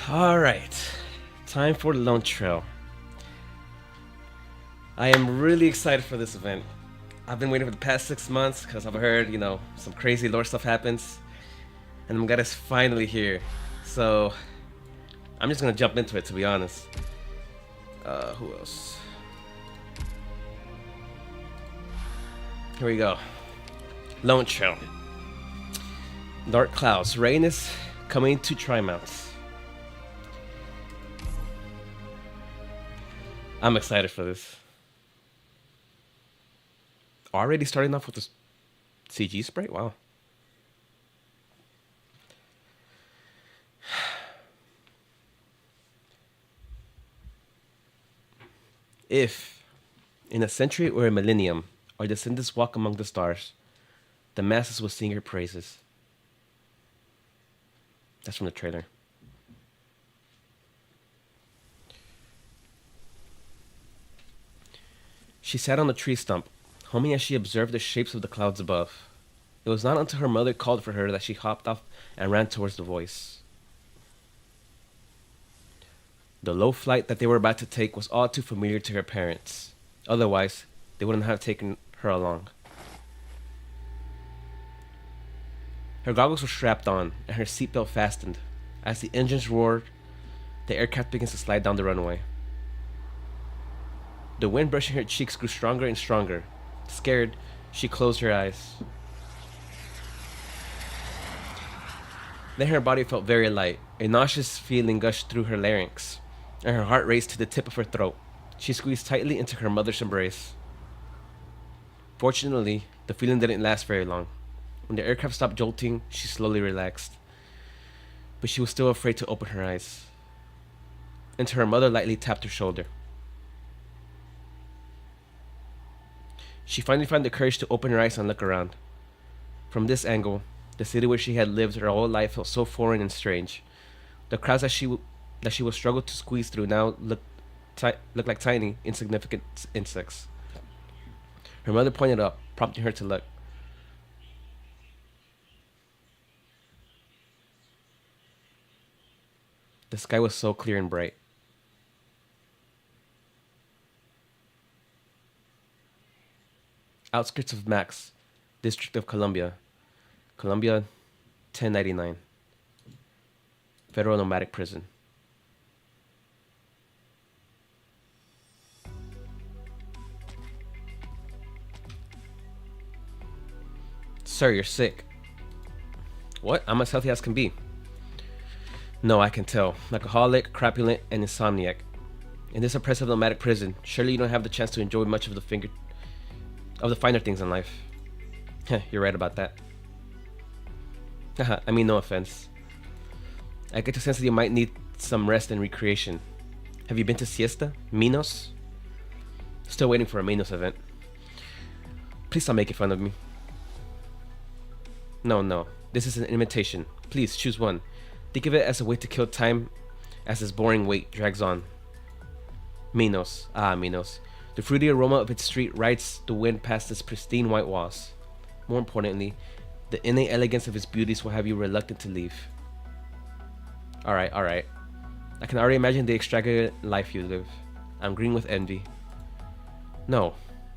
Alright, time for the Lonetrail. I am really excited for this event. I've been waiting for the past 6 months because I've heard, some crazy lore stuff happens. And I'm glad it's finally here. So, I'm just gonna jump into it, to be honest. Who else? Here we go. Lonetrail. Dark clouds. Rain is coming to Trimonts. I'm excited for this. Already starting off with this CG spray? Wow. If, in a century or a millennium, our descendants walk among the stars, the masses will sing your praises. That's from the trailer. She sat on a tree stump, humming as she observed the shapes of the clouds above. It was not until her mother called for her that she hopped off and ran towards the voice. The low flight that they were about to take was all too familiar to her parents. Otherwise, they wouldn't have taken her along. Her goggles were strapped on, and her seatbelt fastened. As the engines roared, the aircraft begins to slide down the runway. The wind brushing her cheeks grew stronger and stronger. Scared, she closed her eyes. Then her body felt very light. A nauseous feeling gushed through her larynx, and her heart raced to the tip of her throat. She squeezed tightly into her mother's embrace. Fortunately, the feeling didn't last very long. When the aircraft stopped jolting, she slowly relaxed. But she was still afraid to open her eyes. Until her mother lightly tapped her shoulder. She finally found the courage to open her eyes and look around. From this angle, the city where she had lived her whole life felt so foreign and strange. The crowds that she would struggle to squeeze through now looked like tiny, insignificant insects. Her mother pointed up, prompting her to look. The sky was so clear and bright. Outskirts of Max, District of Columbia. Columbia 1099. Federal Nomadic Prison. Sir, you're sick. What? I'm as healthy as can be. No, I can tell. Alcoholic, crapulent, and insomniac. In this oppressive nomadic prison, surely you don't have the chance to enjoy much of the finer things in life. Heh, you're right about that. Haha, I mean no offense. I get the sense that you might need some rest and recreation. Have you been to Siesta? Minos? Still waiting for a Minos event. Please stop making fun of me. No. This is an invitation. Please choose one. Think of it as a way to kill time as this boring wait drags on. Minos. Ah, Minos. The fruity aroma of its street rides the wind past its pristine white walls. More importantly, the innate elegance of its beauties will have you reluctant to leave. Alright. I can already imagine the extravagant life you live. I'm green with envy. No,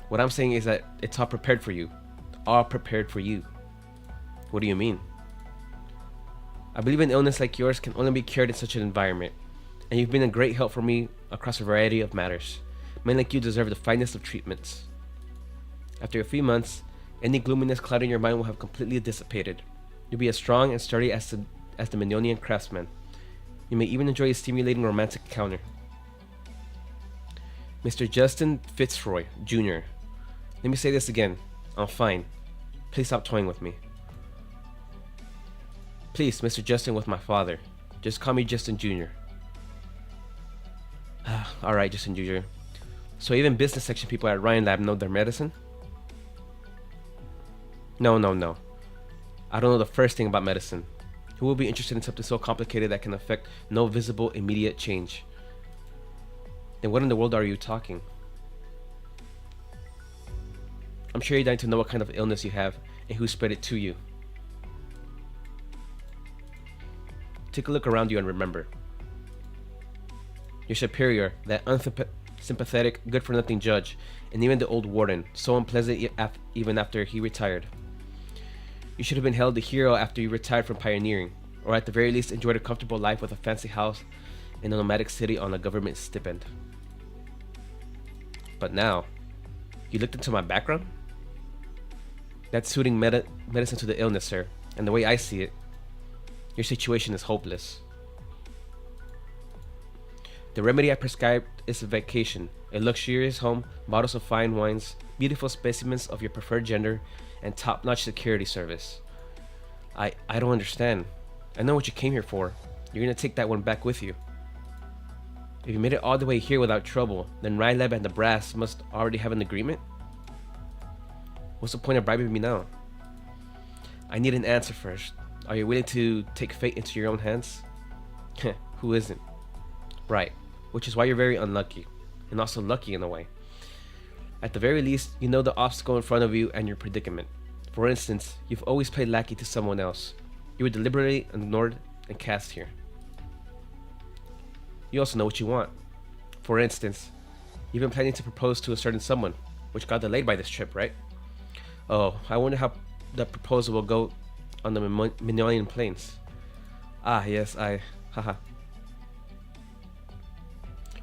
what I'm saying is that it's all prepared for you. All prepared for you. What do you mean? I believe an illness like yours can only be cured in such an environment, and you've been a great help for me across a variety of matters. Men like you deserve the finest of treatments. After a few months, any gloominess clouding your mind will have completely dissipated. You'll be as strong and sturdy as the Mignonian craftsman. You may even enjoy a stimulating romantic encounter. Mr. Justin Fitzroy, Jr. Let me say this again. I'm fine. Please stop toying with me. Please, Mr. Justin with my father. Just call me Justin Jr. Alright, Justin Jr. So even business section people at Ryan Lab know their medicine? No. I don't know the first thing about medicine. Who will be interested in something so complicated that can affect no visible, immediate change? Then what in the world are you talking? I'm sure you're dying to know what kind of illness you have and who spread it to you. Take a look around you and remember, Your superior, that unsympathetic, good-for-nothing judge, and even the old warden, so unpleasant even after he retired. You should have been held a hero after you retired from pioneering, or at the very least enjoyed a comfortable life with a fancy house in a nomadic city on a government stipend. But now, you looked into my background? That's suiting medicine to the illness, sir, and the way I see it, your situation is hopeless. The remedy I prescribed is a vacation, a luxurious home, bottles of fine wines, beautiful specimens of your preferred gender, and top-notch security service. I don't understand. I know what you came here for. You're gonna take that one back with you. If you made it all the way here without trouble, then Rylab and the brass must already have an agreement? What's the point of bribing me now? I need an answer first. Are you willing to take fate into your own hands? Who isn't? Right. Which is why you're very unlucky, and also lucky in a way. At the very least, you know the obstacle in front of you and your predicament. For instance, you've always played lackey to someone else. You were deliberately ignored and cast here. You also know what you want. For instance, you've been planning to propose to a certain someone, which got delayed by this trip, right? Oh, I wonder how that proposal will go on the Minoan plains. Ah, yes, haha.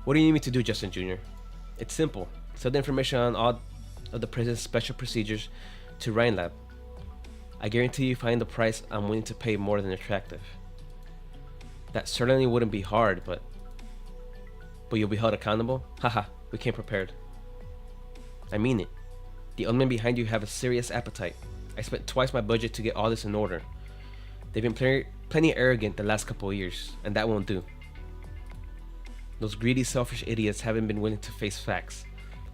What do you need me to do, Justin Jr.? It's simple. Send the information on all of the prison's special procedures to Rylab. I guarantee you find the price I'm willing to pay more than attractive. That certainly wouldn't be hard, but you'll be held accountable? Haha, we came prepared. I mean it. The unmen behind you have a serious appetite. I spent twice my budget to get all this in order. They've been plenty arrogant the last couple of years, and that won't do. Those greedy, selfish idiots haven't been willing to face facts.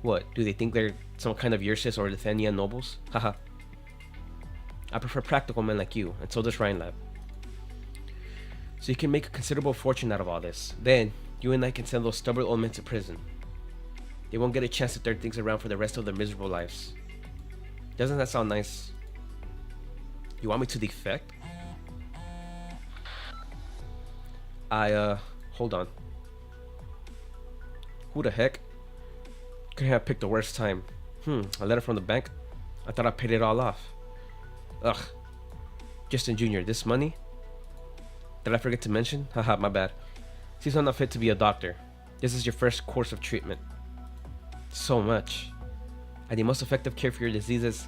What, do they think they're some kind of Ursus or Lithuanian nobles? Haha. I prefer practical men like you, and so does Rylab. So you can make a considerable fortune out of all this. Then, you and I can send those stubborn old men to prison. They won't get a chance to turn things around for the rest of their miserable lives. Doesn't that sound nice? You want me to defect? Hold on. Who the heck? Couldn't have picked the worst time. A letter from the bank? I thought I paid it all off. Ugh. Justin Jr., this money? Did I forget to mention? Haha, my bad. Seems I'm not fit to be a doctor. This is your first course of treatment. So much. And the most effective cure for your diseases,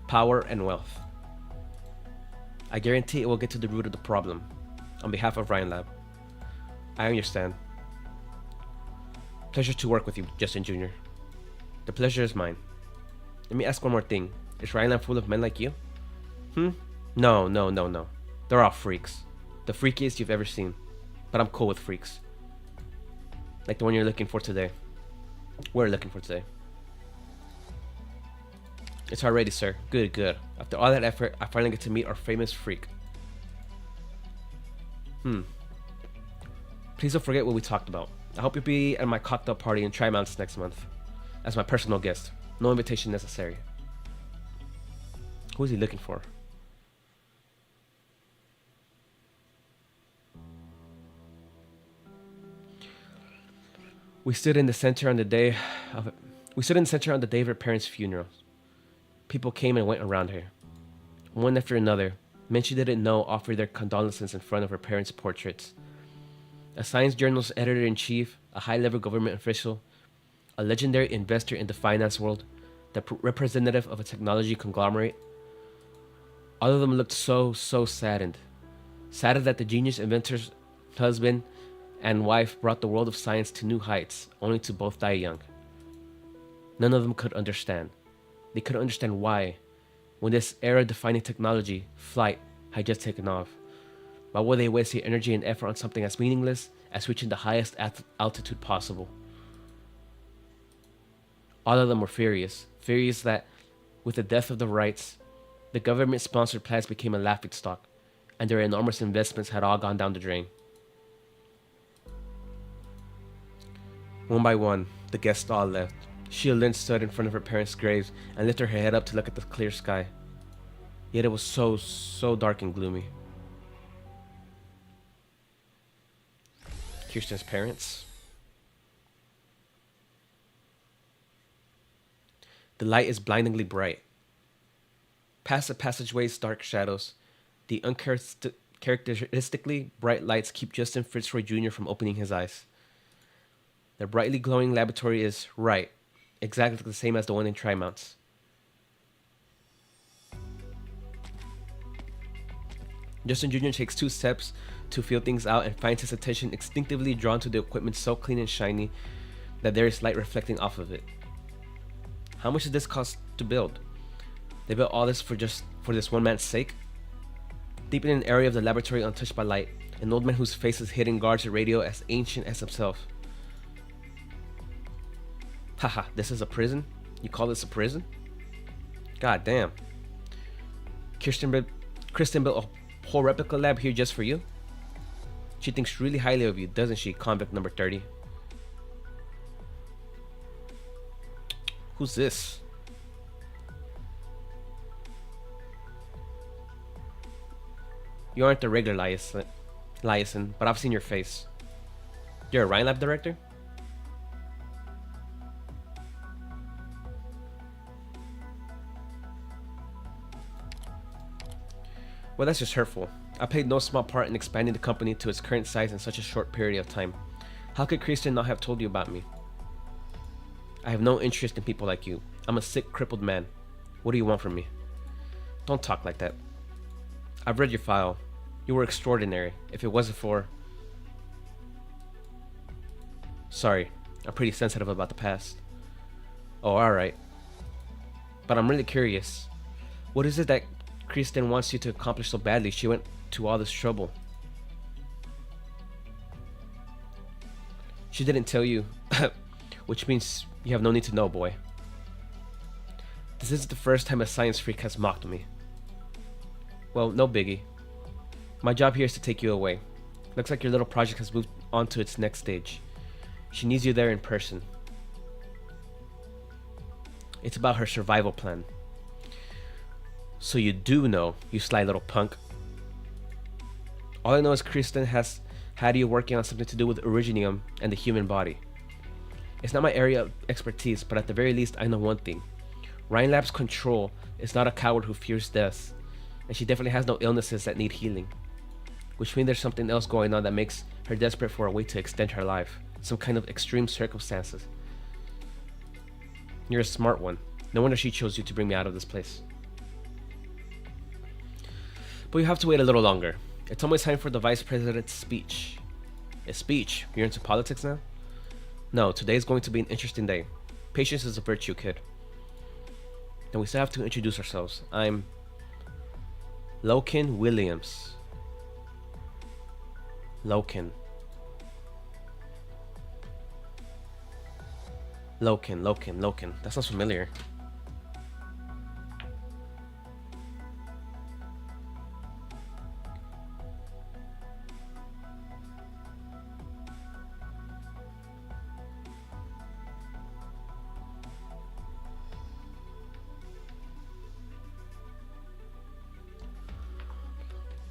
power and wealth. I guarantee it will get to the root of the problem. On behalf of Rylab. I understand. Pleasure to work with you, Justin Jr. The pleasure is mine. Let me ask one more thing. Is Rylab full of men like you? No. They're all freaks. The freakiest you've ever seen. But I'm cool with freaks. Like the one you're looking for today. We're looking for today. It's already, sir. Good. After all that effort, I finally get to meet our famous freak. Please don't forget what we talked about. I hope you'll be at my cocktail party in Tri-Mountains next month. As my personal guest. No invitation necessary. Who is he looking for? We stood in the center on the day of her parents' funeral. People came and went around her. One after another, men she didn't know offered their condolences in front of her parents' portraits. A science journal's editor-in-chief, a high-level government official, a legendary investor in the finance world, the representative of a technology conglomerate. All of them looked so saddened. Saddened that the genius inventor's husband and wife brought the world of science to new heights, only to both die young. None of them could understand. They couldn't understand why, when this era-defining technology, flight, had just taken off. Why would they waste their energy and effort on something as meaningless as reaching the highest altitude possible? All of them were furious that, with the death of the Wrights, the government-sponsored plans became a laughingstock, and their enormous investments had all gone down the drain. One by one, the guests all left. Sheila Lynn stood in front of her parents' graves and lifted her head up to look at the clear sky. Yet it was so dark and gloomy. Kirsten's parents? The light is blindingly bright. Past the passageways, dark shadows, the uncharacteristically bright lights keep Justin Fitzroy Jr. from opening his eyes. The brightly glowing laboratory is right, exactly the same as the one in Trimonts. Justin Jr. takes 2 steps to feel things out and finds his attention instinctively drawn to the equipment so clean and shiny that there is light reflecting off of it. How much did this cost to build? They built all this for this one man's sake? Deep in an area of the laboratory untouched by light, an old man whose face is hidden guards a radio as ancient as himself. Haha, this is a prison? You call this a prison? God damn. Kristen built a whole replica lab here just for you? She thinks really highly of you, doesn't she, convict number 30? Who's this? You aren't the regular Liason, but I've seen your face. You're a Rhine Lab director? Well, that's just hurtful. I played no small part in expanding the company to its current size in such a short period of time. How could Kristen not have told you about me? I have no interest in people like you. I'm a sick, crippled man. What do you want from me? Don't talk like that. I've read your file. You were extraordinary. If it wasn't for... Sorry, I'm pretty sensitive about the past. Oh, alright. But I'm really curious. What is it that Kristen wants you to accomplish so badly she went to all this trouble? She didn't tell you, which means you have no need to know, boy. This isn't the first time a science freak has mocked me. Well, no biggie. My job here is to take you away. Looks like your little project has moved on to its next stage. She needs you there in person. It's about her survival plan. So you do know, you sly little punk. All I know is Kristen has had you working on something to do with Originium and the human body. It's not my area of expertise, but at the very least I know one thing. Rhine Lab's control is not a coward who fears death, and she definitely has no illnesses that need healing. Which means there's something else going on that makes her desperate for a way to extend her life. Some kind of extreme circumstances. You're a smart one. No wonder she chose you to bring me out of this place. But you have to wait a little longer. It's almost time for the Vice President's speech. A speech? You're into politics now? No, today is going to be an interesting day. Patience is a virtue, kid. And we still have to introduce ourselves. I'm... Loken Williams. Loken. That sounds familiar.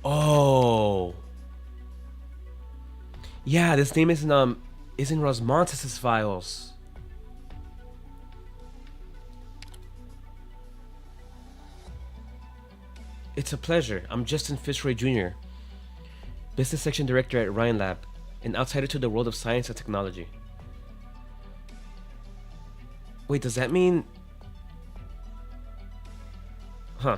Oh. Yeah, this name is in Rosmontis' files. It's a pleasure. I'm Justin Fitzroy Jr., Business Section Director at Rhine Lab, an outsider to the world of science and technology. Wait, does that mean... Huh.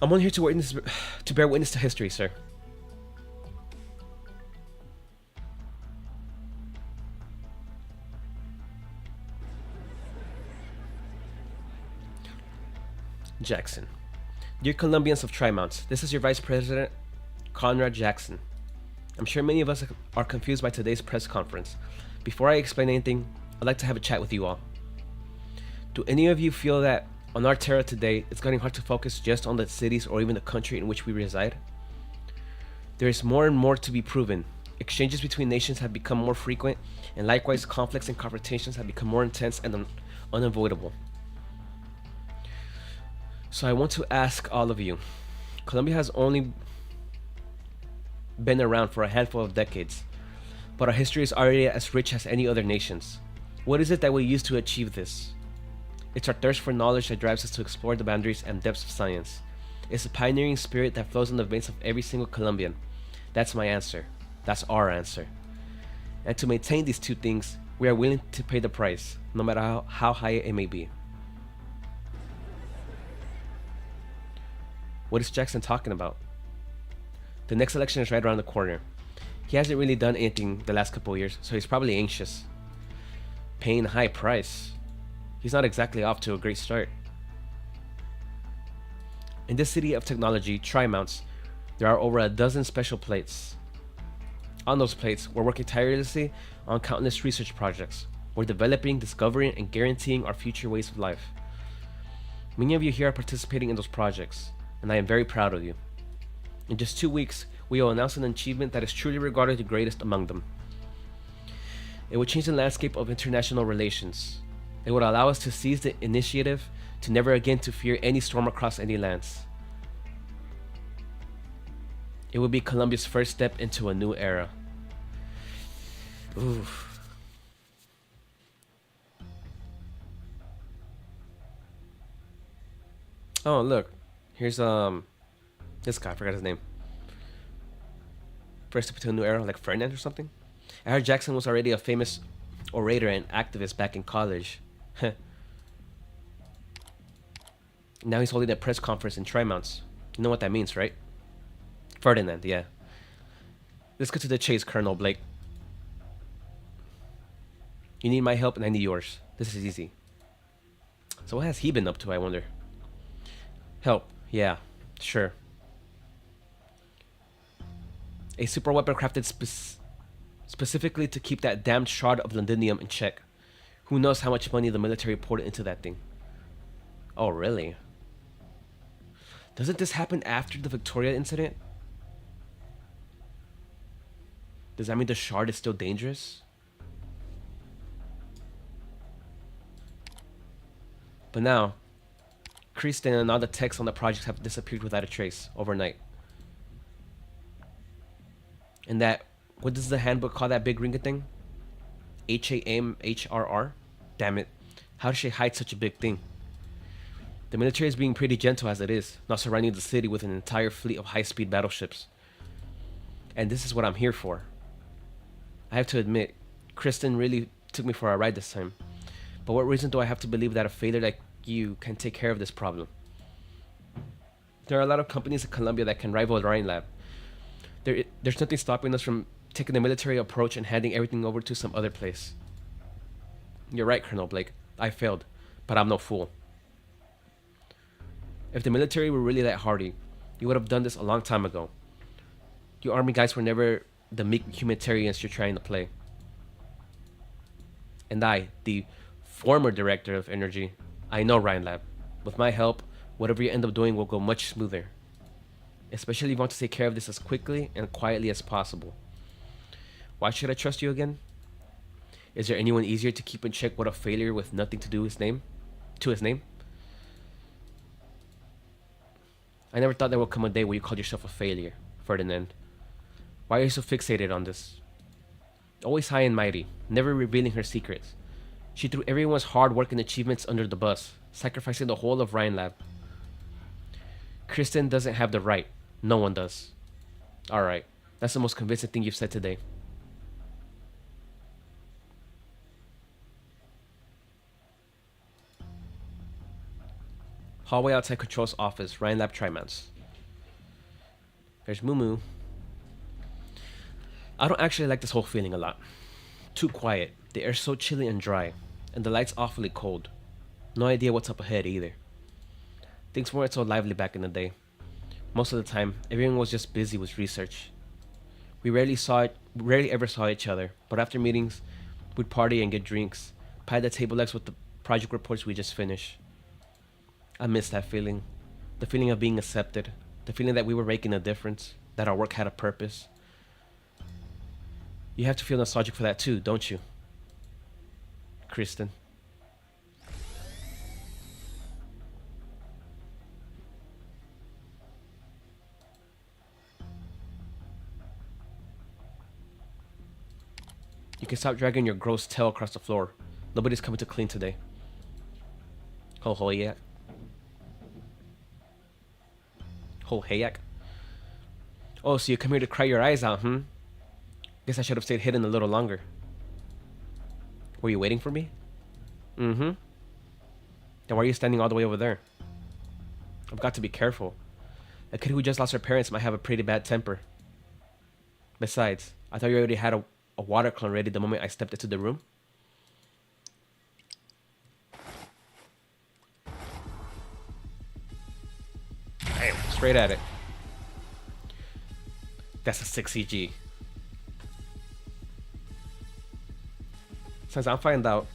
I'm on here to bear witness to history, sir. Jackson. Dear Colombians of Trimonts, this is your Vice President, Conrad Jackson. I'm sure many of us are confused by today's press conference. Before I explain anything, I'd like to have a chat with you all. Do any of you feel that on our Terra today, it's getting hard to focus just on the cities or even the country in which we reside? There is more and more to be proven. Exchanges between nations have become more frequent, and likewise conflicts and confrontations have become more intense and unavoidable. So I want to ask all of you, Colombia has only been around for a handful of decades, but our history is already as rich as any other nation's. What is it that we use to achieve this? It's our thirst for knowledge that drives us to explore the boundaries and depths of science. It's a pioneering spirit that flows in the veins of every single Colombian. That's my answer. That's our answer. And to maintain these two things, we are willing to pay the price, no matter how high it may be. What is Jackson talking about? The next election is right around the corner. He hasn't really done anything the last couple of years, so he's probably anxious. Paying a high price. He's not exactly off to a great start. In this city of technology, Tri-Mounts, there are over a dozen special plates. On those plates, we're working tirelessly on countless research projects. We're developing, discovering, and guaranteeing our future ways of life. Many of you here are participating in those projects, and I am very proud of you. In just 2 weeks, we will announce an achievement that is truly regarded the greatest among them. It will change the landscape of international relations. It would allow us to seize the initiative, to never again to fear any storm across any lands. It will be Colombia's first step into a new era. Oof. Oh, look. Here's this guy, I forgot his name. First step into a new era, like Ferdinand or something? I heard Jackson was already a famous orator and activist back in college. Now he's holding a press conference in Tri-Mounts. You know what that means, right? Ferdinand, yeah. Let's get to the chase, Colonel Blake. You need my help and I need yours. This is easy. So what has he been up to, I wonder? Help, yeah, sure. A super weapon crafted specifically to keep that damned shard of Londinium in check. Who knows how much money the military poured into that thing? Oh, really? Doesn't this happen after the Victoria incident? Does that mean the shard is still dangerous? But now, Kristen and all the techs on the project have disappeared without a trace overnight. And that, what does the handbook call that big ringer thing? HAMHRR? Damn it. How does she hide such a big thing? The military is being pretty gentle as it is, not surrounding the city with an entire fleet of high-speed battleships. And this is what I'm here for. I have to admit, Kristen really took me for a ride this time. But what reason do I have to believe that a failure like you can take care of this problem? There are a lot of companies in Colombia that can rival Rhine Lab. There's nothing stopping us from taking the military approach and handing everything over to some other place. You're right, Colonel Blake. I failed, but I'm no fool. If the military were really that hardy, you would have done this a long time ago. You army guys were never the meek humanitarians you're trying to play. And I, the former director of energy, I know Rhine Lab. With my help, whatever you end up doing will go much smoother. Especially if you want to take care of this as quickly and quietly as possible. Why should I trust you again? Is there anyone easier to keep in check what a failure with nothing to do his name? To his name? I never thought there would come a day where you called yourself a failure, Ferdinand. Why are you so fixated on this? Always high and mighty, never revealing her secrets. She threw everyone's hard work and achievements under the bus, sacrificing the whole of Rhine Lab. Kristen doesn't have the right. No one does. Alright, that's the most convincing thing you've said today. Hallway outside Control's office, Rhine Lab Tri-Mounts. There's Moo. I don't actually like this whole feeling a lot. Too quiet, the air's so chilly and dry, and the light's awfully cold. No idea what's up ahead either. Things weren't so lively back in the day. Most of the time, everyone was just busy with research. We rarely ever saw each other, but after meetings, we'd party and get drinks, pile the table legs with the project reports we just finished. I miss that feeling. The feeling of being accepted. The feeling that we were making a difference. That our work had a purpose. You have to feel nostalgic for that too, don't you? Kristen. You can stop dragging your gross tail across the floor. Nobody's coming to clean today. Ho hoyak. Ho hayak. Oh, so you come here to cry your eyes out, hmm? Guess I should have stayed hidden a little longer. Were you waiting for me? Mm-hmm. Then why are you standing all the way over there? I've got to be careful. A kid who just lost her parents might have a pretty bad temper. Besides, I thought you already had a water clone ready the moment I stepped into the room. Damn, straight at it. That's a 6 CG. Since I found out,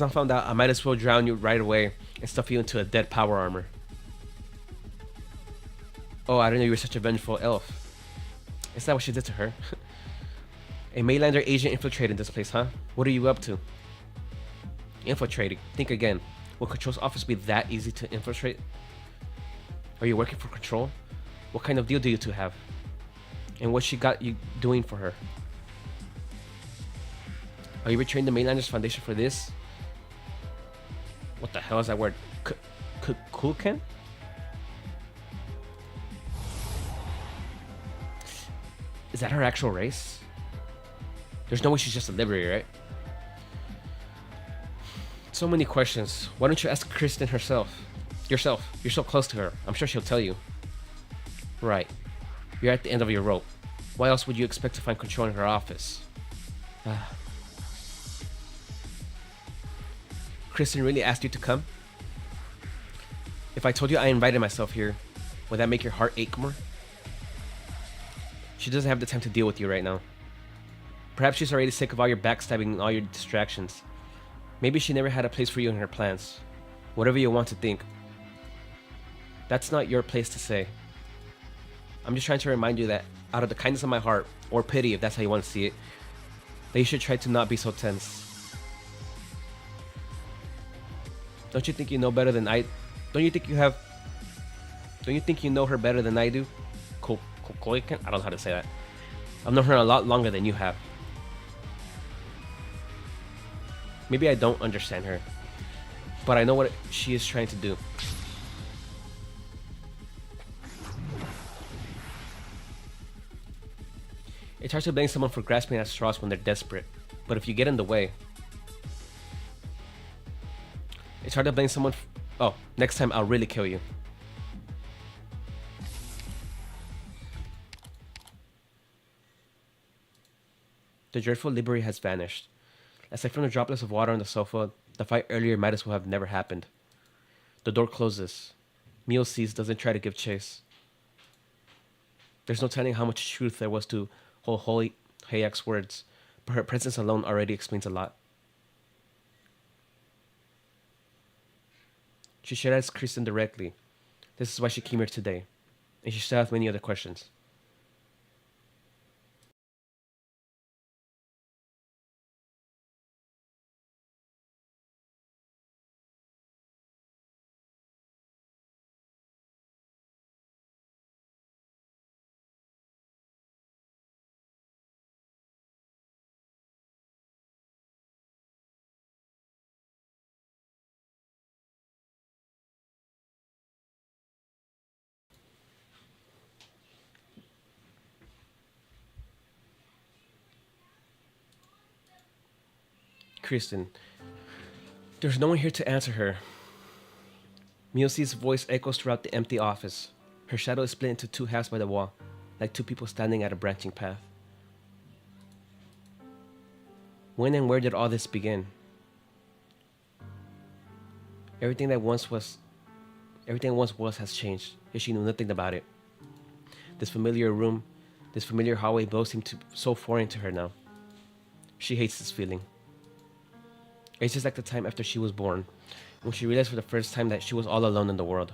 I might as well drown you right away and stuff you into a dead power armor. Oh, I didn't know you were such a vengeful elf. Is that what she did to her? A Mainlander agent infiltrated this place, huh? What are you up to? Infiltrating. Think again. Will Control's office be that easy to infiltrate? Are you working for Control? What kind of deal do you two have? And what she got you doing for her? Are you betraying the Mainlander's foundation for this? What the hell is that word? Kulken? Is that her actual race? There's no way she's just a liberator, right? So many questions. Why don't you ask Kristen herself? Yourself. You're so close to her. I'm sure she'll tell you. Right. You're at the end of your rope. Why else would you expect to find Control in her office? Kristen really asked you to come? If I told you I invited myself here, would that make your heart ache more? She doesn't have the time to deal with you right now. Perhaps she's already sick of all your backstabbing and all your distractions. Maybe she never had a place for you in her plans. Whatever you want to think. That's not your place to say. I'm just trying to remind you that out of the kindness of my heart, or pity if that's how you want to see it, that you should try to not be so tense. Don't you think you know better than I? Don't you think you know her better than I do? I don't know how to say that. I've known her a lot longer than you have. Maybe I don't understand her, but I know what she is trying to do. It's hard to blame someone for grasping at straws when they're desperate, but if you get in the way, it's hard to blame someone. Oh, next time I'll really kill you. The dreadful Liberi has vanished. Aside from the droplets of water on the sofa, the fight earlier might as well have never happened. The door closes. Mio sees, doesn't try to give chase. There's no telling how much truth there was to Holy Hayek's words, but her presence alone already explains a lot. She should ask Kristen directly. This is why she came here today, and she still has many other questions. Kristen. There's no one here to answer her. Miosi's voice echoes throughout the empty office. Her shadow is split into two halves by the wall, like two people standing at a branching path. When and where did all this begin? Everything once was has changed, yet she knew nothing about it. This familiar room, this familiar hallway both seem so foreign to her now. She hates this feeling. It's just like the time after she was born, when she realized for the first time that she was all alone in the world.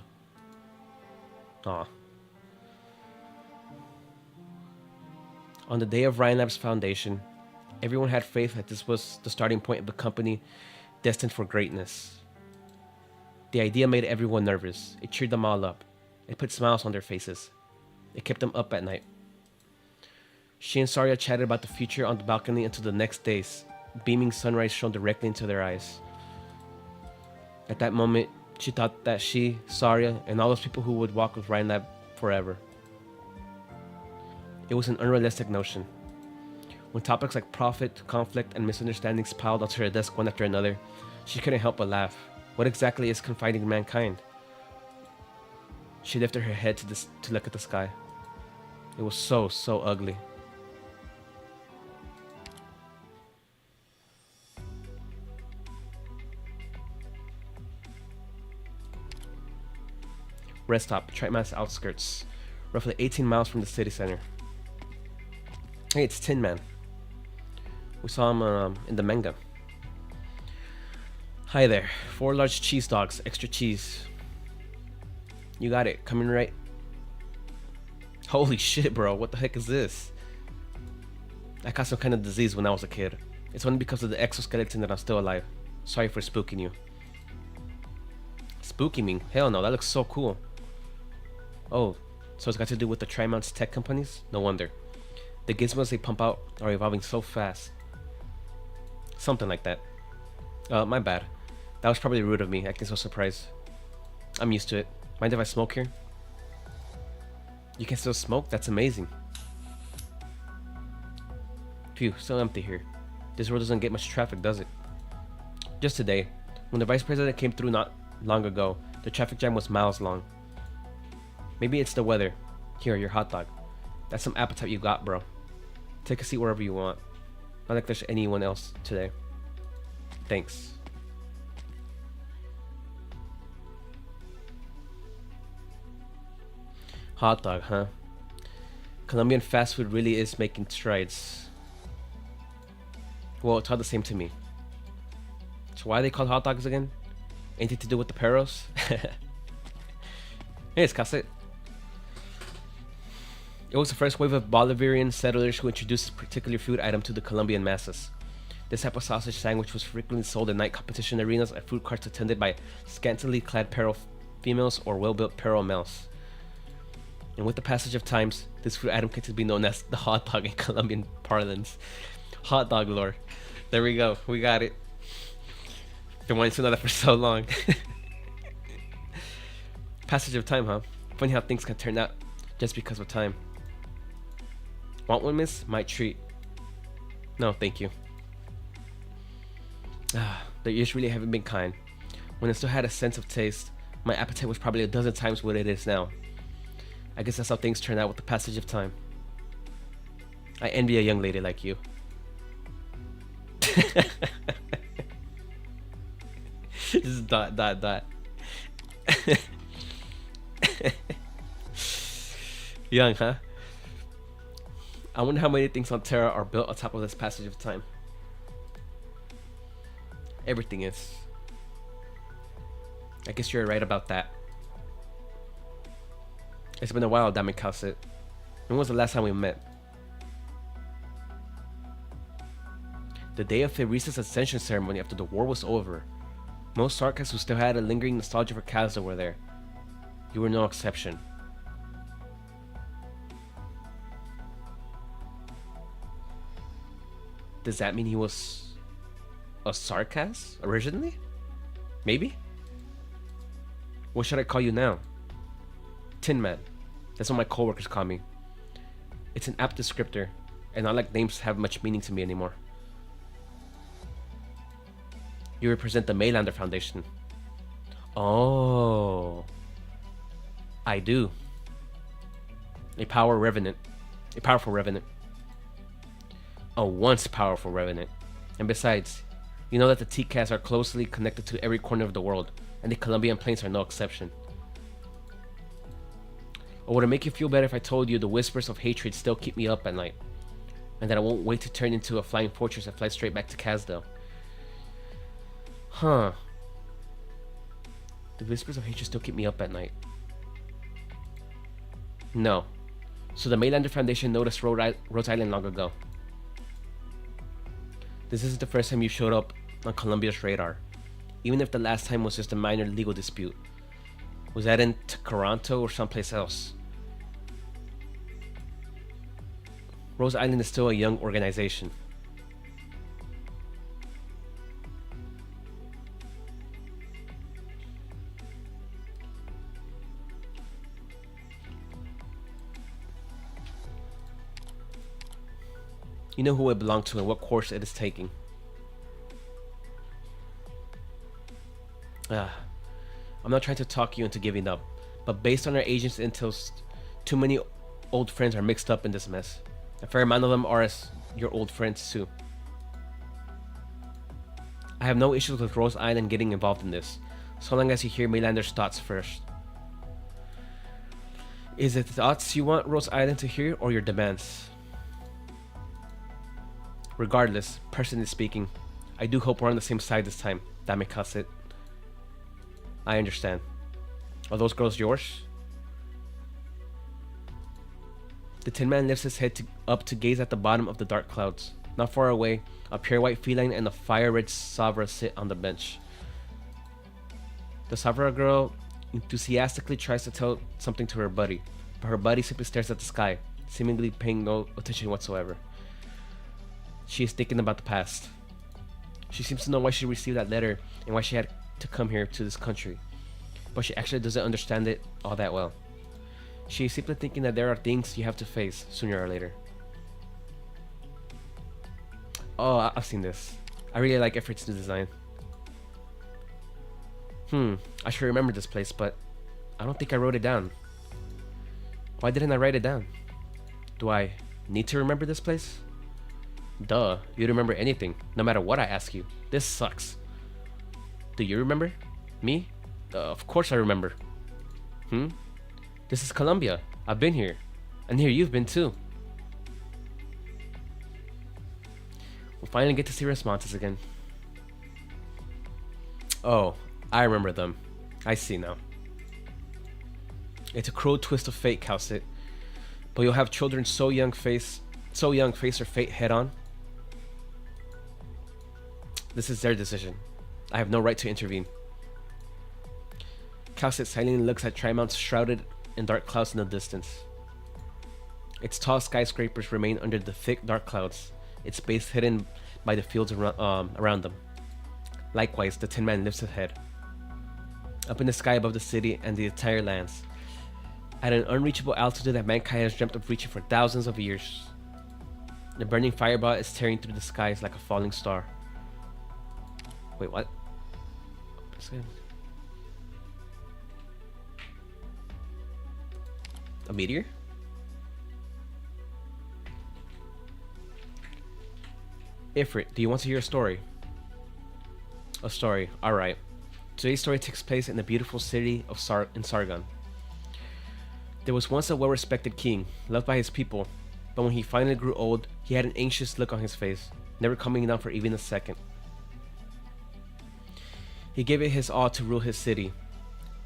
Aw. On the day of Ryan Lab's foundation, everyone had faith that this was the starting point of a company destined for greatness. The idea made everyone nervous. It cheered them all up. It put smiles on their faces. It kept them up at night. She and Saria chatted about the future on the balcony until the next days. Beaming sunrise shone directly into their eyes. At that moment, she thought that she, Saria, and all those people who would walk with Rhinelab forever. It was an unrealistic notion. When topics like profit, conflict, and misunderstandings piled onto her desk one after another, she couldn't help but laugh. What exactly is confiding in mankind? She lifted her head to look at the sky. It was so ugly. Rest stop, Trightman's outskirts, roughly 18 miles from the city center. Hey, it's Tin Man. We saw him in the manga. Hi there. 4 large cheese dogs, extra cheese. You got it. Coming right. Holy shit, bro. What the heck is this? I caught some kind of disease when I was a kid. It's only because of the exoskeleton that I'm still alive. Sorry for spooking you. Spooking me? Hell no, that looks so cool. Oh, so it's got to do with the Trimount's tech companies? No wonder. The gizmos they pump out are evolving so fast. Something like that. My bad. That was probably rude of me, acting so surprised. I'm used to it. Mind if I smoke here? You can still smoke? That's amazing. Phew, still empty here. This road doesn't get much traffic, does it? Just today, when the vice president came through not long ago, the traffic jam was miles long. Maybe it's the weather. Here, your hot dog. That's some appetite you got, bro. Take a seat wherever you want. Not like there's anyone else today. Thanks. Hot dog, huh? Colombian fast food really is making strides. Well, it's all the same to me. So why are they called hot dogs again? Anything to do with the perros? Hey, it's Cassette. It was the first wave of Bolivarian settlers who introduced this particular food item to the Colombian masses. This type of sausage sandwich was frequently sold in night competition arenas at food carts attended by scantily clad Pero females or well-built Pero males. And with the passage of times, this food item came to be known as the hot dog in Colombian parlance. Hot dog lore. There we go. We got it. Been wanting to know that for so long. Passage of time, huh? Funny how things can turn out just because of time. Want one, miss? My treat. No, thank you. The years really haven't been kind. When I still had a sense of taste, my appetite was probably a dozen times what it is now. I guess that's how things turn out with the passage of time. I envy a young lady like you. This is ... Young, huh? I wonder how many things on Terra are built on top of this passage of time. Everything is. I guess you're right about that. It's been a while, damn it, Calcit. When was the last time we met? The day of Theresa's ascension ceremony after the war was over. Most Sarkas who still had a lingering nostalgia for Kazda were there. You were no exception. Does that mean he was a Sarkas originally? Maybe? What should I call you now? Tin Man. That's what my coworkers call me. It's an apt descriptor, and not like names have much meaning to me anymore. You represent the Maylander Foundation. Oh. I do. A powerful revenant. A once powerful revenant. And besides, you know that the TCAS are closely connected to every corner of the world, and the Colombian plains are no exception. Or would it make you feel better if I told you the whispers of hatred still keep me up at night, and that I won't wait to turn into a flying fortress and fly straight back to Kazda? Huh. The whispers of hatred still keep me up at night. No. So the Maylander Foundation noticed Rhode Island long ago. This isn't the first time you showed up on Colombia's radar, even if the last time was just a minor legal dispute. Was that in Toronto or someplace else? Rose Island is still a young organization. You know who it belonged to and what course it is taking. I'm not trying to talk you into giving up, but based on our agent's intel, too many old friends are mixed up in this mess. A fair amount of them are as your old friends too. I have no issues with Rose Island getting involved in this, so long as you hear Maylander's thoughts first. Is it the thoughts you want Rose Island to hear, or your demands? Regardless, personally speaking, I do hope we're on the same side this time. Damn it, cuss it. I understand. Are those girls yours? The Tin Man lifts his head up to gaze at the bottom of the dark clouds. Not far away, a pure white feline and a fire-red Savra sit on the bench. The Savra girl enthusiastically tries to tell something to her buddy, but her buddy simply stares at the sky, seemingly paying no attention whatsoever. She is thinking about the past. She seems to know why she received that letter and why she had to come here to this country, but she actually doesn't understand it all that well. She is simply thinking that there are things you have to face sooner or later. Oh, I've seen this. I really like Effort's new design. I should remember this place, but I don't think I wrote it down. Why didn't I write it down? Do I need to remember this place? Duh, you'd remember anything, no matter what I ask you. This sucks. Do you remember? Me? Of course I remember. This is Colombia. I've been here. And here you've been too. We'll finally get to see responses again. Oh, I remember them. I see now. It's a cruel twist of fate, Calcit. But you'll have children so young face their fate head on. This is their decision. I have no right to intervene. Calcit silently looks at Trimonts shrouded in dark clouds in the distance. Its tall skyscrapers remain under the thick dark clouds, its base hidden by the fields around them. Likewise, the Tin Man lifts his head. Up in the sky above the city and the entire lands, at an unreachable altitude that mankind has dreamt of reaching for thousands of years. The burning fireball is tearing through the skies like a falling star. Wait, what? A meteor? Ifrit, do you want to hear a story? A story, alright. Today's story takes place in the beautiful city of Sargon. There was once a well-respected king, loved by his people, but when he finally grew old, he had an anxious look on his face, never coming down for even a second. He gave it his all to rule his city,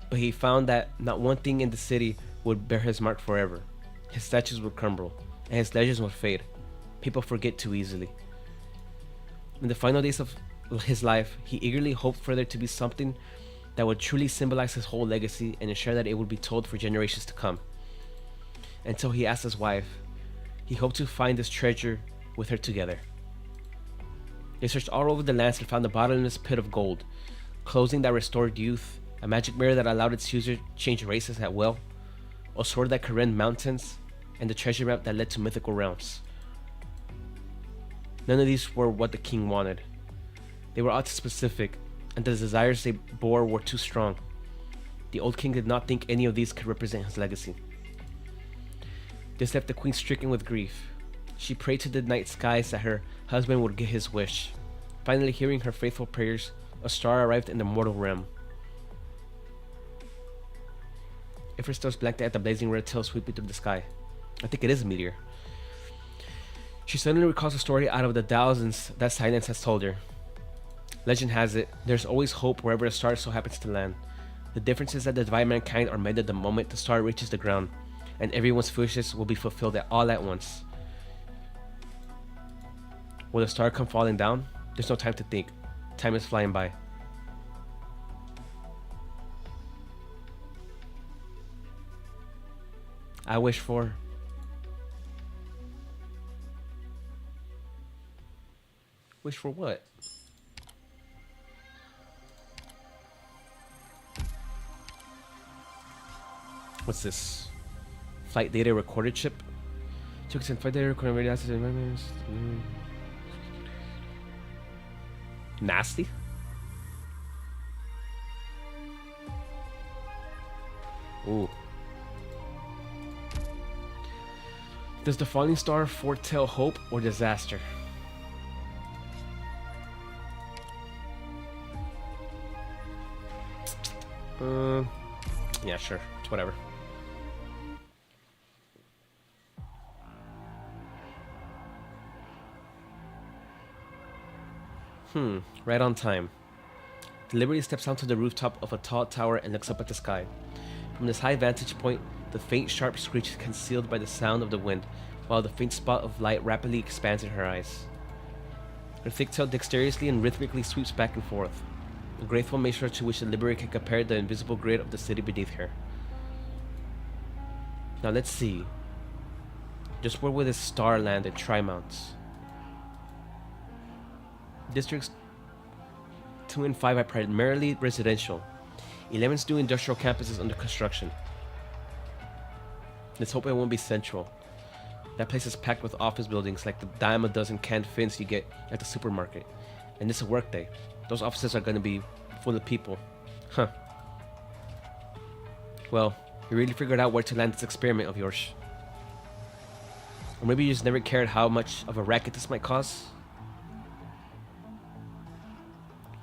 but he found that not one thing in the city would bear his mark forever. His statues would crumble, and his legends would fade. People forget too easily. In the final days of his life, he eagerly hoped for there to be something that would truly symbolize his whole legacy and ensure that it would be told for generations to come. Until he asked his wife, he hoped to find this treasure with her together. They searched all over the lands and found a bottomless pit of gold, clothing that restored youth, a magic mirror that allowed its user to change races at will, a sword that could rend mountains, and the treasure map that led to mythical realms. None of these were what the king wanted. They were all too specific, and the desires they bore were too strong. The old king did not think any of these could represent his legacy. This left the queen stricken with grief. She prayed to the night skies that her husband would get his wish. Finally, hearing her faithful prayers, a star arrived in the mortal realm. Ifrit stares blankly at the blazing red tail sweeping through the sky. I think it is a meteor. She suddenly recalls a story out of the thousands that silence has told her. Legend has it, there's always hope wherever a star so happens to land. The difference is that the divine mankind are made at the moment the star reaches the ground, and everyone's wishes will be fulfilled all at once. Will the star come falling down? There's no time to think. Time is flying by. I wish for... Wish for what? What's this? Flight data recorded chip? Chicks and fight there, nasty. Ooh. Does the falling star foretell hope or disaster? Yeah, sure. It's whatever. Right on time. Deliberately steps onto the rooftop of a tall tower and looks up at the sky. From this high vantage point, the faint sharp screech is concealed by the sound of the wind, while the faint spot of light rapidly expands in her eyes. Her thick tail dexterously and rhythmically sweeps back and forth, a graceful measure to which the liberator can compare the invisible grid of the city beneath her. Now let's see. Just where will this star land at Tri-Mounts? Districts 2 and 5 are primarily residential. 11's new industrial campus is under construction. Let's hope it won't be central. That place is packed with office buildings like the dime a dozen canned fins you get at the supermarket. And it's a work day. Those offices are going to be full of people. Huh. Well, you really figured out where to land this experiment of yours. Or maybe you just never cared how much of a racket this might cause?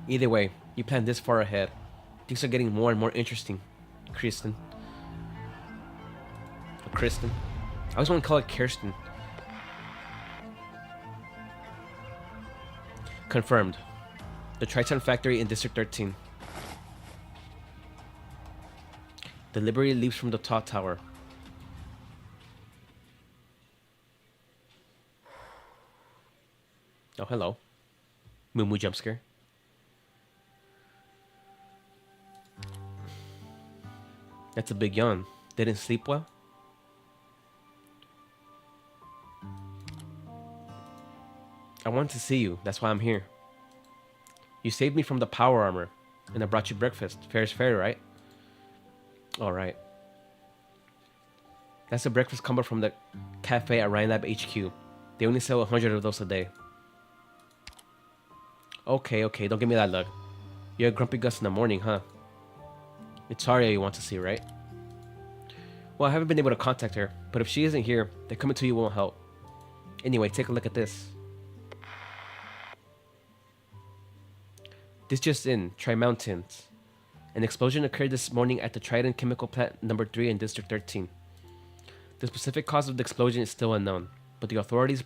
Either way, you planned this far ahead. Things are getting more and more interesting, Kristen. Kristen? I always want to call it Kirsten. Confirmed. The Triton factory in District 13. The Liberator leaps from the tall tower. Oh, hello. Moo Moo jump scare. That's a big yawn. Didn't sleep well? I wanted to see you. That's why I'm here. You saved me from the power armor, and I brought you breakfast. Fair is fair, right? Alright. That's a breakfast combo from the cafe at Ryan Lab HQ. They only sell 100 of those a day. Okay, don't give me that look. You're a grumpy Gus in the morning, huh? It's Arya you want to see, right? Well, I haven't been able to contact her, but if she isn't here, then coming to you won't help. Anyway, take a look at this. This just in, Tri-Mountains. An explosion occurred this morning at the Trident Chemical Plant number 3 in District 13. The specific cause of the explosion is still unknown, but the authorities'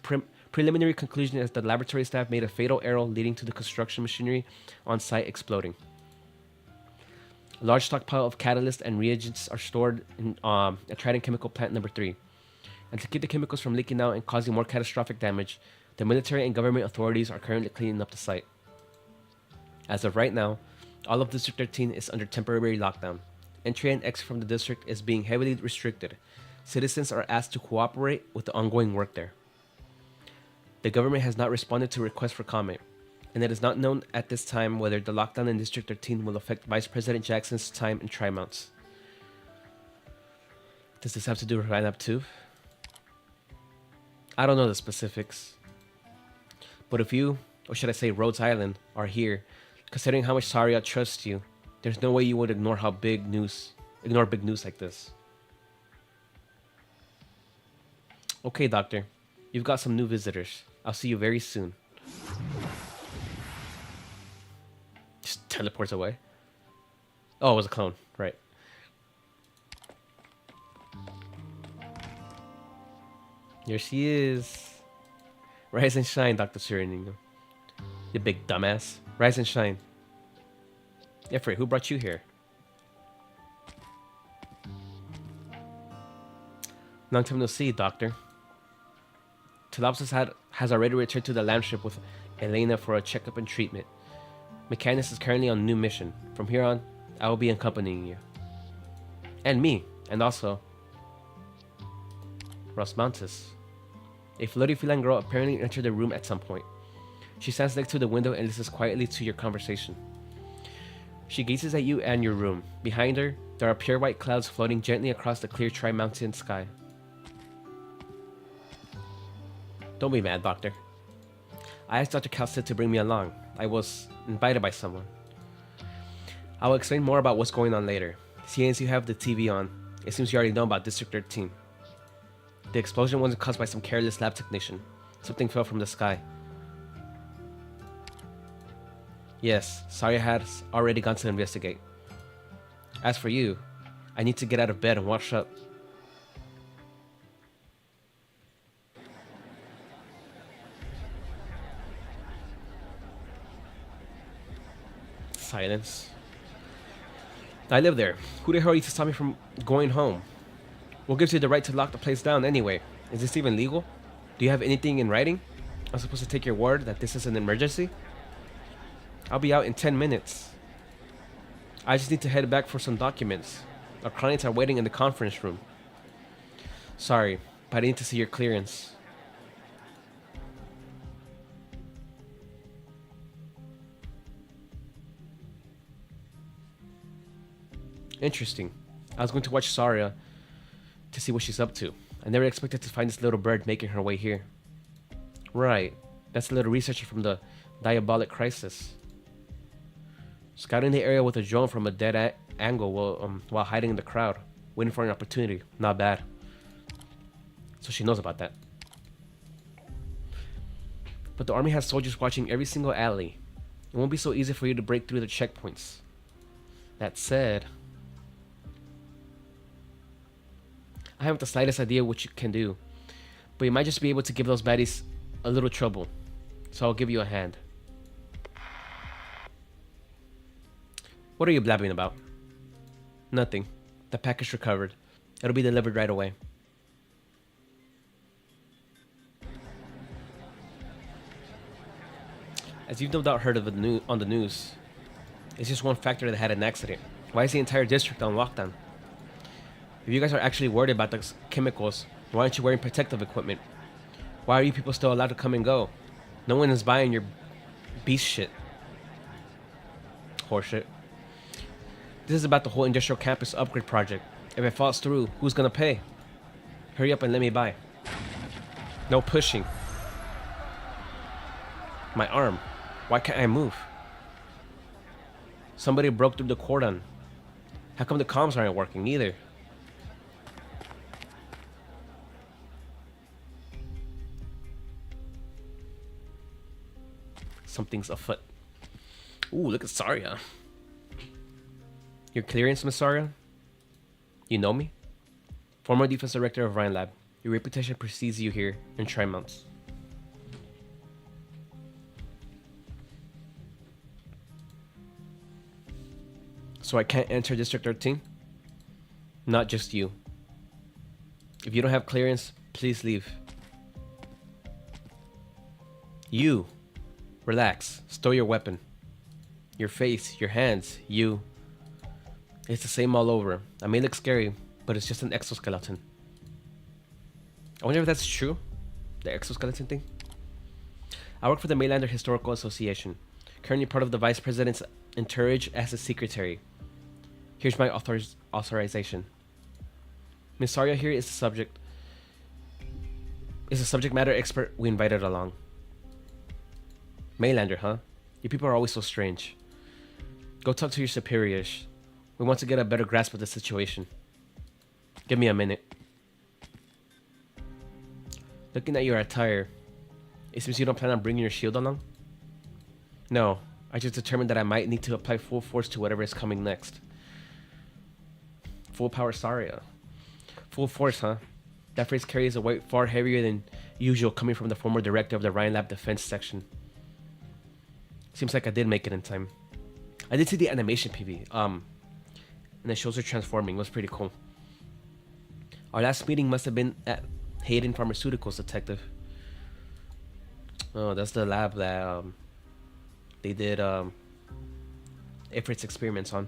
preliminary conclusion is that the laboratory staff made a fatal error leading to the construction machinery on site exploding. A large stockpile of catalysts and reagents are stored in at Trident Chemical Plant number 3. And to keep the chemicals from leaking out and causing more catastrophic damage, the military and government authorities are currently cleaning up the site. As of right now, all of District 13 is under temporary lockdown. Entry and exit from the district is being heavily restricted. Citizens are asked to cooperate with the ongoing work there. The government has not responded to requests for comment, and it is not known at this time whether the lockdown in District 13 will affect Vice President Jackson's time in Tri-Mounts. Does this have to do with lineup too? I don't know the specifics. But if you, or should I say Rhodes Island, are here, considering how much Saria trusts you, there's no way you would ignore big news like this. Okay, Doctor. You've got some new visitors. I'll see you very soon. Just teleports away. Oh, it was a clone. Right. Here she is. Rise and shine, Dr. Surenio. You big dumbass. Rise and shine. Jeffrey, who brought you here? Long time no see, Doctor. Telopsis has already returned to the land ship with Elena for a checkup and treatment. Mechanus is currently on a new mission. From here on, I will be accompanying you. And me. And also... Rosmantis. A floaty feline girl apparently entered the room at some point. She stands next to the window and listens quietly to your conversation. She gazes at you and your room. Behind her, there are pure white clouds floating gently across the clear Tri-Mountain sky. Don't be mad, Doctor. I asked Dr. Calcit to bring me along. I was invited by someone. I will explain more about what's going on later. Seeing as you have the TV on, it seems you already know about District 13. The explosion wasn't caused by some careless lab technician. Something fell from the sky. Yes, Saria has already gone to investigate. As for you, I need to get out of bed and wash up. Silence. I live there. Who the hell are you to stop me from going home? What gives you the right to lock the place down anyway? Is this even legal? Do you have anything in writing? I'm supposed to take your word that this is an emergency? I'll be out in 10 minutes. I just need to head back for some documents. Our clients are waiting in the conference room. Sorry, but I need to see your clearance. Interesting. I was going to watch Saria to see what she's up to. I never expected to find this little bird making her way here. Right. That's a little researcher from the Diabolic Crisis. Scouting the area with a drone from a dead angle while hiding in the crowd. Waiting for an opportunity. Not bad. So she knows about that. But the army has soldiers watching every single alley. It won't be so easy for you to break through the checkpoints. That said, I haven't the slightest idea what you can do, but you might just be able to give those baddies a little trouble, so I'll give you a hand. What are you blabbing about? Nothing. The package recovered. It'll be delivered right away. As you've no doubt heard of on the news, it's just one factory that had an accident. Why is the entire district on lockdown? If you guys are actually worried about the chemicals, why aren't you wearing protective equipment? Why are you people still allowed to come and go? No one is buying your beast shit. Horseshit. This is about the whole industrial campus upgrade project. If it falls through, who's gonna pay? Hurry up and let me buy. No pushing. My arm. Why can't I move? Somebody broke through the cordon. How come the comms aren't working either? Something's afoot. Ooh, look at Saria. Your clearance, Miss Saria? You know me? Former defense director of Rhine Lab. Your reputation precedes you here in Trimonts. So I can't enter District 13? Not just you. If you don't have clearance, please leave. You. Relax. Stow your weapon. Your face, your hands, you. It's the same all over. I may look scary, but it's just an exoskeleton. I wonder if that's true? The exoskeleton thing? I work for the Mainlander Historical Association. Currently part of the Vice President's entourage as a secretary. Here's my authorization. Miss Saria here is the subject matter expert we invited along. Mainlander, huh? You people are always so strange. Go talk to your superiors. We want to get a better grasp of the situation. Give me a minute. Looking at your attire, it seems you don't plan on bringing your shield along? No, I just determined that I might need to apply full force to whatever is coming next. Full power Saria. Full force, huh? That phrase carries a weight far heavier than usual coming from the former director of the Rhine Lab Defense Section. Seems like I did make it in time. I did see the animation PV, and it shows her transforming. It was pretty cool. Our last meeting must have been at Hayden Pharmaceuticals, detective. Oh, that's the lab that they did Ifrit's experiments on.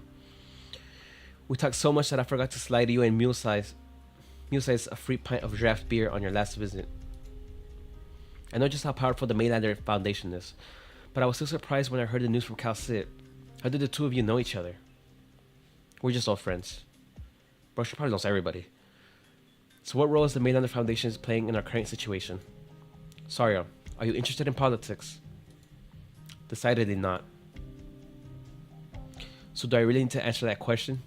We talked so much that I forgot to slide you in mule size a free pint of draft beer on your last visit. I know just how powerful the Mainlander Foundation is, but I was still surprised when I heard the news from Cal Cit. How did the two of you know each other? We're just old friends. Bro, she probably knows everybody. So what role is the Mainlander Foundation playing in our current situation? Sario, are you interested in politics? Decidedly not. So do I really need to answer that question?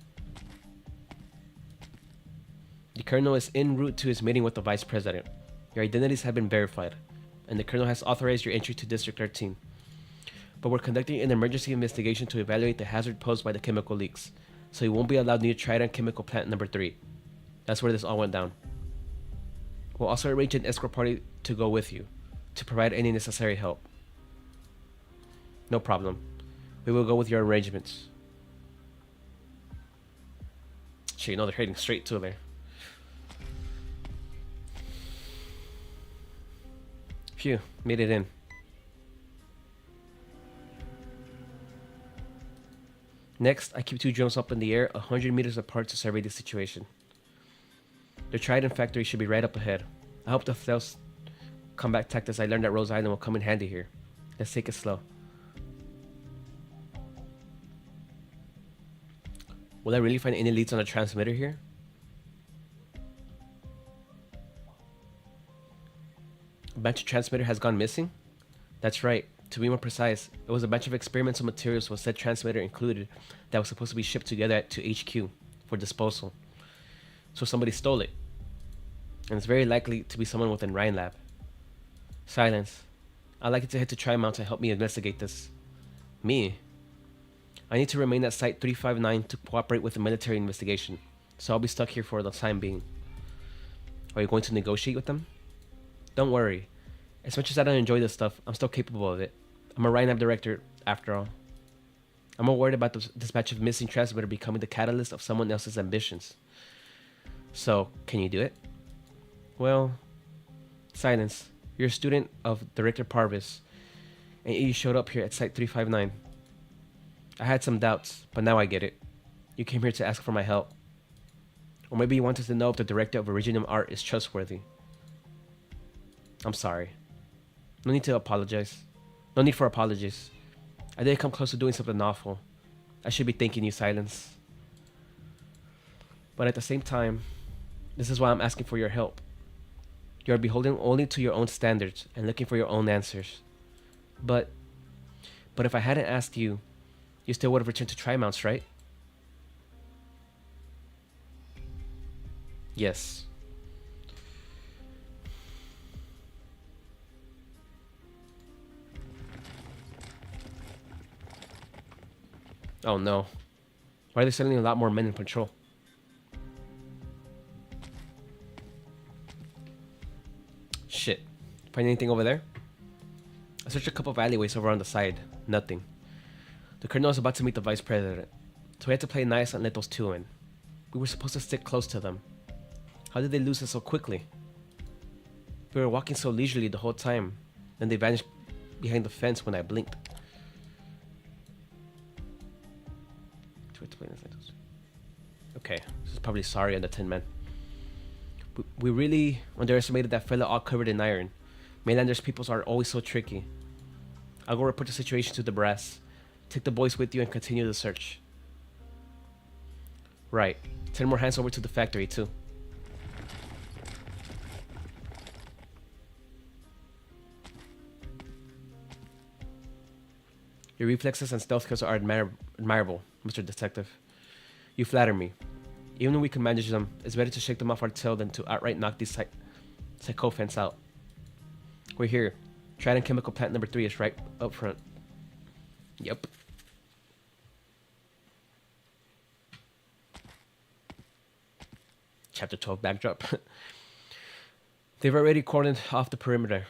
The Colonel is en route to his meeting with the Vice President. Your identities have been verified, and the Colonel has authorized your entry to District 13. But we're conducting an emergency investigation to evaluate the hazard posed by the chemical leaks, so you won't be allowed near Trident Chemical Plant number 3. That's where this all went down. We'll also arrange an escort party to go with you, to provide any necessary help. No problem. We will go with your arrangements. Shit, you know they're heading straight to there. Phew, made it in. Next, I keep 2 drones up in the air 100 meters apart to survey the situation. The Trident factory should be right up ahead. I hope the stealth combat tactics I learned at Rose Island will come in handy here. Let's take it slow. Will I really find any leads on the transmitter here? A batch of transmitter has gone missing? That's right. To be more precise, it was a batch of experimental materials with said transmitter included that was supposed to be shipped together to HQ for disposal. So somebody stole it. And it's very likely to be someone within Ryan Lab. Silence. I'd like you to head to Trimount to help me investigate this. Me? I need to remain at Site 359 to cooperate with the military investigation, so I'll be stuck here for the time being. Are you going to negotiate with them? Don't worry. As much as I don't enjoy this stuff, I'm still capable of it. I'm a Ryan Lab director, after all. I'm more worried about this batch of missing transmitter becoming the catalyst of someone else's ambitions. So, can you do it? Well, silence. You're a student of Director Parvis, and you showed up here at Site 359. I had some doubts, but now I get it. You came here to ask for my help. Or maybe you wanted to know if the director of Originum Art is trustworthy. I'm sorry. No need to apologize. No need for apologies. I did come close to doing something awful. I should be thanking you, Silence. But at the same time, this is why I'm asking for your help. You are beholden only to your own standards and looking for your own answers. But if I hadn't asked you, you still would have returned to Trimounts, right? Yes. Oh no. Why are there suddenly a lot more men in patrol? Shit. Find anything over there? I searched a couple of alleyways over on the side. Nothing. The Colonel was about to meet the Vice President, so we had to play nice and let those 2 in. We were supposed to stick close to them. How did they lose us so quickly? We were walking so leisurely the whole time, then they vanished behind the fence when I blinked. Okay, this is probably sorry on the Tin Man. We really underestimated that fella all covered in iron. Mainlanders peoples are always so tricky. I'll go report the situation to the brass. Take the boys with you and continue the search. Right. 10 more hands over to the factory too. Your reflexes and stealth skills are admirable, Mr. Detective. You flatter me. Even when we can manage them, it's better to shake them off our tail than to outright knock these sycophants out. We're here. Trident Chemical Plant number 3 is right up front. Yep. Chapter 12 backdrop. They've already cordoned off the perimeter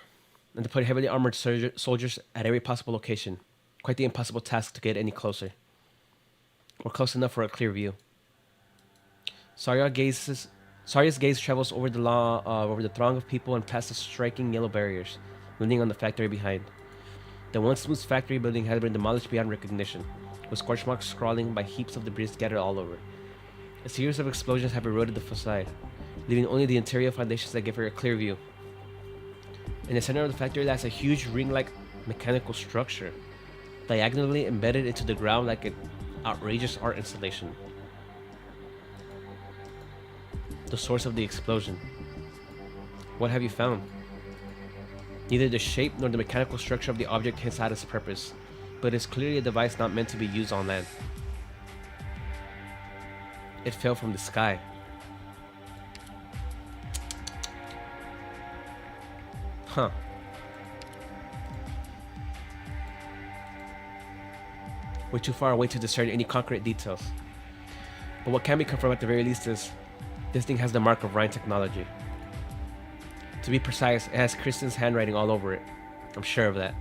and deployed heavily armored soldiers at every possible location. Quite the impossible task to get any closer. We're close enough for a clear view. Sarya's gaze travels over the throng of people and past the striking yellow barriers, landing on the factory behind. The once smooth factory building had been demolished beyond recognition, with scorch marks scrawling by heaps of debris scattered all over. A series of explosions have eroded the facade, leaving only the interior foundations that give her a clear view. In the center of the factory lies a huge ring-like mechanical structure, diagonally embedded into the ground like an outrageous art installation. The source of the explosion. What have you found? Neither the shape nor the mechanical structure of the object hints at its purpose, but it is clearly a device not meant to be used on land. It fell from the sky. Huh. We're too far away to discern any concrete details. But what can be confirmed at the very least is this thing has the mark of Rhine technology. To be precise, it has Kristen's handwriting all over it. I'm sure of that.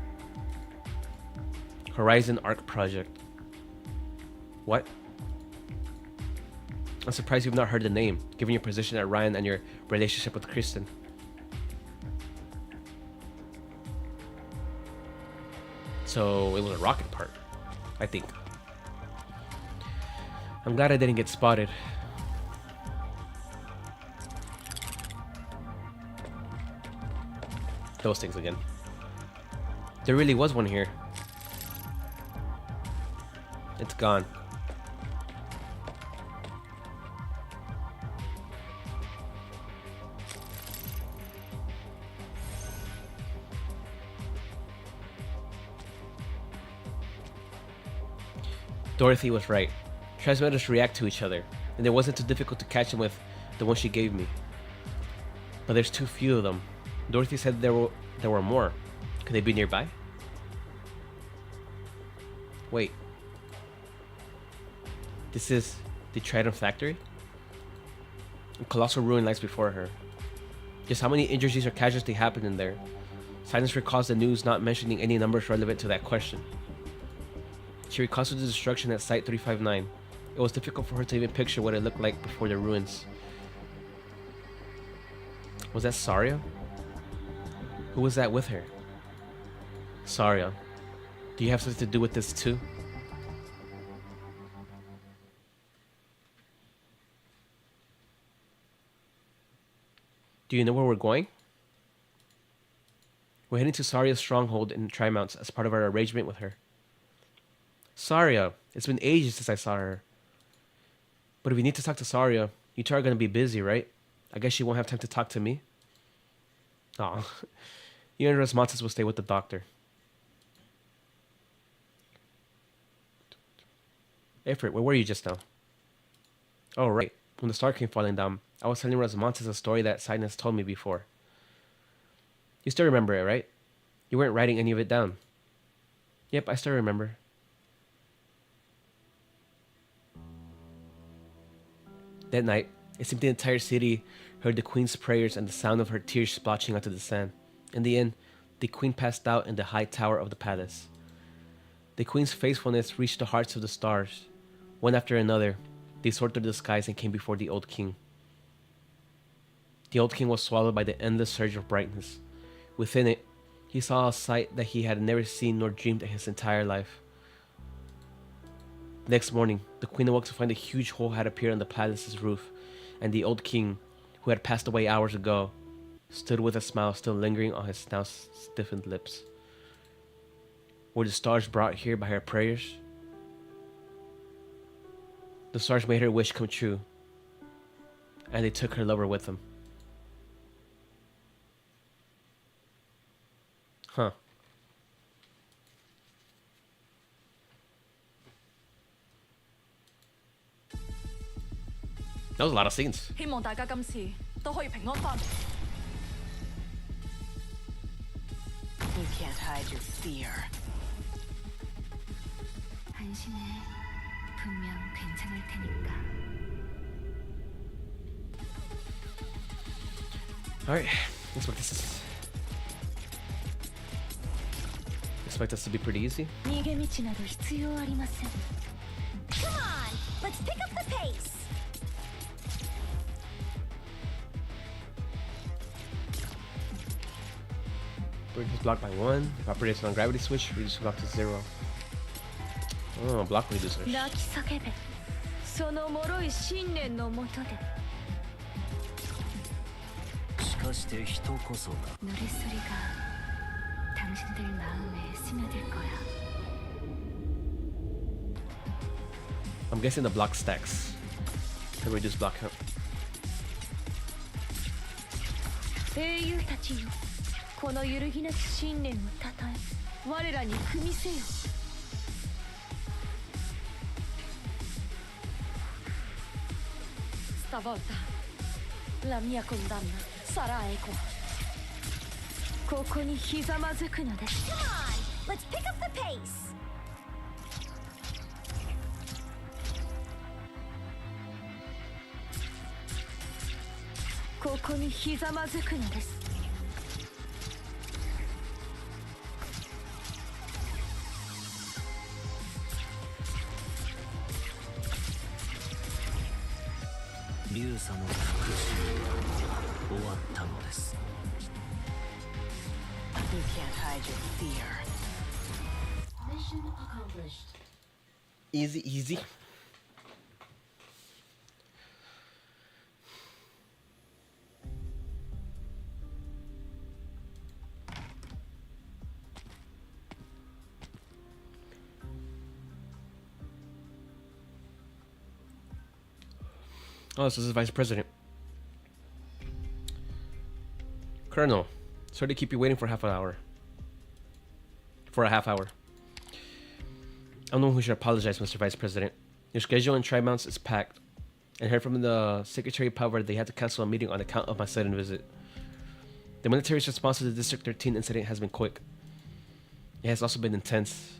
Horizon Arc Project. What? I'm surprised you've not heard the name, given your position at Ryan and your relationship with Kristen. So it was a rocket part, I think. I'm glad I didn't get spotted. Those things again. There really was one here. It's gone. Dorothy was right. Transmitters react to each other, and it wasn't too difficult to catch them with the one she gave me. But there's too few of them. Dorothy said there were more. Could they be nearby? Wait. This is the Trident factory? A colossal ruin lies before her. Just how many injuries or casualties happened in there? Silence recalls the news not mentioning any numbers relevant to that question. She recalls the destruction at Site 359. It was difficult for her to even picture what it looked like before the ruins. Was that Saria? Who was that with her? Saria, do you have something to do with this too? Do you know where we're going? We're heading to Saria's stronghold in Trimounts as part of our arrangement with her. Saria, it's been ages since I saw her. But if we need to talk to Saria, you two are going to be busy, right? I guess you won't have time to talk to me. Aw. You and Rasmatis will stay with the doctor. Ifrit, where were you just now? Oh, right. When the star came falling down, I was telling Rasmatis a story that Sinus told me before. You still remember it, right? You weren't writing any of it down. Yep, I still remember. That night, it seemed the entire city heard the queen's prayers and the sound of her tears splotching onto the sand. In the end, the queen passed out in the high tower of the palace. The queen's faithfulness reached the hearts of the stars. One after another, they soared through the skies and came before the old king. The old king was swallowed by the endless surge of brightness. Within it, he saw a sight that he had never seen nor dreamed in his entire life. Next morning, the queen awoke to find a huge hole had appeared on the palace's roof, and the old king, who had passed away hours ago, stood with a smile still lingering on his now stiffened lips. Were the stars brought here by her prayers? The stars made her wish come true, and they took her lover with them. Huh. That was a lot of scenes. 希望大家今次都可以平安返。You can't hide your fear. 안심해. 분명 괜찮을 테니까. Alright, expect this to be pretty easy. 逃げ道など必要ありません。Come on, let's pick up the pace. Reduce block by 1. If operates on gravity switch, reduce block to 0. Oh, block reducers. 泣き叫べ。その脆い信念のもとで。しかして人こそが 노랫소리가 당신들 마음에 스며들 거야. I'm guessing the block stacks. To reduce block count. 英雄たちよ。この揺るぎなき信念をたたえ我らに組みせよ。Stavolta la mia condanna sarà equa. ここにひざまずくのです。 Come on, let's pick up the pace. ここにひざまずくのです。竜様の復讐は終わったのです。 You can't hide your fear. Mission accomplished. Easy, easy. Oh, this is Vice President. Colonel, sorry to keep you waiting for half an hour. For a half hour. I'm the one who should apologize, Mr. Vice President. Your schedule in Tri-Mounts is packed. I heard from the Secretary of Power that they had to cancel a meeting on account of my sudden visit. The military's response to the District 13 incident has been quick. It has also been intense.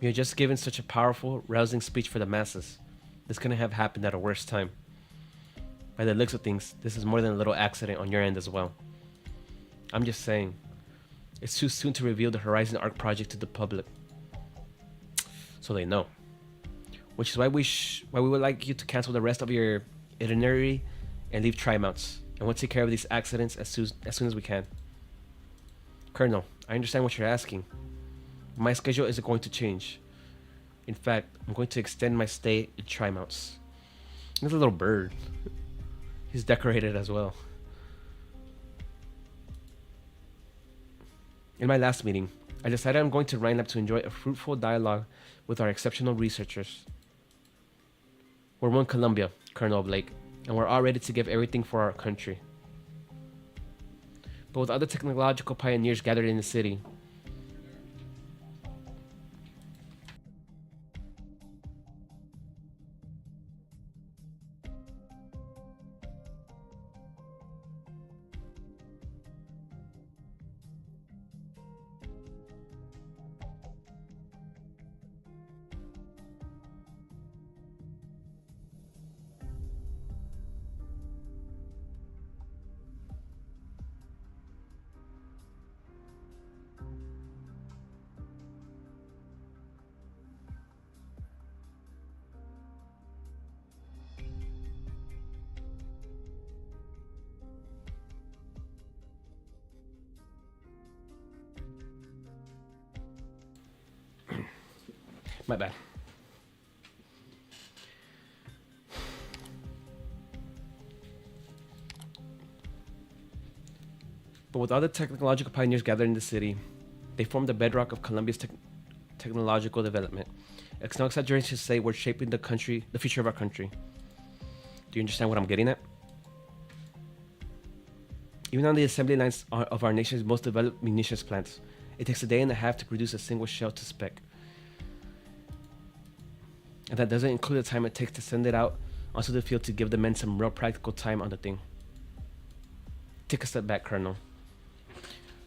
You had just given such a powerful, rousing speech for the masses. This couldn't have happened at a worse time. By the looks of things, this is more than a little accident on your end as well. I'm just saying, it's too soon to reveal the Horizon Arc project to the public. So they know. Which is why we would like you to cancel the rest of your itinerary and leave Tri-Mounts. And we'll take care of these accidents as soon as we can. Colonel, I understand what you're asking. My schedule isn't going to change. In fact, I'm going to extend my stay in Tri-Mounts. There's a little bird. He's decorated as well. In my last meeting, I decided I'm going to Rhine Lab to enjoy a fruitful dialogue with our exceptional researchers. We're one Columbia, Colonel Blake, and we're all ready to give everything for our country. But with other technological pioneers gathered in the city, my bad. But with other technological pioneers gathered in the city, they form the bedrock of Columbia's technological development. It's no exaggeration to say we're shaping the future of our country. Do you understand what I'm getting at? Even on the assembly lines of our nation's most developed munitions plants, it takes a day and a half to produce a single shell to spec. And that doesn't include the time it takes to send it out onto the field to give the men some real practical time on the thing. Take a step back, Colonel.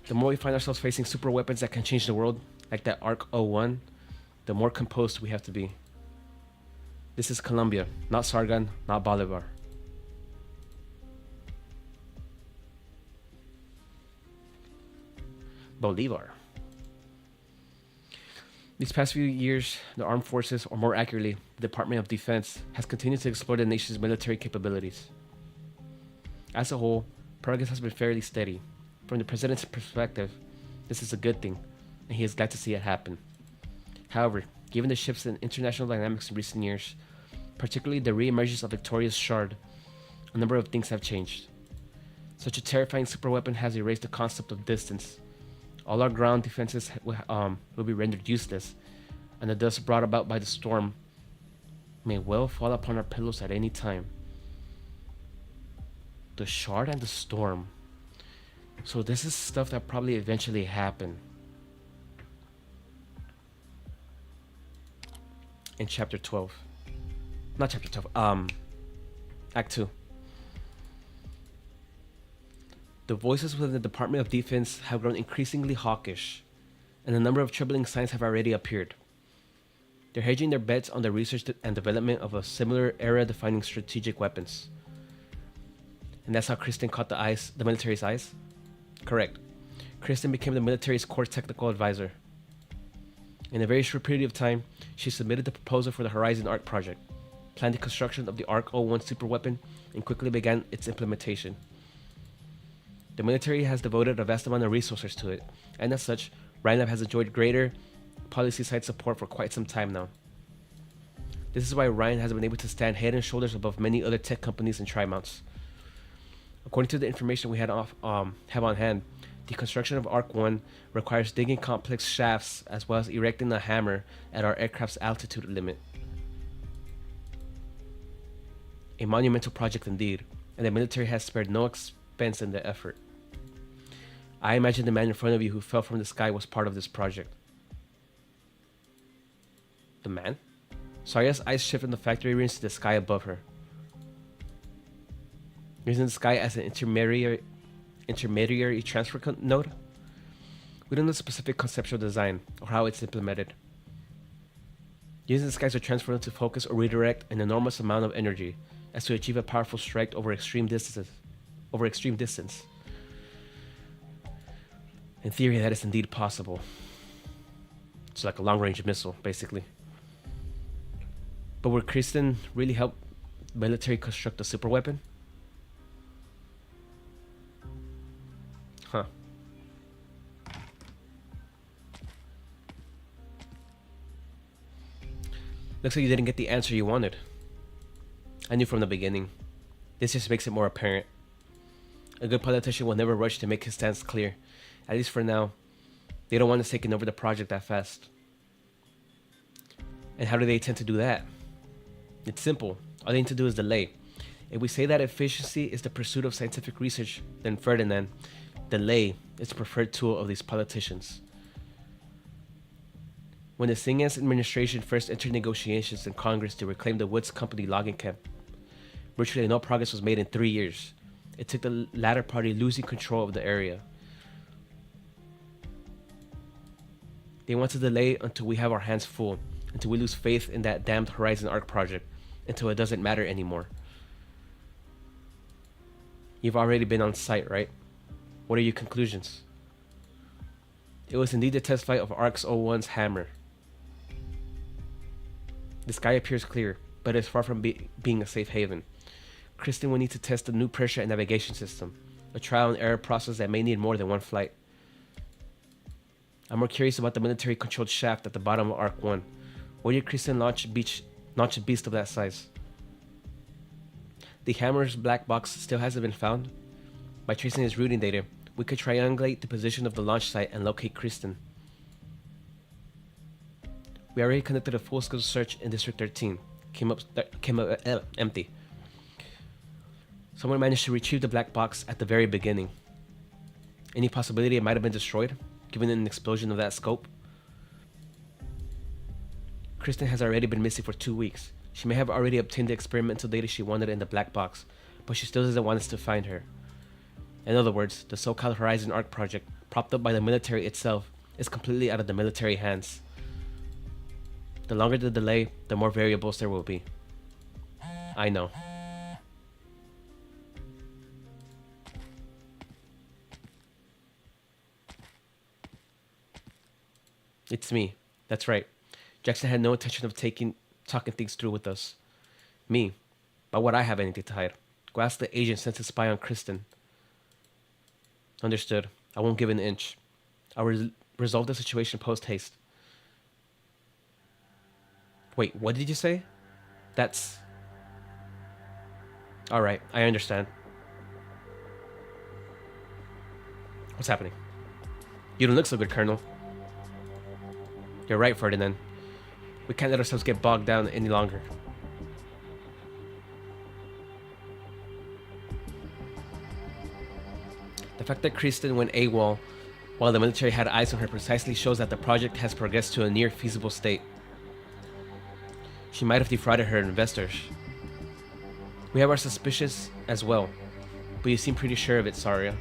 The more we find ourselves facing super weapons that can change the world, like that Arc-01, the more composed we have to be. This is Colombia, not Sargon, not Bolivar. Bolivar. These past few years, the armed forces, or more accurately, the Department of Defense, has continued to explore the nation's military capabilities. As a whole, progress has been fairly steady. From the President's perspective, this is a good thing, and he is glad to see it happen. However, given the shifts in international dynamics in recent years, particularly the re-emergence of Victoria's Shard, a number of things have changed. Such a terrifying superweapon has erased the concept of distance. All our ground defenses will be rendered useless, and the dust brought about by the storm may well fall upon our pillows at any time. The Shard and the Storm. So this is stuff that probably eventually happened. In chapter 12. Not chapter 12. Act 2. The voices within the Department of Defense have grown increasingly hawkish, and a number of troubling signs have already appeared. They're hedging their bets on the research and development of a similar era-defining strategic weapons. And that's how Kristen caught the military's eyes? Correct. Kristen became the military's core technical advisor. In a very short period of time, she submitted the proposal for the Horizon Arc project, planned the construction of the Arc-01 superweapon, and quickly began its implementation. The military has devoted a vast amount of resources to it, and as such, Rhinelab has enjoyed greater policy-side support for quite some time now. This is why Ryan has been able to stand head and shoulders above many other tech companies and tri-mounts. According to the information we have on hand, the construction of Arc-1 requires digging complex shafts as well as erecting a hammer at our aircraft's altitude limit. A monumental project indeed, and the military has spared no expense in the effort. I imagine the man in front of you who fell from the sky was part of this project. The man? Sarya's eyes shift from the factory ruins to the sky above her. Using the sky as an intermediary transfer node? We don't know the specific conceptual design or how it's implemented. Using the sky as a transfer node to focus or redirect an enormous amount of energy as to achieve a powerful strike over extreme distance. In theory, that is indeed possible. It's like a long-range missile, basically. But would Kristen really help the military construct a superweapon? Huh. Looks like you didn't get the answer you wanted. I knew from the beginning. This just makes it more apparent. A good politician will never rush to make his stance clear. At least for now. They don't want us taking over the project that fast. And how do they intend to do that? It's simple. All they need to do is delay. If we say that efficiency is the pursuit of scientific research, then Ferdinand, delay is the preferred tool of these politicians. When the Singhans administration first entered negotiations in Congress to reclaim the Woods Company logging camp, virtually no progress was made in 3 years. It took the latter party losing control of the area. They want to delay until we have our hands full, until we lose faith in that damned Horizon Arc project, until it doesn't matter anymore. You've already been on site, right? What are your conclusions? It was indeed the test flight of Arc-01's hammer. The sky appears clear, but it's far from being a safe haven. Kristen will need to test the new pressure and navigation system, a trial and error process that may need more than one flight. I'm more curious about the military-controlled shaft at the bottom of Arc-1. Where did Kristen launch a beast of that size? The hammer's black box still hasn't been found. By tracing its routing data, we could triangulate the position of the launch site and locate Kristen. We already conducted a full-scale search in District 13. Came up empty. Someone managed to retrieve the black box at the very beginning. Any possibility it might have been destroyed, given an explosion of that scope? Kristen has already been missing for 2 weeks. She may have already obtained the experimental data she wanted in the black box, but she still doesn't want us to find her. In other words, the so-called Horizon Arc project, propped up by the military itself, is completely out of the military hands. The longer the delay, the more variables there will be. I know. It's me. That's right. Jackson had no intention of talking things through with us. Me. Why would I have anything to hide? Go ask the agent sent to spy on Kristen. Understood. I won't give an inch. I'll resolve the situation post-haste. Wait, what did you say? That's... Alright, I understand. What's happening? You don't look so good, Colonel. You're right, Ferdinand. We can't let ourselves get bogged down any longer. The fact that Kristen went AWOL while the military had eyes on her precisely shows that the project has progressed to a near feasible state. She might have defrauded her investors. We have our suspicions as well, but you seem pretty sure of it, Saria.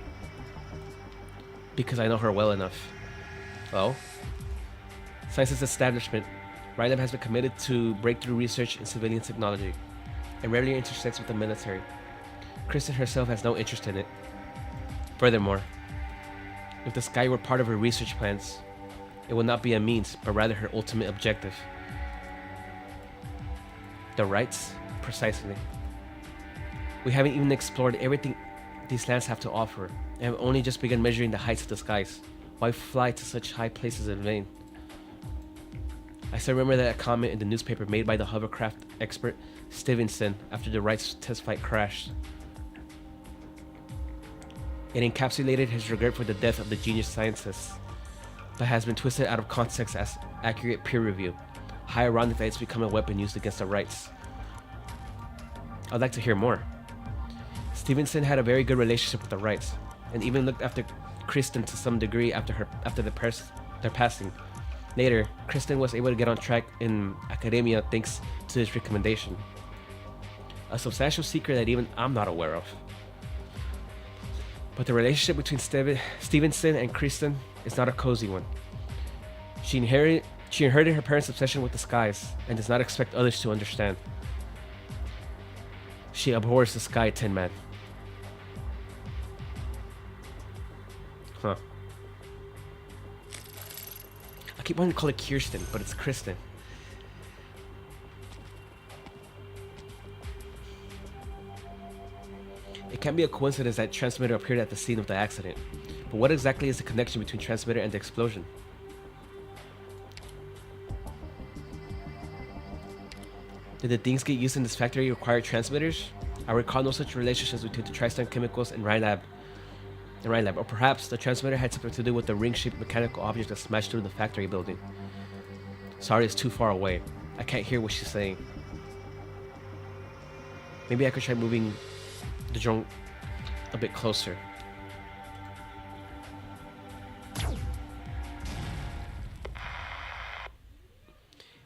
Because I know her well enough. Oh? Science's establishment, Rylab has been committed to breakthrough research in civilian technology, and rarely intersects with the military. Kristen herself has no interest in it. Furthermore, if the sky were part of her research plans, it would not be a means, but rather her ultimate objective. The rights? Precisely. We haven't even explored everything these lands have to offer, and have only just begun measuring the heights of the skies. Why fly to such high places in vain? I still remember that comment in the newspaper made by the hovercraft expert Stevenson after the Wrights test flight crashed. It encapsulated his regret for the death of the genius scientist, but has been twisted out of context as accurate peer review. How ironic that it's become a weapon used against the Wrights. I'd like to hear more. Stevenson had a very good relationship with the Wrights, and even looked after Kristen to some degree after their passing. Later, Kristen was able to get on track in academia thanks to his recommendation. A substantial secret that even I'm not aware of. But the relationship between Stevenson and Kristen is not a cozy one. She inherited her parents' obsession with the skies and does not expect others to understand. She abhors the sky, Tin Man. Huh. I keep wanting to call it Kirsten, but it's Kristen. It can't be a coincidence that transmitter appeared at the scene of the accident. But what exactly is the connection between transmitter and the explosion? Did the things get used in this factory require transmitters? I recall no such relationships between the Tristan Chemicals and Rylab. Or perhaps the transmitter had something to do with the ring-shaped mechanical object that smashed through the factory building. Sorry, it's too far away. I can't hear what she's saying. Maybe I could try moving the drone a bit closer.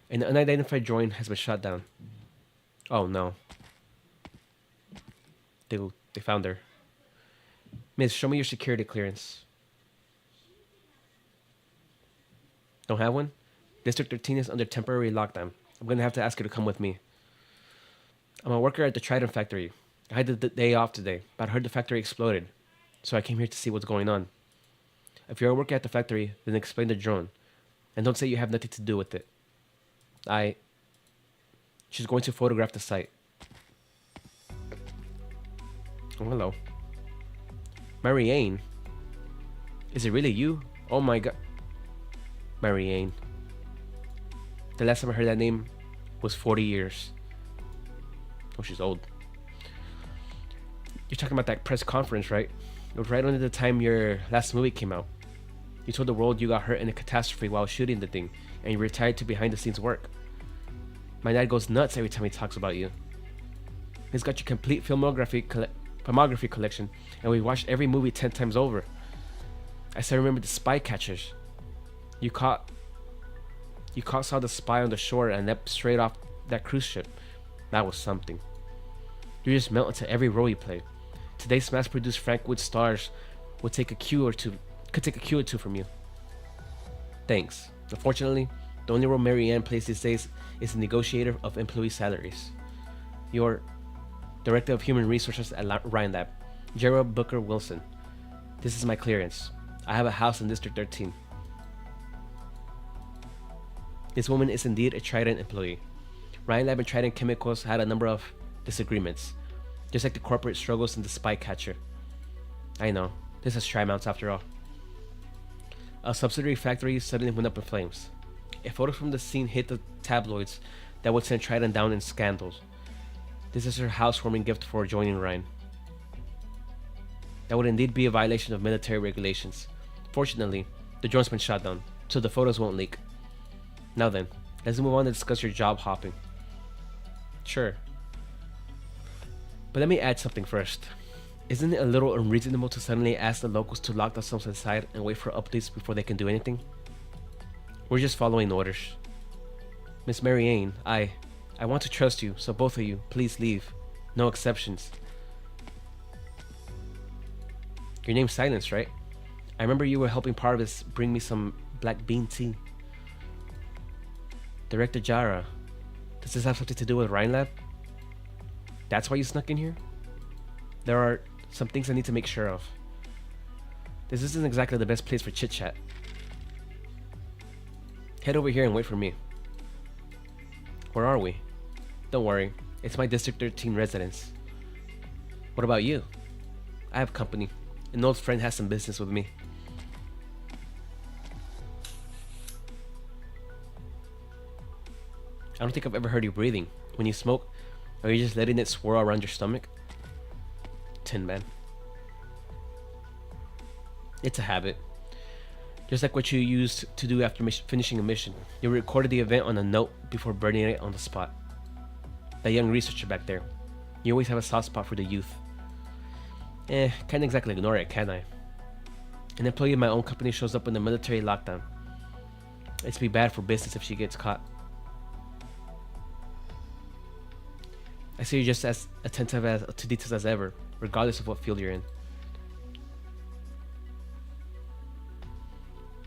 An unidentified drone has been shot down. Oh no. They found her. Miss, show me your security clearance. Don't have one? District 13 is under temporary lockdown. I'm gonna have to ask you to come with me. I'm a worker at the Trident factory. I had the day off today, but I heard the factory exploded, so I came here to see what's going on. If you're a worker at the factory, then explain the drone, and don't say you have nothing to do with it. She's going to photograph the site. Oh, hello. Marianne? Is it really you? Oh my god. Marianne. The last time I heard that name was 40 years. Oh, she's old. You're talking about that press conference, right? It was right under the time your last movie came out. You told the world you got hurt in a catastrophe while shooting the thing, and you retired to behind-the-scenes work. My dad goes nuts every time he talks about you. He's got your complete filmography collection, and we watched every movie 10 times over. I still remember the spy catchers. You saw the spy on the shore and leapt straight off that cruise ship. That was something. You just melt into every role you play. Today's mass-produced Frank Wood stars could take a cue or two from you. Thanks. Unfortunately, the only role Marianne plays these days is the negotiator of employee salaries. Your Director of Human Resources at Ryan Lab, Gerald Booker Wilson. This is my clearance. I have a house in District 13. This woman is indeed a Trident employee. Ryan Lab and Trident Chemicals had a number of disagreements, just like the corporate struggles in the spy catcher. I know, this is Trimonts after all. A subsidiary factory suddenly went up in flames. A photo from the scene hit the tabloids that would send Trident down in scandals. This is her housewarming gift for joining Ryan. That would indeed be a violation of military regulations. Fortunately, the drone's been shot down, so the photos won't leak. Now then, let's move on to discuss your job hopping. Sure. But let me add something first. Isn't it a little unreasonable to suddenly ask the locals to lock themselves inside and wait for updates before they can do anything? We're just following orders. Miss Marianne, I want to trust you, so both of you, please leave. No exceptions. Your name's Silence, right? I remember you were helping Parvis bring me some black bean tea. Director Jara, does this have something to do with Rhine Lab? That's why you snuck in here? There are some things I need to make sure of. This isn't exactly the best place for chit-chat. Head over here and wait for me. Where are we? Don't worry, it's my District 13 residence. What about you? I have company. An old friend has some business with me. I don't think I've ever heard you breathing. When you smoke, are you just letting it swirl around your stomach? Tin Man. It's a habit. Just like what you used to do after finishing a mission. You recorded the event on a note before burning it on the spot. That young researcher back there. You always have a soft spot for the youth. Can't exactly ignore it, can I? An employee of my own company shows up in the military lockdown. It's be bad for business if she gets caught. I see you're just as attentive to details as ever, regardless of what field you're in.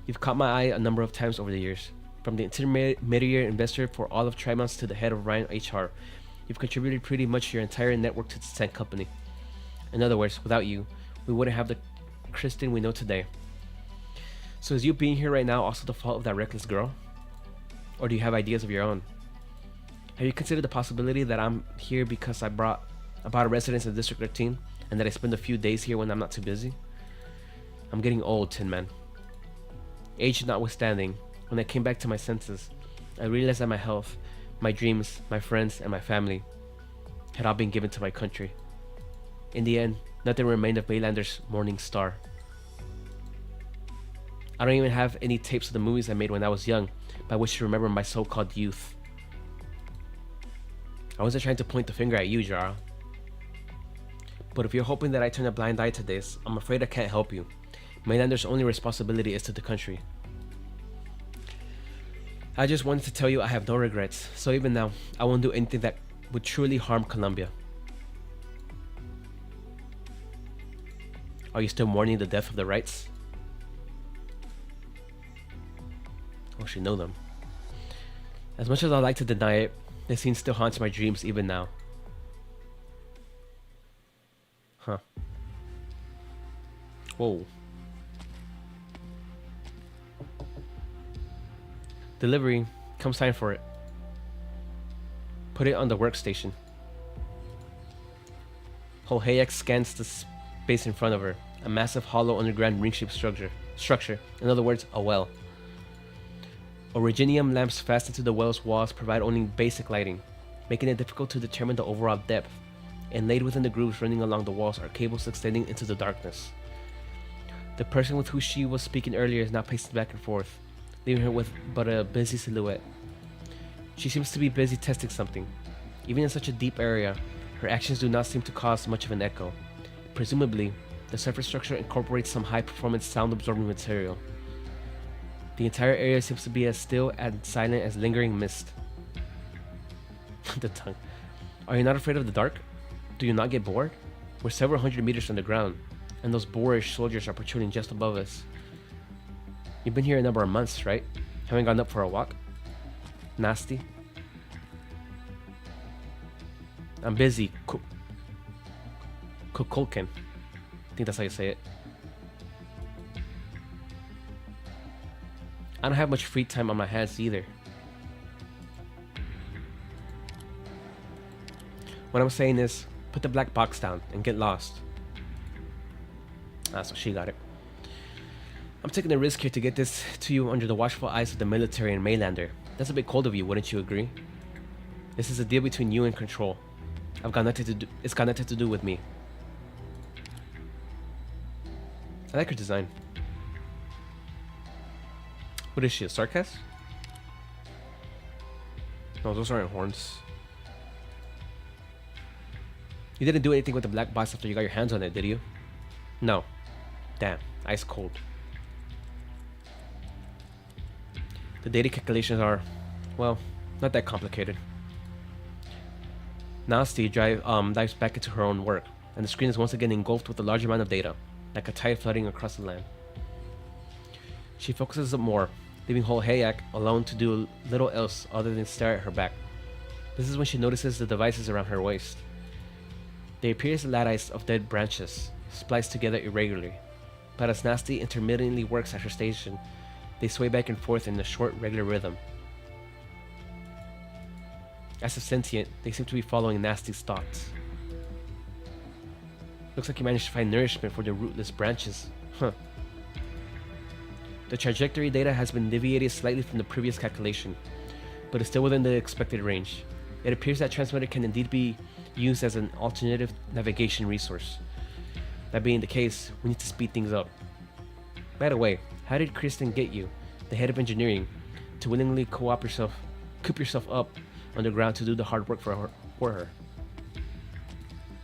You've caught my eye a number of times over the years. From the intermediary investor for all of Trimonts to the head of Ryan HR, you've contributed pretty much your entire network to the Tank Company. In other words, without you, we wouldn't have the Kristen we know today. So is you being here right now also the fault of that reckless girl? Or do you have ideas of your own? Have you considered the possibility that I'm here because I bought a residence in District 13 and that I spend a few days here when I'm not too busy? I'm getting old, Tin Man. Age notwithstanding, when I came back to my senses, I realized that my health, my dreams, my friends, and my family had all been given to my country. In the end, nothing remained of Maylander's Morning Star. I don't even have any tapes of the movies I made when I was young, by which to remember my so-called youth. I wasn't trying to point the finger at you, Jara. But if you're hoping that I turn a blind eye to this, I'm afraid I can't help you. Maylander's only responsibility is to the country. I just wanted to tell you I have no regrets, so even now, I won't do anything that would truly harm Columbia. Are you still mourning the death of the Wrights? Oh, she know them. As much as I like to deny it, the scene still haunts my dreams even now. Huh. Whoa. Delivery. Comes time for it. Put it on the workstation. Holhayek scans the space in front of her. A massive hollow underground ring-shaped structure. In other words, a well. Originium lamps fastened to the well's walls provide only basic lighting, making it difficult to determine the overall depth. And laid within the grooves running along the walls are cables extending into the darkness. The person with whom she was speaking earlier is now pacing back and forth, leaving her with but a busy silhouette. She seems to be busy testing something. Even in such a deep area, her actions do not seem to cause much of an echo. Presumably, the surface structure incorporates some high-performance sound-absorbing material. The entire area seems to be as still and silent as lingering mist. The tongue. Are you not afraid of the dark? Do you not get bored? We're several hundred meters from the ground, and those boorish soldiers are patrolling just above us. You've been here a number of months, right? Haven't gone up for a walk? Nasty. I'm busy. Kukulkin. I think that's how you say it. I don't have much free time on my hands either. What I'm saying is, put the black box down and get lost. Ah, so she got it. I'm taking a risk here to get this to you under the watchful eyes of the military and Maylander. That's a bit cold of you, wouldn't you agree? This is a deal between you and Control. It's got nothing to do with me. I like her design. What is she, a Sarkaz? No, those aren't horns. You didn't do anything with the black box after you got your hands on it, did you? No. Damn, ice cold. The data calculations are, well, not that complicated. Nasty dives back into her own work, and the screen is once again engulfed with a large amount of data, like a tide flooding across the land. She focuses up more, leaving Holhayak alone to do little else other than stare at her back. This is when she notices the devices around her waist. They appear as lattice of dead branches, spliced together irregularly, but as Nasty intermittently works at her station, they sway back and forth in a short, regular rhythm. As if sentient, they seem to be following Nasty's thoughts. Looks like you managed to find nourishment for the rootless branches. Huh. The trajectory data has been deviated slightly from the previous calculation, but is still within the expected range. It appears that transmitter can indeed be used as an alternative navigation resource. That being the case, we need to speed things up. By the way, how did Kristen get you, the head of engineering, to willingly coop yourself up underground to do the hard work for her?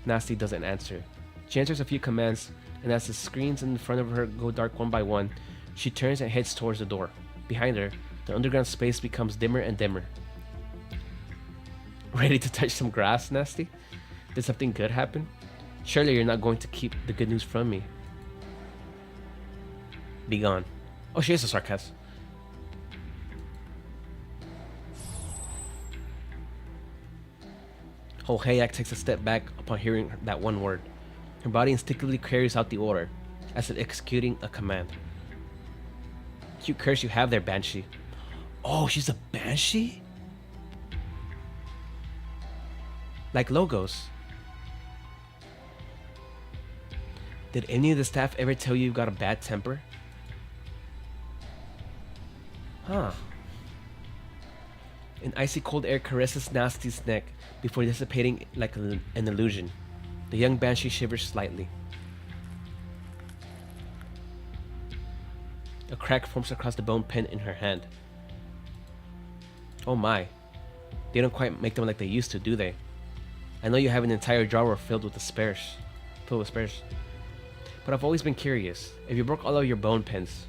Nasty doesn't answer. She enters a few commands, and as the screens in front of her go dark one by one, she turns and heads towards the door. Behind her, the underground space becomes dimmer and dimmer. Ready to touch some grass, Nasty? Did something good happen? Surely you're not going to keep the good news from me. Be gone. Oh, she is a sarcasm. Holhayak takes a step back upon hearing that one word. Her body instinctively carries out the order, as if executing a command. Cute curse you have there, Banshee. Oh, she's a Banshee? Like logos. Did any of the staff ever tell you got a bad temper? Huh. An icy cold air caresses Nasty's neck before dissipating like an illusion. The young Banshee shivers slightly. A crack forms across the bone pin in her hand. Oh my. They don't quite make them like they used to, do they? I know you have an entire drawer filled with spares. But I've always been curious. If you broke all of your bone pins,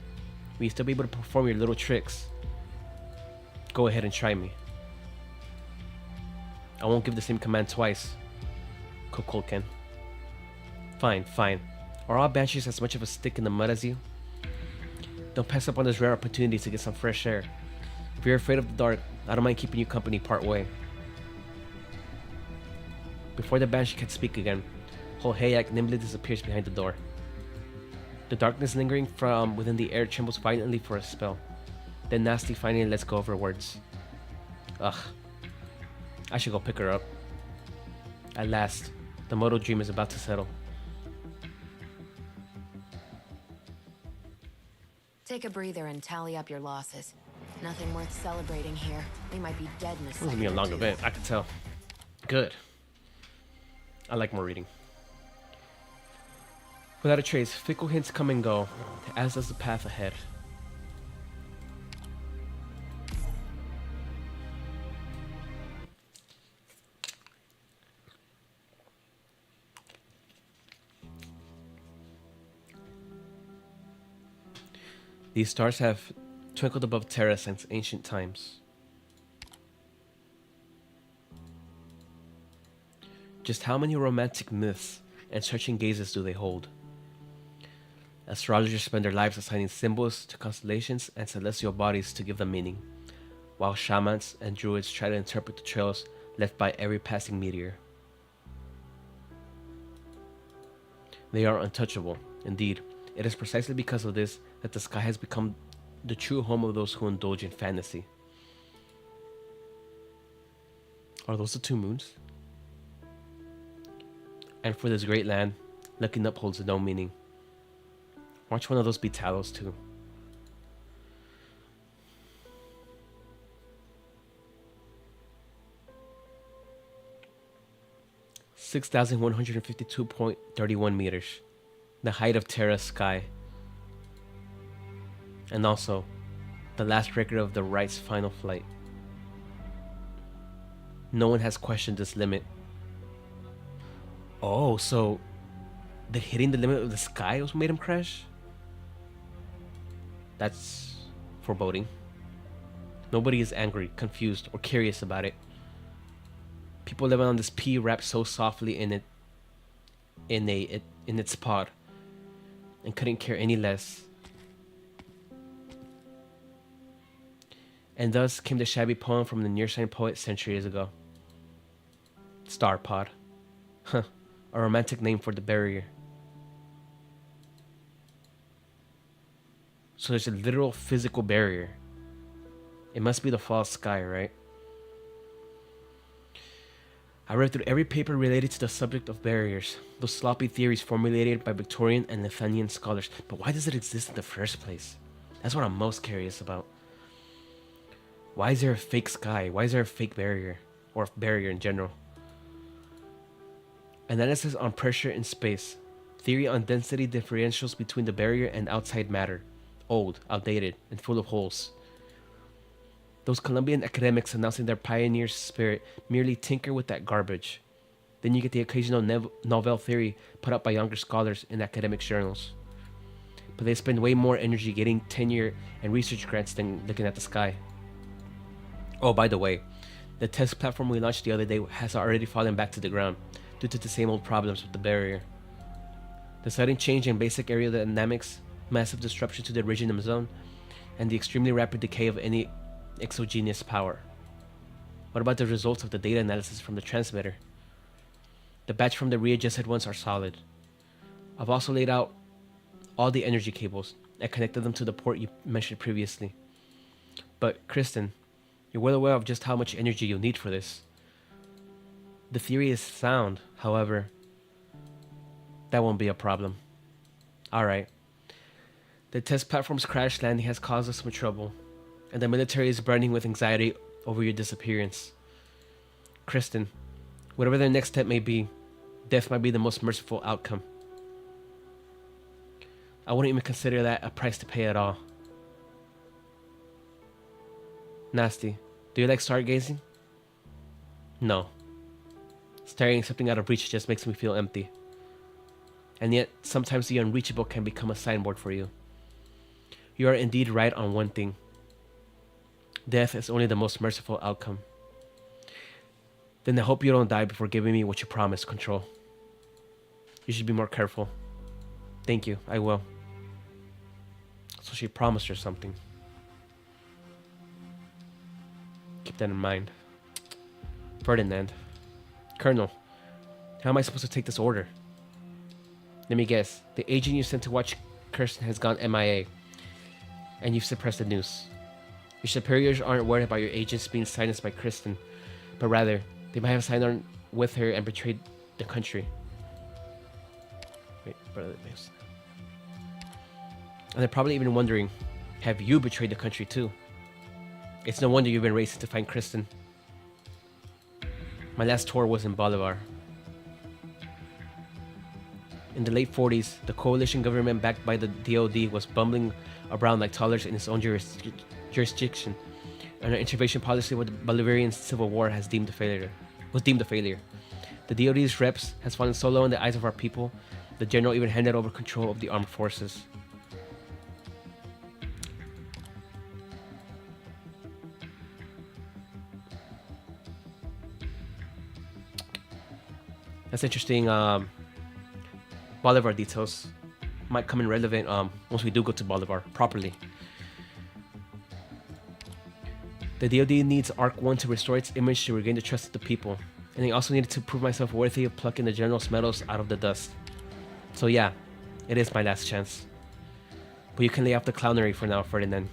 will you still be able to perform your little tricks? Go ahead and try me. I won't give the same command twice. Kukulken. Fine. Are all Banshees as much of a stick in the mud as you? Don't pass up on this rare opportunity to get some fresh air. If you're afraid of the dark, I don't mind keeping you company part way. Before the Banshee can speak again, Holhayak nimbly disappears behind the door. The darkness lingering from within the air trembles violently for a spell. Then Nasty finally lets go of her words. Ugh. I should go pick her up. At last, the Moto dream is about to settle. Take a breather and tally up your losses. Nothing worth celebrating here. We might be dead in a This is second. gonna be a or long two. event, I can tell. Good. I like more reading. Without a trace, fickle hints come and go, as does the path ahead. These stars have twinkled above Terra since ancient times. Just how many romantic myths and searching gazes do they hold? Astrologers spend their lives assigning symbols to constellations and celestial bodies to give them meaning, while shamans and druids try to interpret the trails left by every passing meteor. They are untouchable. Indeed, it is precisely because of this that the sky has become the true home of those who indulge in fantasy. Are those the two moons? And for this great land, looking up holds no meaning. Watch one of those be Talos too. (6,152.31 meters), the height of Terra's sky, and also the last record of the Wright's final flight. No one has questioned this limit. Oh, so the hitting the limit of the sky was what made him crash? That's foreboding. Nobody is angry, confused, or curious about it. People living on this P wrapped so softly in its pod, and couldn't care any less. And thus came the shabby poem from the nearsighted poet centuries ago. Star pod. Huh. A romantic name for the barrier. So there's a literal physical barrier. It must be the false sky, right? I read through every paper related to the subject of barriers, those sloppy theories formulated by Victorian and Nathanian scholars. But why does it exist in the first place? That's what I'm most curious about. Why is there a fake sky? Why is there a fake barrier? Or a barrier in general? Analysis on pressure in space. Theory on density differentials between the barrier and outside matter. Old, outdated, and full of holes. Those Colombian academics announcing their pioneer spirit merely tinker with that garbage. Then you get the occasional novel theory put up by younger scholars in academic journals. But they spend way more energy getting tenure and research grants than looking at the sky. Oh, by the way, the test platform we launched the other day has already fallen back to the ground due to the same old problems with the barrier. The sudden change in basic aerodynamics, massive disruption to the origin zone, and the extremely rapid decay of any exogenous power. What about the results of the data analysis from the transmitter? The batch from the readjusted ones are solid. I've also laid out all the energy cables and connected them to the port you mentioned previously. But Kristen, you're well aware of just how much energy you'll need for this. The theory is sound, however, that won't be a problem. Alright. The test platform's crash landing has caused us some trouble, and the military is burning with anxiety over your disappearance. Kristen, whatever the next step may be, death might be the most merciful outcome. I wouldn't even consider that a price to pay at all. Nasty, do you like stargazing? No. Staring at something out of reach just makes me feel empty. And yet, sometimes the unreachable can become a signboard for you. You are indeed right on one thing. Death is only the most merciful outcome. Then I hope you don't die before giving me what you promised, Control. You should be more careful. Thank you, I will. So she promised her something. Keep that in mind. Ferdinand. Colonel, how am I supposed to take this order? Let me guess. The agent you sent to watch Kirsten has gone MIA. And you've suppressed the news. Your superiors aren't worried about your agents being silenced by Kristen, but rather, they might have signed on with her and betrayed the country. Wait, brother. And they're probably even wondering, have you betrayed the country too? It's no wonder you've been racing to find Kristen. My last tour was in Bolivar. In the late 40s, the coalition government backed by the DOD was bumbling around like toddlers in its own jurisdiction, and our intervention policy with the Bolivarian Civil War was deemed a failure. The DOD's reps has fallen so low in the eyes of our people, the general even handed over control of the armed forces. That's interesting. Bolivar details might come in relevant once we do go to Bolivar properly. The DoD needs Arc 1 to restore its image to regain the trust of the people, and they also needed to prove myself worthy of plucking the general's medals out of the dust. So yeah, it is my last chance. But you can lay off the clownery for now, Ferdinand.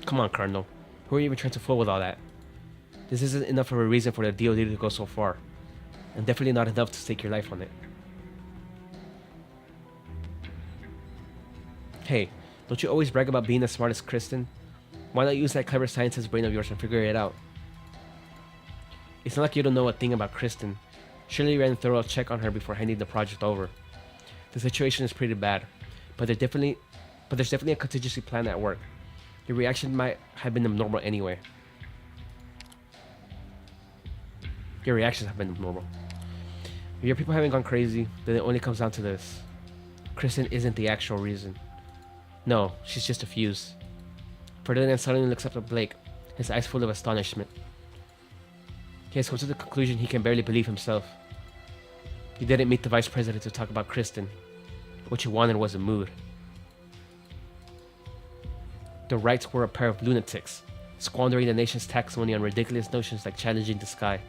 Come on, Colonel. Who are you even trying to fool with all that? This isn't enough of a reason for the DoD to go so far, and definitely not enough to stake your life on it. Hey, don't you always brag about being as smart as Kristen? Why not use that clever scientist brain of yours and figure it out? It's not like you don't know a thing about Kristen. Surely you ran a thorough check on her before handing the project over. The situation is pretty bad, but there's definitely a contingency plan at work. Your reaction might have been abnormal anyway. Your reactions have been abnormal. Your people haven't gone crazy, then it only comes down to this. Kristen isn't the actual reason. No, she's just a fuse. Ferdinand suddenly looks up at Blake, his eyes full of astonishment. He has come to the conclusion he can barely believe himself. He didn't meet the vice president to talk about Kristen. What he wanted was a mood. The Wrights were a pair of lunatics, squandering the nation's tax money on ridiculous notions like challenging the sky.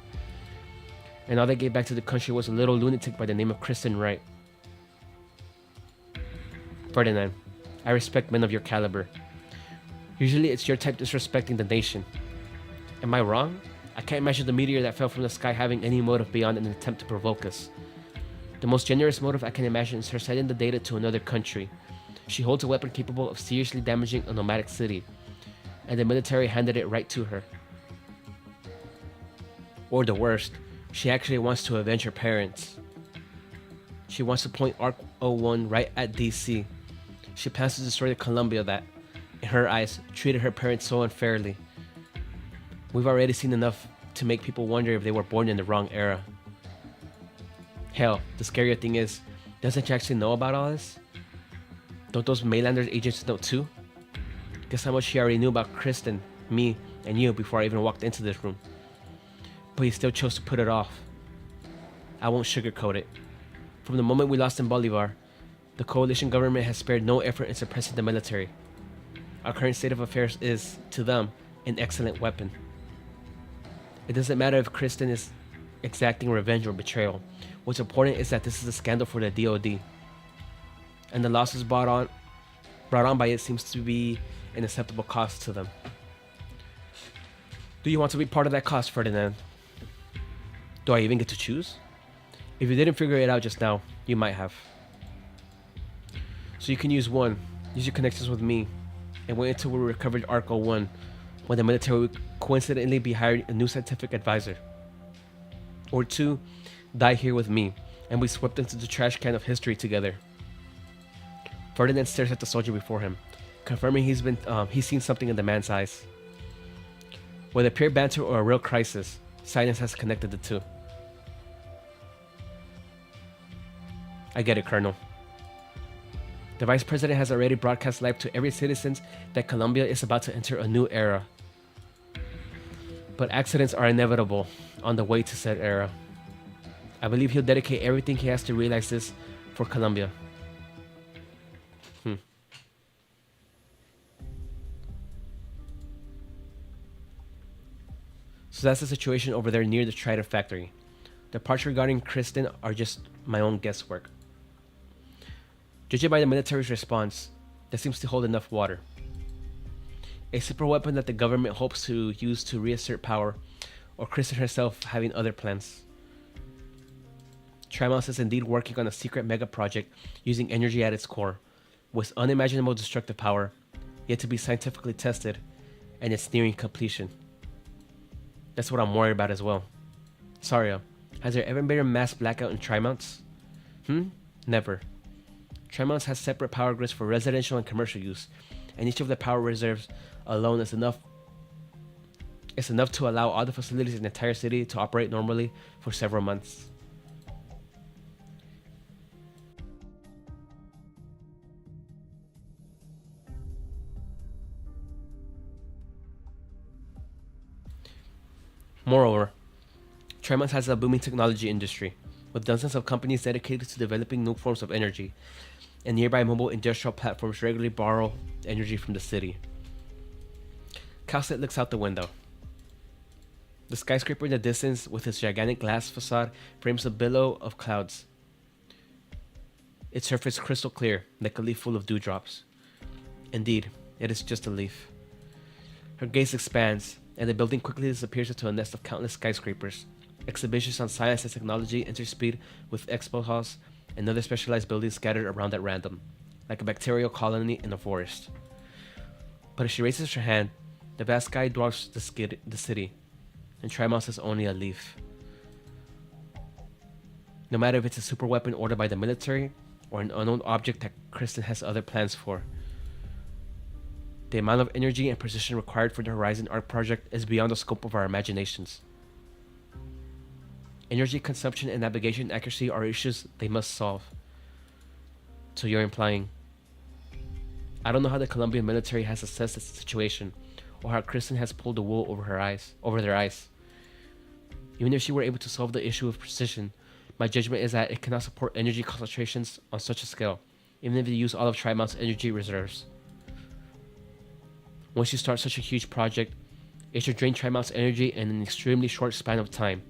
And all they gave back to the country was a little lunatic by the name of Kristen Wright. Ferdinand, I respect men of your caliber. Usually it's your type disrespecting the nation. Am I wrong? I can't imagine the meteor that fell from the sky having any motive beyond an attempt to provoke us. The most generous motive I can imagine is her sending the data to another country. She holds a weapon capable of seriously damaging a nomadic city, and the military handed it right to her. Or the worst, she actually wants to avenge her parents. She wants to point Ark 01 right at DC. She plans to destroy the Columbia that, in her eyes, treated her parents so unfairly. We've already seen enough to make people wonder if they were born in the wrong era. Hell, the scarier thing is, doesn't she actually know about all this? Don't those Mainlanders agents know too? Guess how much she already knew about Kristen, me, and you before I even walked into this room. But he still chose to put it off. I won't sugarcoat it. From the moment we lost in Bolivar, the coalition government has spared no effort in suppressing the military. Our current state of affairs is, to them, an excellent weapon. It doesn't matter if Kristen is exacting revenge or betrayal. What's important is that this is a scandal for the DoD. And the losses brought on by it seems to be an acceptable cost to them. Do you want to be part of that cost, Ferdinand? Do I even get to choose? If you didn't figure it out just now, you might have. So you can use your connections with me, and wait until we recovered Ark 01, when the military would coincidentally be hiring a new scientific advisor. Or 2, die here with me, and we swept into the trash can of history together. Ferdinand stares at the soldier before him, confirming he's seen something in the man's eyes. Whether pure banter or a real crisis, silence has connected the two. I get it, Colonel. The Vice President has already broadcast live to every citizen that Colombia is about to enter a new era. But accidents are inevitable on the way to said era. I believe he'll dedicate everything he has to realize this for Colombia. So that's the situation over there near the Trident factory. The parts regarding Kristen are just my own guesswork. Judging by the military's response, that seems to hold enough water. A super weapon that the government hopes to use to reassert power, or Kristen herself having other plans. Trimount is indeed working on a secret mega project using energy at its core, with unimaginable destructive power, yet to be scientifically tested, and it's nearing completion. That's what I'm worried about as well. Saria, has there ever been a mass blackout in Trimounts? Never. Trimounts has separate power grids for residential and commercial use, and each of the power reserves alone is enough to allow all the facilities in the entire city to operate normally for several months. Moreover, Tremont has a booming technology industry, with dozens of companies dedicated to developing new forms of energy, and nearby mobile industrial platforms regularly borrow energy from the city. Calcet looks out the window. The skyscraper in the distance, with its gigantic glass facade, frames a billow of clouds. Its surface crystal clear, like a leaf full of dewdrops. Indeed, it is just a leaf. Her gaze expands, and the building quickly disappears into a nest of countless skyscrapers. Exhibitions on science and technology interspeed with expo halls and other specialized buildings scattered around at random, like a bacterial colony in a forest. But as she raises her hand, the vast sky dwarfs the city, and Trimount is only a leaf. No matter if it's a super weapon ordered by the military, or an unknown object that Kristen has other plans for, the amount of energy and precision required for the Horizon Arc project is beyond the scope of our imaginations. Energy consumption and navigation accuracy are issues they must solve. So you're implying... I don't know how the Colombian military has assessed the situation, or how Kristen has pulled the wool over their eyes. Even if she were able to solve the issue with precision, my judgment is that it cannot support energy concentrations on such a scale, even if you use all of Trimount's energy reserves. Once you start such a huge project, it should drain Trimount's energy in an extremely short span of time,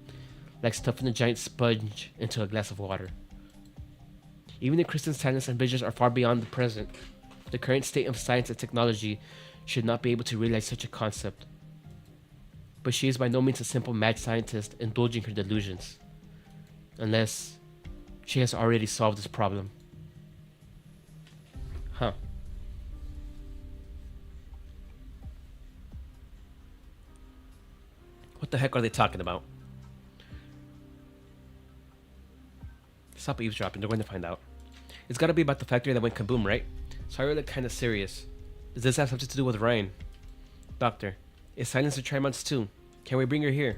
like stuffing a giant sponge into a glass of water. Even if Kristen's talents and visions are far beyond the present, the current state of science and technology should not be able to realize such a concept. But she is by no means a simple mad scientist indulging her delusions. Unless she has already solved this problem. Huh. What the heck are they talking about? Stop eavesdropping, they're going to find out. It's gotta be about the factory that went kaboom, right? Sorry, I look kinda serious. Does this have something to do with Ryan? Doctor, is Silence a Trimount's too? Can we bring her here?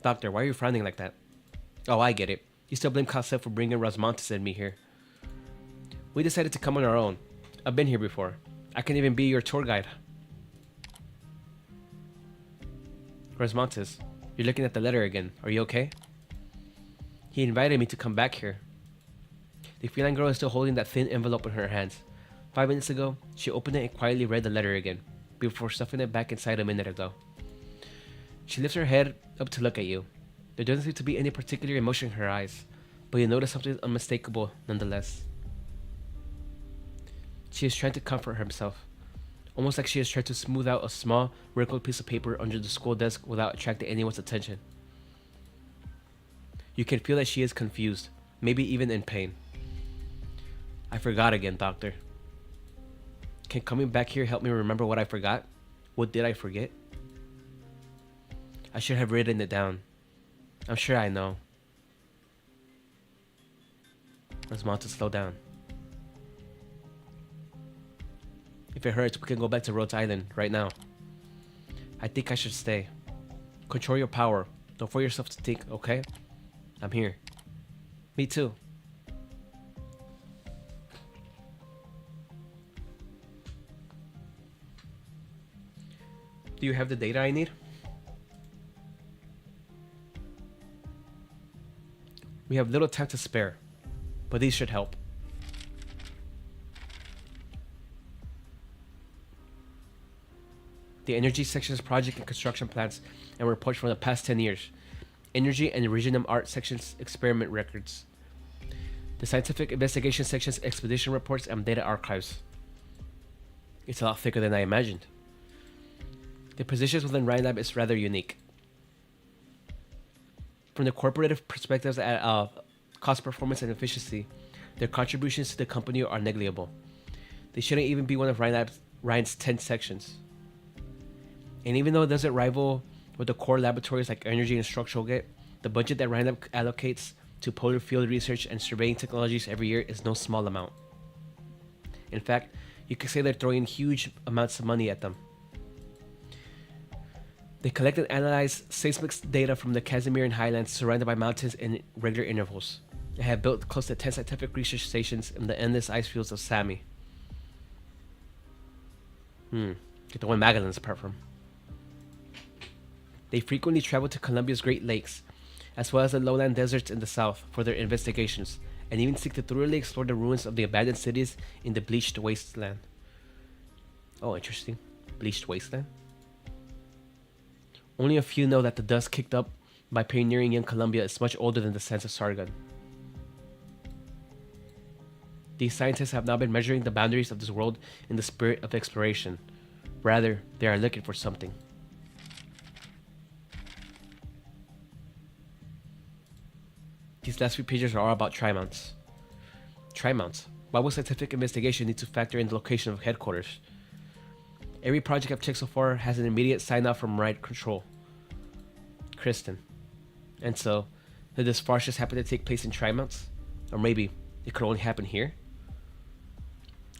Doctor, why are you frowning like that? Oh, I get it. You still blame Calcet for bringing Rosmontes and me here. We decided to come on our own. I've been here before. I can even be your tour guide. Rosmontes, you're looking at the letter again. Are you okay? He invited me to come back here. The feline girl is still holding that thin envelope in her hands. 5 minutes ago, she opened it and quietly read the letter again, before stuffing it back inside a minute ago. She lifts her head up to look at you. There doesn't seem to be any particular emotion in her eyes, but you notice something unmistakable nonetheless. She is trying to comfort herself, almost like she is trying to smooth out a small, wrinkled piece of paper under the school desk without attracting anyone's attention. You can feel that she is confused, maybe even in pain. I forgot again, Doctor. Can coming back here help me remember what I forgot? What did I forget? I should have written it down. I'm sure I know. Let's want to slow down. If it hurts, we can go back to Rhodes Island right now. I think I should stay. Control your power. Don't force yourself to think, okay? I'm here. Me too. Do you have the data I need? We have little time to spare, but these should help. The energy section's project and construction plans and reports from the past 10 years. Energy and Regionum Art section's experiment records. The scientific investigation section's expedition reports and data archives. It's a lot thicker than I imagined. The positions within Ryan Lab is rather unique. From the corporative perspectives at cost, performance, and efficiency, their contributions to the company are negligible. They shouldn't even be one of Ryan's 10 sections. And even though it doesn't rival with the core laboratories like energy and structural get, the budget that Ryan Lab allocates to polar field research and surveying technologies every year is no small amount. In fact, you could say they're throwing huge amounts of money at them. They collect and analyze seismic data from the Casimirian highlands surrounded by mountains in regular intervals, and have built close to 10 scientific research stations in the endless ice fields of Sami. Get the one Magellan's apart from. They frequently travel to Colombia's Great Lakes, as well as the lowland deserts in the south, for their investigations, and even seek to thoroughly explore the ruins of the abandoned cities in the bleached wasteland. Oh, interesting. Bleached wasteland? Only a few know that the dust kicked up by pioneering young Colombia is much older than the sands of Sargon. These scientists have not been measuring the boundaries of this world in the spirit of exploration. Rather, they are looking for something. These last few pages are all about Trimounts. Trimounts? Why would scientific investigation need to factor in the location of headquarters? Every project I've checked so far has an immediate sign-off from right control. Kristen. And so, did this farce just happen to take place in Trimounts? Or maybe it could only happen here?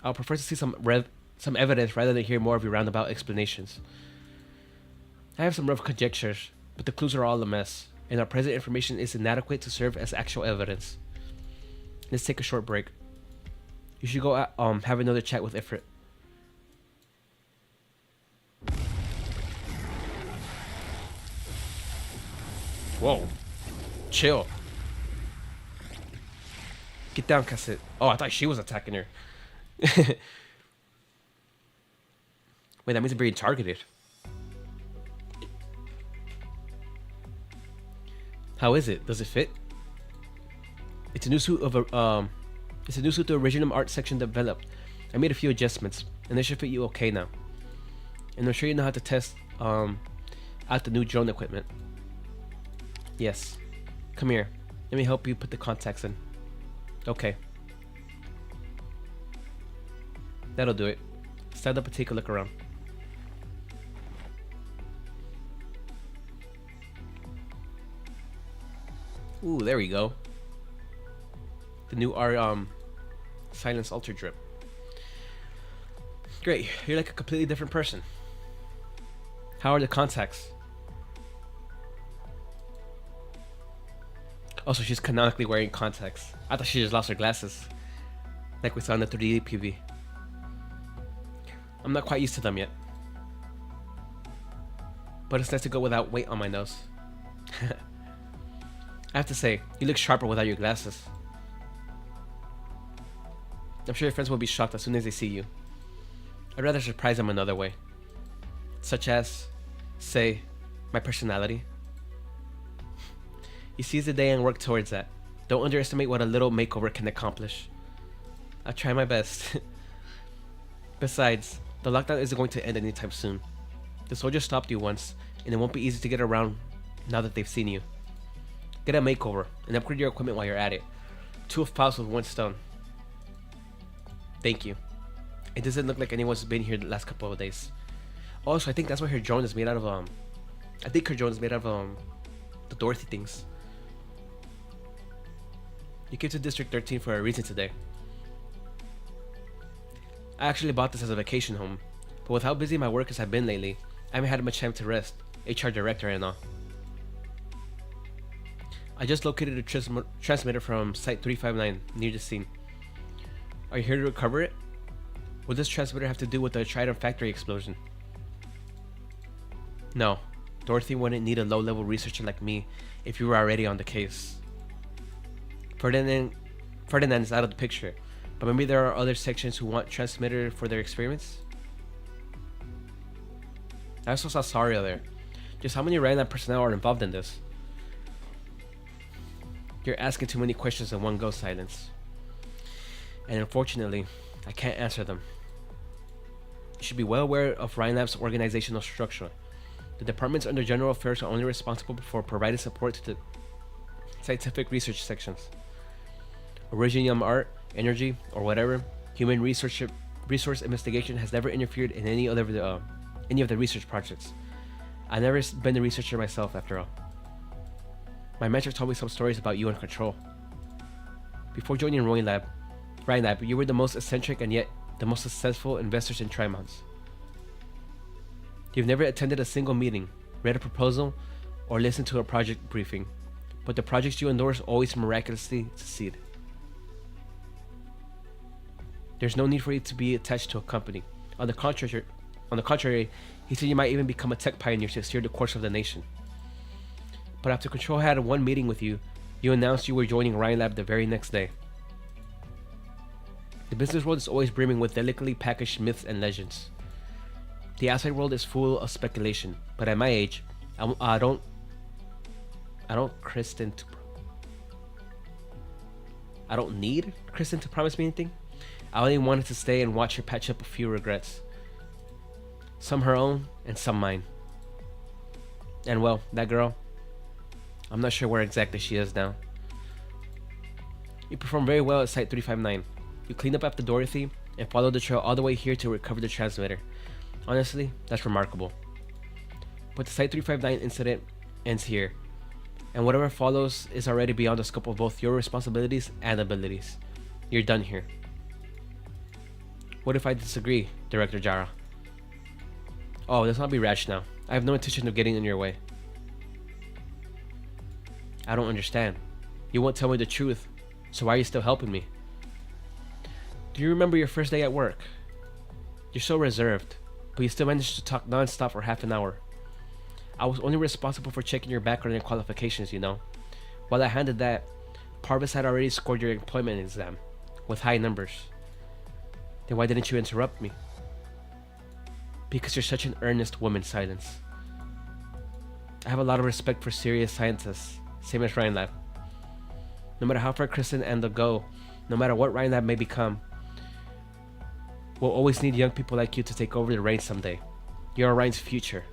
I would prefer to see some evidence rather than hear more of your roundabout explanations. I have some rough conjectures, but the clues are all a mess, and our present information is inadequate to serve as actual evidence. Let's take a short break. You should go have another chat with Ifrit. Whoa. Chill. Get down, Cassette. Oh, I thought she was attacking her. Wait, that means I'm being targeted. How is it? Does it fit? It's a new suit of it's a new suit the original art section developed. I made a few adjustments, and they should fit you okay now. And I'm sure you know how to test out the new drone equipment. Yes. Come here. Let me help you put the contacts in. Okay. That'll do it. Stand up and take a look around. Ooh, there we go. The new Silence Ultra Drip. Great, you're like a completely different person. How are the contacts? Also, she's canonically wearing contacts. I thought she just lost her glasses, like we saw in the 3D PV. I'm not quite used to them yet, but it's nice to go without weight on my nose. I have to say, you look sharper without your glasses. I'm sure your friends will be shocked as soon as they see you. I'd rather surprise them another way. Such as, say, my personality. You seize the day and work towards that. Don't underestimate what a little makeover can accomplish. I'll try my best. Besides, the lockdown isn't going to end anytime soon. The soldiers stopped you once, and it won't be easy to get around now that they've seen you. Get a makeover, and upgrade your equipment while you're at it. 2 fowls with 1 stone. Thank you. It doesn't look like anyone's been here the last couple of days. Also, I think that's why her drone is made out of, I think her drone is made out of, the Dorothy things. You came to District 13 for a reason today. I actually bought this as a vacation home, but with how busy my workers have been lately, I haven't had much time to rest. HR director and all. I just located a transmitter from Site 359 near the scene. Are you here to recover it? What does transmitter have to do with the Trident factory explosion? No, Dorothy wouldn't need a low-level researcher like me if you were already on the case. Ferdinand is out of the picture, but maybe there are other sections who want transmitter for their experiments? I also saw Saria there. Just how many random personnel are involved in this? You're asking too many questions in one go, Silence. And unfortunately, I can't answer them. You should be well aware of Rhinelab's organizational structure. The departments under General Affairs are only responsible for providing support to the scientific research sections. Originum art, energy, or whatever, human resource investigation has never interfered in any of the research projects. I've never been a researcher myself, after all. My mentor told me some stories about you and Control. Before joining Rhinelab, you were the most eccentric and yet the most successful investors in Trimons. You've never attended a single meeting, read a proposal, or listened to a project briefing, but the projects you endorse always miraculously succeed. There's no need for you to be attached to a company. On the contrary, he said you might even become a tech pioneer to steer the course of the nation. But after Control had one meeting with you, you announced you were joining Rhinelab the very next day. The business world is always brimming with delicately packaged myths and legends. The outside world is full of speculation, but at my age, I don't need Kristen to promise me anything. I only wanted to stay and watch her patch up a few regrets. Some her own, and some mine. And well, that girl, I'm not sure where exactly she is now. You performed very well at Site 359. You cleaned up after Dorothy, and followed the trail all the way here to recover the transmitter. Honestly, that's remarkable. But the Site 359 incident ends here, and whatever follows is already beyond the scope of both your responsibilities and abilities. You're done here. What if I disagree, Director Jara? Oh, let's not be rash now. I have no intention of getting in your way. I don't understand. You won't tell me the truth, so why are you still helping me? Do you remember your first day at work? You're so reserved, but you still managed to talk non-stop for half an hour. I was only responsible for checking your background and qualifications, you know. While I handled that, Parvis had already scored your employment exam, with high numbers. Then why didn't you interrupt me? Because you're such an earnest woman, Silence. I have a lot of respect for serious scientists, same as Ryan Lab. No matter how far Kristen and they'll go, no matter what Ryan Lab may become, we'll always need young people like you to take over the reins someday. You're Orion's future.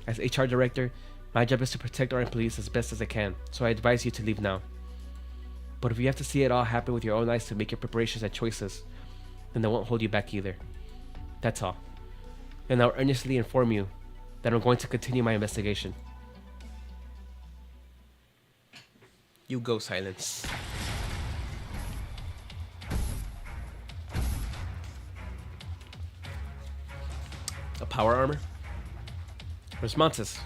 As HR director, my job is to protect our employees as best as I can, so I advise you to leave now. But if you have to see it all happen with your own eyes to make your preparations and choices, then I won't hold you back either. That's all. And I'll earnestly inform you that I'm going to continue my investigation. You go, Silence. A power armor? Responses.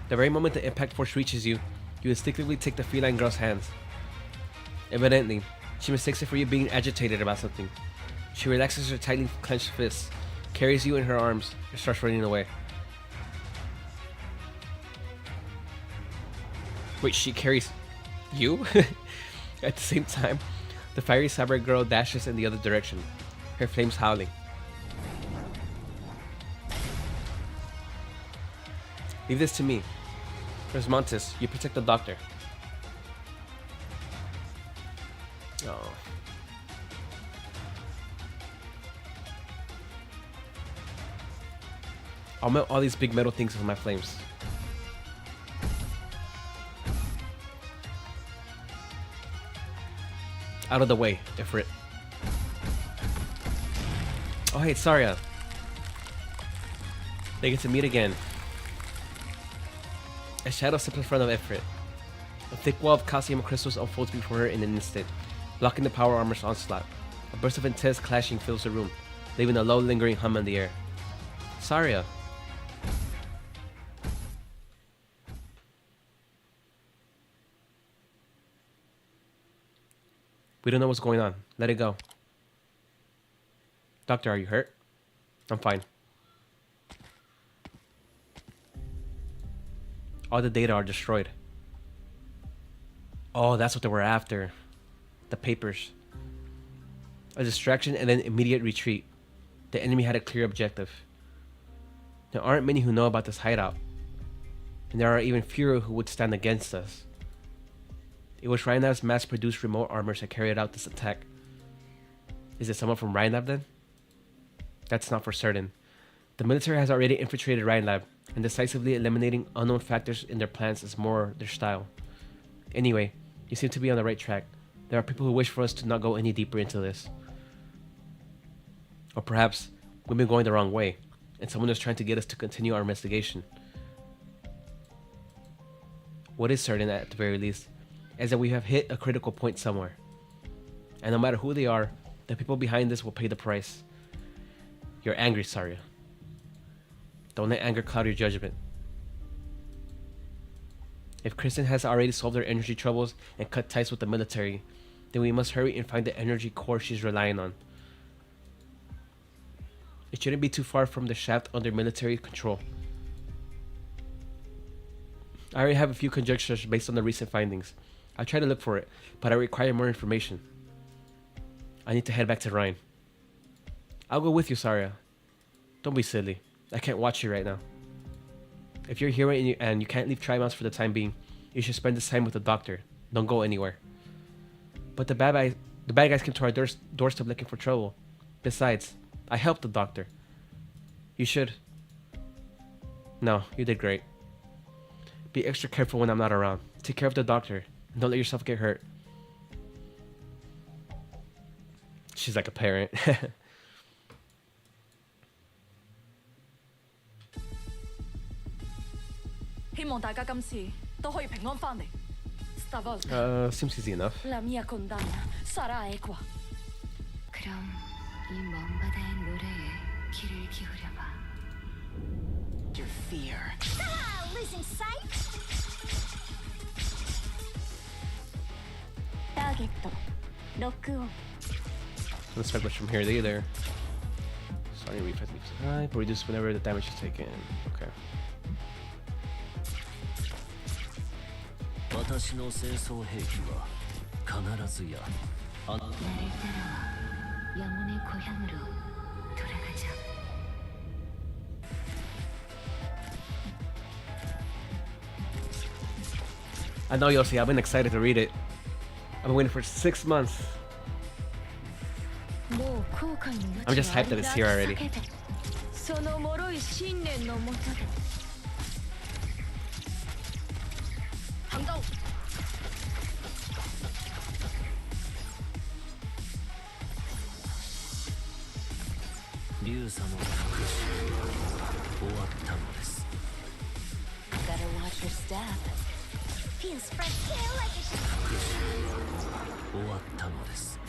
The very moment the impact force reaches you, you instinctively take the feline girl's hands. Evidently, she mistakes it for you being agitated about something. She relaxes her tightly clenched fists, carries you in her arms, and starts running away. Wait, she carries you? At the same time, the fiery cyber girl dashes in the other direction, her flames howling. Leave this to me. There's Montes. You protect the doctor. Oh. I'll melt all these big metal things with my flames. Out of the way, Ifrit. Oh hey, it's Saria. They get to meet again. A shadow steps in front of Ifrit. A thick wall of calcium crystals unfolds before her in an instant, blocking the power armor's onslaught. A burst of intense clashing fills the room, leaving a low lingering hum in the air. Saria. We don't know what's going on. Let it go. Doctor, are you hurt? I'm fine. All the data are destroyed. Oh, that's what they were after. The papers. A distraction and then immediate retreat. The enemy had a clear objective. There aren't many who know about this hideout. And there are even fewer who would stand against us. It was Rhinelab's mass-produced remote armors that carried out this attack. Is it someone from Rhinelab then? That's not for certain. The military has already infiltrated Rhinelab, and decisively eliminating unknown factors in their plans is more their style. Anyway, you seem to be on the right track. There are people who wish for us to not go any deeper into this. Or perhaps we've been going the wrong way, and someone is trying to get us to continue our investigation. What is certain, at the very least, is that we have hit a critical point somewhere. And no matter who they are, the people behind this will pay the price. You're angry, Saria. Don't let anger cloud your judgment. If Kristen has already solved her energy troubles and cut ties with the military, then we must hurry and find the energy core she's relying on. It shouldn't be too far from the shaft under military control. I already have a few conjectures based on the recent findings. I'll try to look for it, but I require more information. I need to head back to Ryan. I'll go with you, Saria. Don't be silly. I can't watch you right now. If you're here and you can't leave Trimonts for the time being, you should spend this time with the doctor. Don't go anywhere. But the bad guys came to our doorstep looking for trouble. Besides, I helped the doctor. You should. No, you did great. Be extra careful when I'm not around. Take care of the doctor. And don't let yourself get hurt. She's like a parent. Seems easy enough. La mia condanna sarà equa. 그럼 이 먼 바다의 노래에 귀를 기울여봐. Your fear. Losing sight? ーゲットロックオン Don't expect much from here either. Starting reflex leaves high, but reduce whenever the damage is taken. Okay. 私の清掃兵器は必ずやあ慣れたらやもねこやむろトラガちゃん I know, Yossi. I've been excited to read it. I've been waiting for 6 months. もう後悔の I'm just hyped that it's here already. その脆い信念のもとで反動竜様の復讐終わったのです Better watch your step. Feels fresh tail like a 終わったのです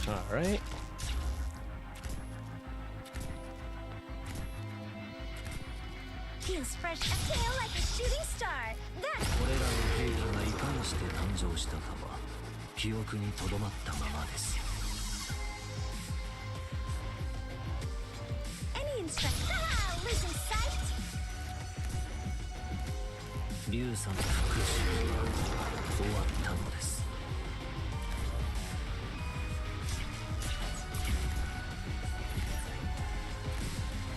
Alright. feels fresh tail like a shooting star. That これらの兵器がいかにして誕生したかは記憶にとどまったままです any instruction. Ah, losing sight. 竜様の復讐は終わったのです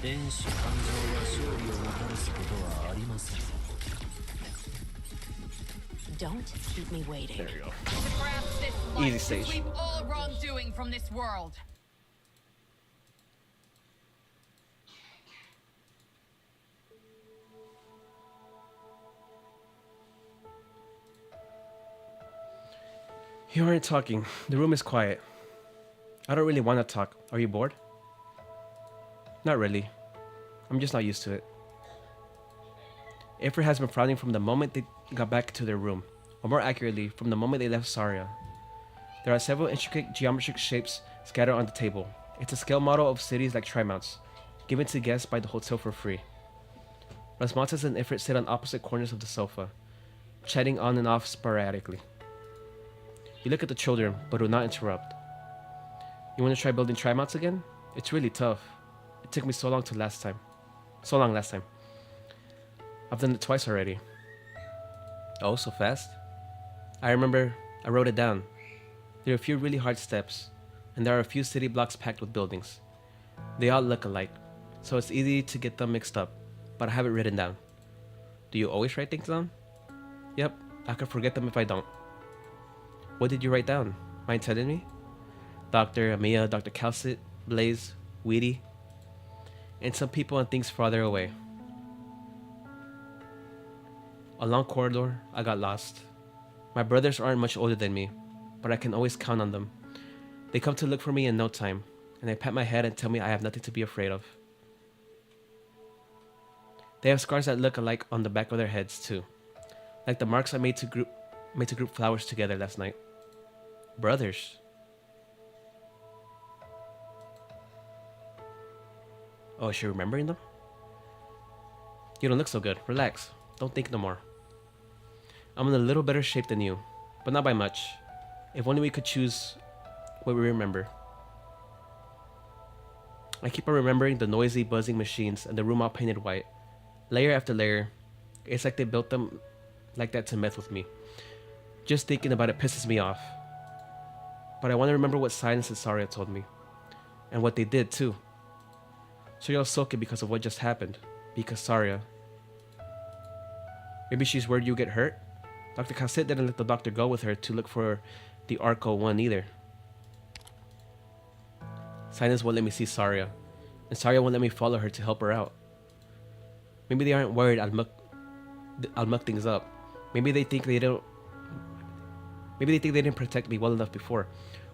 天使誕生は勝利をもたらすことはありません Don't keep me waiting. There we go. To grasp this Easy light, to stage. sweep all wrongdoing from this world. You aren't talking. The room is quiet. I don't really want to talk. Are you bored? Not really. I'm just not used to it. Ifrit has been frowning from the moment they got back to their room, or more accurately, from the moment they left Saria. There are several intricate geometric shapes scattered on the table. It's a scale model of cities like Trimounts, given to guests by the hotel for free. Rasmatas and Ifrit sit on opposite corners of the sofa, chatting on and off sporadically. You look at the children, but do not interrupt. You want to try building Trimounts again? It's really tough. It took me so long last time. I've done it twice already. Oh, so fast? I remember I wrote it down. There are a few really hard steps, and there are a few city blocks packed with buildings. They all look alike, so it's easy to get them mixed up, but I have it written down. Do you always write things down? Yep, I could forget them if I don't. What did you write down? Mind telling me? Dr. Amiya, Dr. Calcit, Blaze, Weedy, and some people and things farther away. A long corridor, I got lost. My brothers aren't much older than me, but I can always count on them. They come to look for me in no time, and they pat my head and tell me I have nothing to be afraid of. They have scars that look alike on the back of their heads too, like the marks I made to group flowers together last night. Brothers. Oh, is she remembering them? You don't look so good. Relax. Don't think no more. I'm in a little better shape than you, but not by much. If only we could choose what we remember. I keep on remembering the noisy, buzzing machines and the room all painted white. Layer after layer. It's like they built them like that to mess with me. Just thinking about it pisses me off. But I want to remember what Silence and Saria told me. And what they did too. So you'll soak it because of what just happened. Because Saria. Maybe she's worried you get hurt? Dr. Casset didn't let the doctor go with her to look for the Arco 1 either. Silence won't let me see Saria. And Saria won't let me follow her to help her out. Maybe they aren't worried I'll muck things up. Maybe they think they don't. Maybe they think they didn't protect me well enough before.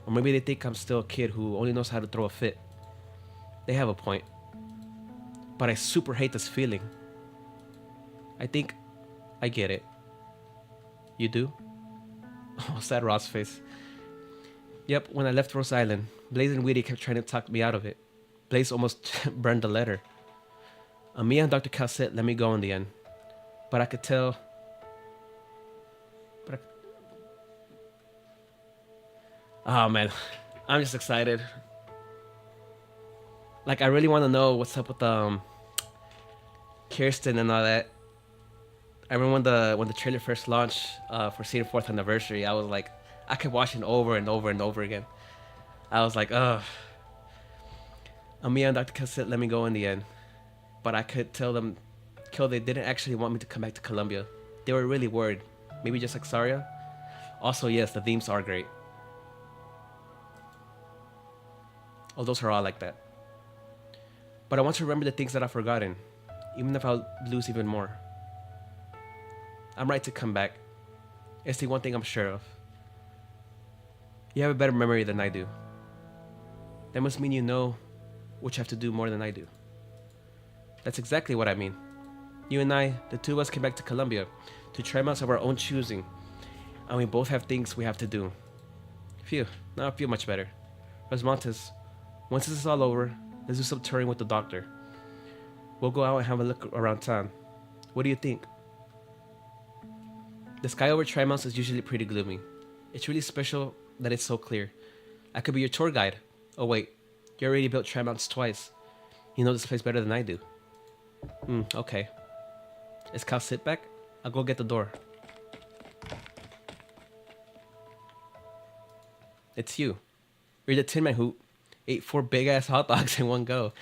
Or maybe they think I'm still a kid who only knows how to throw a fit. They have a point. But I super hate this feeling. I think I get it. You do? Oh, sad Ross face. Yep, when I left Rose Island, Blaze and Weedy kept trying to talk me out of it. Blaze almost burned the letter. Amiya and Dr. Calcet let me go in the end. But I could tell... Oh man, I'm just excited. Like, I really want to know what's up with Kirsten and all that. I remember when the trailer first launched for Season 4th anniversary, I was like, I kept watching over and over and over again. I was like, ugh. Amia and Dr. Cassette let me go in the end. But I could tell they didn't actually want me to come back to Colombia. They were really worried. Maybe just like Saria. Also, yes, the themes are great. Oh, those are all like that. But I want to remember the things that I've forgotten, even if I'll lose even more. I'm right to come back. It's the one thing I'm sure of. You have a better memory than I do. That must mean you know what you have to do more than I do. That's exactly what I mean. You and I, the two of us, came back to Colombia to try mounts of our own choosing, and we both have things we have to do. Phew, now I feel much better. Rosmontes, once this is all over, let's do some touring with the doctor. We'll go out and have a look around town. What do you think? The sky over Trimonts is usually pretty gloomy. It's really special that it's so clear. I could be your tour guide. Oh wait, you already built Trimonts twice. You know this place better than I do. Okay. Is Cal sit back? I'll go get the door. It's you. You're the Tin Man who ate 4 big ass hot dogs in one go.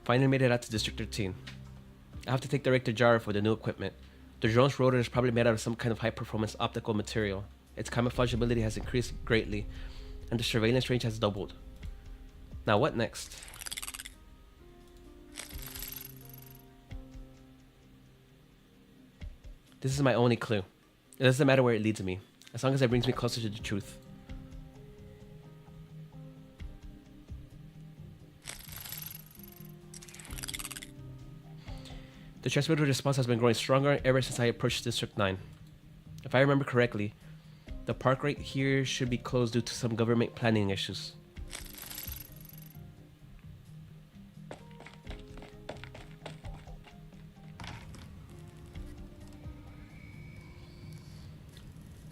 Finally made it out to District 13. I have to take the Richter jar for the new equipment. The drone's rotor is probably made out of some kind of high-performance optical material. Its camouflage ability has increased greatly, and the surveillance range has doubled. Now what next? This is my only clue. It doesn't matter where it leads me, as long as it brings me closer to the truth. The transmitter response has been growing stronger ever since I approached District 9. If I remember correctly, the park right here should be closed due to some government planning issues.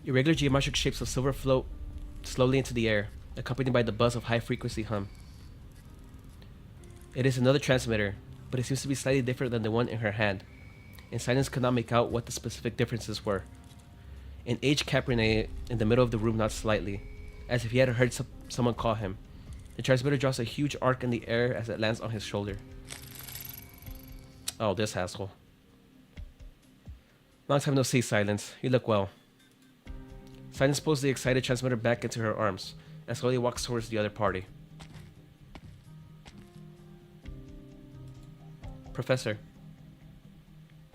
Irregular geometric shapes of silver float slowly into the air, accompanied by the buzz of high-frequency hum. It is another transmitter, but it seems to be slightly different than the one in her hand, and Silence could not make out what the specific differences were. An aged Caprine in the middle of the room nods slightly, as if he had heard someone call him. The transmitter draws a huge arc in the air as it lands on his shoulder. Oh, this asshole. Long time no see, Silence. You look well. Silence pulls the excited transmitter back into her arms, and slowly walks towards the other party. Professor.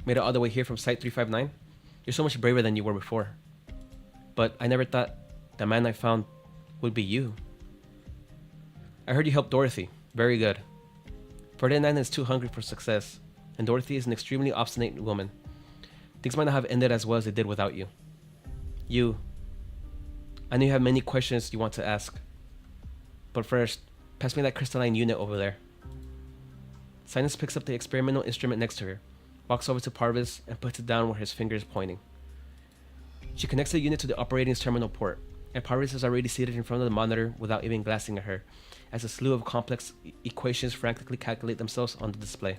Made it all the way here from Site 359? You're so much braver than you were before. But I never thought the man I found would be you. I heard you helped Dorothy. Very good. Ferdinand is too hungry for success, and Dorothy is an extremely obstinate woman. Things might not have ended as well as they did without you. I know you have many questions you want to ask. But first, pass me that crystalline unit over there. Silence picks up the experimental instrument next to her, walks over to Parvis, and puts it down where his finger is pointing. She connects the unit to the operating's terminal port, and Parvis is already seated in front of the monitor without even glancing at her, as a slew of complex equations frantically calculate themselves on the display.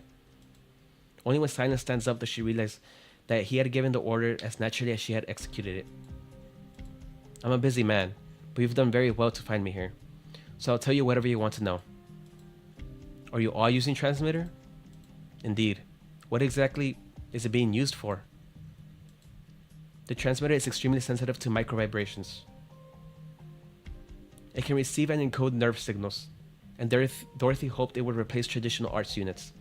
Only when Silence stands up does she realize that he had given the order as naturally as she had executed it. I'm a busy man, but you've done very well to find me here, so I'll tell you whatever you want to know. Are you all using transmitter? Indeed. What exactly is it being used for? The transmitter is extremely sensitive to micro vibrations. It can receive and encode nerve signals, and Dorothy hoped it would replace traditional arts units,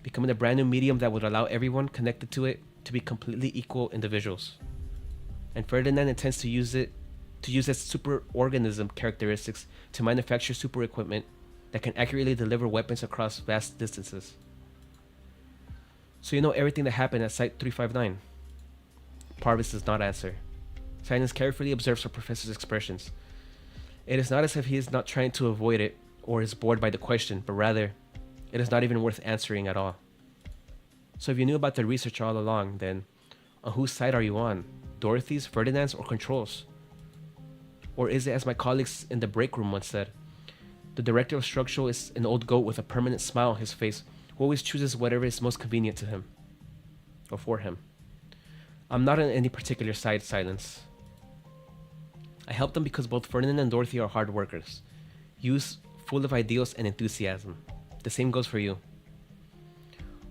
becoming a brand new medium that would allow everyone connected to it to be completely equal individuals. And Ferdinand intends to use its superorganism characteristics to manufacture super equipment that can accurately deliver weapons across vast distances. So you know everything that happened at Site 359? Parvis does not answer. Silence carefully observes her professor's expressions. It is not as if he is not trying to avoid it or is bored by the question, but rather it is not even worth answering at all. So if you knew about the research all along, then on whose side are you on? Dorothy's, Ferdinand's, or Control's? Or is it, as my colleagues in the break room once said, the director of structural is an old goat with a permanent smile on his face who always chooses whatever is most convenient to him. Or for him. I'm not on any particular side, Silence. I help them because both Ferdinand and Dorothy are hard workers. Youths full of ideals and enthusiasm. The same goes for you.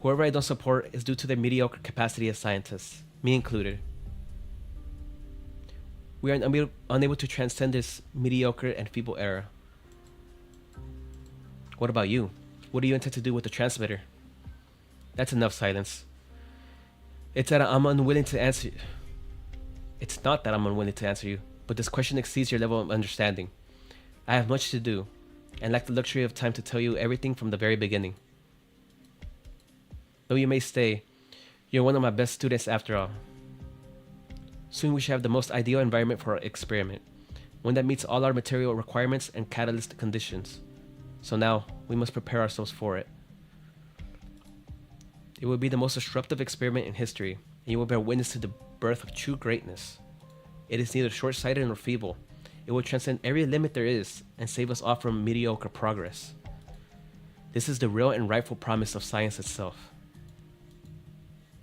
Whoever I don't support is due to their mediocre capacity as scientists, me included. We are unable to transcend this mediocre and feeble era. What about you? What do you intend to do with the transmitter? That's enough, Silence. It's that I'm unwilling to answer. It's not that I'm unwilling to answer you, but this question exceeds your level of understanding. I have much to do, and lack the luxury of time to tell you everything from the very beginning. Though you may stay, you're one of my best students after all. Soon we should have the most ideal environment for our experiment, one that meets all our material requirements and catalyst conditions. So now, we must prepare ourselves for it. It will be the most disruptive experiment in history, and you will bear witness to the birth of true greatness. It is neither short-sighted nor feeble. It will transcend every limit there is and save us all from mediocre progress. This is the real and rightful promise of science itself.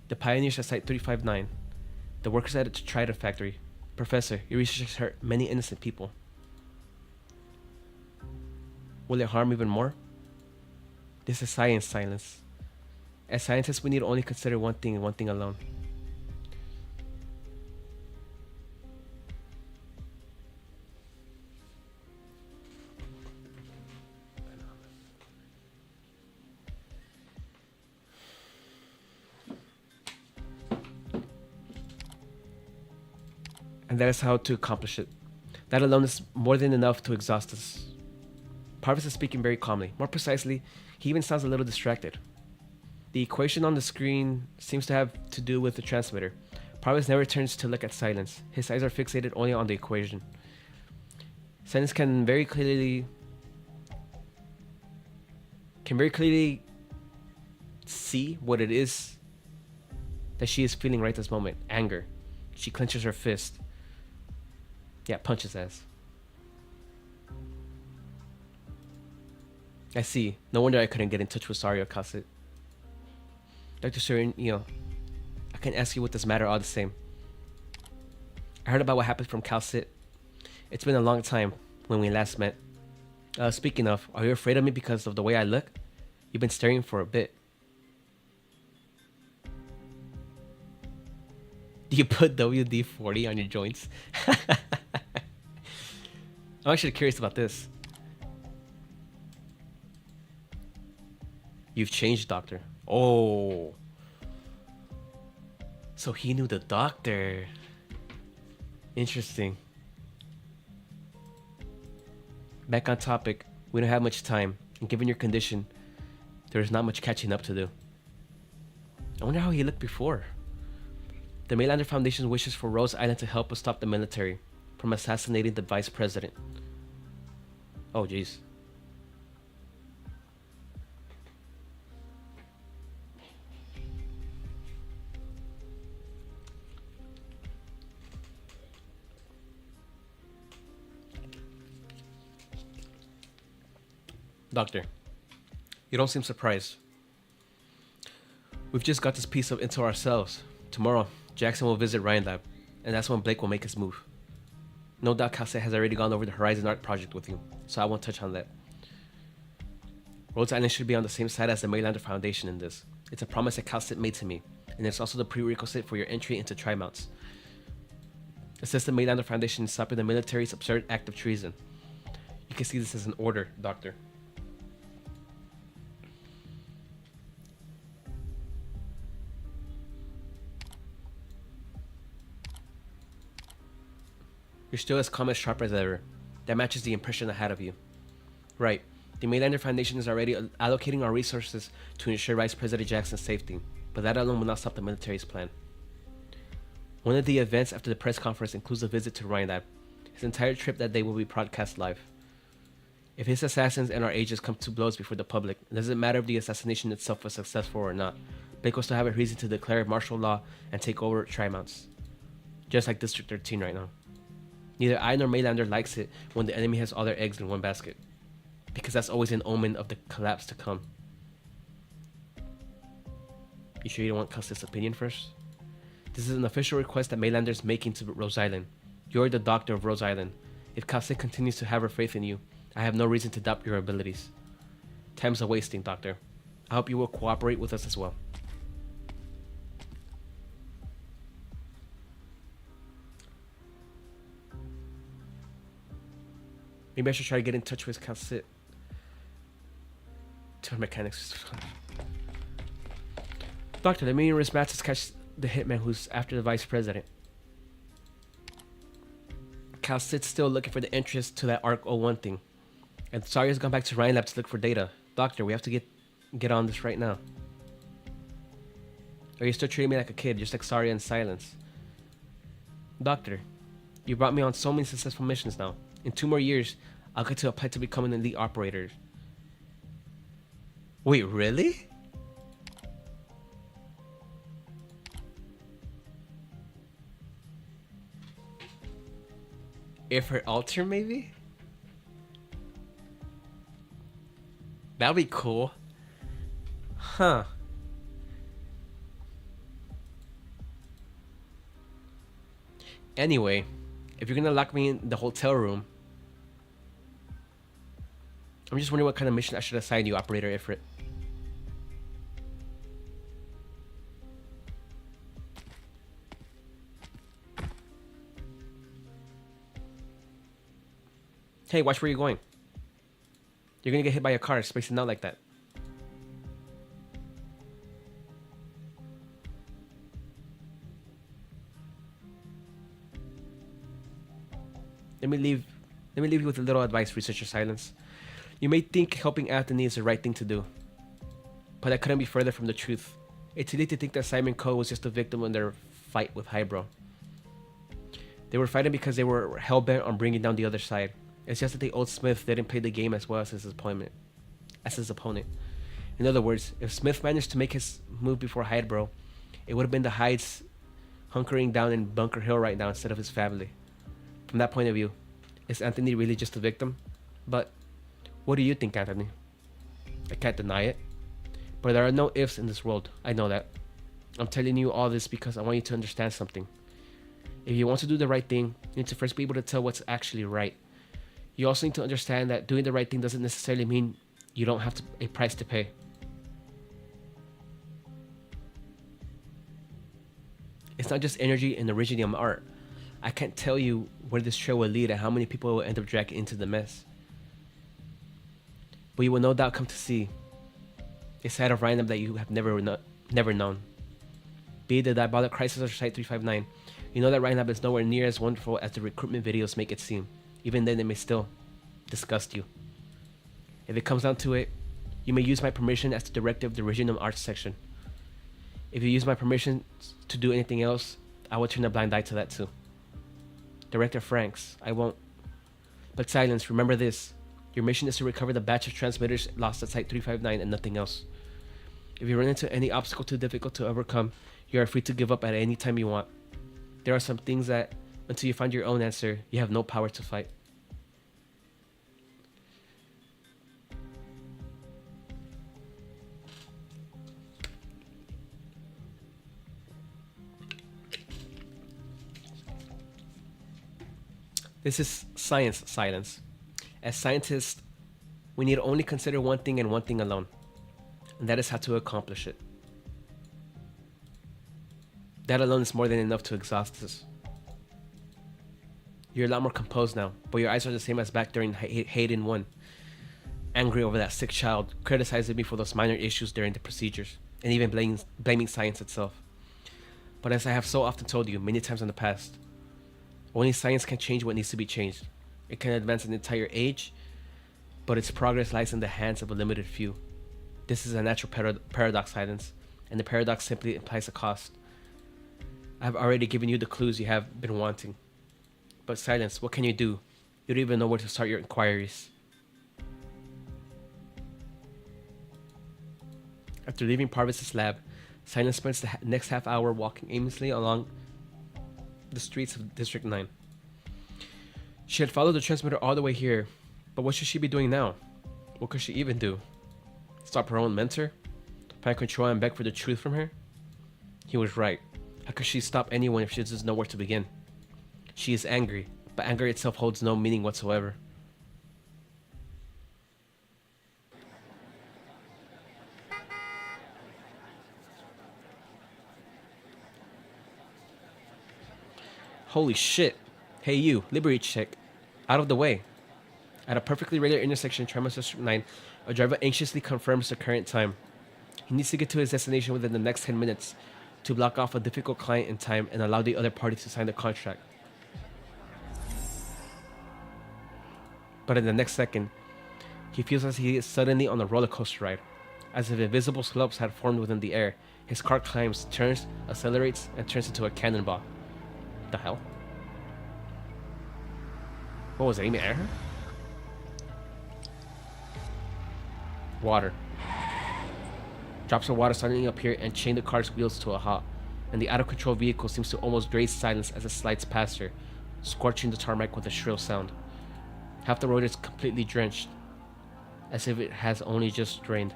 The pioneers at Site 359, the workers at the Trident factory. Professor, your research has hurt many innocent people. Will it harm even more? This is science, Silence. As scientists, we need only consider one thing and one thing alone. And that is how to accomplish it. That alone is more than enough to exhaust us. Parvis is speaking very calmly. More precisely, he even sounds a little distracted. The equation on the screen seems to have to do with the transmitter. Parvis never turns to look at Silence. His eyes are fixated only on the equation. Silence can very clearly see what it is that she is feeling right this moment. Anger. She clenches her fist. Yeah, punches ass. I see. No wonder I couldn't get in touch with Sario Kasset. Dr. Surenio, I can ask you what this matter all the same. I heard about what happened from Calcit. It's been a long time when we last met. Speaking of, are you afraid of me because of the way I look? You've been staring for a bit. Do you put WD-40 on your joints? I'm actually curious about this. You've changed, Doctor. Oh. So he knew the Doctor. Interesting. Back on topic, we don't have much time, and given your condition, there is not much catching up to do. I wonder how he looked before. The Maylander Foundation wishes for Rose Island to help us stop the military from assassinating the Vice President. Oh, jeez. Doctor, you don't seem surprised. We've just got this piece of intel ourselves. Tomorrow, Jackson will visit Ryan Lab, and that's when Blake will make his move. No doubt Cassette has already gone over the Horizon Arc project with you, so I won't touch on that. Rhodes Island should be on the same side as the Maylander Foundation in this. It's a promise that Cassette made to me, and it's also the prerequisite for your entry into Tri-Mounts. Assist the Maylander Foundation in stopping the military's absurd act of treason. You can see this as an order, Doctor. You're still as calm and sharp as ever. That matches the impression I had of you. Right. The Maylander Foundation is already allocating our resources to ensure Vice President Jackson's safety, but that alone will not stop the military's plan. One of the events after the press conference includes a visit to Ryan Lab. His entire trip that day will be broadcast live. If his assassins and our agents come to blows before the public, it doesn't matter if the assassination itself was successful or not. Blake will still have a reason to declare martial law and take over Trimonts. Just like District 13 right now. Neither I nor Maylander likes it when the enemy has all their eggs in one basket. Because that's always an omen of the collapse to come. You sure you don't want Custis' opinion first? This is an official request that Maylander's making to Rose Island. You're the doctor of Rose Island. If Custis continues to have her faith in you, I have no reason to doubt your abilities. Time's a wasting, Doctor. I hope you will cooperate with us as well. Maybe I should try to get in touch with Custis. Turn mechanics. Doctor, the meeting risk matches catch the hitman who's after the vice president. Cal sits still looking for the entrance to that Arc 01 thing. And Saria's gone back to Ryan Lab to look for data. Doctor, we have to get on this right now. Or you're still treating me like a kid, just like Saria in Silence. Doctor, you brought me on so many successful missions now. In 2 more years, I'll get to apply to become an elite operator. Wait, really? If her altar, maybe? That'd be cool. Huh. Anyway, if you're gonna lock me in the hotel room, I'm just wondering what kind of mission I should assign you, Operator Ifrit. Hey, watch where you're going. You're gonna get hit by a car spacing out like that. Let me leave you with a little advice, Researcher Silence. You may think helping Anthony is the right thing to do, but that couldn't be further from the truth. It's easy to think that Simon Coe was just a victim in their fight with Hybro. They were fighting because they were hell-bent on bringing down the other side. It's just that the old Smith didn't play the game as well as his opponent. In other words, if Smith managed to make his move before Hydebro, it would have been the Hydes hunkering down in Bunker Hill right now instead of his family. From that point of view, is Anthony really just a victim? But what do you think, Anthony? I can't deny it. But there are no ifs in this world. I know that. I'm telling you all this because I want you to understand something. If you want to do the right thing, you need to first be able to tell what's actually right. You also need to understand that doing the right thing doesn't necessarily mean you don't have a price to pay. It's not just energy and Originium art. I can't tell you where this trail will lead and how many people will end up dragged into the mess. But you will no doubt come to see a side of Random that you have never known. Be it the Diabolic Crisis or Site 359, you know that Random is nowhere near as wonderful as the recruitment videos make it seem. Even then, it may still disgust you. If it comes down to it, you may use my permission as the director of the Original Arts section. If you use my permission to do anything else, I will turn a blind eye to that too. Director Franks, I won't. But Silence, remember this. Your mission is to recover the batch of transmitters lost at Site 359 and nothing else. If you run into any obstacle too difficult to overcome, you are free to give up at any time you want. There are some things that, until you find your own answer, you have no power to fight. This is science, Silence. As scientists, we need to only consider one thing and one thing alone, and that is how to accomplish it. That alone is more than enough to exhaust us. You're a lot more composed now, but your eyes are the same as back during Hayden 1. Angry over that sick child, criticizing me for those minor issues during the procedures, and even blaming science itself. But as I have so often told you many times in the past, only science can change what needs to be changed. It can advance an entire age, but its progress lies in the hands of a limited few. This is a natural paradox, Silence, and the paradox simply implies a cost. I have already given you the clues you have been wanting. But Silence, what can you do? You don't even know where to start your inquiries. After leaving Parvis's lab, Silence spends the next half hour walking aimlessly along the streets of District 9. She had followed the transmitter all the way here, but what should she be doing now? What could she even do? Stop her own mentor? Find control and beg for the truth from her? He was right. How could she stop anyone if she doesn't know where to begin? She is angry, but anger itself holds no meaning whatsoever. Holy shit. Hey you, liberate check. Out of the way. At a perfectly regular intersection, Tramway District 9, a driver anxiously confirms the current time. He needs to get to his destination within the next 10 minutes to block off a difficult client in time and allow the other party to sign the contract. But in the next second, he feels as he is suddenly on a roller coaster ride. As if invisible slopes had formed within the air, his car climbs, turns, accelerates, and turns into a cannonball. The hell? What was it, aiming at her? Water. Drops of water suddenly appear and chain the car's wheels to a halt, and the out-of-control vehicle seems to almost graze Silence as it slides past her, scorching the tarmac with a shrill sound. Half the road is completely drenched, as if it has only just rained.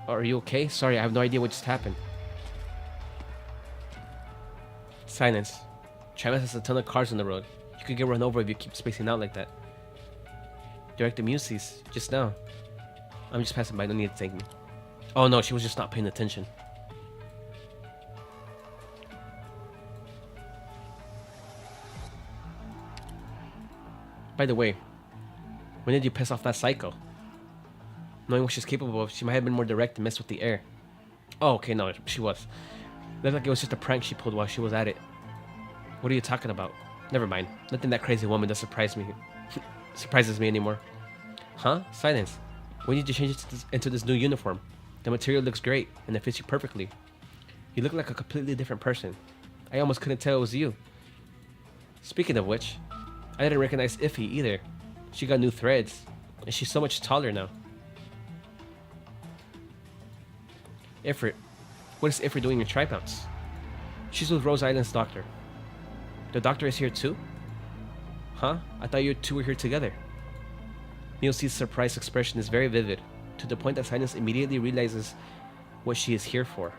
Are you okay? Sorry, I have no idea what just happened. Silence. Travis has a ton of cars on the road. You could get run over if you keep spacing out like that. Director Muses, just now. I'm just passing by, no need to thank me. Oh no, she was just not paying attention. By the way, when did you piss off that psycho? Knowing what she's capable of, she might have been more direct and messed with the air. Oh, okay, no, she was. Looked like it was just a prank she pulled while she was at it. What are you talking about? Never mind. Nothing that crazy woman does surprise me. Surprises me anymore. Huh? Silence. When did you change into this new uniform? The material looks great, and it fits you perfectly. You look like a completely different person. I almost couldn't tell it was you. Speaking of which, I didn't recognize Iffy either. She got new threads, and she's so much taller now. Ifrit. What is Ifrit doing in Tripounce? She's with Rose Island's doctor. The doctor is here too? Huh? I thought you two were here together. Milcy's surprised expression is very vivid, to the point that Silence immediately realizes what she is here for.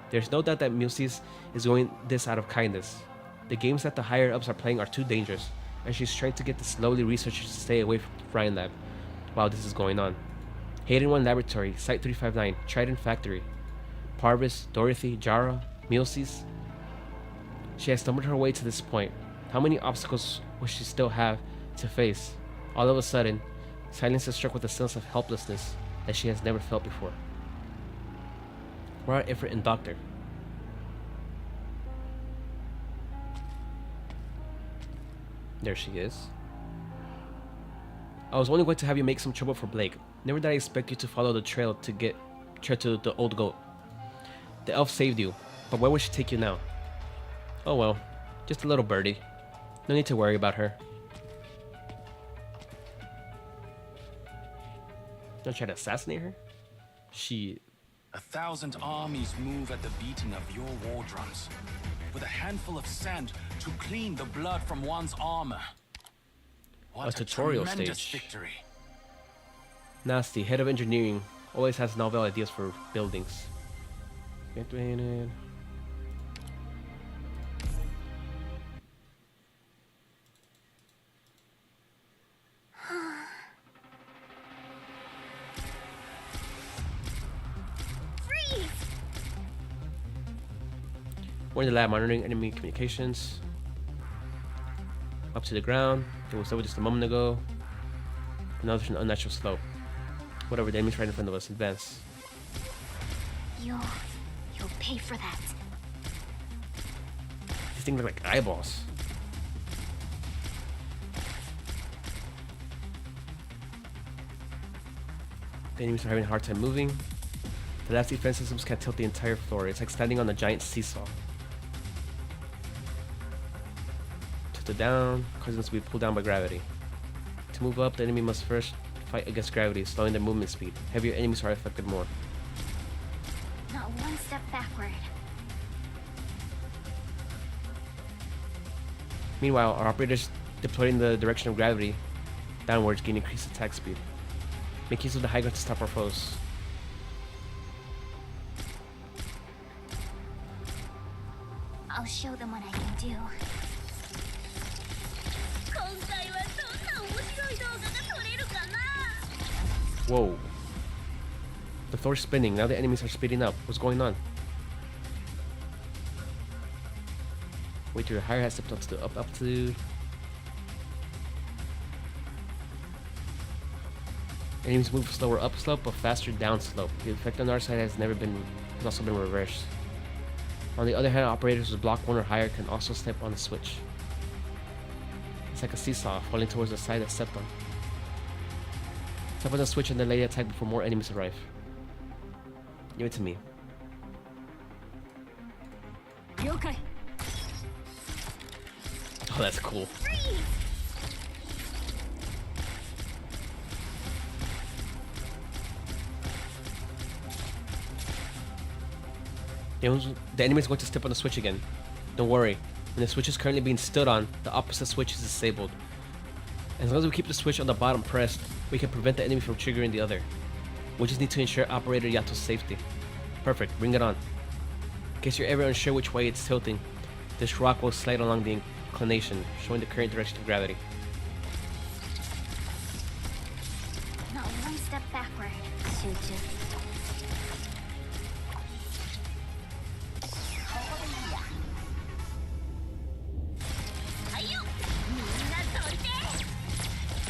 There's no doubt that Milcy's is doing this out of kindness. The games that the higher-ups are playing are too dangerous, and she's trying to get the slowly researchers to stay away from Ryan Lab while this is going on. Hayden 1 Laboratory, Site 359, Trident Factory. Parvis, Dorothy, Jara, Milcy's. She has stumbled her way to this point. How many obstacles will she still have to face? All of a sudden, Silence is struck with a sense of helplessness that she has never felt before. Where are Ifrit and Doctor? There she is. I was only going to have you make some trouble for Blake. Never did I expect you to follow the trail to the old goat. The elf saved you, but where would she take you now? Oh well, just a little birdie. No need to worry about her. Don't try to assassinate her? She... 1,000 armies move at the beating of your war drums, with a handful of sand to clean the blood from one's armor. What a tutorial tremendous stage. Victory. Nasty, head of engineering, always has novel ideas for buildings. Activated. We're in the lab monitoring enemy communications. Up to the ground. It was over just a moment ago. And now there's an unnatural slope. Whatever, the enemy's right in front of us. Advance. You'll pay for that. These things look like eyeballs. The enemies are having a hard time moving. The last defense systems can tilt the entire floor. It's like standing on a giant seesaw. Tilted down, causing us to be pulled down by gravity. To move up, the enemy must first fight against gravity, slowing their movement speed. Heavier enemies are affected more. step backward. Meanwhile, our operators deployed in the direction of gravity downwards, gain increased attack speed. Make use of the high ground to stop our foes. I'll show them what I can do. 今回はどんな面白い動画が撮れるかな。 Whoa. The floor's spinning. Now the enemies are speeding up. What's going on? Wait till your higher has stepped up to up altitude. Enemies move slower up slope but faster down slope. The effect on our side has also been reversed. On the other hand, operators with block 1 or higher can also step on the switch. It's like a seesaw, falling towards the side that's stepped on. Step on the switch and then lay the attack before more enemies arrive. Give it to me. 了解。 Oh, that's cool. The enemy is going to step on the switch again. Don't worry. When the switch is currently being stood on, the opposite switch is disabled. As long as we keep the switch on the bottom pressed, we can prevent the enemy from triggering the other. We just need to ensure Operator Yato's safety. Perfect, bring it on. In case you're ever unsure which way it's tilting, this rock will slide along the inclination, showing the current direction of gravity. Now one step backward. 集中。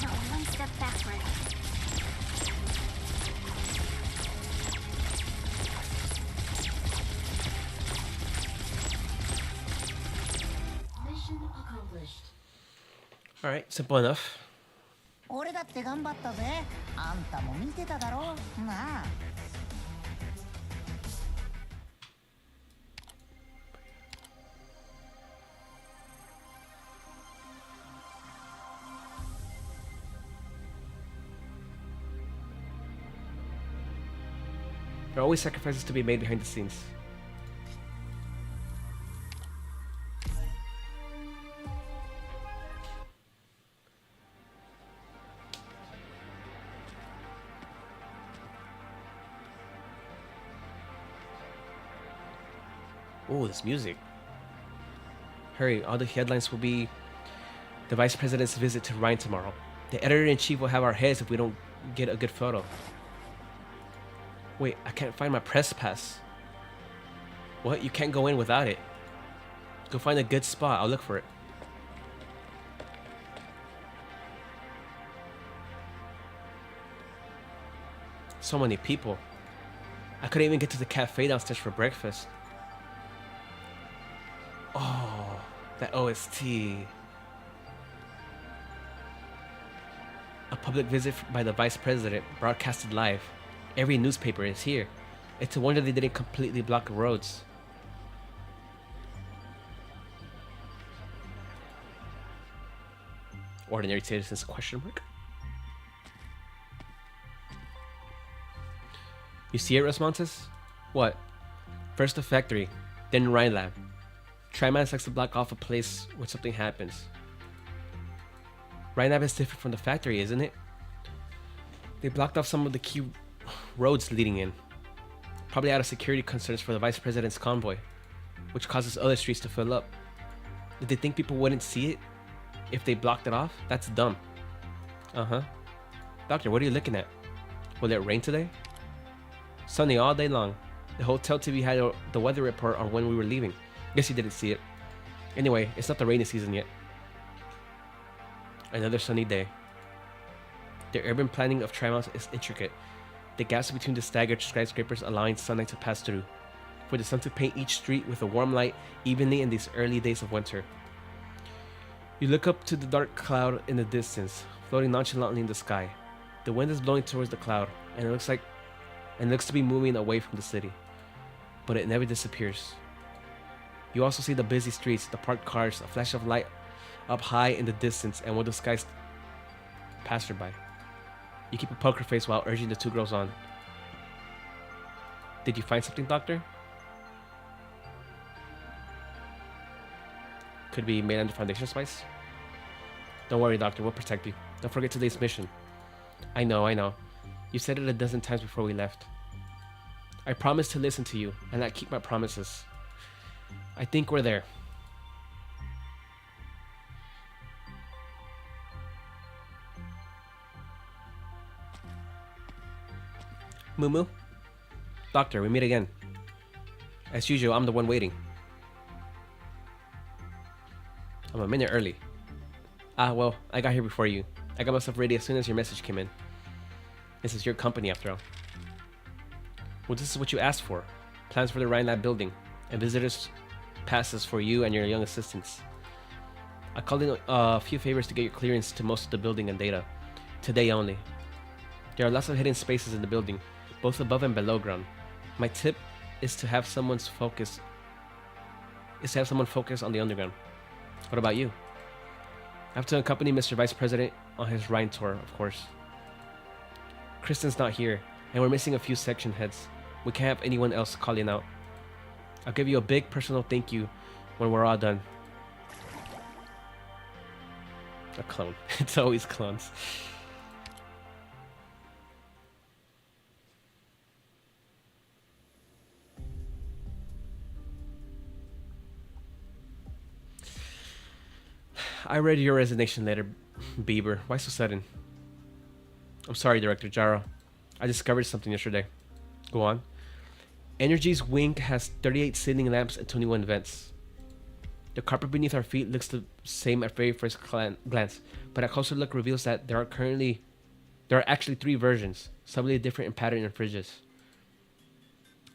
Now one step backward. Alright, simple enough. 俺だって頑張ったぜ。あんたも見てただろなあ。 There are always sacrifices to be made behind the scenes. Oh, this music. Hurry, all the headlines will be the Vice President's visit to Rhine tomorrow. The Editor-in-Chief will have our heads if we don't get a good photo. Wait, I can't find my press pass. What? You can't go in without it. Go find a good spot. I'll look for it. So many people. I couldn't even get to the cafe downstairs for breakfast. Oh, that OST. A public visit by the Vice President, broadcasted live. Every newspaper is here. It's a wonder they didn't completely block the roads. Ordinary citizens, question mark? You see it, Rosmontes? What? First the factory, then Rhine Lab. Trimax likes to block off a place when something happens. Rhine Lab is different from the factory, isn't it? They blocked off some of the key roads leading in. Probably out of security concerns for the Vice President's convoy, which causes other streets to fill up. Did they think people wouldn't see it if they blocked it off? That's dumb. Uh-huh. Doctor, what are you looking at? Will it rain today? Sunny all day long. The hotel TV had the weather report on when we were leaving. Guess you didn't see it. Anyway, it's not the rainy season yet. Another sunny day. The urban planning of Trimax is intricate. The gaps between the staggered skyscrapers allowing sunlight to pass through, for the sun to paint each street with a warm light evenly in these early days of winter. You look up to the dark cloud in the distance, floating nonchalantly in the sky. The wind is blowing towards the cloud, and it looks to be moving away from the city, but it never disappears. You also see the busy streets, the parked cars, a flash of light up high in the distance, and one of the sky's passerby. You keep a poker face while urging the two girls on. Did you find something, Doctor? Could be mainland Foundation spice. Don't worry, Doctor. We'll protect you. Don't forget today's mission. I know. You said it a dozen times before we left. I promised to listen to you, and I keep my promises. I think we're there. Moo. Doctor, we meet again. As usual, I'm the one waiting. I'm a minute early. Well, I got here before you. I got myself ready as soon as your message came in. This is your company, after all. Well, this is what you asked for. Plans for the Rhine Lab building, and visitors passes for you and your young assistants. I called in a few favors to get your clearance to most of the building and data. Today only. There are lots of hidden spaces in the building, both above and below ground. My tip is to have someone focus on the underground. What about you? I have to accompany Mr. Vice President on his Rhine tour, of course. Kristen's not here, and we're missing a few section heads. We can't have anyone else calling out. I'll give you a big personal thank you when we're all done. A clone. It's always clones. I read your resignation letter, Bieber. Why so sudden? I'm sorry, Director Jaro. I discovered something yesterday. Go on. Energy's wing has 38 ceiling lamps and 21 vents. The carpet beneath our feet looks the same at very first glance, but a closer look reveals that there are actually 3 versions, subtly different in pattern and fridges.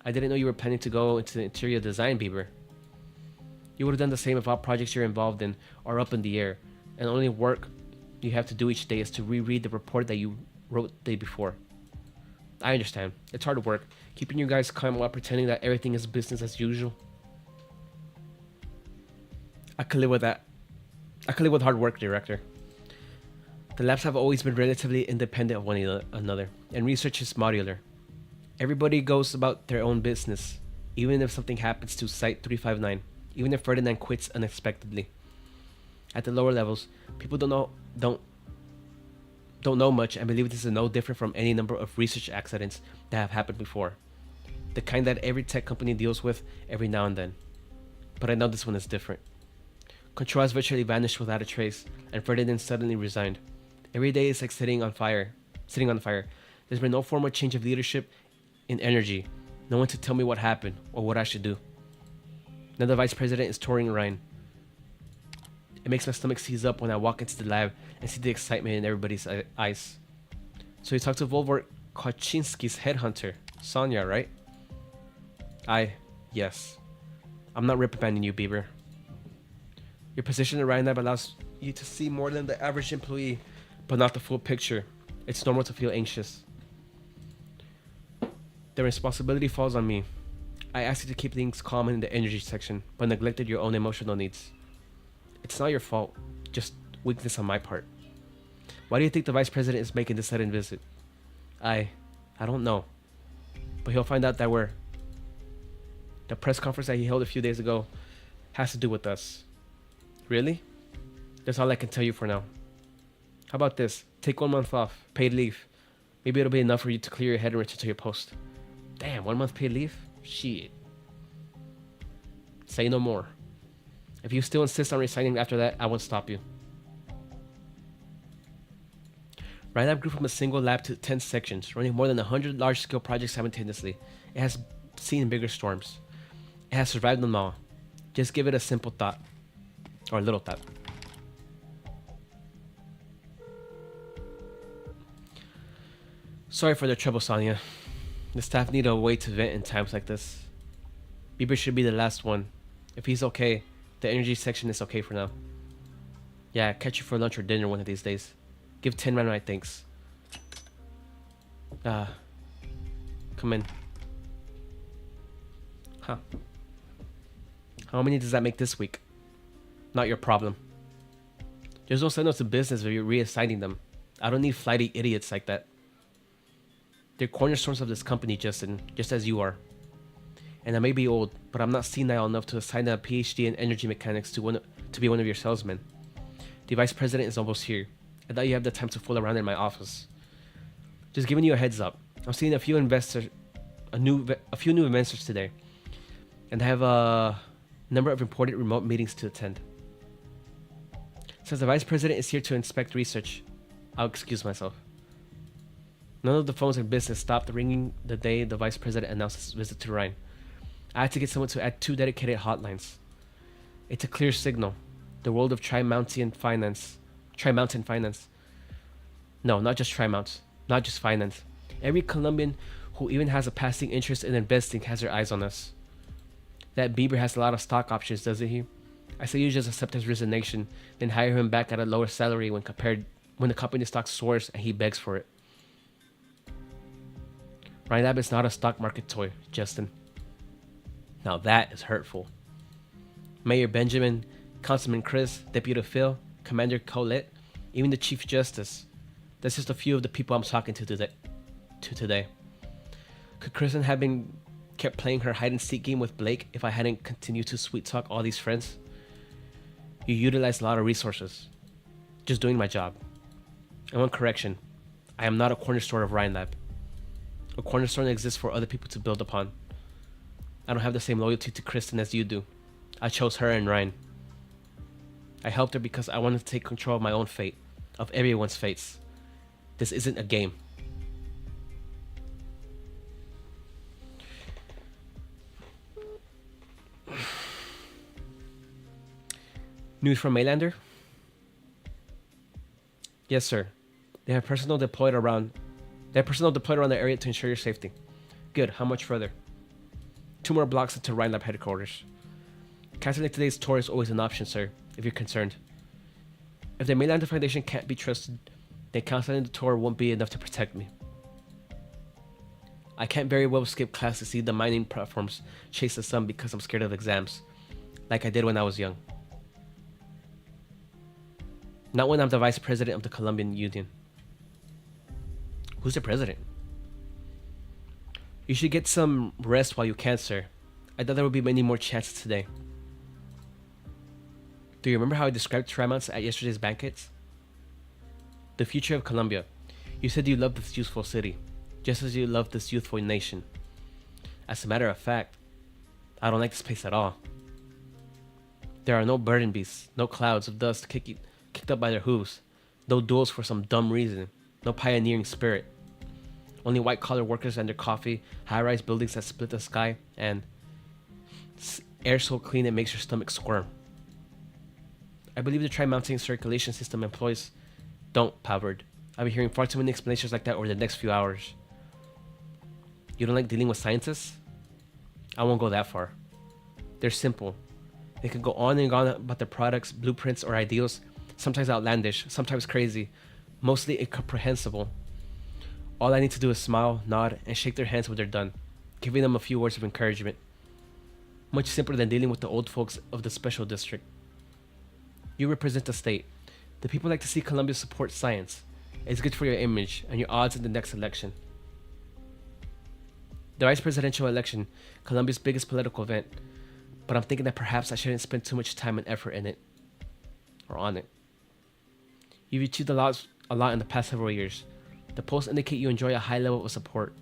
I didn't know you were planning to go into interior design, Bieber. You would have done the same if all projects you're involved in are up in the air, and only work you have to do each day is to reread the report that you wrote the day before. I understand. It's hard work, keeping you guys calm while pretending that everything is business as usual. I could live with that. I could live with hard work, Director. The labs have always been relatively independent of one another, and research is modular. Everybody goes about their own business, even if something happens to Site 359, even if Ferdinand quits unexpectedly. At the lower levels, people don't know much and believe this is no different from any number of research accidents that have happened before. The kind that every tech company deals with every now and then. But I know this one is different. Control has virtually vanished without a trace, and Ferdinand suddenly resigned. Every day is like sitting on fire. There's been no formal change of leadership in energy. No one to tell me what happened or what I should do. Now the vice president is touring Rhine. It makes my stomach seize up when I walk into the lab and see the excitement in everybody's eyes. So you talked to Volvort Koczynski's headhunter, Sonia, right? Yes. I'm not reprimanding you, Bieber. Your position at Rhine Lab allows you to see more than the average employee, but not the full picture. It's normal to feel anxious. The responsibility falls on me. I asked you to keep things calm in the energy section, but neglected your own emotional needs. It's not your fault, just weakness on my part. Why do you think the vice president is making this sudden visit? I don't know. But he'll find out that the press conference that he held a few days ago has to do with us. Really? That's all I can tell you for now. How about this? Take 1 month off, paid leave. Maybe it'll be enough for you to clear your head and return to your post. Damn, 1 month paid leave? Shit. Say no more. If you still insist on resigning after that, I won't stop you. Rhine Lab grew from a single lab to 10 sections, running more than 100 large-scale projects simultaneously. It has seen bigger storms. It has survived them all. Just give it a simple thought. Or a little thought. Sorry for the trouble, Sonia. The staff need a way to vent in times like this. Bieber should be the last one. If he's okay, the energy section is okay for now. Yeah, catch you for lunch or dinner one of these days. Give 10 man my thanks. Come in. Huh. How many does that make this week? Not your problem. There's no sense to business if you're reassigning them. I don't need flighty idiots like that. They're cornerstones of this company, Justin, just as you are. And I may be old, but I'm not senile enough to assign a PhD in energy mechanics to be one of your salesmen. The vice president is almost here. I thought you have the time to fool around in my office. Just giving you a heads up. I'm seeing a few new investors today, and I have a number of important remote meetings to attend. Since the vice president is here to inspect research, I'll excuse myself. None of the phones in business stopped ringing the day the vice president announced his visit to Rhine. I had to get someone to add 2 dedicated hotlines. It's a clear signal. The world of Tri-Mountain Finance. No, not just Tri-Mount. Not just finance. Every Colombian who even has a passing interest in investing has their eyes on us. That Bieber has a lot of stock options, doesn't he? I say you just accept his resignation, then hire him back at a lower salary when the company stock soars and he begs for it. Rhinelab is not a stock market toy, Justin. Now that is hurtful. Mayor Benjamin, Councilman Chris, Deputy Phil, Commander Colette, even the Chief Justice. That's just a few of the people I'm talking to today. Could Kristen have been kept playing her hide-and-seek game with Blake if I hadn't continued to sweet-talk all these friends? You utilized a lot of resources. Just doing my job. And one correction. I am not a cornerstone of Rhinelab. A cornerstone exists for other people to build upon. I don't have the same loyalty to Kristen as you do. I chose her and Ryan. I helped her because I wanted to take control of my own fate. Of everyone's fates. This isn't a game. News from Maylander? Yes, sir. They have personnel deployed around the area to ensure your safety. Good. How much further? 2 more blocks into Rhinelab headquarters. Canceling today's tour is always an option, sir, if you're concerned. If the Maylander Foundation can't be trusted, then canceling the tour won't be enough to protect me. I can't very well skip class to see the mining platforms chase the sun because I'm scared of exams, like I did when I was young. Not when I'm the vice president of the Colombian Union. Who's the president? You should get some rest while you can, sir. I thought there would be many more chances today. Do you remember how I described Tri-Mounts at yesterday's banquets? The future of Colombia. You said you loved this youthful city, just as you love this youthful nation. As a matter of fact, I don't like this place at all. There are no burden beasts, no clouds of dust kicked up by their hooves, no duels for some dumb reason, no pioneering spirit. Only white-collar workers and their coffee, high-rise buildings that split the sky, and air so clean it makes your stomach squirm. I believe the Tri-Mountain circulation system employs... Don't, Pavard. I'll be hearing far too many explanations like that over the next few hours. You don't like dealing with scientists? I won't go that far. They're simple. They can go on and on about their products, blueprints, or ideals, sometimes outlandish, sometimes crazy, mostly incomprehensible. All I need to do is smile, nod, and shake their hands when they're done, giving them a few words of encouragement. Much simpler than dealing with the old folks of the special district. You represent the state. The people like to see Colombia support science. It's good for your image and your odds in the next election. The vice presidential election, Colombia's biggest political event, but I'm thinking that perhaps I shouldn't spend too much time and effort in it. Or on it. You've achieved a lot in the past several years. The polls indicate you enjoy a high level of support.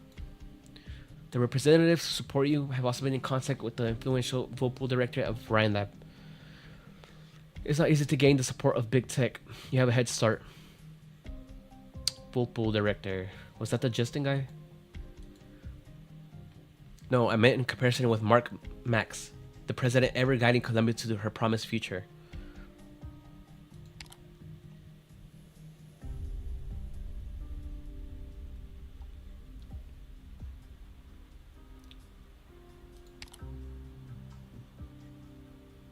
The representatives who support you have also been in contact with the influential vocal director of Rhinelab. It's not easy to gain the support of big tech. You have a head start. Vocal director. Was that the Justin guy? No, I meant in comparison with Mark Max, the president ever guiding Colombia to her promised future.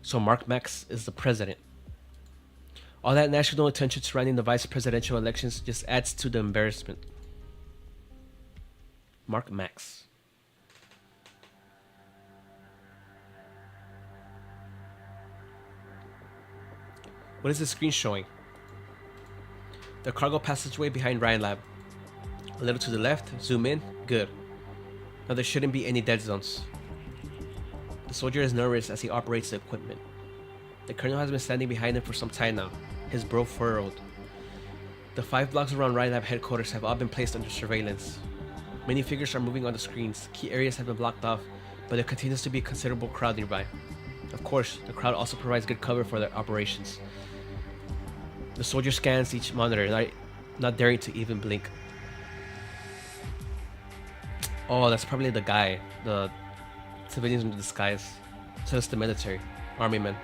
So Mark Max is the president. All that national attention surrounding the vice presidential elections just adds to the embarrassment. Mark Max. What is the screen showing? The cargo passageway behind Rhinelab. A little to the left, zoom in, good. Now there shouldn't be any dead zones. The soldier is nervous as he operates the equipment. The colonel has been standing behind him for some time now, his brow furrowed. The 5 blocks around Ryan Lab headquarters have all been placed under surveillance. Many figures are moving on the screens, key areas have been blocked off, but there continues to be a considerable crowd nearby. Of course, the crowd also provides good cover for their operations. The soldier scans each monitor, not daring to even blink. Oh, that's probably the guy, the civilians in disguise. So it's the military, army men.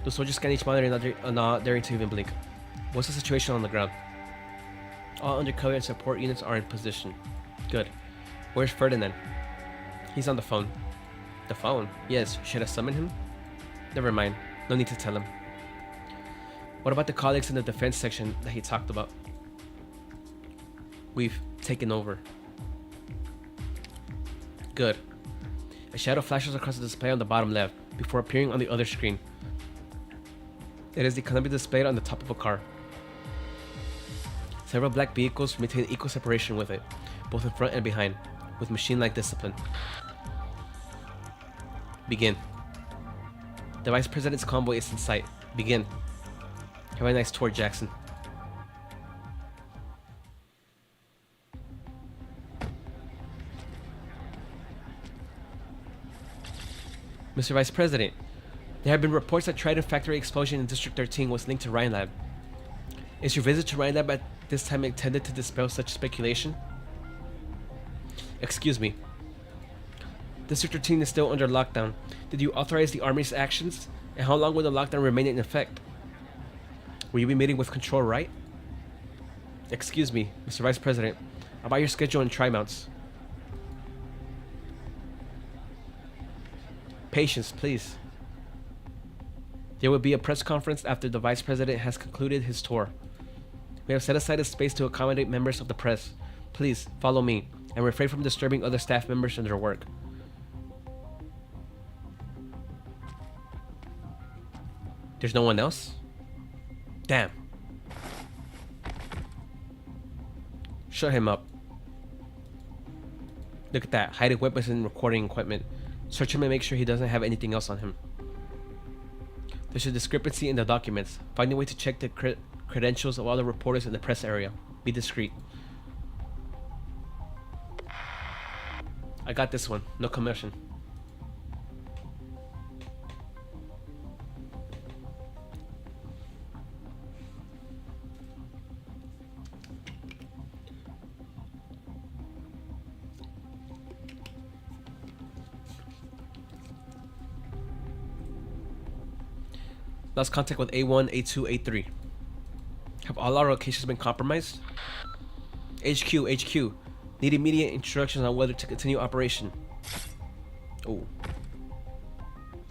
The soldiers scan each monitor, not daring to even blink. What's the situation on the ground? All undercover and support units are in position. Good. Where's Ferdinand? He's on the phone. The phone? Yes, should I summon him? Never mind, no need to tell him. What about the colleagues in the defense section that he talked about? We've taken over. Good. A shadow flashes across the display on the bottom left before appearing on the other screen. It is the economy displayed on the top of a car. Several black vehicles maintain equal separation with it, both in front and behind, with machine-like discipline. Begin. The Vice President's convoy is in sight. Begin. Have a nice tour, Jackson. Mr. Vice President, there have been reports that Trident factory explosion in District 13 was linked to Ryan Lab. Is your visit to Ryan Lab at this time intended to dispel such speculation? Excuse me. District 13 is still under lockdown. Did you authorize the Army's actions? And how long will the lockdown remain in effect? Will you be meeting with Control, right? Excuse me, Mr. Vice President. About your schedule and tri-mounts. Patience, please. There will be a press conference after the Vice President has concluded his tour. We have set aside a space to accommodate members of the press. Please, follow me, and refrain from disturbing other staff members in their work. There's no one else? Damn. Shut him up. Look at that, hiding weapons and recording equipment. Search him and make sure he doesn't have anything else on him. There's a discrepancy in the documents. Find a way to check the credentials of all the reporters in the press area. Be discreet. I got this one. No commotion. Lost contact with A1, A2, A3. Have all our locations been compromised? HQ. Need immediate instructions on whether to continue operation. Oh.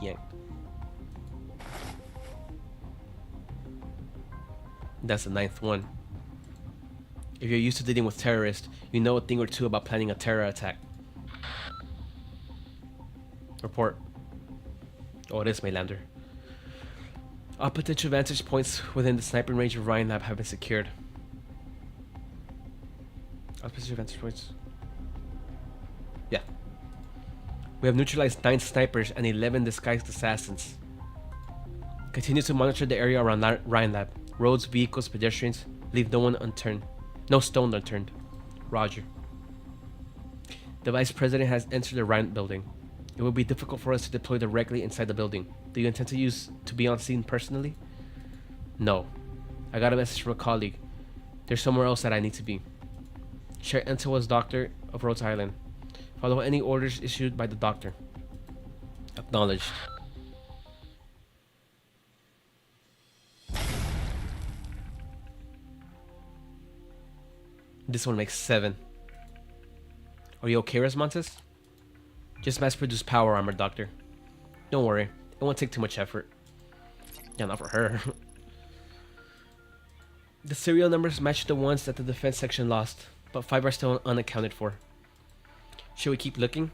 Yank. That's the 9th one. If you're used to dealing with terrorists, you know a thing or two about planning a terror attack. Report. Oh, it is Maylander. All potential vantage points within the sniping range of Ryan Lab have been secured. All potential vantage points. Yeah. We have neutralized 9 snipers and 11 disguised assassins. Continue to monitor the area around Ryan Lab. Roads, vehicles, pedestrians. Leave no one unturned. No stone unturned. Roger. The Vice President has entered the Ryan building. It will be difficult for us to deploy directly inside the building. Do you intend to be on scene personally? No. I got a message from a colleague. There's somewhere else that I need to be. Share intel with Doctor of Rhodes Island. Follow any orders issued by the doctor. Acknowledged. This one makes 7. Are you okay, Resmontes? Just mass-produce power armor, Doctor. Don't worry, it won't take too much effort. Yeah, not for her. The serial numbers match the ones that the defense section lost, but 5 are still unaccounted for. Should we keep looking?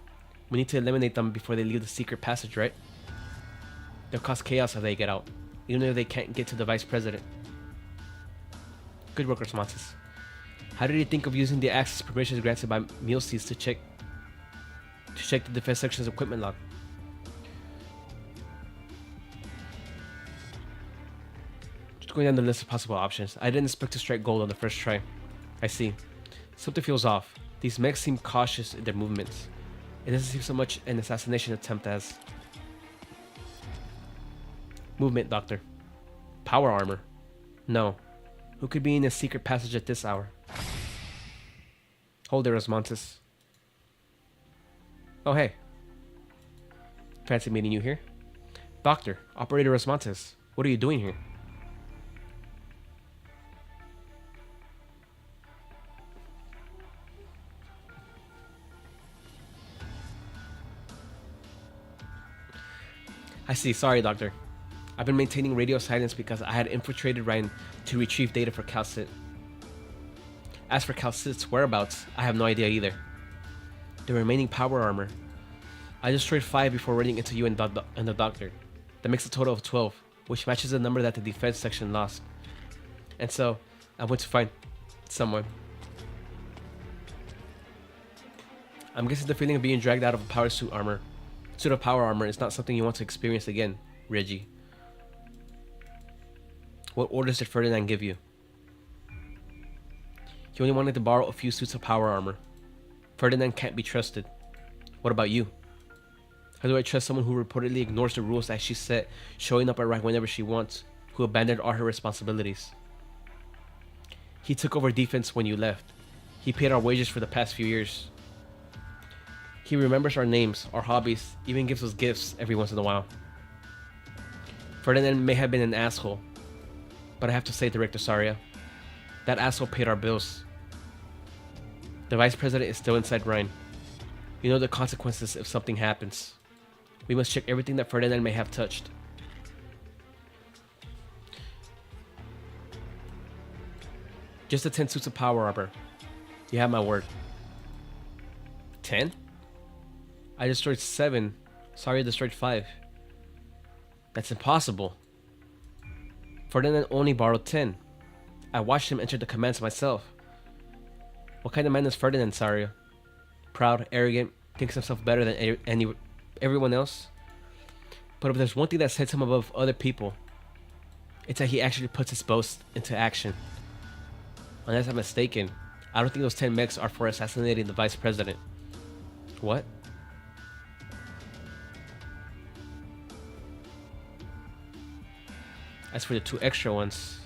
We need to eliminate them before they leave the secret passage, right? They'll cause chaos if they get out, even if they can't get to the Vice President. Good work, Resmontes. How did you think of using the access permissions granted by Milces to check the defense section's equipment log? Going down the list of possible options. I didn't expect to strike gold on the first try. I see. Something feels off. These mechs seem cautious in their movements. It doesn't seem so much an assassination attempt as... Movement, Doctor. Power armor. No. Who could be in a secret passage at this hour? Hold there, Osmanthus. Oh, hey. Fancy meeting you here. Doctor, Operator Osmanthus, what are you doing here? I see. Sorry, Doctor. I've been maintaining radio silence because I had infiltrated Ryan to retrieve data for Calcit. As for Calcit's whereabouts, I have no idea either. The remaining power armor. I destroyed 5 before running into you and the Doctor. That makes a total of 12, which matches the number that the defense section lost. And so, I went to find someone. I'm guessing the feeling of being dragged out of a suit of power armor is not something you want to experience again, Reggie. What orders did Ferdinand give you? He only wanted to borrow a few suits of power armor. Ferdinand can't be trusted. What about you? How do I trust someone who reportedly ignores the rules that she set, showing up at right whenever she wants, who abandoned all her responsibilities? He took over defense when you left. He paid our wages for the past few years. He remembers our names, our hobbies, even gives us gifts every once in a while. Ferdinand may have been an asshole, but I have to say, Director Saria, that asshole paid our bills. The Vice President is still inside Rhine. You know the consequences if something happens. We must check everything that Ferdinand may have touched. Just the 10 suits of power armor. You have my word. 10? I destroyed 7. Sorry, I destroyed 5. That's impossible. Ferdinand only borrowed 10. I watched him enter the commands myself. What kind of man is Ferdinand, Saria? Proud, arrogant, thinks himself better than everyone else? But if there's one thing that sets him above other people, it's that he actually puts his boast into action. Unless I'm mistaken, I don't think those 10 mechs are for assassinating the Vice President. What? As for the 2 extra ones...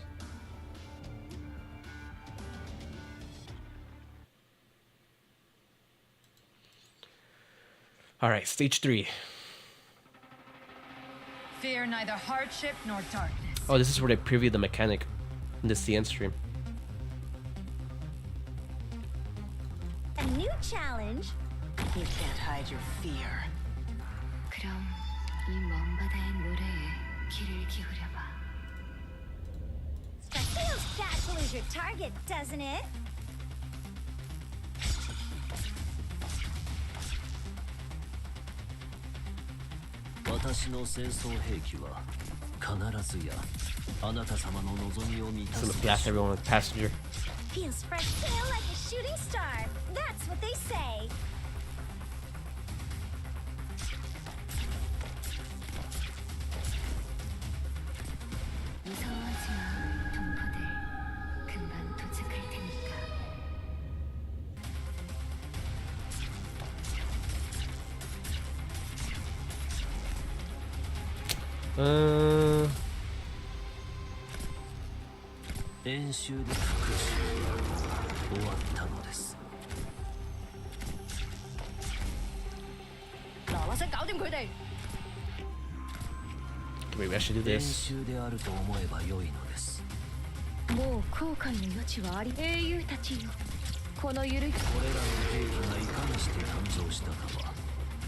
Alright, stage 3. Fear neither hardship nor darkness. Oh, this is where they preview the mechanic in the CN stream. A new challenge. You can't hide your fear. 그럼 이 먼 바다의 노래에 귀를 기울여봐. Feels casual is your target, doesn't it? So let's blast everyone with passenger. Feels fresh sail like a shooting star. That's what they say. 무서워하지 마, 동포들. 금방 도착할 테니까. 나와서搞掂佢哋. Maybe I should do this. もう後悔の余地はあり英雄たちよこのゆるい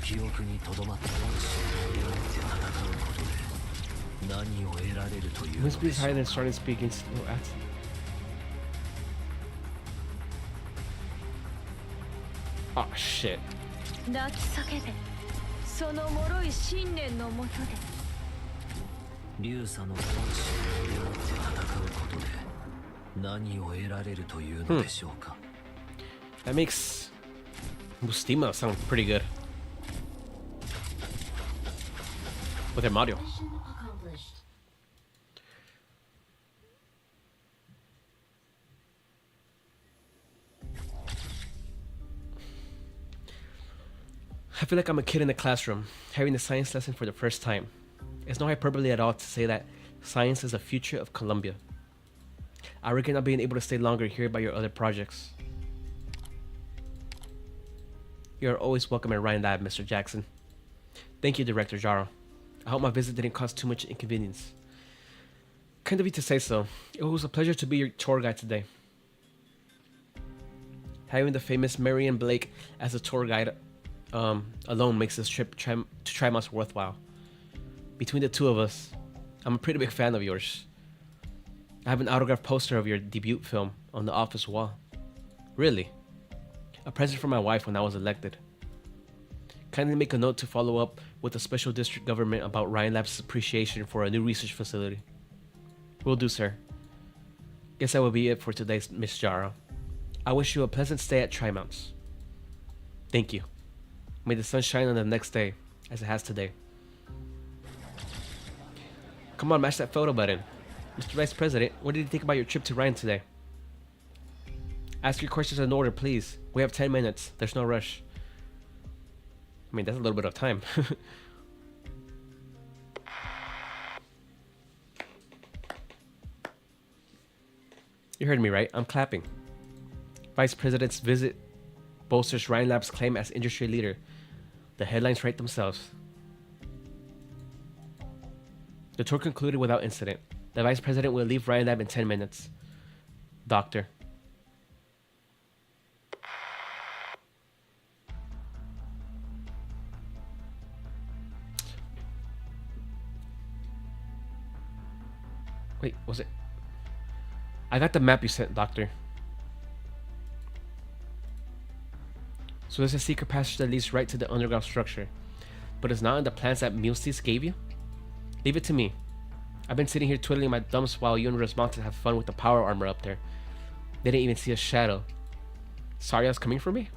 記憶にとどまった魂を狙って戦うことで何を得られるというの Must で be しょ higher う than か starting speaking slow at. Oh shit. 泣き叫べその脆い信念のもとで竜佐の魂を狙って戦うことで何を得られるというのでしょうか That makes Bustima sound pretty good. With her Mario. I feel like I'm a kid in the classroom, having a science lesson for the first time. It's no hyperbole at all to say that science is the future of Colombia. I regret not being able to stay longer here by your other projects. You are always welcome at Ryan Lab, Mr. Jackson. Thank you, Director Jaro. I hope my visit didn't cause too much inconvenience. Kind of you to say so. It was a pleasure to be your tour guide today. Having the famous Marion Blake as a tour guide alone makes this trip to Trimos worthwhile. Between the two of us, I'm a pretty big fan of yours. I have an autographed poster of your debut film on the office wall. Really? A present from my wife when I was elected. Kindly make a note to follow up with the special district government about Ryan Lab's appreciation for a new research facility. Will do, sir. Guess that will be it for today, Miss Jaro. I wish you a pleasant stay at Trimonts. Thank you. May the sun shine on the next day, as it has today. Come on, mash that photo button. Mr. Vice President, what did you think about your trip to Ryan today? Ask your questions in order, please. We have 10 minutes. There's no rush. I mean, that's a little bit of time. You heard me right. I'm clapping. Vice President's visit bolsters Ryan Lab's claim as industry leader. The headlines write themselves. The tour concluded without incident. The Vice President will leave Ryan Lab in 10 minutes. Doctor. Wait, was it? I got the map you sent, Doctor. So there's a secret passage that leads right to the underground structure. But it's not in the plans that Mulestis gave you? Leave it to me. I've been sitting here twiddling my thumbs while you and Resmonte have fun with the power armor up there. They didn't even see a shadow. Sarya's coming for me?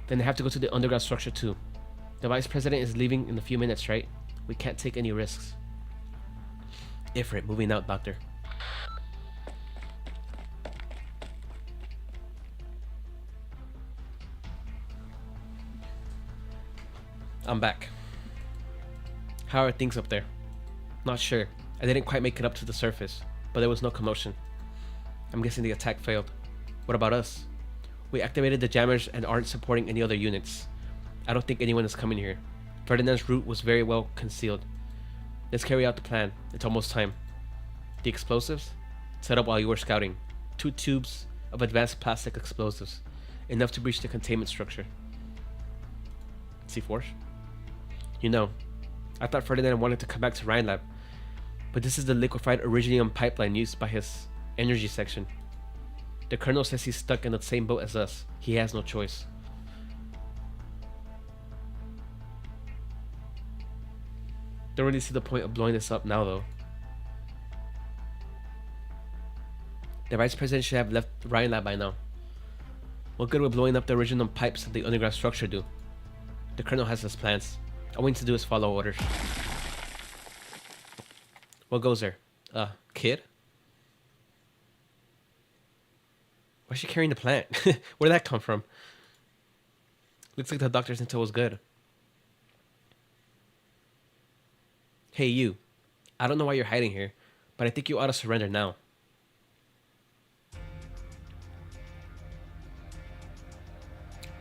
Then they have to go to the underground structure too. The Vice President is leaving in a few minutes, right? We can't take any risks. Ifrit, moving out, Doctor. I'm back. How are things up there? Not sure. I didn't quite make it up to the surface, but there was no commotion. I'm guessing the attack failed. What about us? We activated the jammers and aren't supporting any other units. I don't think anyone is coming here. Ferdinand's route was very well concealed. Let's carry out the plan. It's almost time. The explosives? Set up while you were scouting. 2 tubes of advanced plastic explosives. Enough to breach the containment structure. C4s? You know, I thought Ferdinand wanted to come back to Ryan Lab, but this is the liquefied uranium pipeline used by his energy section. The Colonel says he's stuck in the same boat as us. He has no choice. Don't really see the point of blowing this up now though. The Vice President should have left Ryan Lab by now. What good would blowing up the original pipes of the underground structure do? The Colonel has his plans. All we need to do is follow orders. What goes there? Kid? Why's she carrying the plant? Where did that come from? Looks like the doctor's intel was good. Hey you. I don't know why you're hiding here, but I think you ought to surrender now.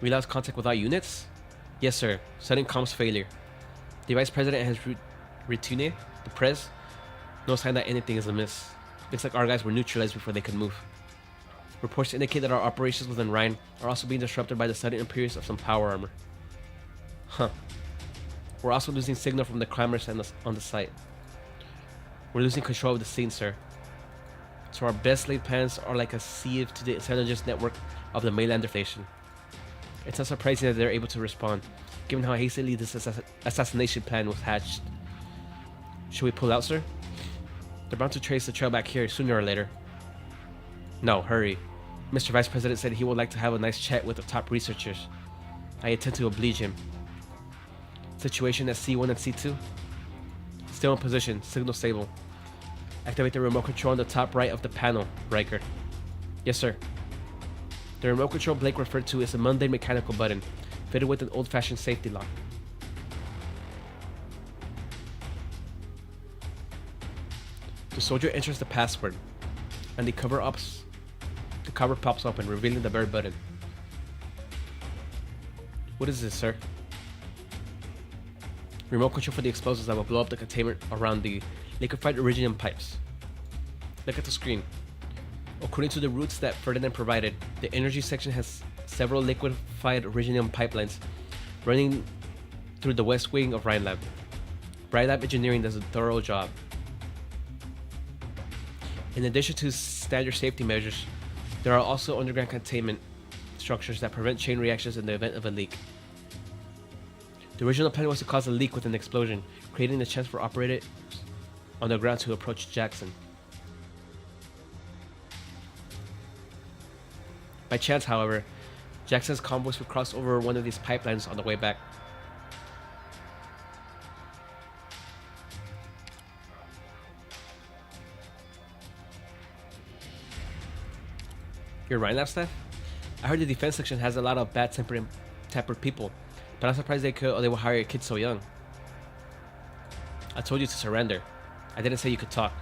We lost contact with our units? Yes sir. Sudden comms failure. The Vice President has retune the press. No sign that anything is amiss. Looks like our guys were neutralized before they could move. Reports indicate that our operations within Rhine are also being disrupted by the sudden appearance of some power armor. Huh. We're also losing signal from the climbers on the site. We're losing control of the scene, sir. So our best laid plans are like a sieve to the intelligence network of the mainlander station. It's not surprising that they're able to respond, given how hastily this assassination plan was hatched. Should we pull out, sir? They're bound to trace the trail back here sooner or later. No, hurry. Mr. Vice President said he would like to have a nice chat with the top researchers. I intend to oblige him. Situation at C1 and C2? Still in position, signal stable. Activate the remote control on the top right of the panel, Riker. Yes, sir. The remote control Blake referred to is a mundane mechanical button, fitted with an old-fashioned safety lock. The soldier enters the password, and the cover pops open, revealing the bare button. What is this, sir? Remote control for the explosives that will blow up the containment around the liquefied iridium pipes. Look at the screen. According to the routes that Ferdinand provided, the energy section has several liquefied iridium pipelines running through the west wing of Rhinelab. Rhinelab Engineering does a thorough job. In addition to standard safety measures, there are also underground containment structures that prevent chain reactions in the event of a leak. The original plan was to cause a leak with an explosion, creating the chance for operators on the ground to approach Jackson. By chance, however, Jackson's convoys would cross over one of these pipelines on the way back. Your Rhinelab staff? I heard the defense section has a lot of bad-tempered people, but I'm surprised they would hire a kid so young. I told you to surrender. I didn't say you could talk.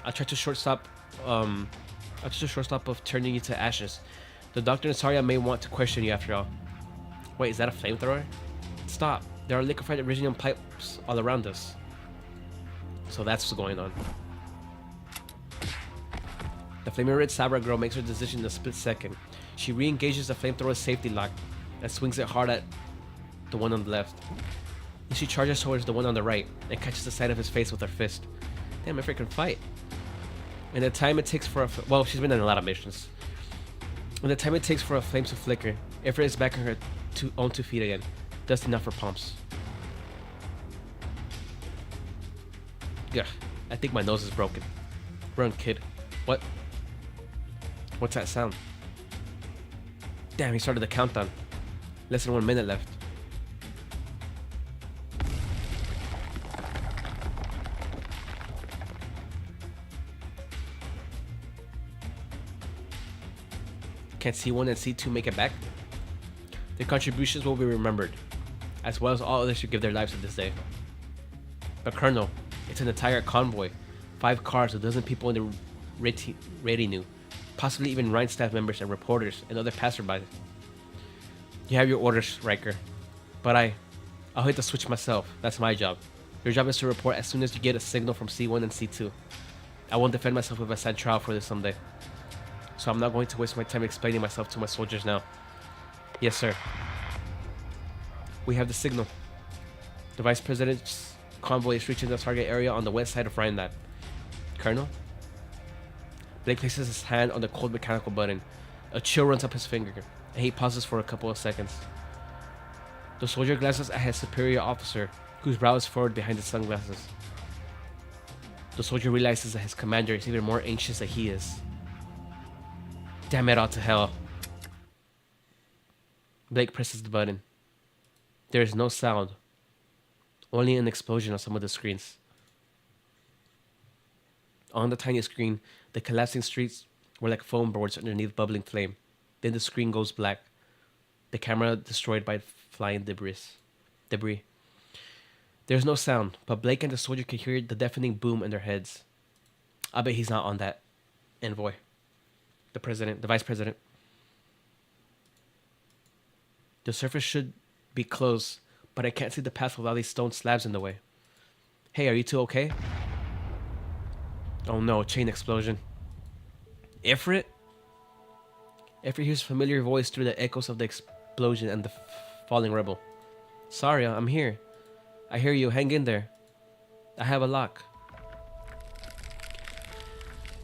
I tried to shortstop of turning you to ashes. The doctor and Saria may want to question you after all. Wait, is that a flamethrower? Stop. There are liquefied iridium pipes all around us. So that's what's going on. The flaming red Sabra girl makes her decision in a split second. She re-engages the flamethrower's safety lock and swings it hard at the one on the left. Then she charges towards the one on the right and catches the side of his face with her fist. Damn, if I can fight. And the time it takes for well, she's been in a lot of missions. And the time it takes for a flame to flicker, Ifrit is back on her own 2 feet again. Just enough for pumps. Yeah, I think my nose is broken. Run, kid. What? What's that sound? Damn, he started the countdown. Less than 1 minute left. Can C1 and C2 make it back? Their contributions will be remembered, as well as all others who give their lives to this day. But Colonel, it's an entire convoy. 5 cars, a dozen people in the retinue, possibly even Rhine staff members and reporters and other passersby. You have your orders, Riker. But I'll hit the switch myself. That's my job. Your job is to report as soon as you get a signal from C1 and C2. I won't defend myself if I stand trial for this someday. So I'm not going to waste my time explaining myself to my soldiers now. Yes, sir. We have the signal. The Vice President's convoy is reaching the target area on the west side of Rhinelab. Colonel? Blake places his hand on the cold mechanical button. A chill runs up his finger, and he pauses for a couple of seconds. The soldier glances at his superior officer, whose brow is furrowed behind his sunglasses. The soldier realizes that his commander is even more anxious than he is. Damn it all to hell. Blake presses the button. There is no sound. Only an explosion on some of the screens. On the tiny screen, the collapsing streets were like foam boards underneath bubbling flame. Then the screen goes black. The camera destroyed by flying debris. There's no sound, but Blake and the soldier can hear the deafening boom in their heads. I bet he's not on that envoy. The vice president. The surface should be closed, but I can't see the path with all these stone slabs in the way. Hey, are you two okay? Oh no, chain explosion. Ifrit? Ifrit hears a familiar voice through the echoes of the explosion and the falling rebel. Saria, I'm here. I hear you, hang in there. I have a lock.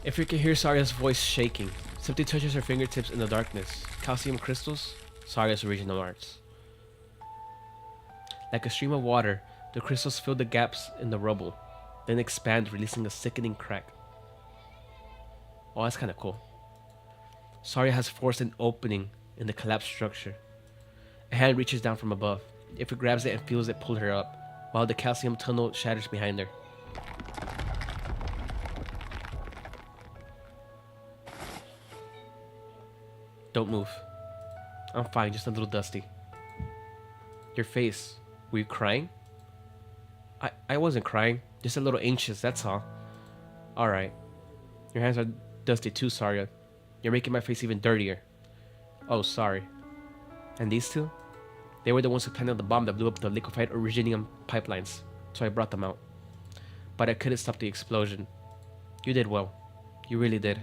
Ifrit can hear Saria's voice shaking. Something touches her fingertips in the darkness. Calcium crystals? Saria's original arts. Like a stream of water, the crystals fill the gaps in the rubble, then expand, releasing a sickening crack. Oh, that's kind of cool. Saria has forced an opening in the collapsed structure. A hand reaches down from above. Ifrit grabs it and feels it pull her up, while the calcium tunnel shatters behind her. Don't move. I'm fine, just a little dusty. Your face. Were you crying? I wasn't crying. Just a little anxious, that's all. Alright. Your hands are dusty too, Saria. You're making my face even dirtier. Oh, sorry. And these two? They were the ones who planted the bomb that blew up the liquefied originium pipelines, so I brought them out. But I couldn't stop the explosion. You did well. You really did.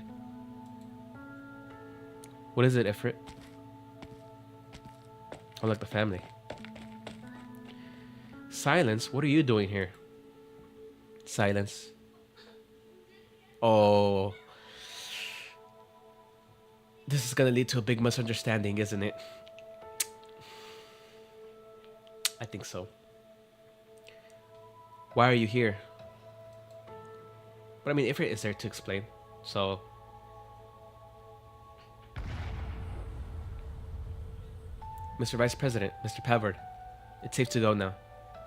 What is it, Ifrit? Oh, like the family. Silence? What are you doing here? Silence. Oh. This is gonna lead to a big misunderstanding, isn't it? I think so. Why are you here? But I mean, Ifrit is there to explain, so... Mr. Vice President, Mr. Pavard, it's safe to go now.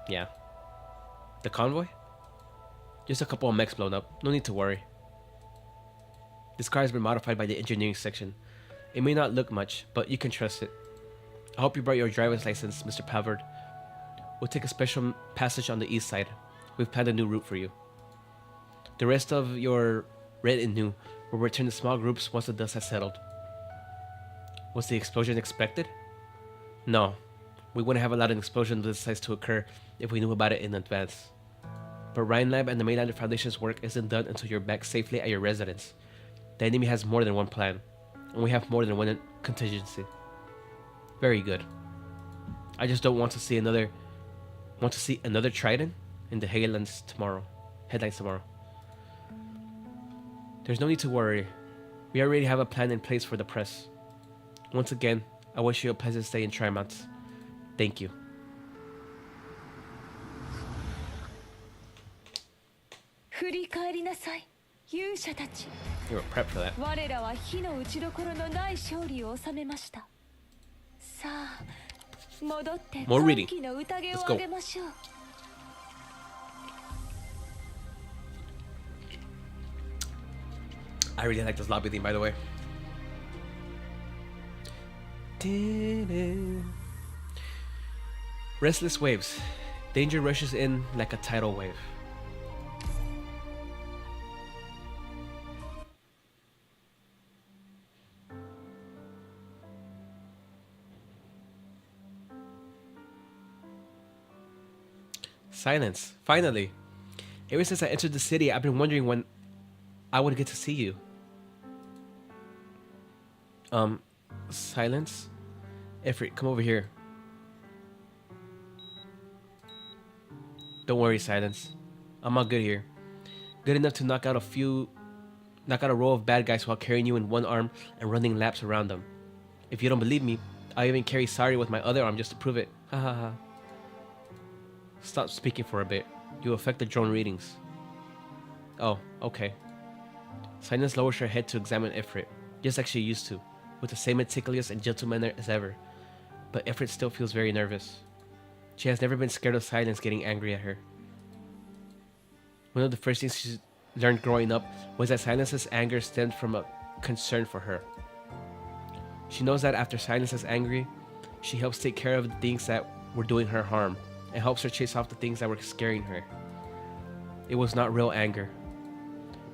Yeah. The convoy? Just a couple of mechs blown up. No need to worry. This car has been modified by the engineering section. It may not look much, but you can trust it. I hope you brought your driver's license, Mr. Pavard. We'll take a special passage on the east side. We've planned a new route for you. The rest of your retinue will return to small groups once the dust has settled. Was the explosion expected? No. We wouldn't have allowed an explosion of this size to occur if we knew about it in advance. But Ryan Lab and the Mainlander Foundation's work isn't done until you're back safely at your residence. The enemy has more than one plan, and we have more than one contingency. Very good. I just don't want to see another Trident in the headlines tomorrow. There's no need to worry. We already have a plan in place for the press. Once again, I wish you a pleasant stay in Trimont. Thank you. 振り返りなさい、勇者たち。 You were prepped for that. 我らは火の打ちどころのない勝利を収めました。さあ、戻って歓喜の宴をあげましょう。 I really like this lobby theme, by the way. Restless waves. Danger rushes in like a tidal wave. Silence. Finally. Ever since I entered the city, I've been wondering when I would get to see you. Silence? Ifrit, come over here. Don't worry, Silence. I'm all good here. Good enough to knock out a row of bad guys while carrying you in one arm and running laps around them. If you don't believe me, I'll even carry Sari with my other arm just to prove it. Ha ha ha. Stop speaking for a bit. You affect the drone readings. Oh, okay. Silence lowers her head to examine Ifrit, just like she used to, with the same meticulous and gentle manner as ever. But Ifrit still feels very nervous. She has never been scared of Silence getting angry at her. One of the first things she learned growing up was that Silence's anger stemmed from a concern for her. She knows that after Silence is angry, she helps take care of the things that were doing her harm, and helps her chase off the things that were scaring her. It was not real anger,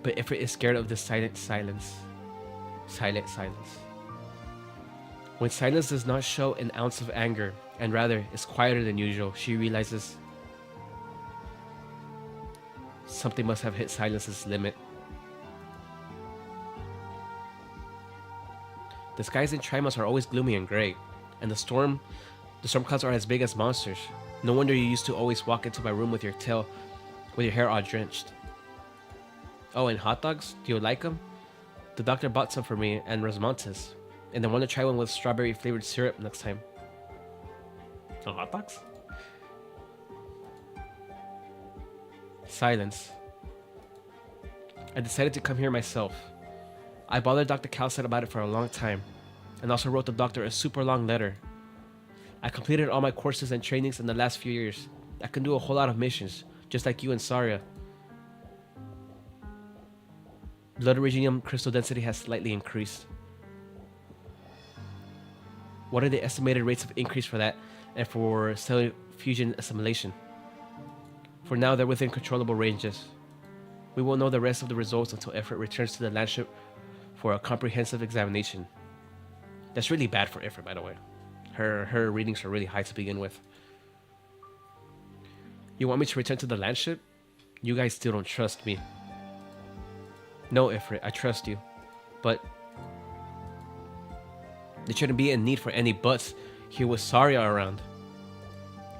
but Ifrit is scared of the silent silence. Silent silence. When Silence does not show an ounce of anger, and rather is quieter than usual, she realizes something must have hit Silence's limit. The skies in Trimos are always gloomy and gray, and the storm clouds are as big as monsters. No wonder you used to always walk into my room with your hair all drenched. Oh, and hot dogs? Do you like them? The doctor bought some for me and Rosmontes, and I want to try one with strawberry flavored syrup next time. Oh, hot dogs? Silence. I decided to come here myself. I bothered Dr. Calcet about it for a long time, and also wrote the doctor a super long letter. I completed all my courses and trainings in the last few years. I can do a whole lot of missions, just like you and Saria. Blood originium crystal density has slightly increased. What are the estimated rates of increase for that and for cellular fusion assimilation. For now, they're within controllable ranges. We won't know the rest of the results until Ifrit returns to the landship for a comprehensive examination. That's really bad for Ifrit, by the way. Her readings are really high to begin with. You want me to return to the landship? You guys still don't trust me. No, Ifrit, I trust you. But there shouldn't be a need for any buts here with Saria around.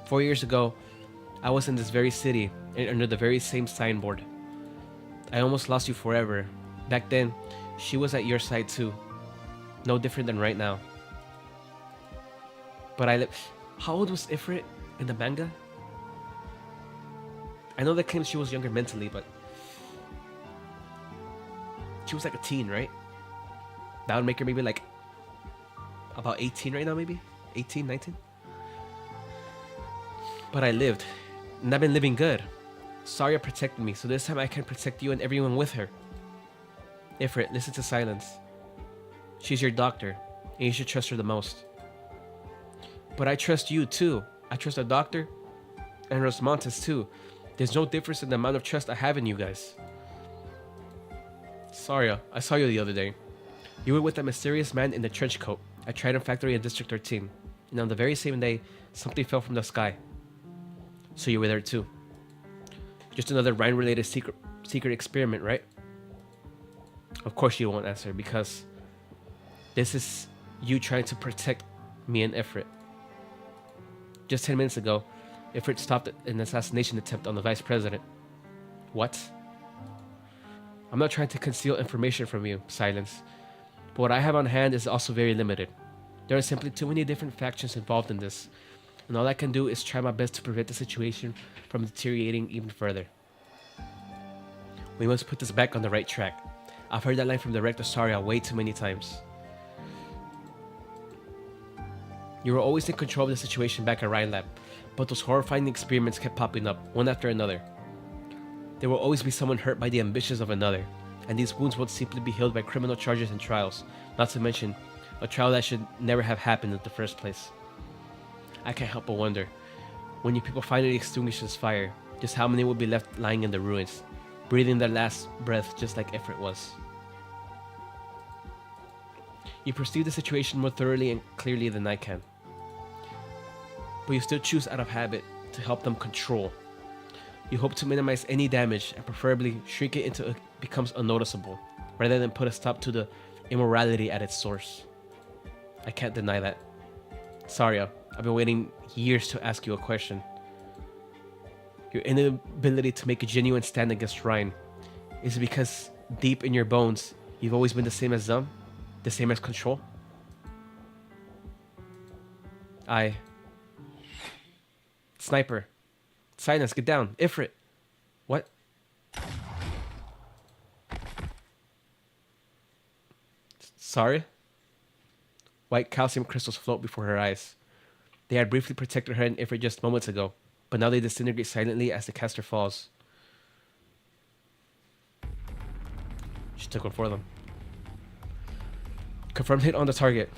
4 years ago, I was in this very city and under the very same signboard. I almost lost you forever. Back then, she was at your side too. No different than right now. But how old was Ifrit in the manga? I know they claim she was younger mentally, but she was like a teen, right? That would make her maybe like about 18 right now, maybe? 18, 19? But I lived, and I've been living good. Saria protected me, so this time I can protect you and everyone with her. Ifrit, listen to Silence. She's your doctor, and you should trust her the most. But I trust you too. I trust the doctor and Rosmontes too. There's no difference in the amount of trust I have in you guys. Saria, I saw you the other day. You were with that mysterious man in the trench coat at Trident Factory in District 13. And on the very same day, something fell from the sky. So you were there too. Just another Rhine-related secret experiment, right? Of course you won't answer, because this is you trying to protect me and Ifrit. Just 10 minutes ago, Ifrit stopped an assassination attempt on the vice president. What? I'm not trying to conceal information from you, Silence. But what I have on hand is also very limited. There are simply too many different factions involved in this, and all I can do is try my best to prevent the situation from deteriorating even further. We must put this back on the right track. I've heard that line from Director Saria way too many times. You were always in control of the situation back at Rhine Lab, but those horrifying experiments kept popping up, one after another. There will always be someone hurt by the ambitions of another, and these wounds won't simply be healed by criminal charges and trials, not to mention a trial that should never have happened in the first place. I can't help but wonder, when you people finally extinguish this fire, just how many will be left lying in the ruins, breathing their last breath just like Ifrit was. You perceive the situation more thoroughly and clearly than I can. But you still choose out of habit to help them control. You hope to minimize any damage and preferably shrink it until it becomes unnoticeable, rather than put a stop to the immorality at its source. I can't deny that. Saria, I've been waiting years to ask you a question. Your inability to make a genuine stand against Rhine, is it because deep in your bones you've always been the same as them? The same as Control? Sniper. Silence, get down. Ifrit. What? Sorry? White calcium crystals float before her eyes. They had briefly protected her and Ifrit just moments ago, but now they disintegrate silently as the caster falls. She took one for them. Confirmed hit on the target.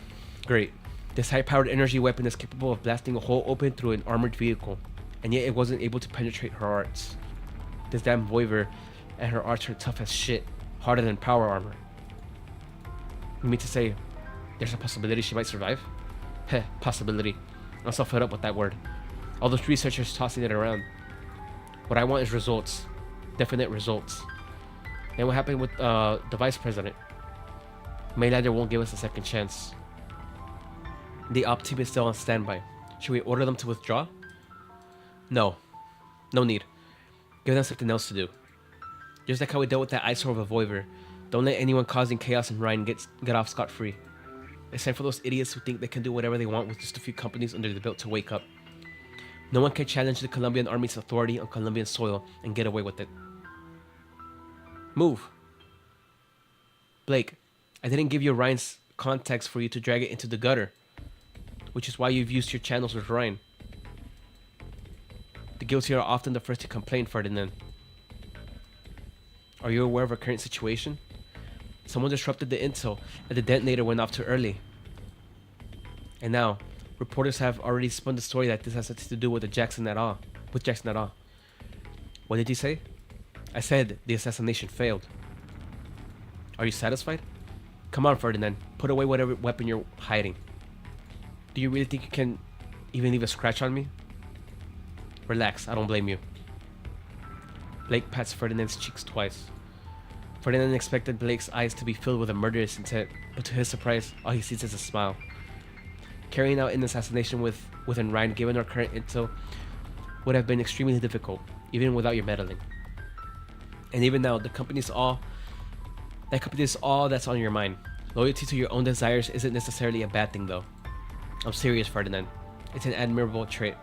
Great. This high-powered energy weapon is capable of blasting a hole open through an armored vehicle, and yet it wasn't able to penetrate her arts. This damn Voiver and her arts are tough as shit, harder than power armor. You mean to say there's a possibility she might survive? Heh, possibility. I'm so fed up with that word. All those researchers tossing it around. What I want is results. Definite results. And what happened with the vice president? Maylander won't give us a second chance. The op team is still on standby. Should we order them to withdraw? No. No need. Give them something else to do. Just like how we dealt with that eyesore of a Voiver. Don't let anyone causing chaos in Rhine get off scot-free. It's time for those idiots who think they can do whatever they want with just a few companies under the belt to wake up. No one can challenge the Colombian army's authority on Colombian soil and get away with it. Move. Blake, I didn't give you Ryan's contacts for you to drag it into the gutter, which is why you've used your channels with Ryan. The guilty are often the first to complain, Ferdinand. Are you aware of our current situation? Someone disrupted the intel and the detonator went off too early. And now, Reporters have already spun the story that this has something to do with Jackson at all. What did you say? I said the assassination failed. Are you satisfied? Come on, Ferdinand. Put away whatever weapon you're hiding. Do you really think you can even leave a scratch on me? Relax, I don't blame you. Blake pats Ferdinand's cheeks twice. Ferdinand expected Blake's eyes to be filled with a murderous intent, but to his surprise, all he sees is a smile. Carrying out an assassination within Rhine, given our current intel, would have been extremely difficult, even without your meddling. And even now, that company is all that's on your mind. Loyalty to your own desires isn't necessarily a bad thing, though. I'm serious, Ferdinand. It's an admirable trait.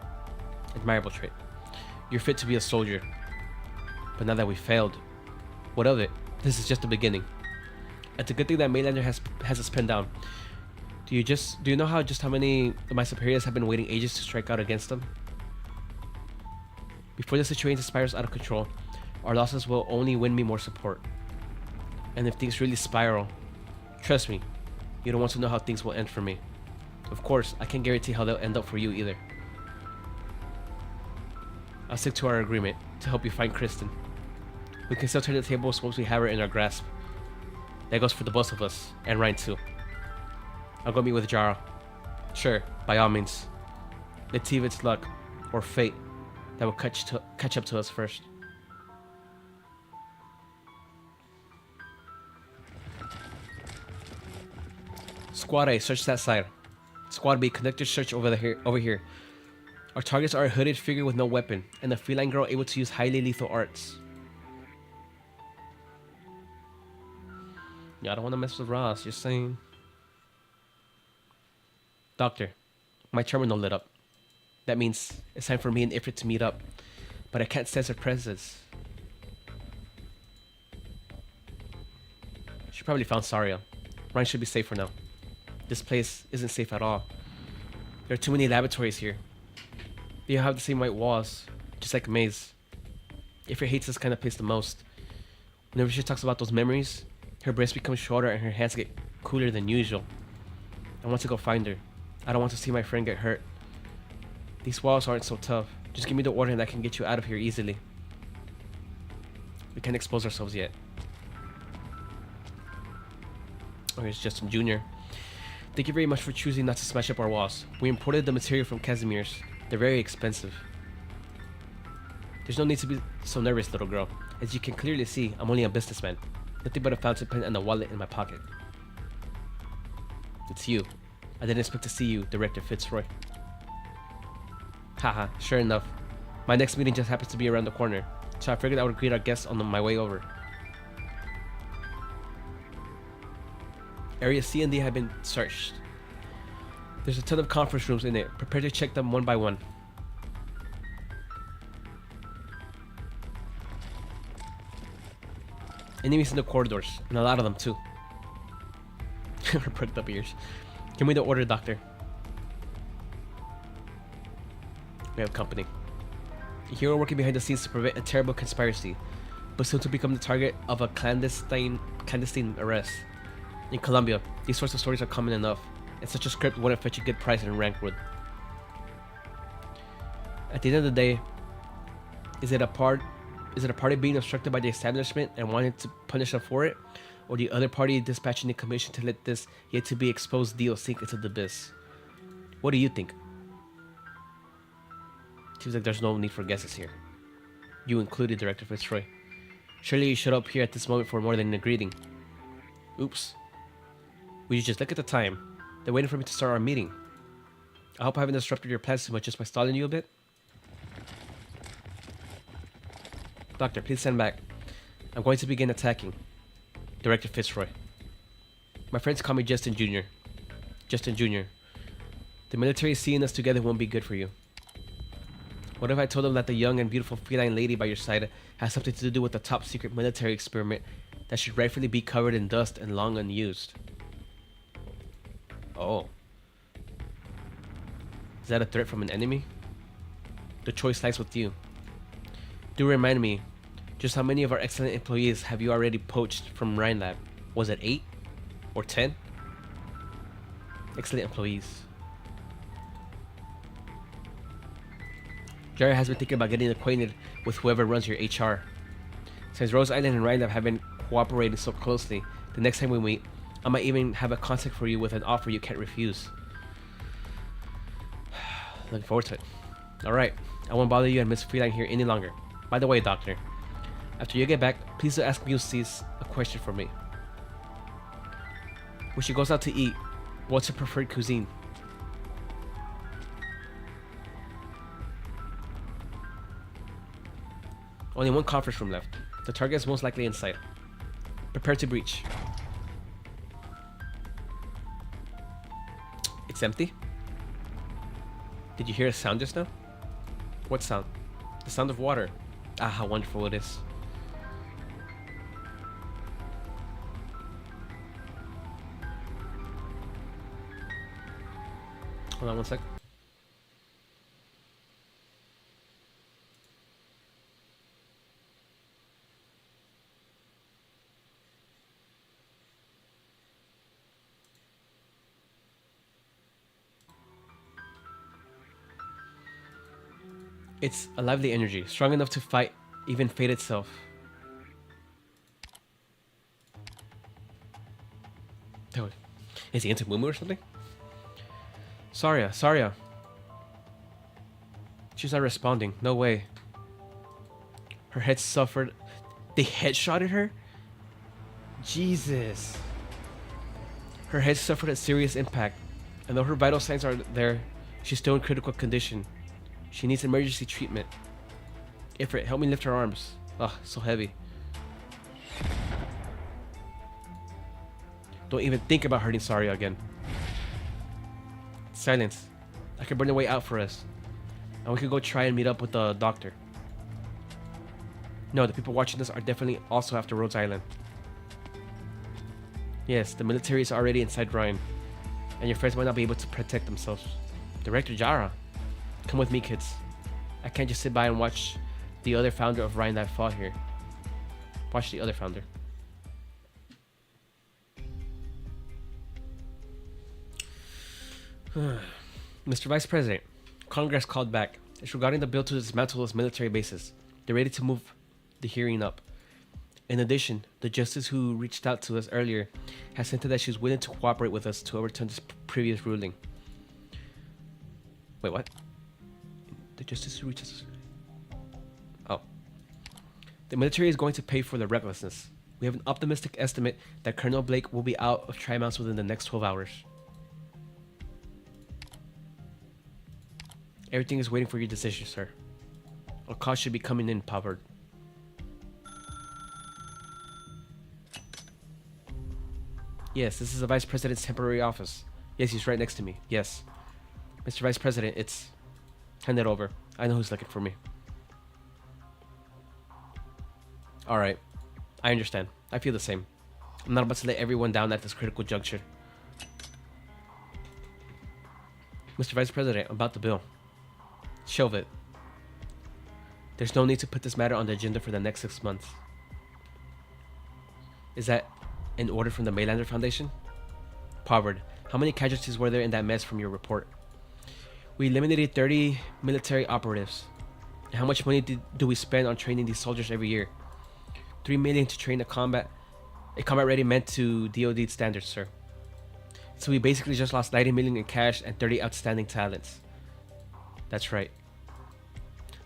You're fit to be a soldier. But now that we failed, what of it? This is just the beginning. It's a good thing that Mainlander has us pinned down. Do you know how many of my superiors have been waiting ages to strike out against them? Before the situation spirals out of control, our losses will only win me more support. And if things really spiral, trust me, you don't want to know how things will end for me. Of course, I can't guarantee how they'll end up for you either. I'll stick to our agreement to help you find Kristen. We can still turn the tables once we have her in our grasp. That goes for the both of us, and Ryan too. I'll go meet with Jara. Sure, by all means. Let's see if it's luck, or fate, that will catch up to us first. Squad A, search that side. Squad B, conduct your search over here. Our targets are a hooded figure with no weapon, and a feline girl able to use highly lethal arts. Yeah, I don't want to mess with Ross, you're saying. Doctor, my terminal lit up. That means it's time for me and Ifrit to meet up, but I can't sense her presence. She probably found Saria. Ryan should be safe for now. This place isn't safe at all. There are too many laboratories here. They have the same white walls, just like a maze. Ifrit hates this kind of place the most. Whenever she talks about those memories, her breasts become shorter and her hands get cooler than usual. I want to go find her. I don't want to see my friend get hurt. These walls aren't so tough. Just give me the order and I can get you out of here easily. We can't expose ourselves yet. Oh, here's Justin Jr. Thank you very much for choosing not to smash up our walls. We imported the material from Casimir's. They're very expensive. There's no need to be so nervous, little girl. As you can clearly see, I'm only a businessman. Nothing but a fountain pen and a wallet in my pocket. It's you. I didn't expect to see you, Director Fitzroy. Haha, sure enough. My next meeting just happens to be around the corner, so I figured I would greet our guests on my way over. Area C and D have been searched. There's a ton of conference rooms in it. Prepare to check them one by one. Enemies in the corridors, and a lot of them too. Her pricked up ears. Give me the order, Doctor. We have company. A hero working behind the scenes to prevent a terrible conspiracy, but soon to become the target of a clandestine arrest. In Colombia, these sorts of stories are common enough, and such a script wouldn't fetch a good price in Rankwood. At the end of the day, is it a party being obstructed by the establishment and wanting to punish them for it, or the other party dispatching the commission to let this yet to be exposed deal sink into the abyss? What do you think? Seems like there's no need for guesses here. You included, Director Fitzroy. Surely you showed up here at this moment for more than a greeting. Oops. Would you just look at the time? They're waiting for me to start our meeting. I hope I haven't disrupted your plans too much just by stalling you a bit. Doctor, please stand back. I'm going to begin attacking. Director Fitzroy. My friends call me Justin Jr. Justin Jr. The military seeing us together won't be good for you. What if I told them that the young and beautiful feline lady by your side has something to do with the top secret military experiment that should rightfully be covered in dust and long unused? Oh. Is that a threat from an enemy? The choice lies with you. Do remind me, just how many of our excellent employees have you already poached from Rhine Lab? Was it 8? Or 10? Excellent employees. Jerry has been thinking about getting acquainted with whoever runs your HR. Since Rose Island and Rhinelander have been cooperating so closely, the next time we meet, I might even have a contact for you with an offer you can't refuse. Looking forward to it. Alright, I won't bother you and Miss Freeline here any longer. By the way, Doctor, after you get back, please do ask Muses a question for me. When she goes out to eat, what's her preferred cuisine? Only one conference room left. The target is most likely inside. Prepare to breach. It's empty? Did you hear a sound just now? What sound? The sound of water. Ah, how wonderful it is. Hold on one sec. It's a lively energy, strong enough to fight even fate itself. Oh, is he into Mumu or something? Saria. She's not responding. No way. Her head suffered. They headshotted her? Jesus. Her head suffered a serious impact. And though her vital signs are there, she's still in critical condition. She needs emergency treatment. Ifrit, help me lift her arms. Ugh, so heavy. Don't even think about hurting Saria again. Silence. I can burn a way out for us. And we could go try and meet up with the doctor. No, the people watching this are definitely also after Rhodes Island. Yes, the military is already inside Ryan. And your friends might not be able to protect themselves. Director Jara. Come with me, kids. I can't just sit by and watch the other founder of Ryan that fought here. Watch the other founder. Mr. Vice President, Congress called back. It's regarding the bill to dismantle those military bases. They're ready to move the hearing up. In addition, the justice who reached out to us earlier has hinted that she's willing to cooperate with us to overturn this previous ruling. Wait, what? The justice who reached us. Oh. The military is going to pay for the recklessness. We have an optimistic estimate that Colonel Blake will be out of Trimounts within the next 12 hours. Everything is waiting for your decision, sir. A call should be coming in, Powered. Yes, this is the Vice President's temporary office. Yes, he's right next to me. Yes. Mr. Vice President, it's... Hand it over. I know who's looking for me. Alright. I understand. I feel the same. I'm not about to let everyone down at this critical juncture. Mr. Vice President, about the bill. Shelve it. There's no need to put this matter on the agenda for the next 6 months. Is that an order from the Maylander Foundation? Powered. How many casualties were there in that mess from your report? We eliminated 30 military operatives. And how much money do we spend on training these soldiers every year? 3 million to train a combat ready meant to DoD standards, sir. So we basically just lost 90 million in cash and 30 outstanding talents. That's right.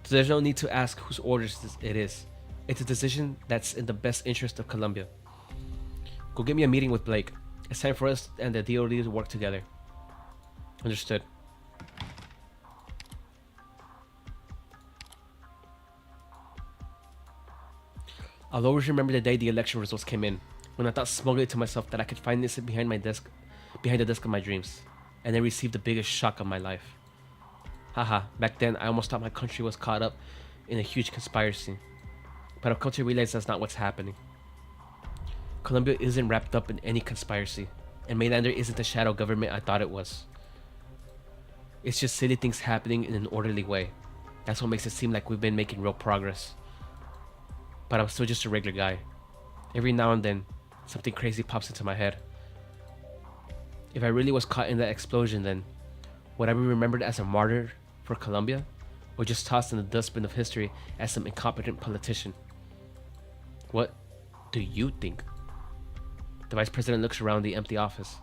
So there's no need to ask whose orders it is. It's a decision that's in the best interest of Columbia. Go get me a meeting with Blake. It's time for us and the DoD to work together. Understood. I'll always remember the day the election results came in, when I thought smugly to myself that I could finally sit behind the desk of my dreams, and then receive the biggest shock of my life. Haha, back then I almost thought my country was caught up in a huge conspiracy, but I've come to realize that's not what's happening. Columbia isn't wrapped up in any conspiracy, and Maylander isn't the shadow government I thought it was. It's just silly things happening in an orderly way. That's what makes it seem like we've been making real progress. But I'm still just a regular guy. Every now and then, something crazy pops into my head. If I really was caught in that explosion, then would I be remembered as a martyr for Columbia? or just tossed in the dustbin of history as some incompetent politician? What do you think? The vice president looks around the empty office,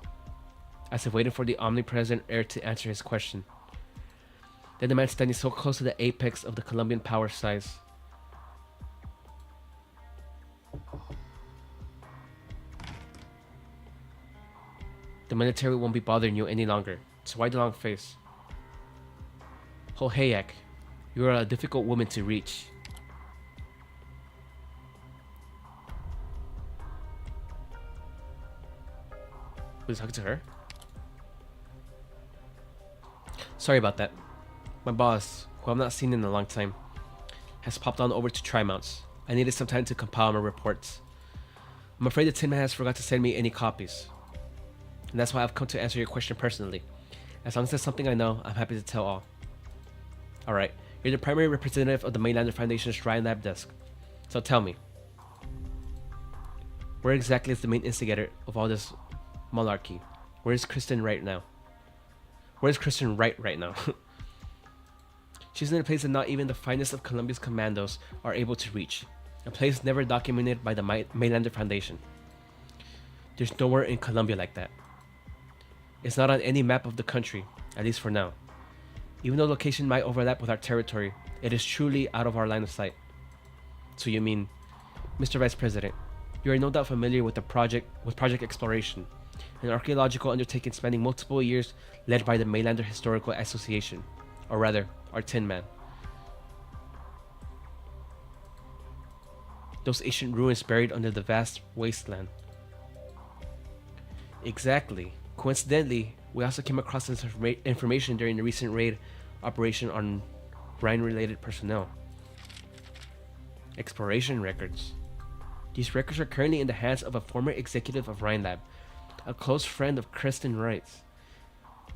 as if waiting for the omnipresent heir to answer his question. Then the man standing so close to the apex of the Colombian power sighs. The military won't be bothering you any longer, so why the long face? Holhayak, you are a difficult woman to reach. Was he talking to her? Sorry about that. My boss, who I've not seen in a long time, has popped on over to Trimonts. I needed some time to compile my reports. I'm afraid the Tin Man has forgot to send me any copies. And that's why I've come to answer your question personally. As long as there's something I know, I'm happy to tell all. Alright, you're the primary representative of the Mainlander Foundation's Shrine Lab desk. So tell me, where exactly is the main instigator of all this malarkey? Where is Kristen right now? Where is Kristen right now? She's in a place that not even the finest of Colombia's commandos are able to reach. A place never documented by the Mainlander Foundation. There's nowhere in Colombia like that. It's not on any map of the country, at least for now. Even though location might overlap with our territory, it is truly out of our line of sight. So you mean, Mr. Vice President, you are no doubt familiar with Project Exploration, an archaeological undertaking spanning multiple years led by the Mainlander Historical Association, or rather, our Tin Man. Those ancient ruins buried under the vast wasteland. Exactly. Coincidentally, we also came across this information during the recent raid operation on Rhine-related personnel. Exploration records. These records are currently in the hands of a former executive of Rhine Lab, a close friend of Kristen Wright's,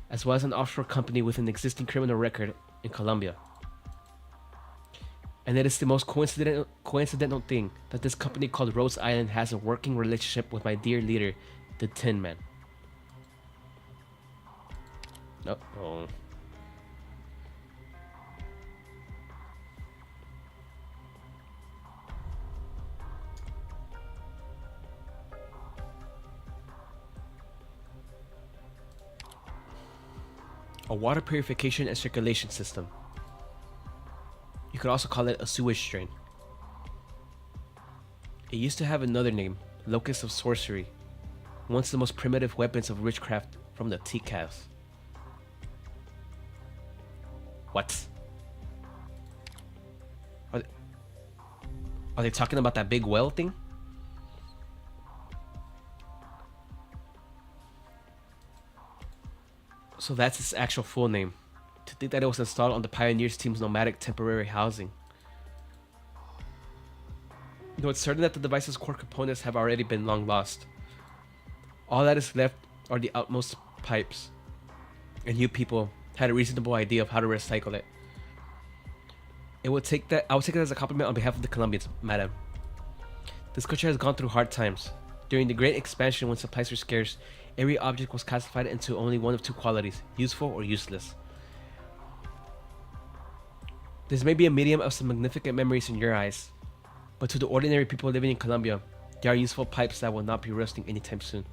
as well as an offshore company with an existing criminal record in Colombia. And it is the most coincidental thing that this company called Rose Island has a working relationship with my dear leader, the Tin Man. Uh-oh. A water purification and circulation system. You could also call it a sewage drain. It used to have another name, Locus of Sorcery, once the most primitive weapons of witchcraft from the T-Cavs. What? Are they talking about that big well thing? So that's its actual full name. To think that it was installed on the Pioneers team's nomadic temporary housing. Though it's certain that the device's core components have already been long lost. All that is left are the outmost pipes. And you people had a reasonable idea of how to recycle it. I will take that as a compliment on behalf of the Colombians, madam. This country has gone through hard times. During the Great Expansion, when supplies were scarce, every object was classified into only one of two qualities, useful or useless. This may be a medium of some magnificent memories in your eyes, but to the ordinary people living in Colombia, they are useful pipes that will not be rusting anytime soon.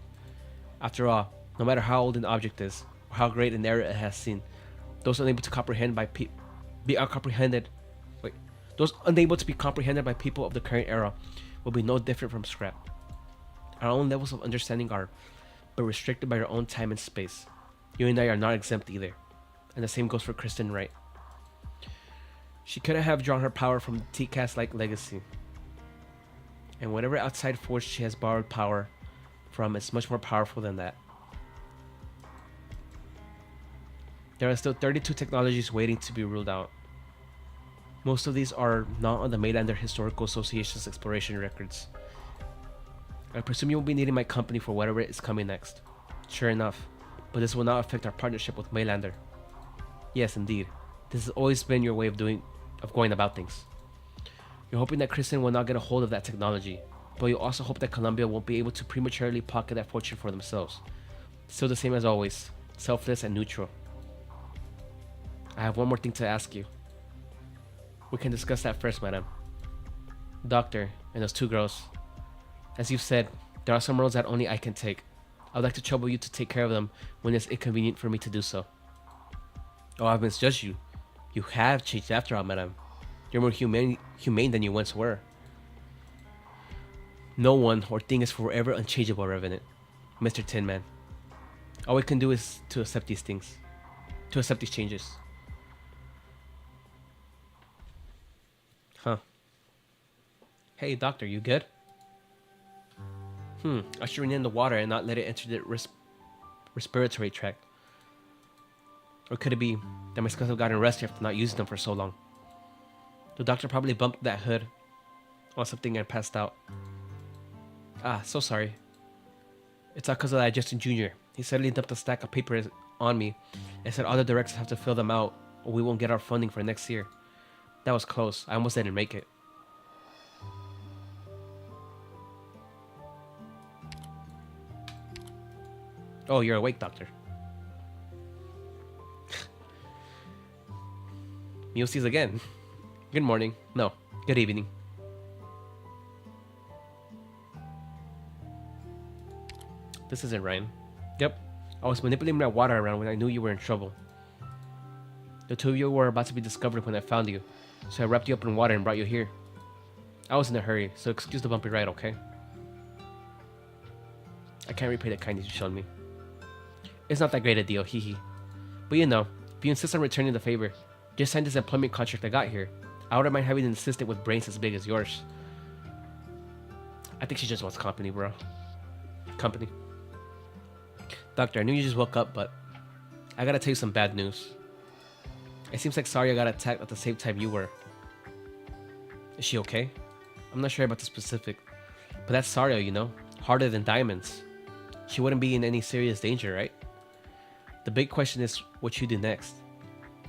After all, no matter how old an object is, or how great an era it has seen, those unable to be comprehended by people of the current era will be no different from scrap. Our own levels of understanding are but restricted by our own time and space. You and I are not exempt either. And the same goes for Kristen Wright. She couldn't have drawn her power from the T-Cast-like legacy. And whatever outside force she has borrowed power from is much more powerful than that. There are still 32 technologies waiting to be ruled out. Most of these are not on the Mainlander Historical Association's exploration records. I presume you will be needing my company for whatever is coming next. Sure enough, but this will not affect our partnership with Mainlander. Yes, indeed. This has always been your way of going about things. You're hoping that Kristen will not get a hold of that technology, but you also hope that Colombia won't be able to prematurely pocket that fortune for themselves. Still the same as always, selfless and neutral. I have one more thing to ask you. We can discuss that first, madam. Doctor, and those two girls. As you've said, there are some roles that only I can take. I would like to trouble you to take care of them when it's inconvenient for me to do so. Oh, I've misjudged you. You have changed after all, madam. You're more humane than you once were. No one or thing is forever unchangeable, Revenant. Mr. Tin Man. All we can do is to accept these things. To accept these changes. Huh. Hey, doctor, you good? I should rename the water and not let it enter the respiratory tract. Or could it be that my skills have gotten rusty after not using them for so long? The doctor probably bumped that hood on something and passed out. Ah, so sorry. It's all because of that Justin Jr. He suddenly dumped a stack of papers on me and said all the directors have to fill them out or we won't get our funding for next year. That was close. I almost didn't make it. Oh, you're awake, doctor. Muses again. Good morning. No, good evening. This isn't Ryan. Yep. I was manipulating my water around when I knew you were in trouble. The two of you were about to be discovered when I found you, so I wrapped you up in water and brought you here. I was in a hurry, so excuse the bumpy ride, okay? I can't repay the kindness you showed me. It's not that great a deal, hee. But you know, if you insist on returning the favor, just sign this employment contract I got here. I wouldn't mind having an assistant with brains as big as yours. I think she just wants company, bro. Company. Doctor, I knew you just woke up, but I gotta tell you some bad news. It seems like Saria got attacked at the same time you were. Is she okay? I'm not sure about the specific, but that's Saria, you know? Harder than diamonds. She wouldn't be in any serious danger, right? The big question is what you do next.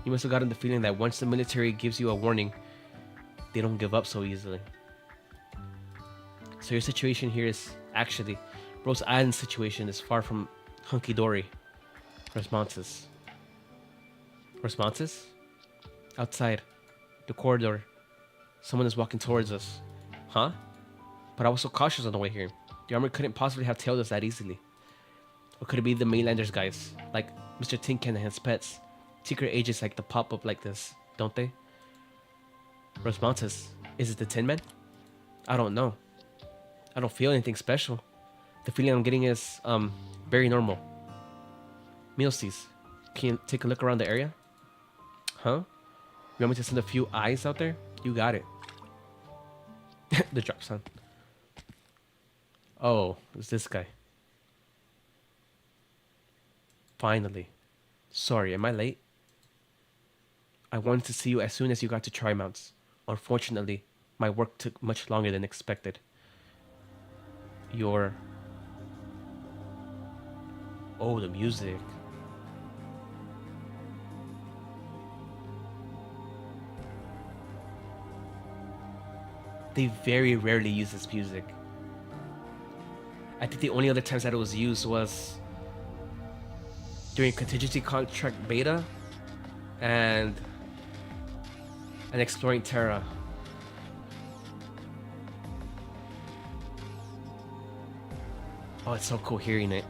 You must have gotten the feeling that once the military gives you a warning, they don't give up so easily. So your situation here is actually, Rose Island's situation is far from hunky-dory. Responses. Responses? Outside. The corridor. Someone is walking towards us. Huh? But I was so cautious on the way here. The armor couldn't possibly have tailed us that easily. Or could it be the mainlanders guys? Like Mr. Tinkan and his pets. Secret agents like to pop up like this, don't they? Responses. Is it the Tin Man? I don't know. I don't feel anything special. The feeling I'm getting is, very normal. Milsies, can you take a look around the area? Huh? You want me to send a few eyes out there? You got it. The drop sound. Oh, it's this guy. Finally. Sorry, am I late? I wanted to see you as soon as you got to Trimonts. Unfortunately, my work took much longer than expected. Your... Oh, the music. They very rarely use this music. I think the only other times that it was used was during Contingency Contract Beta and Exploring Terra. Oh, it's so cool hearing it.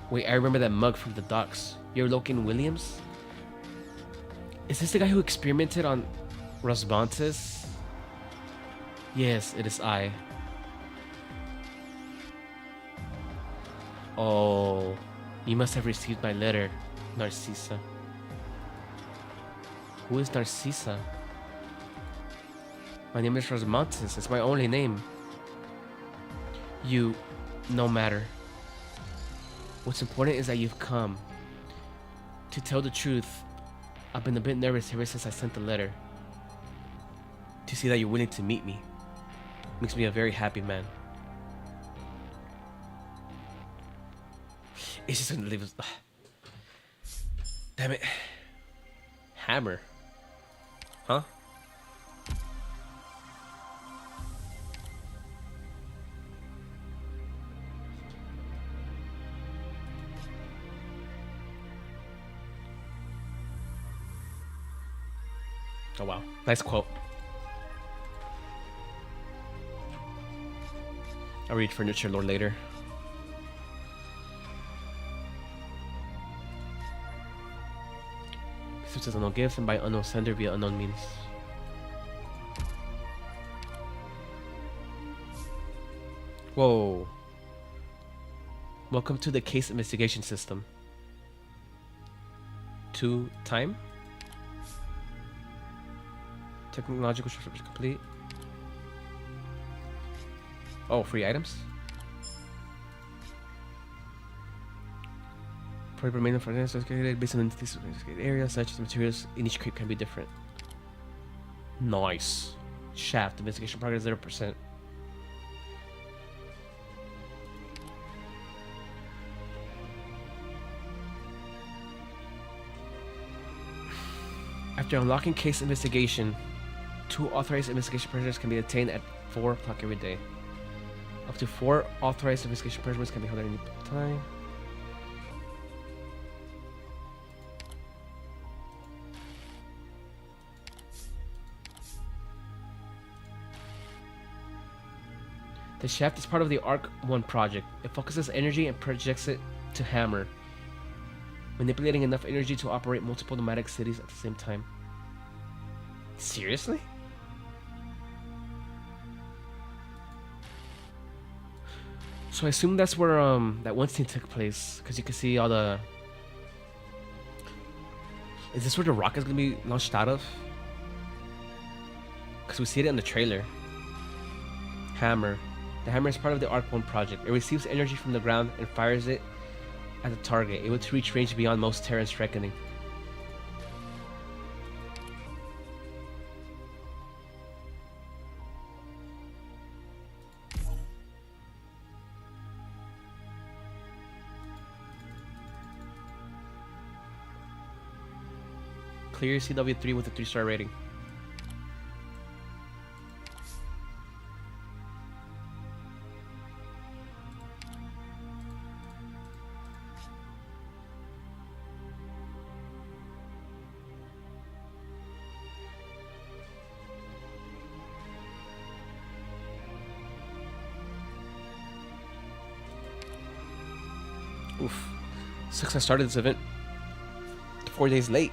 Wait, I remember that mug from the docks. You're Logan Williams? Is this the guy who experimented on Rosbantes? Yes, it is I. Oh, you must have received my letter, Narcissa. Who is Narcissa? My name is Rosbantes. It's my only name. No matter. What's important is that you've come. To tell the truth, I've been a bit nervous ever since I sent the letter. To see that you're willing to meet me makes me a very happy man. It's just gonna leave us. Damn it. Hammer. Huh? Oh wow, nice quote. I'll read Furniture Lore later. Suits as unknown gifts and by unknown sender via unknown means. Whoa. Welcome to the case investigation system. To time. Technological transfer complete. Oh, free items. Probably remain for investigated based on this investigated area, such as materials in each crate can be different. Nice. Shaft investigation progress 0%. After unlocking case investigation, 2 authorized investigation prisoners can be attained at 4 o'clock every day. Up to 4 authorized investigation prisoners can be held at any time. The shaft is part of the Ark-1 project. It focuses energy and projects it to Hammer, manipulating enough energy to operate multiple nomadic cities at the same time. Seriously? So I assume that's where that one scene took place, because you can see all the... Is this where the rocket is going to be launched out of? Because we see it in the trailer. Hammer. The hammer is part of the Ark-1 project. It receives energy from the ground and fires it at the target, able to reach range beyond most Terran's reckoning. Clear CW3 with a 3-star rating. Oof. Sucks I started this event 4 days late.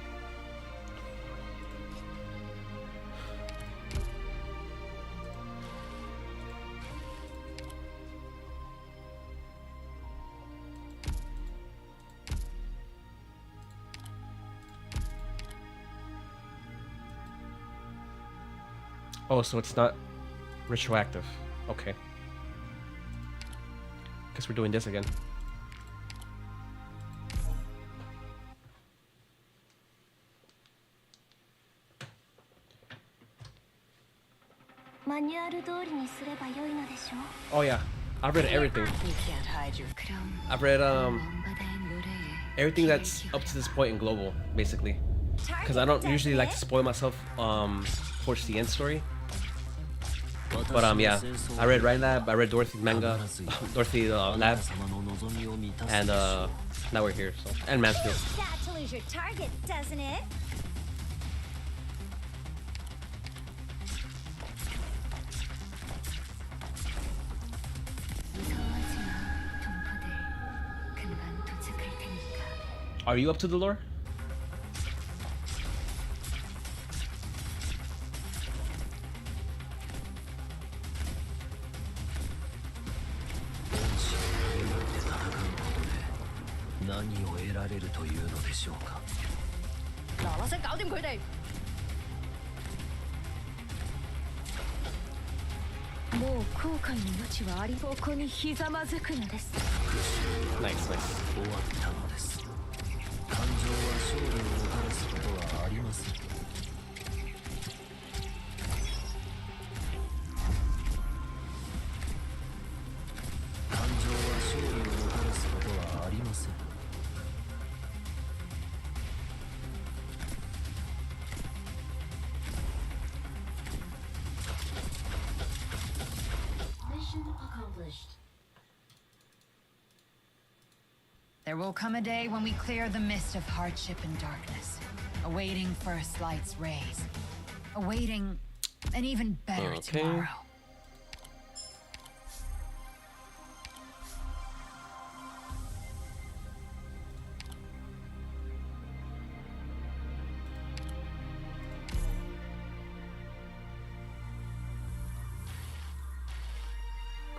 Oh, so it's not retroactive. Okay. Guess we're doing this again. Oh yeah, I've read everything. I've read everything that's up to this point in Global, basically. Because I don't usually like to spoil myself towards the end story. But yeah, I read Right Lab, I read Dorothy's manga, Dorothy Lab, and now we're here, so, and Mansfield. Sad to lose your target, doesn't it? Are you up to the lore? Nice, nice. There will come a day when we clear the mist of hardship and darkness, awaiting first light's rays. awaiting an even better Okay. tomorrow.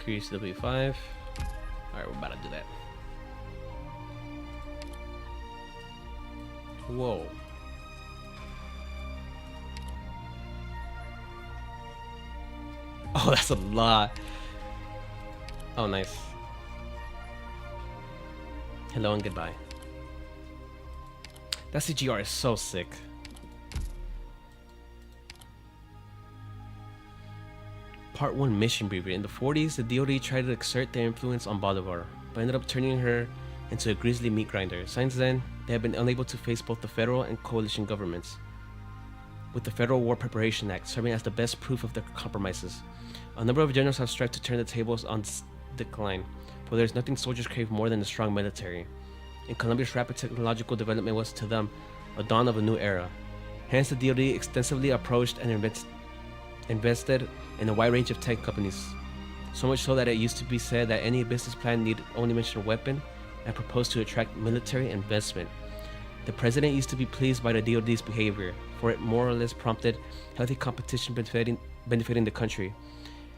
Curious W5. Alright, we're about to do that. Whoa. Oh, that's a lot. Oh, nice. Hello and goodbye. That CGR is so sick. Part 1 mission briefing. In the 40s, the DoD tried to exert their influence on Bolivar, but ended up turning her into a grisly meat grinder. Since then, they have been unable to face both the federal and coalition governments, with the Federal War Preparation Act serving as the best proof of their compromises. A number of generals have strived to turn the tables on decline, for there is nothing soldiers crave more than a strong military. And Columbia's rapid technological development was to them a dawn of a new era. Hence, the DoD extensively approached and invested in a wide range of tech companies, so much so that it used to be said that any business plan needed only mention a weapon and proposed to attract military investment. The president used to be pleased by the DoD's behavior, for it more or less prompted healthy competition benefiting the country,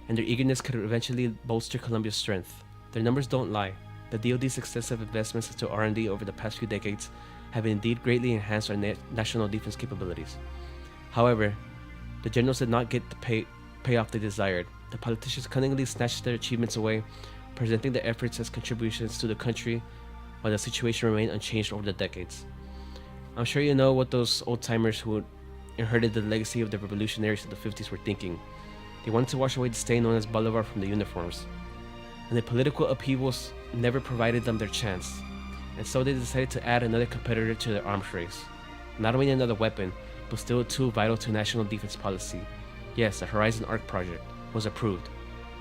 and their eagerness could eventually bolster Columbia's strength. Their numbers don't lie. The DoD's excessive investments into R&D over the past few decades have indeed greatly enhanced our national defense capabilities. However, the generals did not get the payoff they desired. The politicians cunningly snatched their achievements away, presenting their efforts as contributions to the country, while the situation remained unchanged over the decades. I'm sure you know what those old-timers who inherited the legacy of the revolutionaries of the 50s were thinking. They wanted to wash away the stain known as Bolivar from the uniforms, and the political upheavals never provided them their chance, and so they decided to add another competitor to their arms race. Not only another weapon, but still a tool vital to national defense policy. Yes, the Horizon Arc project was approved,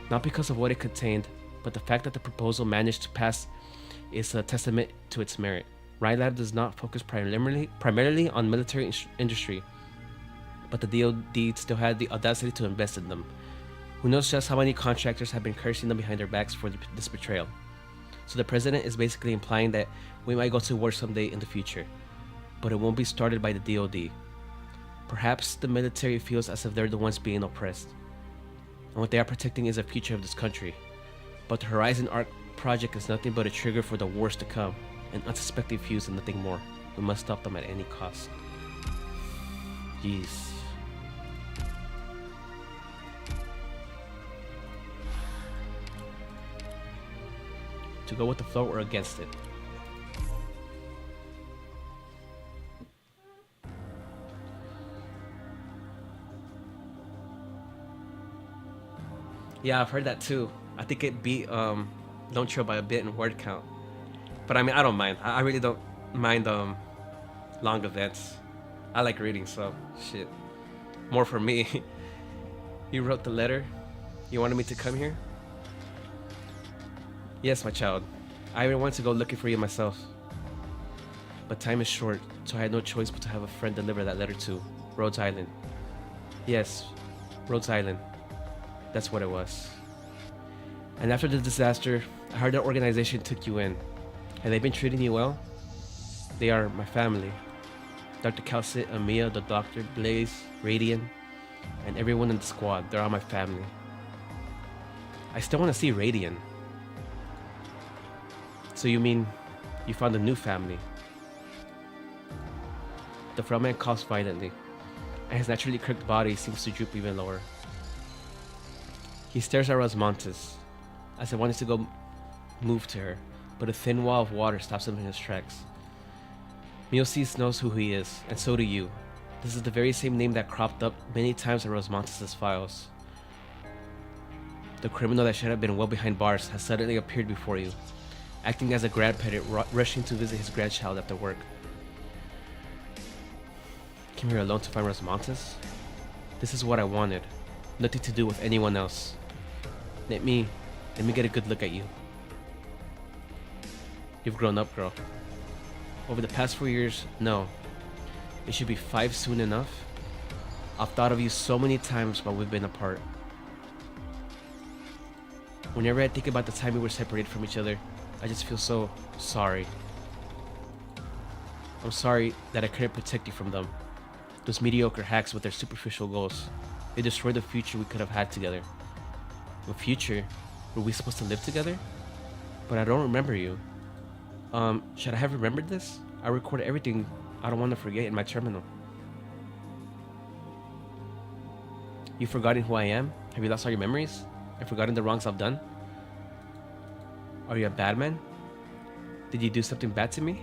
not because of what it contained, but the fact that the proposal managed to pass is a testament to its merit. Rylab does not focus primarily on military industry, but the DoD still had the audacity to invest in them. Who knows just how many contractors have been cursing them behind their backs for this betrayal. So the president is basically implying that we might go to war someday in the future, but it won't be started by the DoD. Perhaps the military feels as if they're the ones being oppressed, and what they are protecting is the future of this country. But the Horizon Arc project is nothing but a trigger for the wars to come, an unsuspecting fuse and nothing more. We must stop them at any cost. Jeez. To go with the flow or against it. Yeah, I've heard that too. I think it beat Lonetrail by a bit in word count. But I mean, I don't mind. I really don't mind long events. I like reading, so shit. More for me. You wrote the letter? You wanted me to come here? Yes, my child. I even wanted to go looking for you myself. But time is short, so I had no choice but to have a friend deliver that letter to Rhodes Island. Yes, Rhodes Island. That's what it was. And after the disaster, I heard that organization took you in. Have they been treating you well? They are my family. Dr. Calcit, Amia, the doctor, Blaze, Radian, and everyone in the squad. They're all my family. I still want to see Radian. So you mean you found a new family? The frogman coughs violently, and his naturally crooked body seems to droop even lower. He stares at Rosmontes, as I wanted to go move to her, but a thin wall of water stops him in his tracks. Miosis knows who he is, and so do you. This is the very same name that cropped up many times in Rosmontes' files. The criminal that should have been well behind bars has suddenly appeared before you, acting as a grandparent rushing to visit his grandchild after work. Came here alone to find Rosmontes? This is what I wanted. Nothing to do with anyone else. Let me get a good look at you. You've grown up, girl. Over the past 4 years, no. It should be 5 soon enough. I've thought of you so many times while we've been apart. Whenever I think about the time we were separated from each other, I just feel so sorry. I'm sorry that I couldn't protect you from them. Those mediocre hacks with their superficial goals. They destroyed the future we could have had together. A future? Were we supposed to live together? But I don't remember you. Should I have remembered this? I recorded everything I don't want to forget in my terminal. You've forgotten who I am? Have you lost all your memories? I've forgotten the wrongs I've done? Are you a bad man? Did you do something bad to me?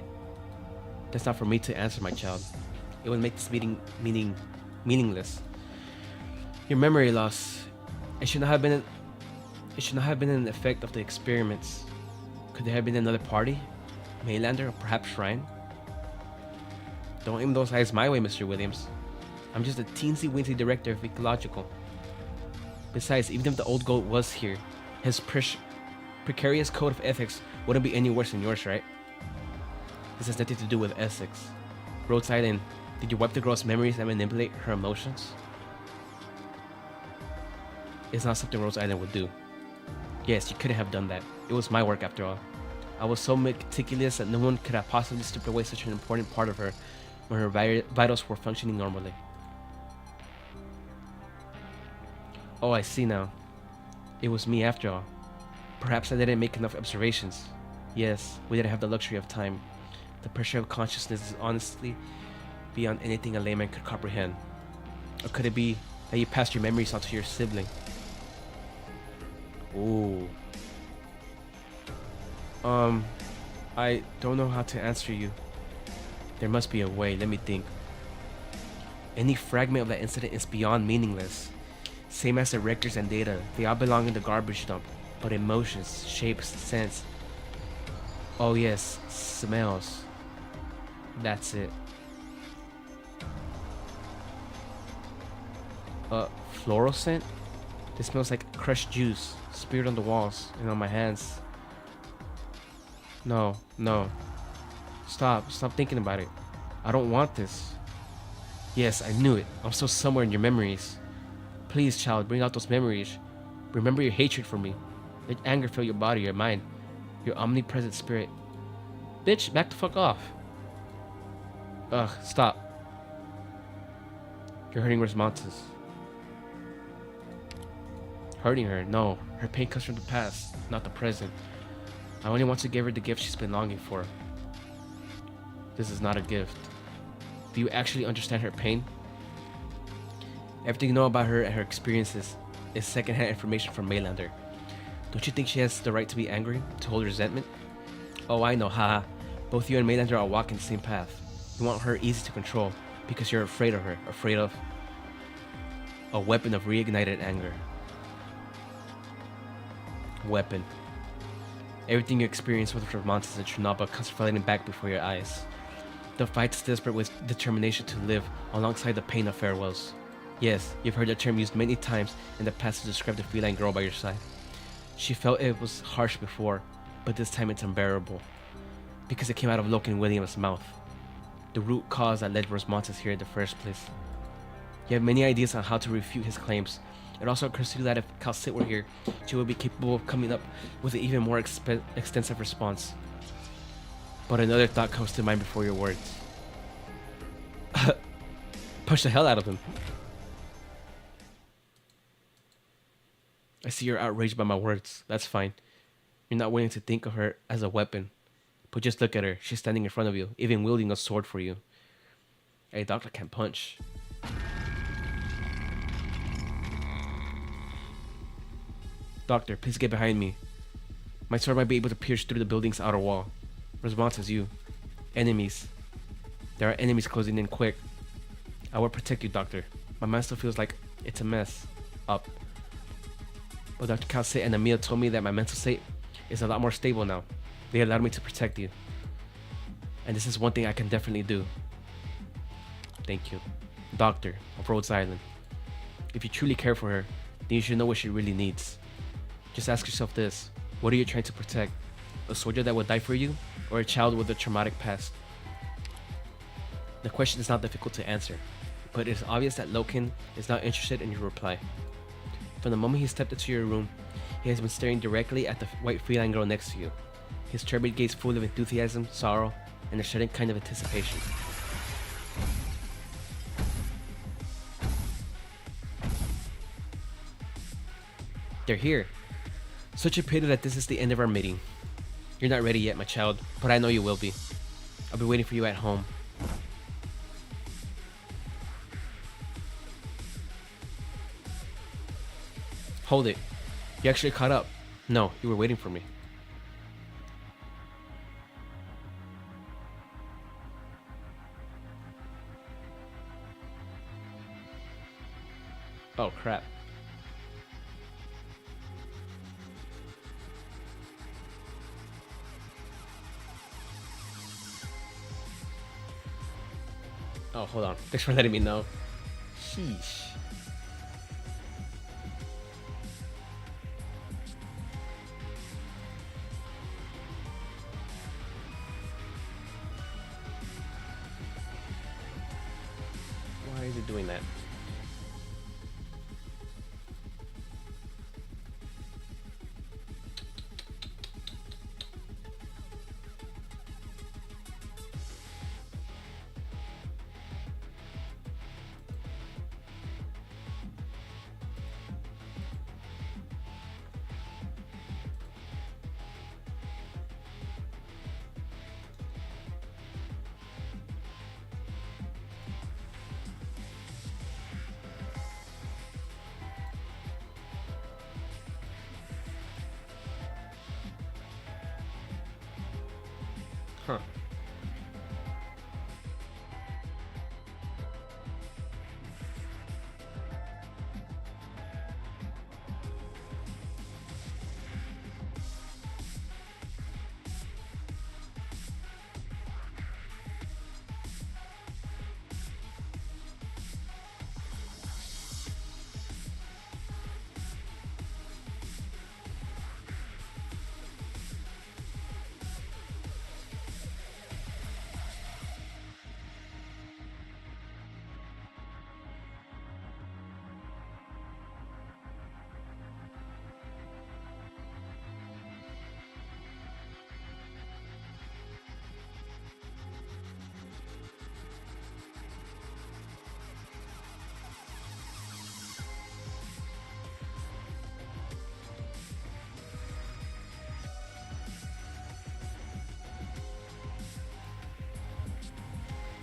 That's not for me to answer, my child. It would make this meeting meaningless. Your memory loss. It should not have been an effect of the experiments. Could there have been another party? Maylander or perhaps Shrine? Don't aim those eyes my way, Mr. Williams. I'm just a teensy-weensy director of ecological. Besides, even if the old goat was here, his precarious code of ethics wouldn't be any worse than yours, right? This has nothing to do with ethics. Rhodes Island, did you wipe the girl's memories and manipulate her emotions? It's not something Rhodes Island would do. Yes, you couldn't have done that. It was my work after all. I was so meticulous that no one could have possibly stripped away such an important part of her when her vitals were functioning normally. Oh, I see now. It was me after all. Perhaps I didn't make enough observations. Yes, we didn't have the luxury of time. The pressure of consciousness is honestly beyond anything a layman could comprehend. Or could it be that you passed your memories on to your sibling? Ooh. I don't know how to answer you. There must be a way, let me think. Any fragment of that incident is beyond meaningless. Same as the records and data, they all belong in the garbage dump. But emotions, shapes, scents. Oh yes, smells. That's it. Floral scent? This smells like crushed juice, speared on the walls and on my hands. No. Stop thinking about it. I don't want this. Yes, I knew it. I'm still somewhere in your memories. Please, child, bring out those memories. Remember your hatred for me. Let anger fill your body, your mind, your omnipresent spirit. Bitch, back the fuck off. Ugh, stop. You're hurting Resmontes. Hurting her? No. Her pain comes from the past, not the present. I only want to give her the gift she's been longing for. This is not a gift. Do you actually understand her pain? Everything you know about her and her experiences is secondhand information from Maylander. Don't you think she has the right to be angry, to hold resentment? Oh, I know, haha. Both you and Maylander are walking the same path. You want her easy to control because you're afraid of her, afraid of a weapon of reignited anger. Weapon. Everything you experienced with Resmontes and Chernobyl comes flooding back before your eyes. The fight's desperate with determination to live alongside the pain of farewells. Yes, you've heard the term used many times in the past to describe the feline girl by your side. She felt it was harsh before, but this time it's unbearable. Because it came out of Loken Williams' mouth. The root cause that led Resmontes here in the first place. You have many ideas on how to refute his claims. It also occurs to you that if Calcit were here, she would be capable of coming up with an even more extensive response. But another thought comes to mind before your words. Push the hell out of him. I see you're outraged by my words. That's fine. You're not willing to think of her as a weapon. But just look at her. She's standing in front of you, even wielding a sword for you. A doctor can't punch. Doctor, please get behind me. My sword might be able to pierce through the building's outer wall. Response you. Enemies. There are enemies closing in quick. I will protect you, Doctor. My mind still feels like it's a mess. Up. But Dr. Calcit and Emil told me that my mental state is a lot more stable now. They allowed me to protect you. And this is one thing I can definitely do. Thank you. Doctor of Rhodes Island. If you truly care for her, then you should know what she really needs. Just ask yourself this. What are you trying to protect? A soldier that would die for you? Or a child with a traumatic past? The question is not difficult to answer. but it is obvious that Loken is not interested in your reply. From the moment he stepped into your room, he has been staring directly at the white feline girl next to you, his turbid gaze full of enthusiasm, sorrow, and a sudden kind of anticipation. They're here. Such a pity that this is the end of our meeting. You're not ready yet, my child, but I know you will be. I'll be waiting for you at home. Hold it. You actually caught up. No, you were waiting for me. Oh, crap. Oh, hold on. Thanks for letting me know. Sheesh. Why is it doing that? Huh.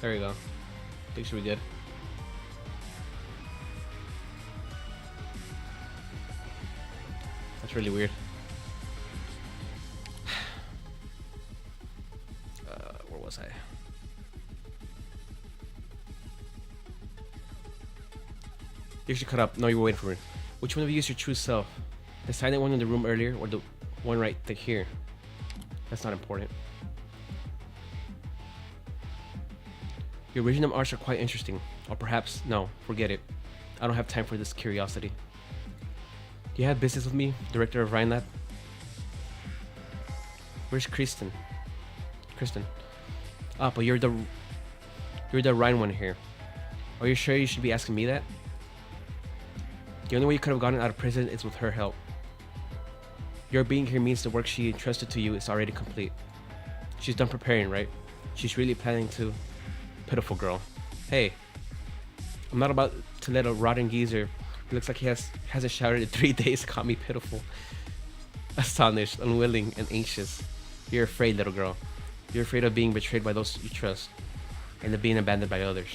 There we go. Think should be good. That's really weird. Where was I? You should cut up. No, you were waiting for me. Which one of you is your true self? The silent one in the room earlier, or the one right here? That's not important. Your original arts are quite interesting. Or perhaps, no, forget it. I don't have time for this curiosity. Do you have business with me, director of Rhine Lab? Where's Kristen? Ah, but you're the Rhine one here. Are you sure you should be asking me that? The only way you could have gotten out of prison is with her help. Your being here means the work she entrusted to you is already complete. She's done preparing, right? She's really planning to... Pitiful girl. Hey, I'm not about to let a rotten geezer who looks like he hasn't showered in 3 days call me pitiful. Astonished, unwilling, and anxious. You're afraid, little girl. You're afraid of being betrayed by those you trust, and of being abandoned by others.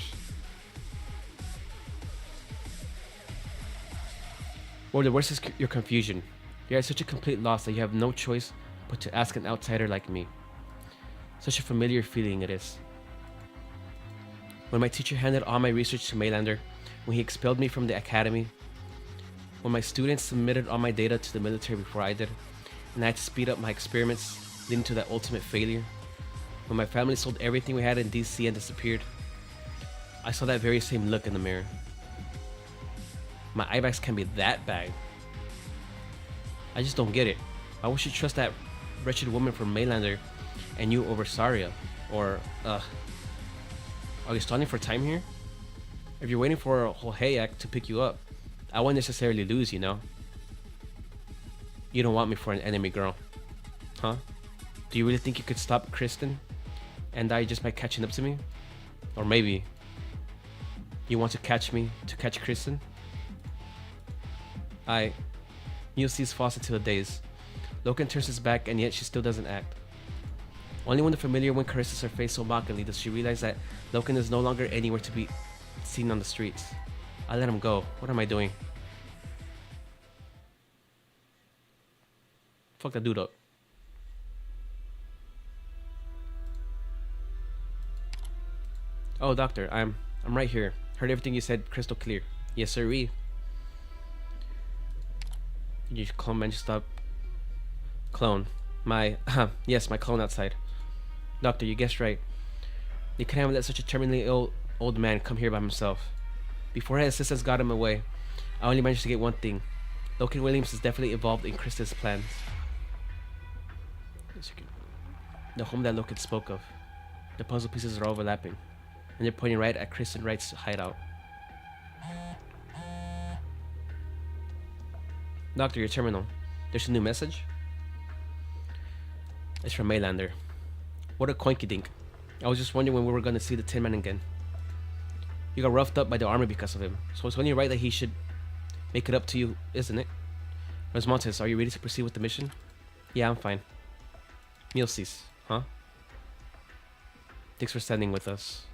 Or the worst is your confusion. You're at such a complete loss that you have no choice but to ask an outsider like me. Such a familiar feeling it is. When my teacher handed all my research to Maylander, when he expelled me from the academy, when my students submitted all my data to the military before I did, and I had to speed up my experiments, leading to that ultimate failure, when my family sold everything we had in DC and disappeared, I saw that very same look in the mirror. My eye bags can be that bad. I just don't get it. Why would you trust that wretched woman from Maylander and you over Saria? Or, are you stalling for time here? If you're waiting for a whole Hayak to pick you up, I won't necessarily lose, you know? You don't want me for an enemy girl. Huh? Do you really think you could stop Kristen and I just by catching up to me? Or maybe you want to catch me to catch Kristen? Mulesies falls into a daze. Loken turns his back and yet she still doesn't act. Only when the familiar one caresses her face so mockingly does she realize that Loken is no longer anywhere to be seen on the streets. I let him go. What am I doing? Fuck that dude up. Oh, doctor, I'm right here. Heard everything you said crystal clear. Yes, sirree. Your clone man just up. Clone. Yes, my clone outside. Doctor, you guessed right. You can't let such a terminally ill old man come here by himself. Before his assistants got him away, I only managed to get one thing. Loken Williams is definitely involved in Krista's plans. The home that Loken spoke of. The puzzle pieces are overlapping, and they're pointing right at Kristen Wright's hideout. Doctor, your terminal. There's a new message? It's from Maylander. What a coinky dink. I was just wondering when we were gonna see the Tin Man again. You got roughed up by the army because of him, so it's only right that he should make it up to you, isn't it? Rosmontes, are you ready to proceed with the mission? Yeah, I'm fine. Mulesies, huh? Thanks for standing with us.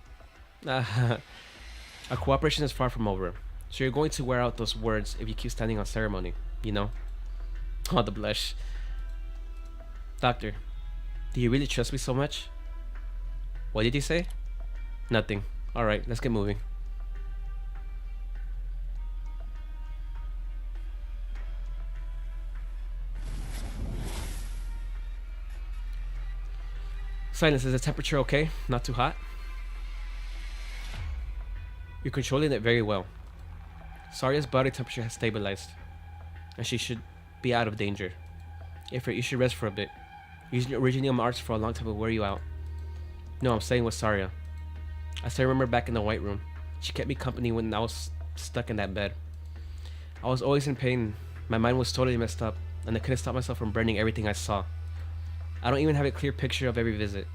Our cooperation is far from over, so you're going to wear out those words if you keep standing on ceremony, you know? Oh, the blush. Doctor, do you really trust me so much? What did you say? Nothing. Alright, let's get moving. Silence, is the temperature okay? Not too hot? You're controlling it very well. Sarya's body temperature has stabilized, and she should be out of danger. Ifrit, you should rest for a bit. Using Originium arts for a long time will wear you out. No, I'm staying with Sarya. I still remember back in the White Room. She kept me company when I was stuck in that bed. I was always in pain. My mind was totally messed up, and I couldn't stop myself from burning everything I saw. I don't even have a clear picture of every visit.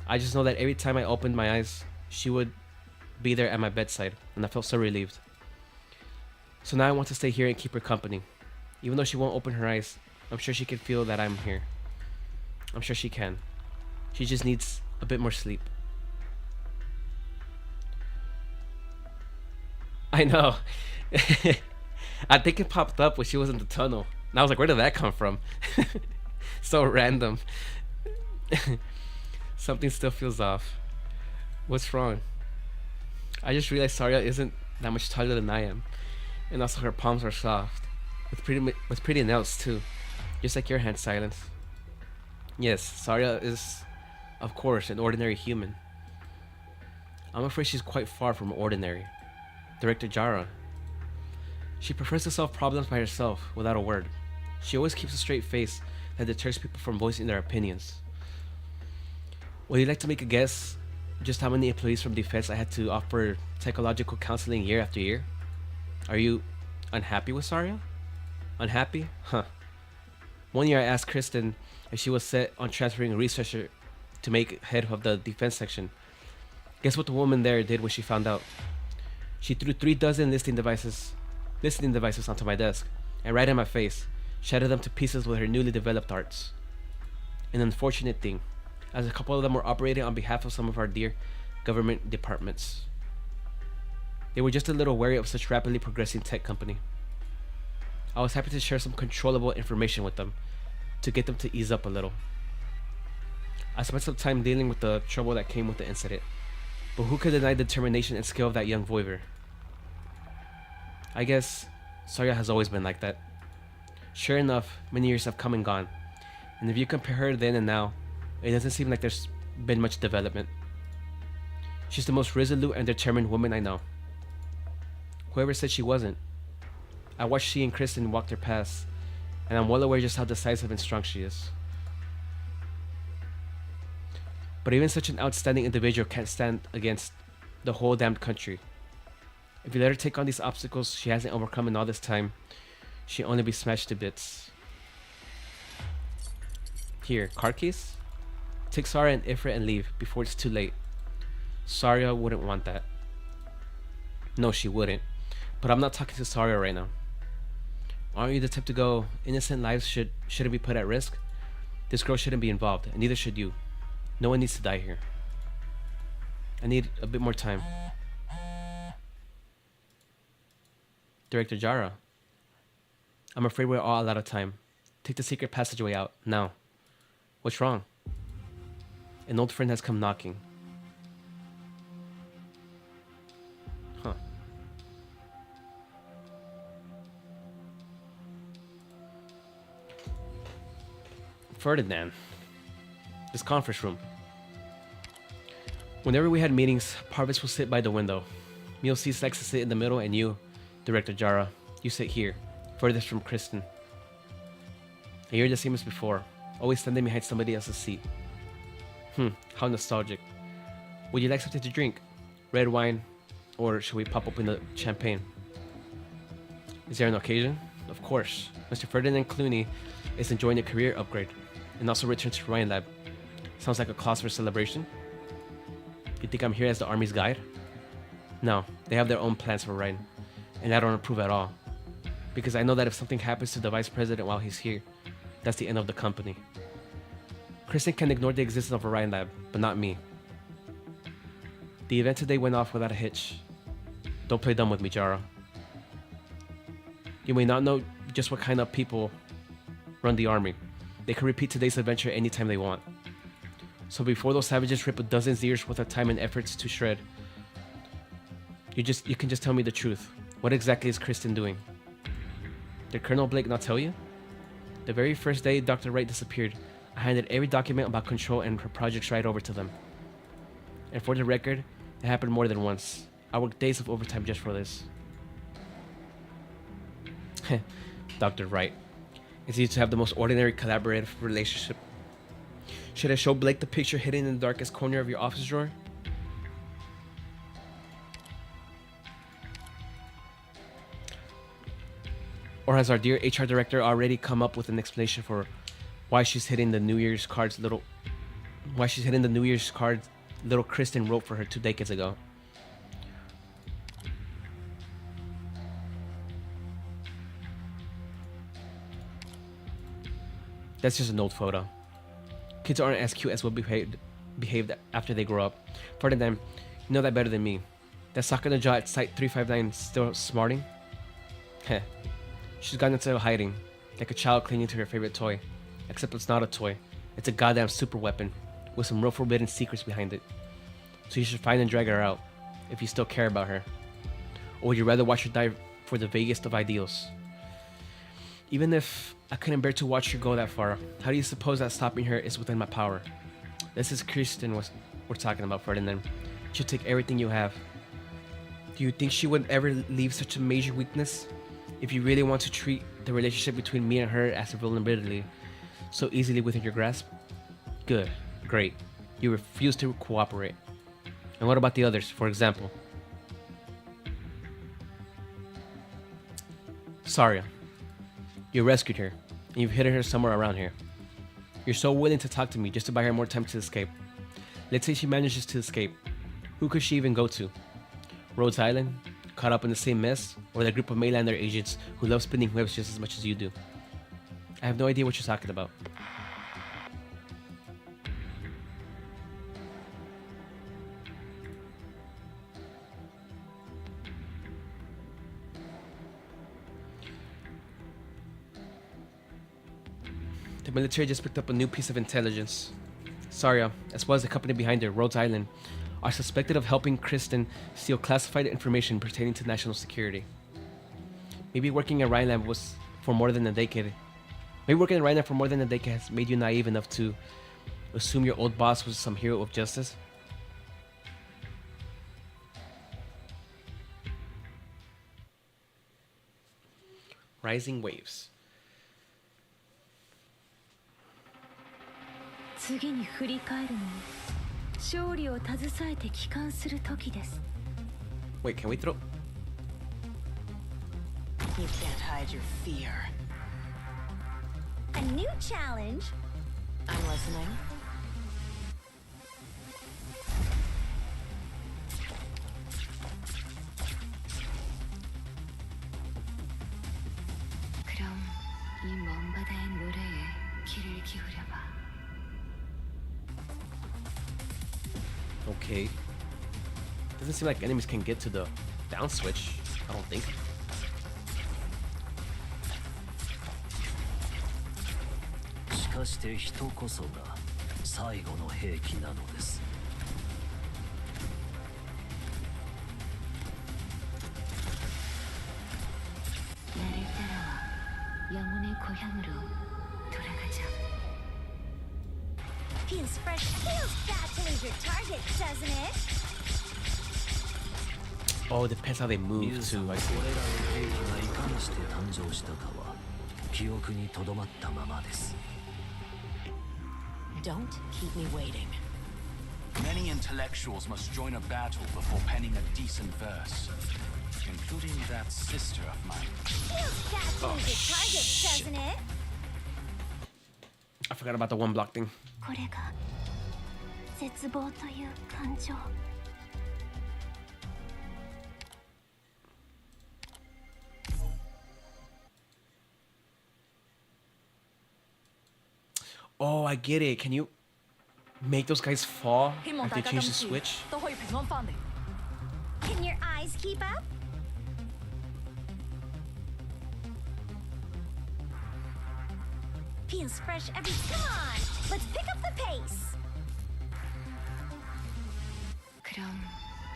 I just know that every time I opened my eyes, she would be there at my bedside, and I felt so relieved. So now I want to stay here and keep her company. Even though she won't open her eyes, I'm sure she can feel that I'm here. I'm sure she can. She just needs a bit more sleep. I know. I think it popped up when she was in the tunnel. And I was like, where did that come from? So random. Something still feels off. What's wrong? I just realized Sarya isn't that much taller than I am. And also her palms are soft. With pretty nails too. Just like your hand, Silence. Yes, Sarya is, of course, an ordinary human. I'm afraid she's quite far from ordinary. Director Jara. She prefers to solve problems by herself, without a word. She always keeps a straight face that deters people from voicing their opinions. Would you like to make a guess just how many employees from defense I had to offer psychological counseling year after year? Are you unhappy with Sarya? Unhappy? Huh. One year I asked Kristen if she was set on transferring a researcher to make head of the defense section. Guess what the woman there did when she found out? She threw 36 listening devices onto my desk, and right in my face, shattered them to pieces with her newly developed arts. An unfortunate thing, as a couple of them were operating on behalf of some of our dear government departments. They were just a little wary of such rapidly progressing tech company. I was happy to share some controllable information with them, to get them to ease up a little. I spent some time dealing with the trouble that came with the incident, but who could deny the determination and skill of that young voiver? I guess Sarya has always been like that. Sure enough, many years have come and gone, and if you compare her then and now, it doesn't seem like there's been much development. She's the most resolute and determined woman I know. Whoever said she wasn't? I watched she and Kristen walk their paths, and I'm well aware just how decisive and strong she is. But even such an outstanding individual can't stand against the whole damned country. If you let her take on these obstacles she hasn't overcome in all this time, she'll only be smashed to bits. Here, card case? Take Saria and Ifrit and leave before it's too late. Saria wouldn't want that. No, she wouldn't. But I'm not talking to Saria right now. Aren't you the type to go, innocent lives shouldn't be put at risk? This girl shouldn't be involved, and neither should you. No one needs to die here. I need a bit more time. Director Jara. I'm afraid we're all out of time. Take the secret passageway out, now. What's wrong? An old friend has come knocking. Huh. Ferdinand. This conference room. Whenever we had meetings, Parvis will sit by the window. Miosis likes to sit in the middle, and you, Director Jara, you sit here, furthest from Kristen. And you're the same as before, always standing behind somebody else's seat. How nostalgic. Would you like something to drink? Red wine? Or should we pop open the champagne? Is there an occasion? Of course. Mr. Ferdinand Clooney is enjoying a career upgrade and also returned to Ryan Lab. Sounds like a cause for celebration. You think I'm here as the Army's guide? No, they have their own plans for Ryan, and I don't approve at all. Because I know that if something happens to the Vice President while he's here, that's the end of the company. Kristen can ignore the existence of Orion Lab, but not me. The event today went off without a hitch. Don't play dumb with me, Jara. You may not know just what kind of people run the army. They can repeat today's adventure anytime they want. So before those savages rip a dozen's years worth of time and efforts to shred, you can just tell me the truth. What exactly is Kristen doing? Did Colonel Blake not tell you? The very first day Dr. Wright disappeared, I handed every document about Control and her projects right over to them. And for the record, it happened more than once. I worked days of overtime just for this. Dr. Wright. It's easy to have the most ordinary collaborative relationship. Should I show Blake the picture hidden in the darkest corner of your office drawer? Or has our dear HR director already come up with an explanation for why she's hiding the New Year's cards little Kristen wrote for her 2 decades ago? That's just an old photo. Kids aren't as cute as well behaved after they grow up. Ferdinand, you know that better than me. That sock in the jaw at Site 359 still smarting? Heh. She's gone into hiding, like a child clinging to her favorite toy. Except it's not a toy. It's a goddamn super weapon, with some real forbidden secrets behind it. So you should find and drag her out, if you still care about her. Or would you rather watch her die for the vaguest of ideals? Even if I couldn't bear to watch her go that far, how do you suppose that stopping her is within my power? This is Kristen we're talking about, Ferdinand. She'll take everything you have. Do you think she would ever leave such a major weakness? If you really want to treat the relationship between me and her as a vulnerability so easily within your grasp? Good. Great. You refuse to cooperate. And what about the others, for example? Saria. You rescued her, and you've hidden her somewhere around here. You're so willing to talk to me just to buy her more time to escape. Let's say she manages to escape. Who could she even go to? Rhodes Island? Caught up in the same mess? Or that group of Maylander agents who love spinning webs just as much as you do? I have no idea what you're talking about. The military just picked up a new piece of intelligence. Saria, as well as the company behind her, Rhodes Island, are suspected of helping Kristen steal classified information pertaining to national security. Maybe working at Rhineland was for more than a decade. Maybe working at Rhineland for more than a decade has made you naive enough to assume your old boss was some hero of justice. Rising waves. 次に振り返るのに勝利を携えて帰還する時です。 Wait, can we throw? You can't hide your fear. A new challenge. I'm listening. 그럼 이 먼 바다의 노래에 귀를 기울여봐. Okay. Doesn't seem like enemies can get to the down switch. I don't think. しかして人こそが最後の兵器なのです。 나를 따라와 영혼의 고향으로 돌아가자. Feels fresh. Feels fat to lose your target, doesn't it? Oh, it depends how they リ move ュウさ too. んは I こ see. れらの兵器がいかにして誕生したかは記憶にとどまったままです。 Don't keep me waiting. Many intellectuals must join a battle before penning a decent verse, including that sister of mine. Feels fat to lose your target, doesn't it? I forgot about the one block thing. これが絶望という感情。 Oh, I get it. Can you make those guys fall 希望 if 大 they 家 change 今 the 次 switch? 都可以平安翻嚟。 Can your eyes keep up? Feels fresh every. Come on, let's pick up the pace. 그럼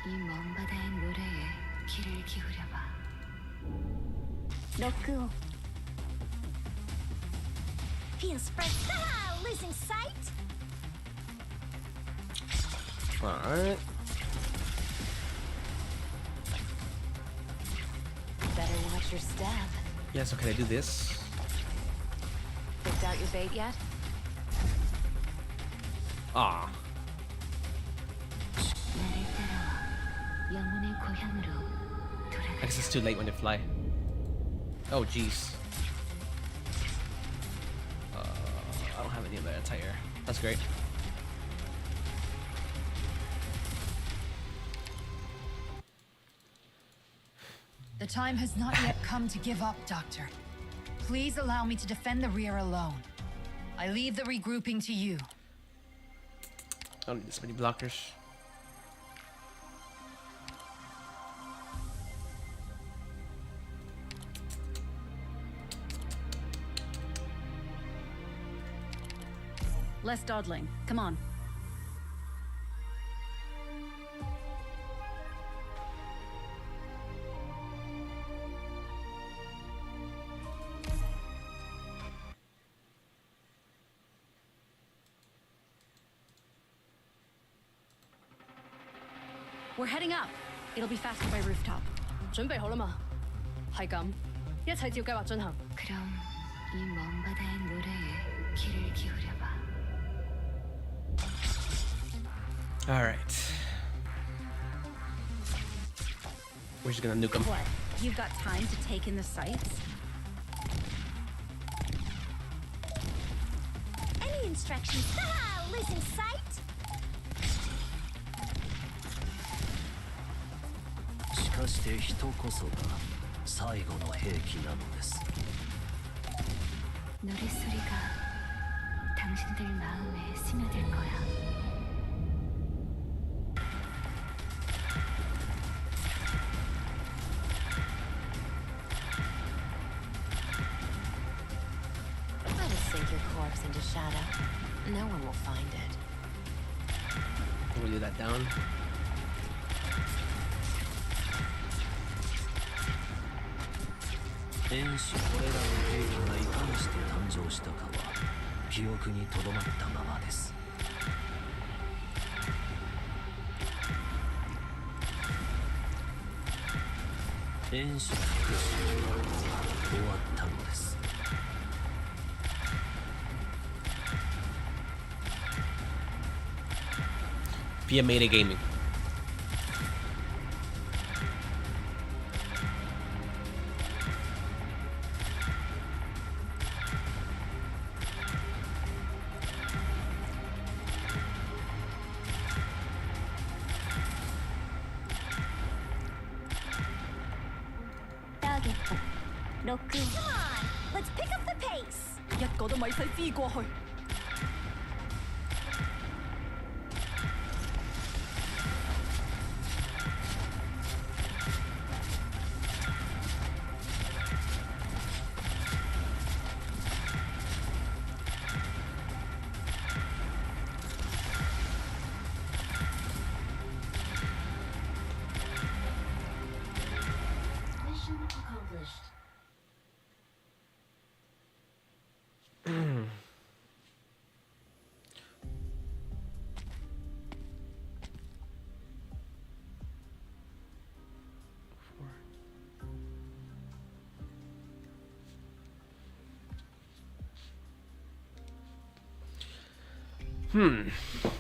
이 먼 바다의 노래에 귀를 기울여봐. 럭크. Feels fresh. Haha, losing sight. Alright. Better watch your step. Yeah, so can I do this? Picked out your bait yet? Ah. 나를 따라와 영혼의 고향으로 I 돌아가자. guess it's too late when they fly. Oh, jeez. I don't have any of that attire. That's great. The time has not yet come to give up, Doctor. Please allow me to defend the rear alone. I leave the regrouping to you. I don't need this many blockers. Less dawdling. Come on. We're heading up. It'll be faster by rooftop. 準備好啦嘛？係咁，一切照計劃進行。 그럼 이 먼 바다의 노래에 귀를 기울여봐. Alright. We're just gonna nuke them. What? You've got time to take in the sights? Any instructions? Haha, losing sight. しかして人こそが最後の兵器なのです。 노랫소리가 당신들 마음에 스며들 거야. Let us sink your corpse into shadow. No one will find it. We'll do that down. 遠視これらの兵器がいかにして誕生したかは記憶にとどまったままです。遠視復讐は終わったのです。 Via Meta Gaming. Come on, let's pick up the pace. 一個都咪使飛過去。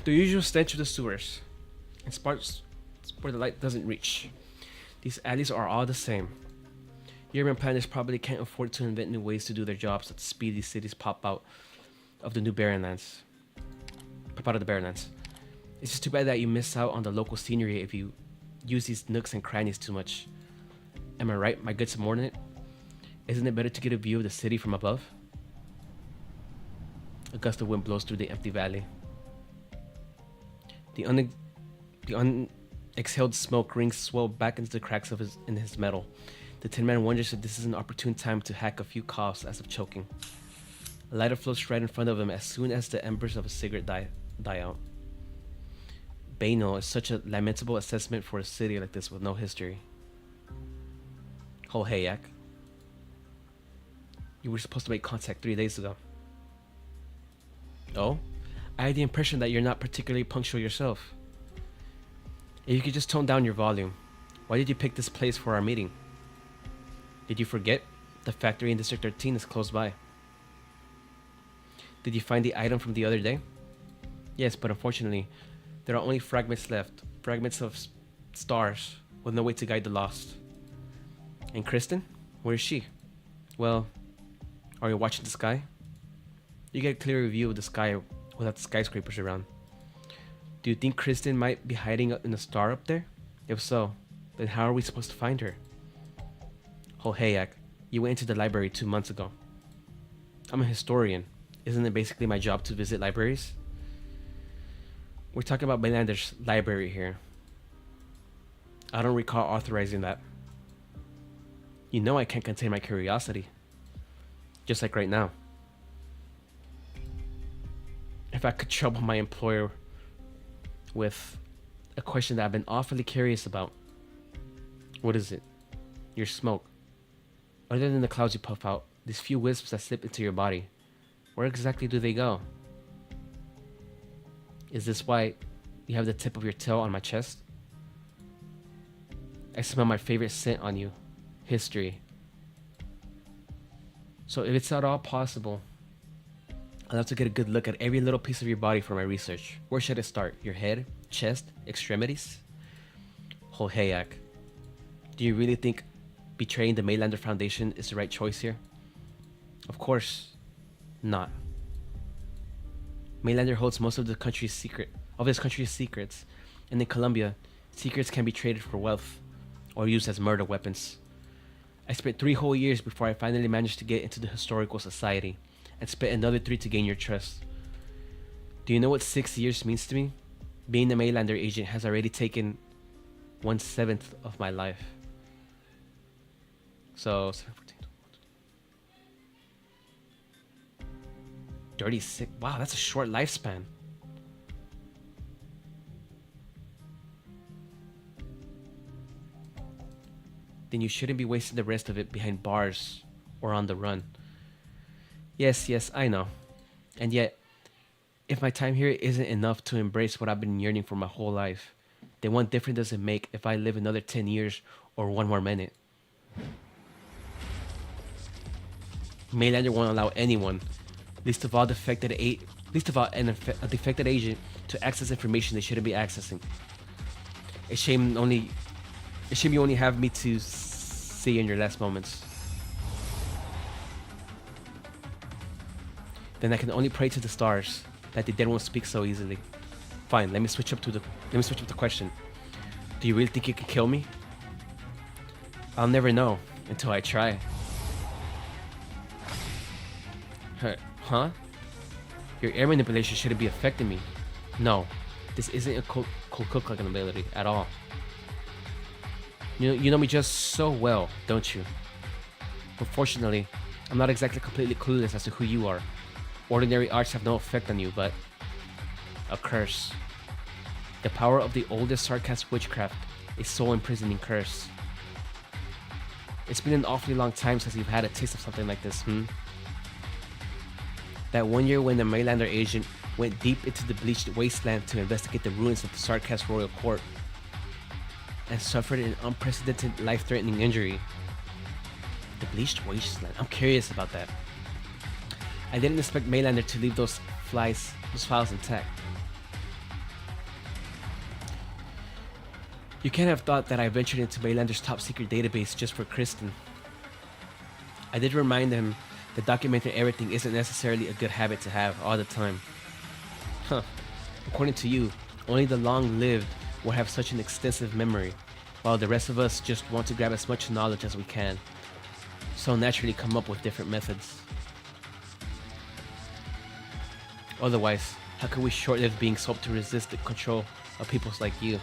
The usual stench of the sewers. And spots where the light doesn't reach. These alleys are all the same. Urban planners probably can't afford to invent new ways to do their jobs at the speed these cities pop out of the Barrenlands. It's just too bad that you miss out on the local scenery if you use these nooks and crannies too much. Am I right, my good subordinate? Isn't it better to get a view of the city from above? A gust of wind blows through the empty valley. The unexhaled smoke rings swell back into the cracks of his metal. The Tin Man wonders if this is an opportune time to hack a few coughs as if choking. A lighter floats right in front of him as soon as the embers of a cigarette die out. Banal is such a lamentable assessment for a city like this with no history. Oh hey, Yak. You were supposed to make contact 3 days ago. Oh? I had the impression that you're not particularly punctual yourself. If you could just tone down your volume. Why did you pick this place for our meeting? Did you forget? The factory in District 13 is close by. Did you find the item from the other day? Yes, but unfortunately, there are only fragments left. Fragments of stars, with no way to guide the lost. And Kristen? Where is she? Well, are you watching the sky? You get a clearer view of the sky without the skyscrapers around. Do you think Kristen might be hiding in a star up there? If so, then how are we supposed to find her? Oh hey, Yak, you went into the library 2 months ago. I'm a historian. Isn't it basically my job to visit libraries? We're talking about Mainlander's library here. I don't recall authorizing that. You know I can't contain my curiosity. Just like right now. If I could trouble my employer with a question that I've been awfully curious about. What is it? Your smoke. Other than the clouds you puff out, these few wisps that slip into your body, where exactly do they go? Is this why you have the tip of your tail on my chest? I smell my favorite scent on you. History. So if it's at all possible, I'd love to get a good look at every little piece of your body for my research. Where should I start? Your head? Chest? Extremities? Oh hey, Yak. Do you really think betraying the Mainlander Foundation is the right choice here? Of course not. Mainlander holds most of this country's secrets, and in Colombia, secrets can be traded for wealth or used as murder weapons. I spent 3 whole years before I finally managed to get into the Historical Society, and spent another 3 to gain your trust. Do you know what 6 years means to me? Being a Mainlander agent has already taken 1/7 of my life. So 36. Wow, that's a short lifespan. Then you shouldn't be wasting the rest of it behind bars or on the run. Yes, I know. And yet, if my time here isn't enough to embrace what I've been yearning for my whole life, then what difference does it make if I live another 10 years or 1 more minute? Mainlander won't allow anyone, least of all a defected agent, to access information they shouldn't be accessing. It's shame you only have me to see in your last moments. Then I can only pray to the stars that they won't speak so easily. Fine, let me switch up the question. Do you really think you can kill me? I'll never know Until I try. Huh? Your air manipulation shouldn't be affecting me. No, this isn't a cold cook ability at all. You know me just so well, don't you? But fortunately, I'm not exactly completely clueless as to who you are. Ordinary arts have no effect on you, but a curse. The power of the oldest sarcastic witchcraft, a soul-imprisoning curse. It's been an awfully long time since you've had a taste of something like this, That one year when the Maylander agent went deep into the bleached wasteland to investigate the ruins of the Sarkas royal court and suffered an unprecedented life-threatening injury. The bleached wasteland. I'm curious about that. I didn't expect Maylander to leave those files intact. You can't have thought that I ventured into Maylander's top-secret database just for Kristen. I did remind him that documenting everything isn't necessarily a good habit to have all the time. According to you, only the long-lived will have such an extensive memory, while the rest of us just want to grab as much knowledge as we can, so naturally come up with different methods. Otherwise, how could we short-live being sold to resist the control of peoples like you?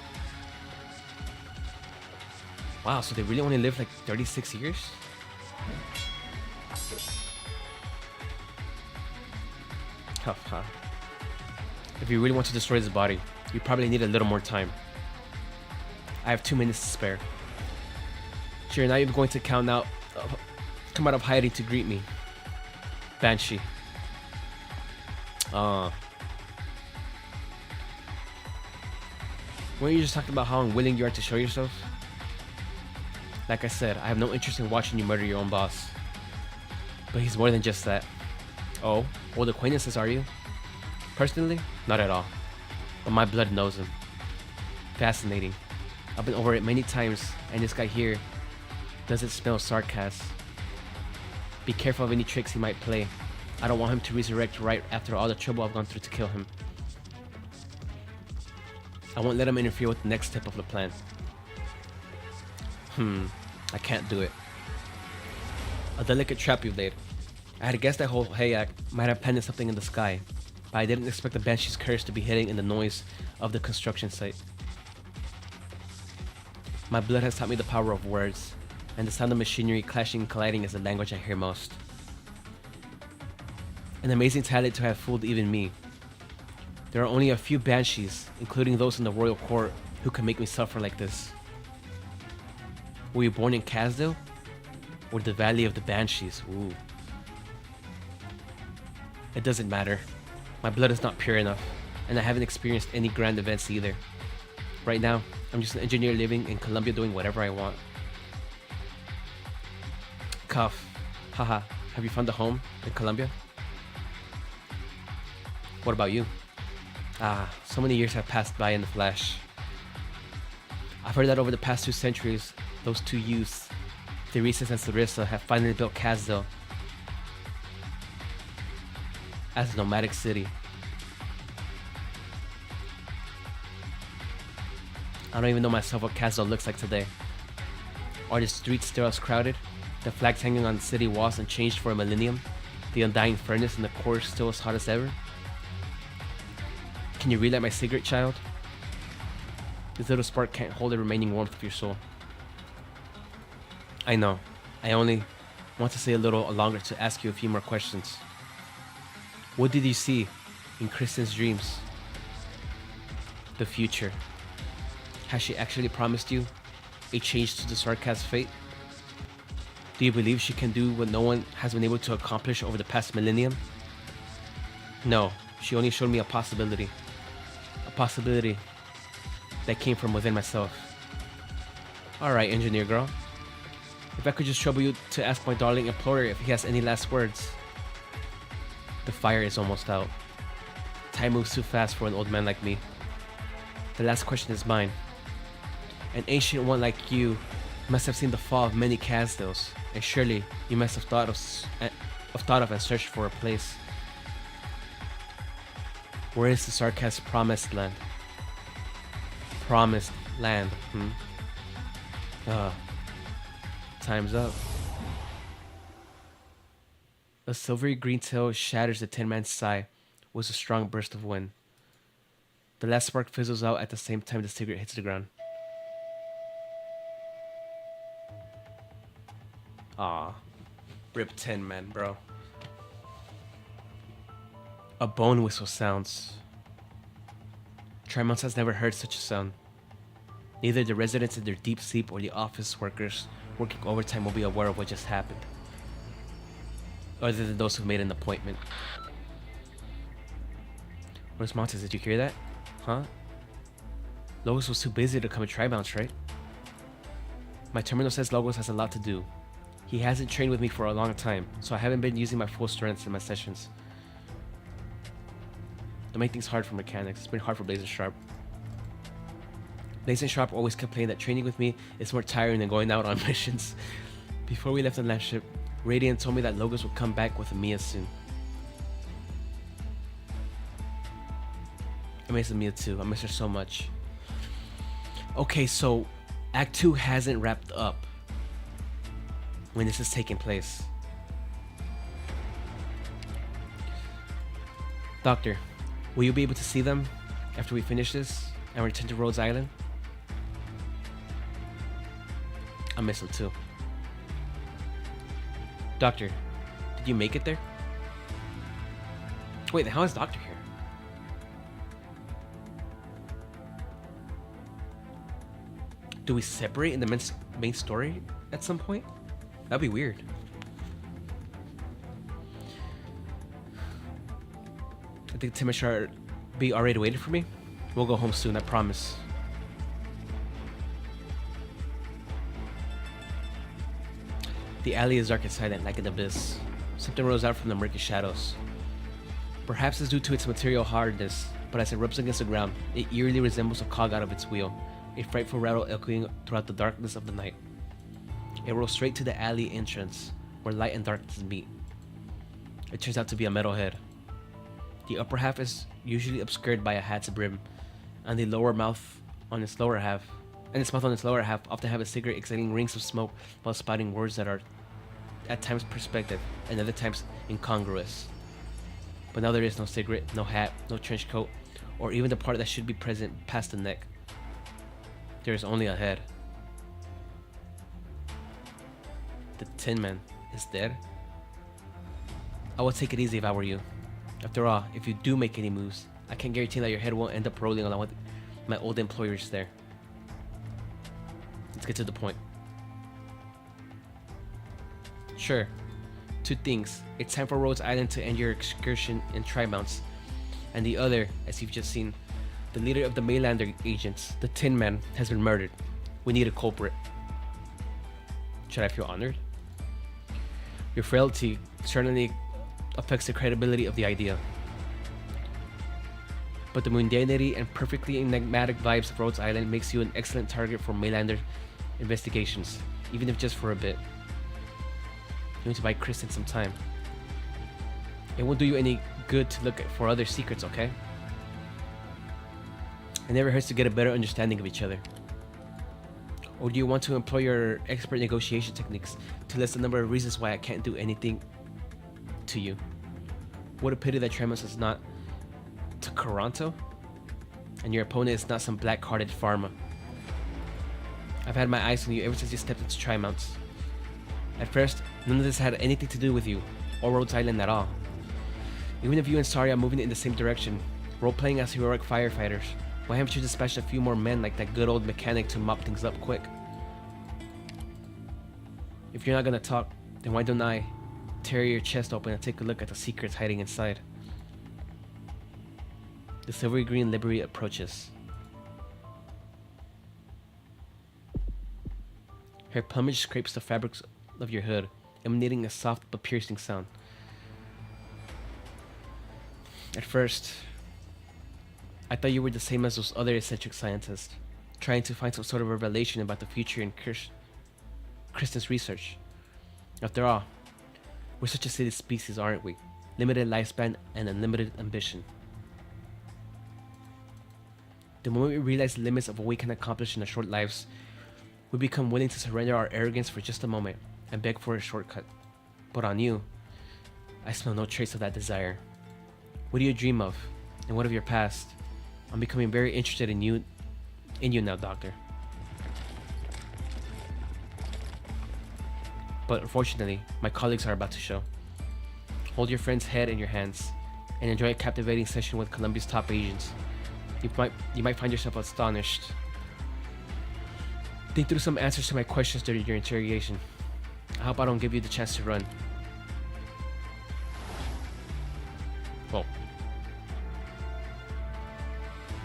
Wow, so they really only live like 36 years? Huh. If you really want to destroy his body, you probably need a little more time. I have 2 minutes to spare. Sure, now you're going to come out of hiding to greet me. Banshee. Weren't you just talking about how unwilling you are to show yourself? Like I said, I have no interest in watching you murder your own boss. But he's more than just that. Oh, old acquaintances are you? Personally, not at all. But my blood knows him. Fascinating. I've been over it many times, and this guy here doesn't smell sarcasm. Be careful of any tricks he might play. I don't want him to resurrect right after all the trouble I've gone through to kill him. I won't let him interfere with the next step of the plan. I can't do it. A delicate trap you laid. I had guessed that whole Hayak might have planted something in the sky, but I didn't expect the Banshee's curse to be hitting in the noise of the construction site. My blood has taught me the power of words, and the sound of machinery clashing and colliding is the language I hear most. An amazing talent to have fooled even me. There are only a few Banshees, including those in the royal court, who can make me suffer like this. Were you born in Kazdil? Or the Valley of the Banshees? Ooh. It doesn't matter. My blood is not pure enough, and I haven't experienced any grand events either. Right now, I'm just an engineer living in Colombia doing whatever I want. Cough. Haha. Have you found a home in Colombia? What about you? So many years have passed by in the flash. I've heard that over the past 2 centuries, those two youths, Theresis and Sarissa, have finally built Kazdil as a nomadic city. I don't even know myself what Kazdil looks like today. Are the streets still as crowded? The flags hanging on the city walls unchanged for a millennium? The undying furnace in the core still as hot as ever? Can you relight my cigarette, child? This little spark can't hold the remaining warmth of your soul. I know. I only want to stay a little longer to ask you a few more questions. What did you see in Kristen's dreams? The future. Has she actually promised you a change to the Sarkaz fate? Do you believe she can do what no one has been able to accomplish over the past millennium? No, she only showed me a possibility. A possibility that came from within myself. Alright, engineer girl. If I could just trouble you to ask my darling employer if he has any last words. The fire is almost out. Time moves too fast for an old man like me. The last question is mine. An ancient one like you must have seen the fall of many Kazdils, and surely you must have thought of and searched for a place. Where is the Sarkaz promised land? Promised land, Time's up. A silvery green tail shatters the Tin Man's sigh with a strong burst of wind. The last spark fizzles out at the same time the cigarette hits the ground. Aw. Rip Tin Man, bro. A bone whistle sounds. Trimonts has never heard such a sound. Neither the residents in their deep sleep or the office workers working overtime will be aware of what just happened, other than those who made an appointment. Where's Montes? Did you hear that? Huh? Logos was too busy to come and try bounce, right? My terminal says Logos has a lot to do. He hasn't trained with me for a long time, so I haven't been using my full strength in my sessions. The main thing's hard for mechanics. It's been hard for Blaze and Sharp. Blaze and Sharp always complain that training with me is more tiring than going out on missions. Before we left the last ship, Radiant told me that Logos would come back with Mia soon. I miss Mia too. I miss her so much. Okay, so Act 2 hasn't wrapped up when this is taking place. Doctor, will you be able to see them after we finish this and return to Rhodes Island? I miss them too. Doctor, did you make it there? Wait, how is Doctor here? Do we separate in the main story at some point? That'd be weird. I think Tim and Char be already waiting for me. We'll go home soon, I promise. The alley is dark and silent, like an abyss. Something rose out from the murky shadows. Perhaps it's due to its material hardness, but as it rubs against the ground, it eerily resembles a cog out of its wheel, a frightful rattle echoing throughout the darkness of the night. It rolls straight to the alley entrance, where light and darkness meet. It turns out to be a metal head. The upper half is usually obscured by a hat's brim, and the lower mouth on its lower half, often have a cigarette exhaling rings of smoke while spouting words that are at times perspective and other times incongruous. But now there is no cigarette, no hat, no trench coat, or even the part that should be present past the neck. There is only a head. The Tin Man is dead? I would take it easy if I were you. After all, if you do make any moves, I can't guarantee that your head won't end up rolling along with my old employers there. Let's get to the point. Sure. Two things. It's time for Rhodes Island to end your excursion in Tri-Mounts. And the other, as you've just seen, the leader of the Mainlander agents, the Tin Man, has been murdered. We need a culprit. Should I feel honored? Your frailty certainly affects the credibility of the idea. But the mundanity and perfectly enigmatic vibes of Rhodes Island makes you an excellent target for Mainlander investigations, even if just for a bit. You need to buy Kristen some time. It won't do you any good to look for other secrets, okay? It never hurts to get a better understanding of each other. Or do you want to employ your expert negotiation techniques to list the number of reasons why I can't do anything to you? What a pity that Tremus is not to Toronto, and your opponent is not some black-hearted pharma. I've had my eyes on you ever since you stepped into Tri-Mounts. At first, none of this had anything to do with you, or Rhodes Island at all. Even if you and Sari are moving in the same direction, role-playing as heroic firefighters, why haven't you dispatched a few more men like that good old mechanic to mop things up quick? If you're not gonna talk, then why don't I tear your chest open and take a look at the secrets hiding inside? The silvery green library approaches. Her plumage scrapes the fabrics of your hood, emanating a soft but piercing sound. At first, I thought you were the same as those other eccentric scientists, trying to find some sort of revelation about the future in Kristen's research. After all, we're such a silly species, aren't we? Limited lifespan and unlimited ambition. The moment we realize the limits of what we can accomplish in our short lives, we become willing to surrender our arrogance for just a moment and beg for a shortcut. But on you, I smell no trace of that desire. What do you dream of? And what of your past? I'm becoming very interested in you now, Doctor. But unfortunately, my colleagues are about to show. Hold your friend's head in your hands and enjoy a captivating session with Columbia's top agents. You might find yourself astonished. Think through some answers to my questions during your interrogation. I hope I don't give you the chance to run. Oh.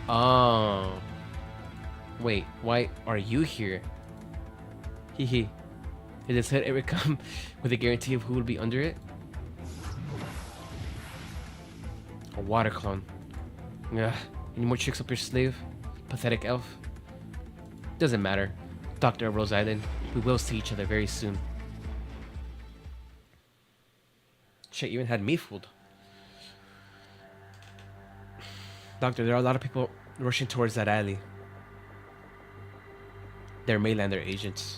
Oh. Wait, why are you here? Hehe. Did this head ever come with a guarantee of who would be under it? A water clone. Ugh. Any more tricks up your sleeve? Pathetic elf? Doesn't matter. Doctor of Rose Island, we will see each other very soon. Shit, you even had me fooled. Doctor, there are a lot of people rushing towards that alley. They're Maylander agents.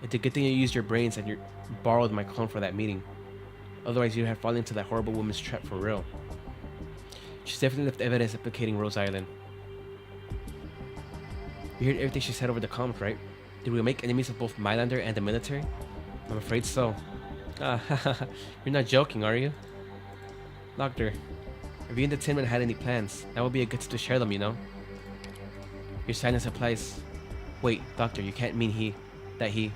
It's a good thing you used your brains and you borrowed my clone for that meeting. Otherwise, you'd have fallen into that horrible woman's trap for real. She's definitely left evidence implicating Rose Island. You heard everything she said over the comms, right? Did we make enemies of both Mylander and the military? I'm afraid so. You're not joking, are you? Doctor, if you and the Tin Man had any plans, that would be a good time to share them, you know? Your silence applies. Wait, Doctor, you can't mean that he...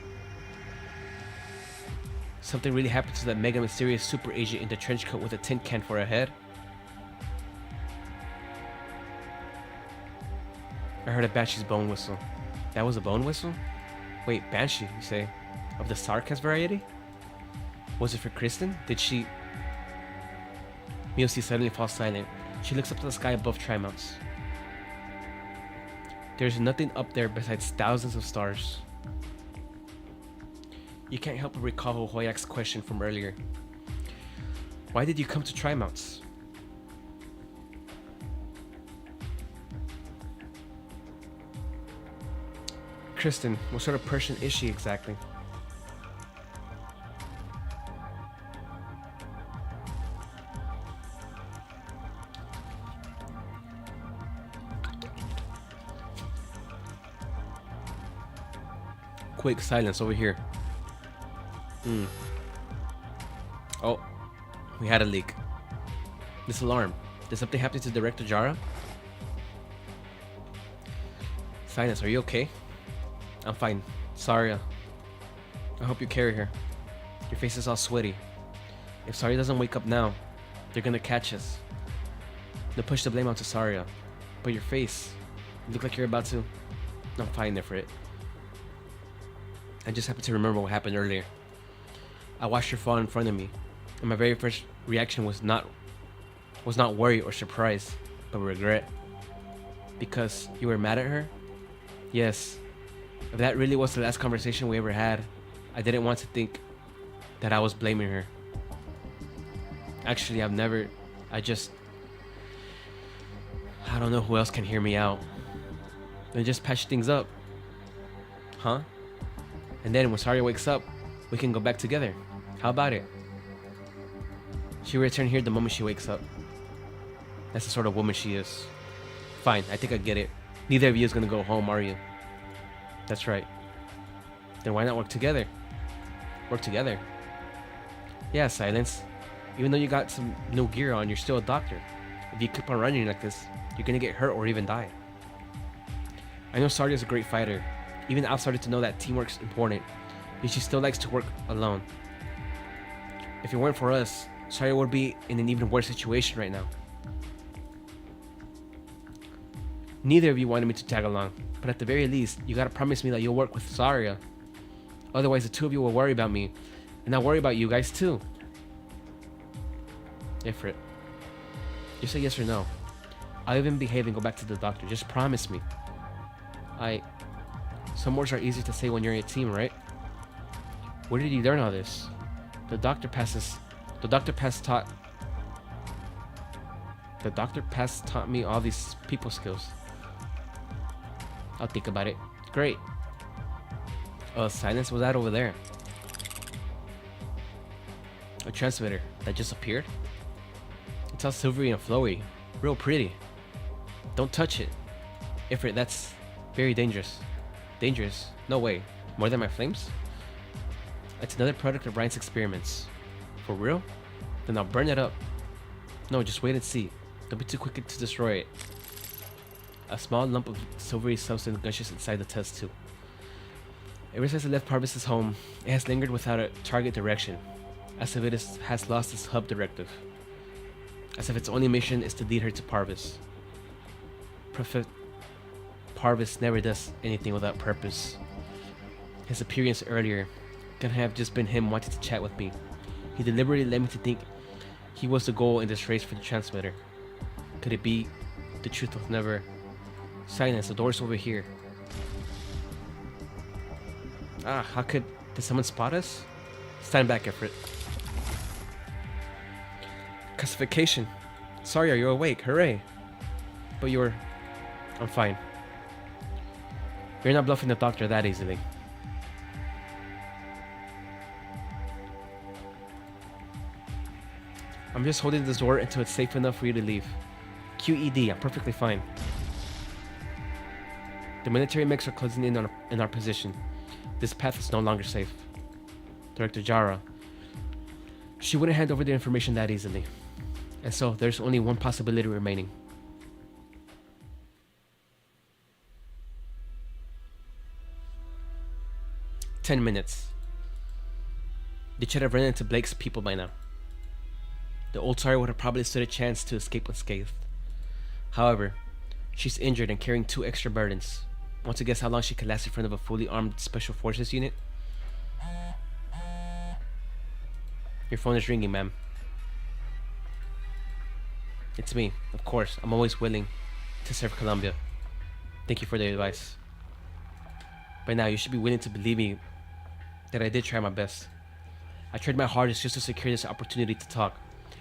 Something really happened to that mega mysterious super agent in the trench coat with a tin can for a head? I heard a Banshee's bone whistle. That was a bone whistle? Wait, Banshee, you say? Of the sarcasm variety? Was it for Kristen? Did she... Miyoshi suddenly falls silent. She looks up to the sky above Trimonts. There's nothing up there besides thousands of stars. You can't help but recall Hoyak's question from earlier. Why did you come to Trimonts? Kristen, what sort of person is she exactly? Quick, silence over here. Oh, we had a leak. This alarm. Did something happen to Director Jara? Silence, are you okay? I'm fine. Saria. I hope you carry her. Your face is all sweaty. If Saria doesn't wake up now, they're gonna catch us. They'll push the blame onto Saria. But your face, you look like you're about to... I'm fine there for it. I just happened to remember what happened earlier. I watched her fall in front of me, and my very first reaction was not worry or surprise, but regret. Because you were mad at her? Yes. If that really was the last conversation we ever had, I didn't want to think that I was blaming her. Actually, I don't know who else can hear me out. Then just patch things up. Huh? And then when Saria wakes up, we can go back together. How about it? She'll return here the moment she wakes up. That's the sort of woman she is. Fine, I think I get it. Neither of you is gonna go home, are you? That's right. Then why not work together? Work together? Yeah, Silence. Even though you got some new gear on, you're still a doctor. If you keep on running like this, you're gonna get hurt or even die. I know Saria's a great fighter. Even I've started to know that teamwork's important, but she still likes to work alone. If it weren't for us, Saria would be in an even worse situation right now. Neither of you wanted me to tag along, but at the very least, you gotta promise me that you'll work with Saria. Otherwise, the two of you will worry about me, and I'll worry about you guys too. Ifrit, you say yes or no. I'll even behave and go back to the doctor. Just promise me. Some words are easy to say when you're in a team, right? Where did you learn all this? The doctor past taught me all these people skills. I'll think about it. Great. Silence was that over there. A transmitter. that just appeared? It's all silvery and flowy. Real pretty. Don't touch it. Ifrit, that's very dangerous. Dangerous? No way. More than my flames? It's another product of Ryan's experiments. For real? Then I'll burn it up. No, just wait and see. Don't be too quick to destroy it. A small lump of silvery substance gushes inside the test tube. Ever since it left Parvis's home, it has lingered without a target direction, as if it has lost its hub directive. As if its only mission is to lead her to Parvis. Parvis never does anything without purpose. His appearance earlier could have just been him wanting to chat with me. He deliberately led me to think he was the goal in this race for the transmitter. Could it be the truth was never... Silence, the door's over here. Ah, how could... Did someone spot us? Stand back, Ifrit. Classification. Sorry, are you awake? Hooray. But you're... I'm fine. You're not bluffing the doctor that easily. I'm just holding this door until it's safe enough for you to leave. QED, I'm perfectly fine. The military mechs are closing in on our position. This path is no longer safe. Director Jara. She wouldn't hand over the information that easily. And so, there's only one possibility remaining. "10 minutes. They should have run into Blake's people by now. The old Tsar would have probably stood a chance to escape unscathed. However, she's injured and carrying 2 extra burdens. Want to guess how long she could last in front of a fully armed special forces unit? Your phone is ringing, ma'am. It's me, of course. I'm always willing to serve Columbia. Thank you for the advice. By now, you should be willing to believe me that I did try my best. I tried my hardest just to secure this opportunity to talk.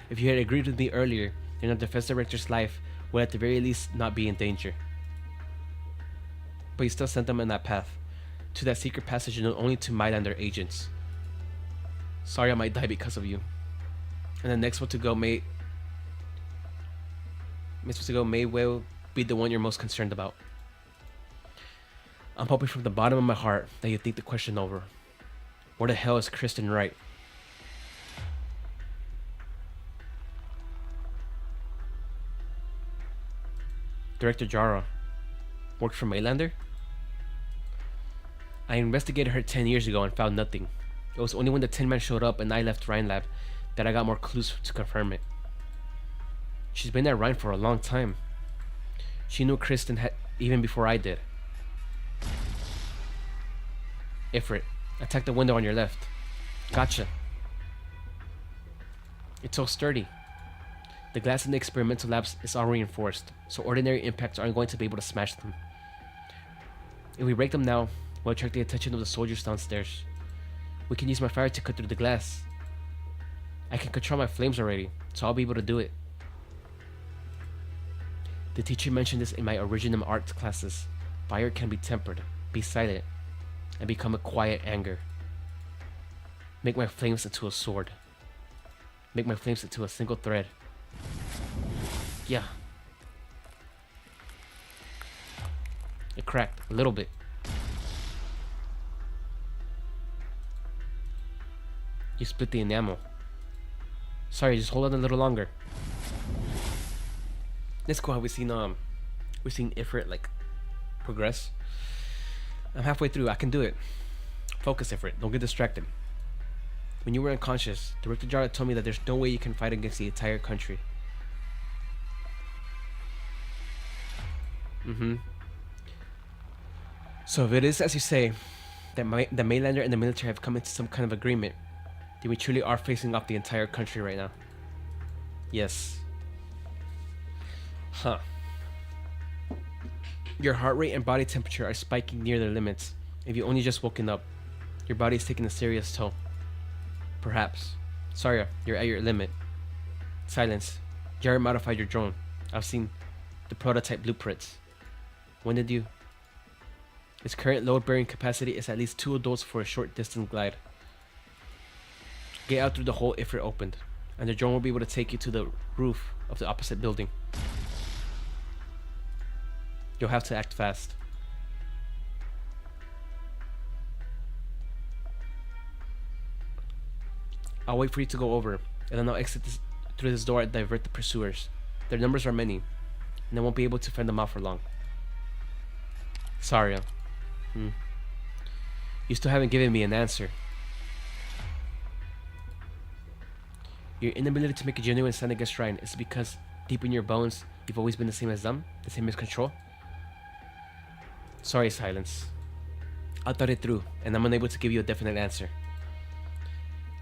If you had agreed with me earlier, then our defense director's life would at the very least not be in danger. But you still sent them on that path, to that secret passage known only to Mylander agents. Sorry I might die because of you. And the next one to go may well be the one you're most concerned about. I'm hoping from the bottom of my heart that you think the question over. Where the hell is Kristen Wright? Director Jara worked for Mylander? I investigated her 10 years ago and found nothing. It was only when the Tin Man showed up and I left Rhine Lab that I got more clues to confirm it. She's been at Rhine for a long time. She knew Kristen even before I did. Ifrit, attack the window on your left. Gotcha. It's so sturdy. The glass in the experimental labs is all reinforced, so ordinary impacts aren't going to be able to smash them. If we break them now, we'll attract the attention of the soldiers downstairs. We can use my fire to cut through the glass. I can control my flames already, so I'll be able to do it. The teacher mentioned this in my original arts classes. Fire can be tempered, be silent, and become a quiet anger. Make my flames into a sword. Make my flames into a single thread. Yeah. It cracked a little bit. You split the enamel. Sorry, just hold on a little longer. It's cool how we've seen Ifrit like progress. I'm halfway through. I can do it. Focus, Ifrit. Don't get distracted. When you were unconscious, Director Jara told me that there's no way you can fight against the entire country. So if it is as you say, that the Mylander and the military have come into some kind of agreement, then we truly are facing off the entire country right now. Yes. Huh. Your heart rate and body temperature are spiking near their limits. If you only just woken up, your body is taking a serious toll. Perhaps. Sorry, you're at your limit. Silence. Jared modified your drone. I've seen the prototype blueprints. When did you? Its current load-bearing capacity is at least 2 adults for a short distance glide. Get out through the hole Ifrit opened. and the drone will be able to take you to the roof of the opposite building. You'll have to act fast. I'll wait for you to go over, and then I'll exit through this door and divert the pursuers. Their numbers are many, and I won't be able to fend them off for long. Saria. You still haven't given me an answer. Your inability to make a genuine stand against Ryan is because deep in your bones, you've always been the same as them? The same as Control? Sorry, Silence. I thought it through, and I'm unable to give you a definite answer.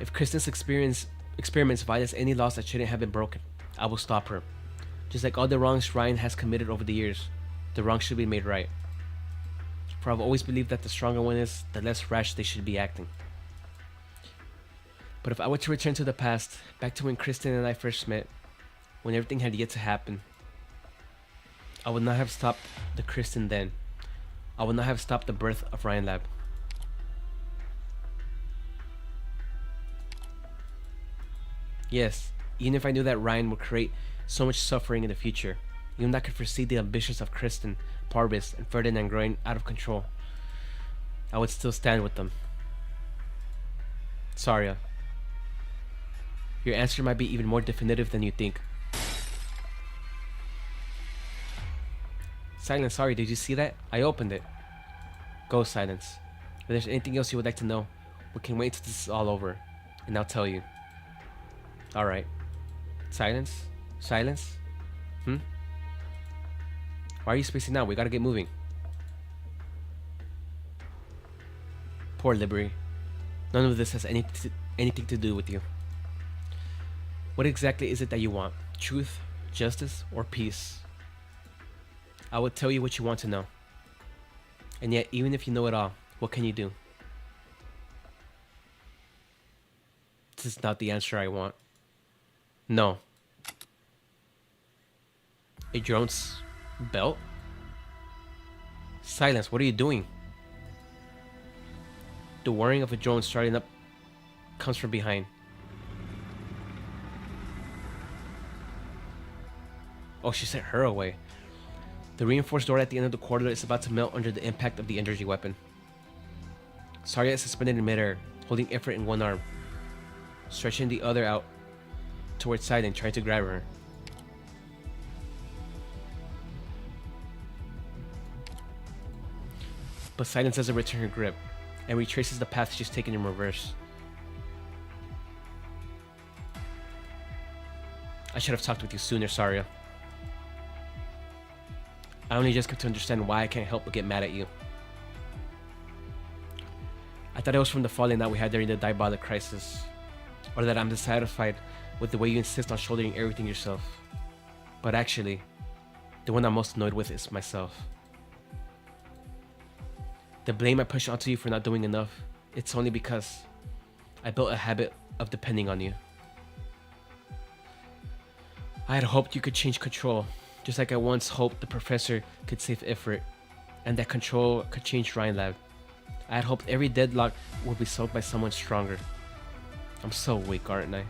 If Kristen's experiments violates any laws that shouldn't have been broken, I will stop her. Just like all the wrongs Ryan has committed over the years, the wrongs should be made right. For I've always believed that the stronger one is, the less rash they should be acting. But if I were to return to the past, back to when Kristen and I first met, when everything had yet to happen, I would not have stopped the Kristen then. I would not have stopped the birth of Ryan Lab. Yes, even if I knew that Ryan would create so much suffering in the future, even though I could foresee the ambitions of Kristen, Parvis, and Ferdinand growing out of control, I would still stand with them. Saria, your answer might be even more definitive than you think. Silence, sorry, did you see that? I opened it. Go, Silence. If there's anything else you would like to know, we can wait until this is all over, and I'll tell you. Alright. Silence? Silence? Why are you spacing out? We gotta get moving. Poor Liberty. None of this has anything to do with you. What exactly is it that you want? Truth, justice, or peace? I would tell you what you want to know. And yet, even if you know it all, what can you do? This is not the answer I want. No. A drone's belt? Silence, what are you doing? The whirring of a drone starting up comes from behind. Oh, she sent her away. The reinforced door at the end of the corridor is about to melt under the impact of the energy weapon. Saria is suspended in midair, holding Ifrit in one arm, stretching the other out towards Silent, trying to grab her. But Silence doesn't return her grip, and retraces the path she's taken in reverse. I should have talked with you sooner, Saria. I only just come to understand why I can't help but get mad at you. I thought it was from the falling that we had during the diabolic crisis, or that I'm dissatisfied with the way you insist on shouldering everything yourself. But actually, the one I'm most annoyed with is myself. The blame I push onto you for not doing enough, it's only because I built a habit of depending on you. I had hoped you could change Control, just like I once hoped the Professor could save Ifrit, and that Control could change Ryan Lab. I had hoped every deadlock would be solved by someone stronger. I'm so weak, aren't I?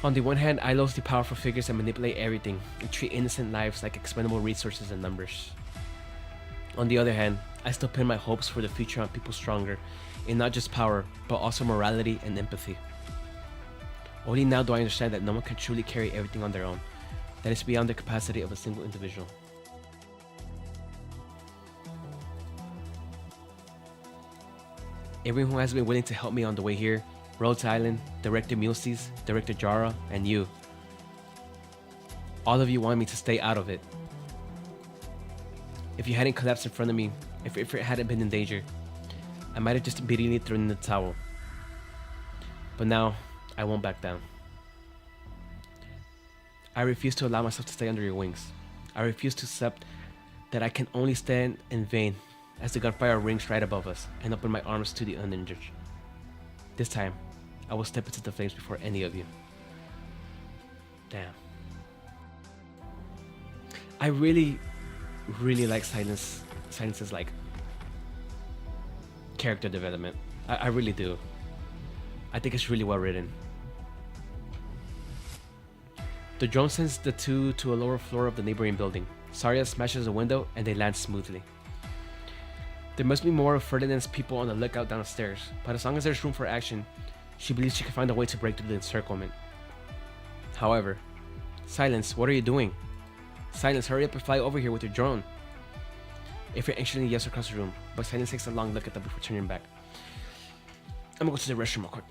On the one hand, I loathe the powerful figures that manipulate everything and treat innocent lives like expendable resources and numbers. On the other hand, I still pin my hopes for the future on people stronger in not just power, but also morality and empathy. Only now do I understand that no one can truly carry everything on their own, that is beyond the capacity of a single individual. Everyone who has been willing to help me on the way here, Rhodes Island, Director Mulesys, Director Jara, and you. All of you want me to stay out of it. If you hadn't collapsed in front of me, if it hadn't been in danger, I might have just immediately thrown in the towel. But now, I won't back down. I refuse to allow myself to stay under your wings. I refuse to accept that I can only stand in vain as the gunfire rings right above us and open my arms to the uninjured. This time, I will step into the flames before any of you. Damn. I really like Silence's like character development. I really do. I think it's really well written. The drone sends the two to a lower floor of the neighboring building. Saria smashes a window and they land smoothly. There must be more of Ferdinand's people on the lookout downstairs, but as long as there's room for action, she believes she can find a way to break through the encirclement. However, Silence, what are you doing? Silence, hurry up and fly over here with your drone. Ifrit anxiously yells across the room, but Silence takes a long look at them before turning back. I'm gonna go to the restroom real quick.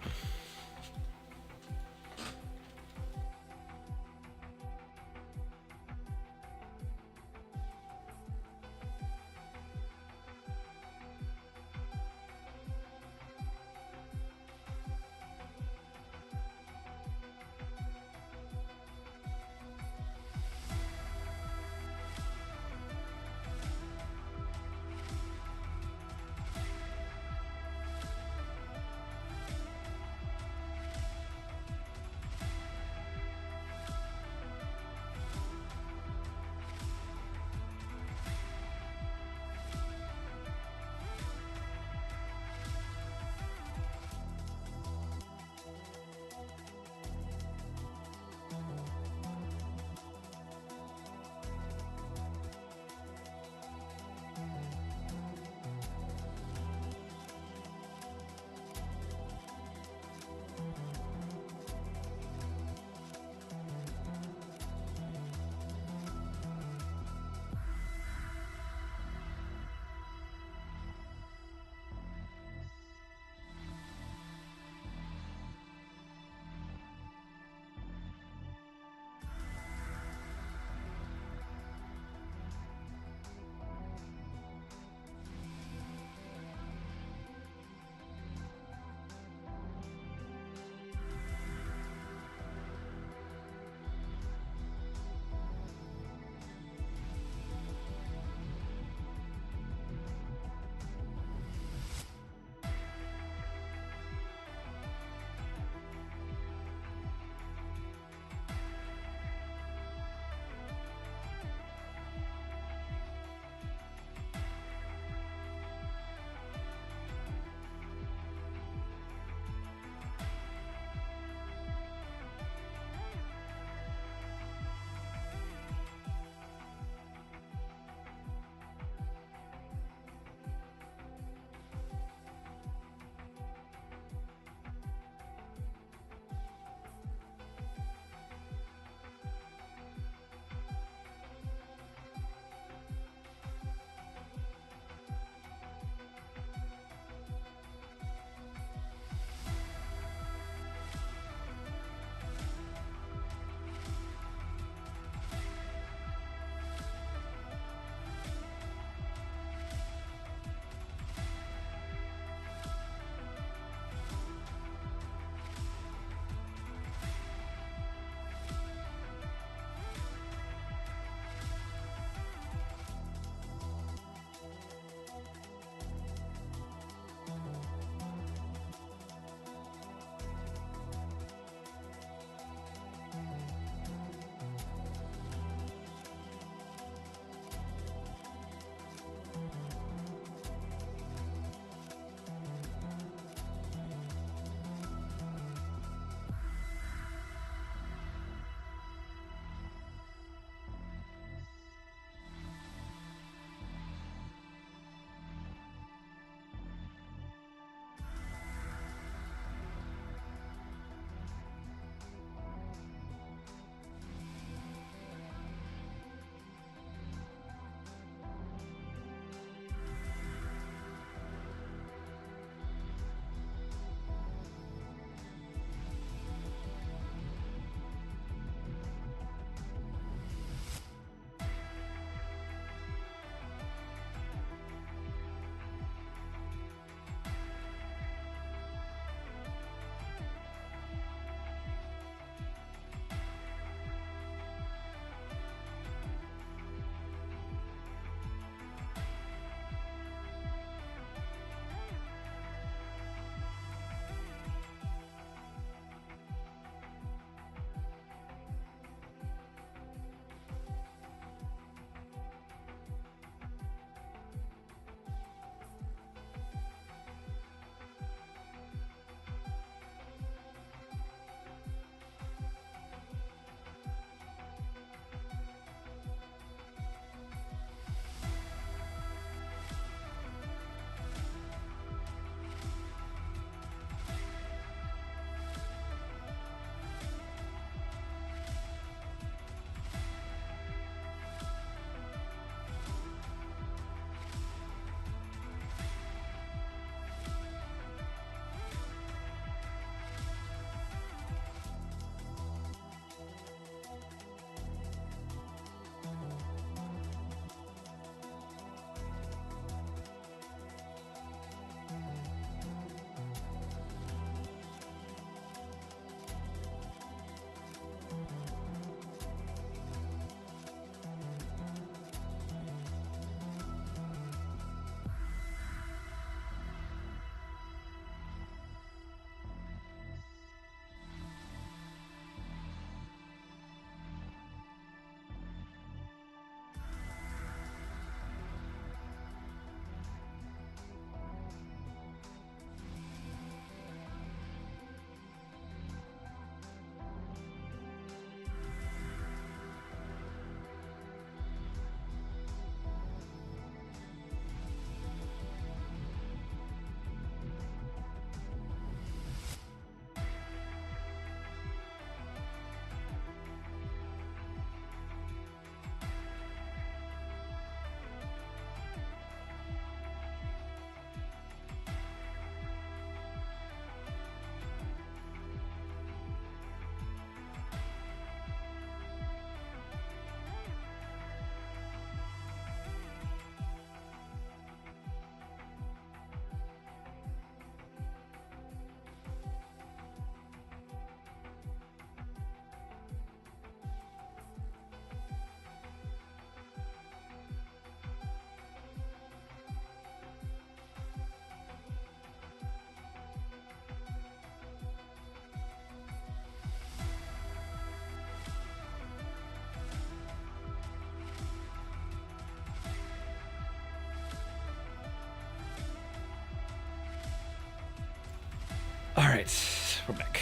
Alright, we're back.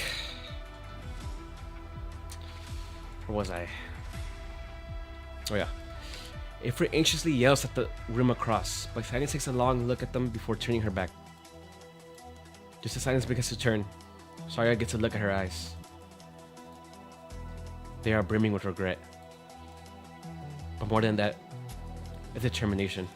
Where was I? Oh yeah. Ifrit anxiously yells at the room across, but Silence takes a long look at them before turning her back. Just as Silence begins to turn, Saria gets a look at her eyes. They are brimming with regret. But more than that, it's determination.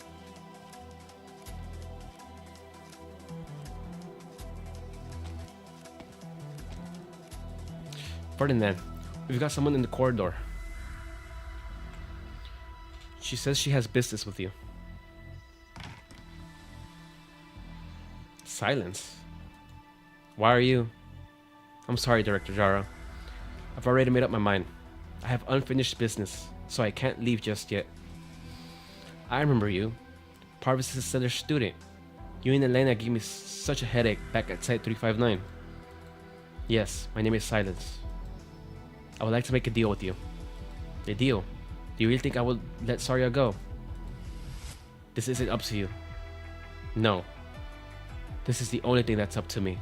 Ferdinand, we've got someone in the corridor. She says she has business with you. Silence. Why are you? I'm sorry, Director Jara. I've already made up my mind. I have unfinished business, so I can't leave just yet. I remember you. Parvis' stellar student. You and Elena gave me such a headache back at Site 359. Yes, my name is Silence. I would like to make a deal with you. A deal? Do you really think I will let Saria go? This isn't up to you. No. This is the only thing that's up to me.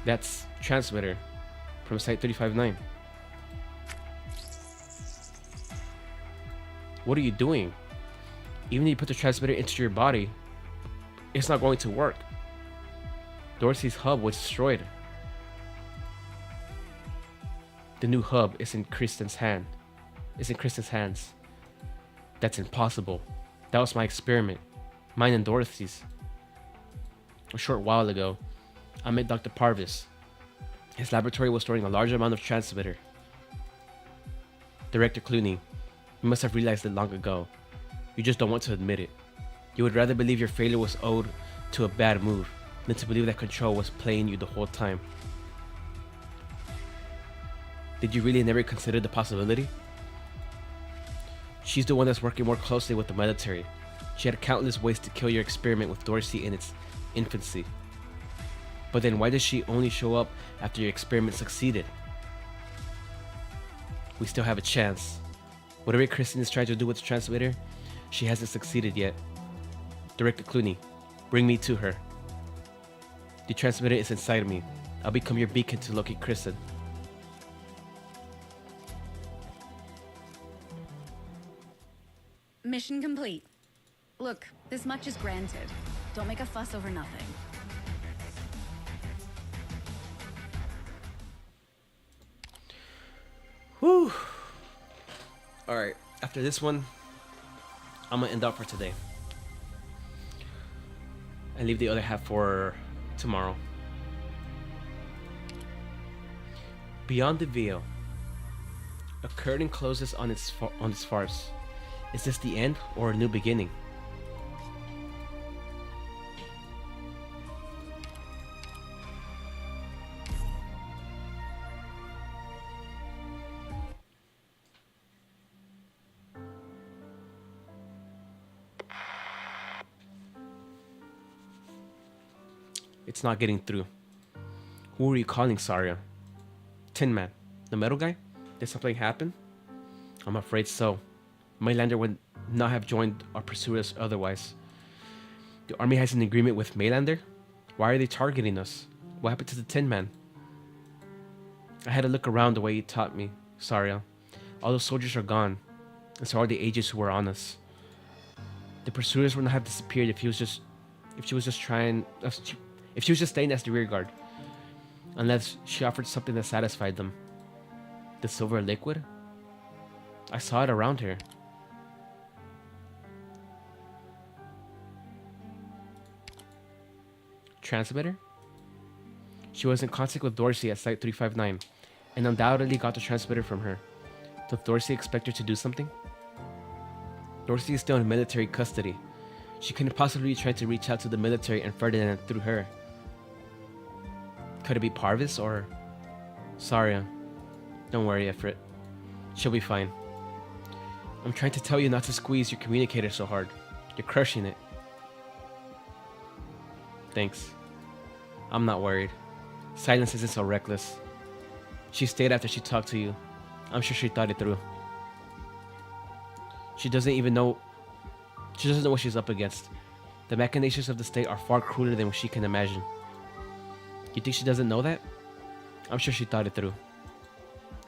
That's transmitter from Site 359. What are you doing? Even if you put the transmitter into your body, it's not going to work. Dorsey's hub was destroyed. The new hub is in Kristen's hand. It's in Kristen's hands. That's impossible. That was my experiment. Mine and Dorothy's. A short while ago, I met Dr. Parvis. His laboratory was storing a large amount of transmitter. Director Clooney, you must have realized it long ago. You just don't want to admit it. You would rather believe your failure was owed to a bad move than to believe that Control was playing you the whole time. Did you really never consider the possibility? She's the one that's working more closely with the military. She had countless ways to kill your experiment with Dorsey in its infancy. But then why does she only show up after your experiment succeeded? We still have a chance. Whatever Kristen is trying to do with the transmitter, she hasn't succeeded yet. Director Clooney, bring me to her. The transmitter is inside of me. I'll become your beacon to locate Kristen. Mission complete. Look, this much is granted. Don't make a fuss over nothing. Whew. Alright, after this one, I'm gonna end up for today. And leave the other half for tomorrow. Beyond the veil, a curtain closes on its farce. Is this the end or a new beginning? It's not getting through. Who are you calling, Saria? Tin Man. The metal guy? Did something happen? I'm afraid so. Maylander would not have joined our pursuers otherwise. The army has an agreement with Maylander? Why are they targeting us? What happened to the Tin Man? I had to look around the way you taught me, Saria. All the soldiers are gone, and so are the agents who were on us. The pursuers would not have disappeared if she was just staying as the rear guard. Unless she offered something that satisfied them. The silver liquid? I saw it around her. Transmitter? She was in contact with Dorsey at Site 359 and undoubtedly got the transmitter from her. Did Dorsey expect her to do something? Dorsey is still in military custody. She couldn't possibly try to reach out to the military and Ferdinand through her. Could it be Parvis or Saria? Don't worry, Ifrit. She'll be fine. I'm trying to tell you not to squeeze your communicator so hard. You're crushing it. Thanks. I'm not worried. Silence isn't so reckless. She stayed after she talked to you. I'm sure she thought it through. She doesn't know what she's up against. The machinations of the state are far crueler than she can imagine. You think she doesn't know that? I'm sure she thought it through.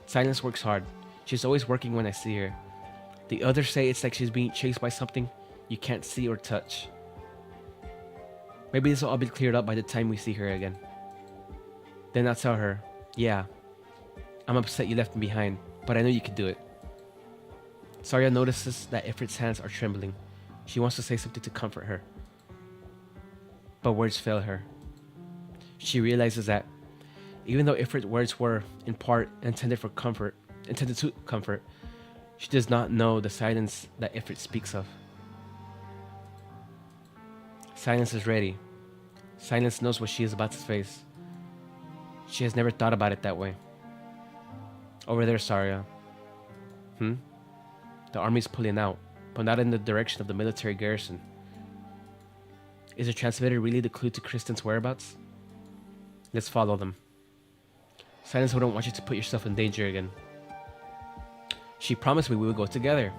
Silence works hard. She's always working when I see her. The others say it's like she's being chased by something you can't see or touch. Maybe this will all be cleared up by the time we see her again. Then I'll tell her, yeah, I'm upset you left me behind, but I know you can do it. Saria notices that Ifrit's hands are trembling. She wants to say something to comfort her, but words fail her. She realizes that even though Ifrit's words were, in part, intended to comfort, she does not know the silence that Ifrit speaks of. Silence is ready. Silence knows what she is about to face. She has never thought about it that way. Over there, Saria. The army's pulling out, but not in the direction of the military garrison. Is the transmitter really the clue to Kristen's whereabouts? Let's follow them. Silence wouldn't want you to put yourself in danger again. She promised me we would go together.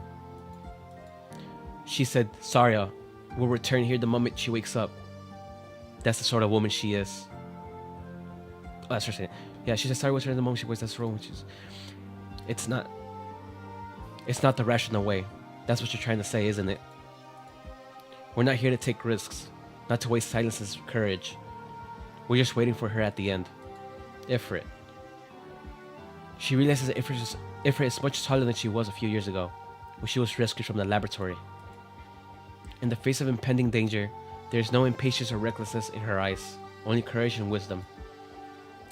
She said, Saria will return here the moment she wakes up. That's the sort of woman she is. Oh, that's her saying. Yeah, she said Saria will return the moment she wakes up. That's the woman she is. It's not the rational way. That's what you're trying to say, isn't it? We're not here to take risks, not to waste Silence's courage. We're just waiting for her at the end. Ifrit. She realizes that Ifrit is much taller than she was a few years ago, when she was rescued from the laboratory. In the face of impending danger, there is no impatience or recklessness in her eyes, only courage and wisdom.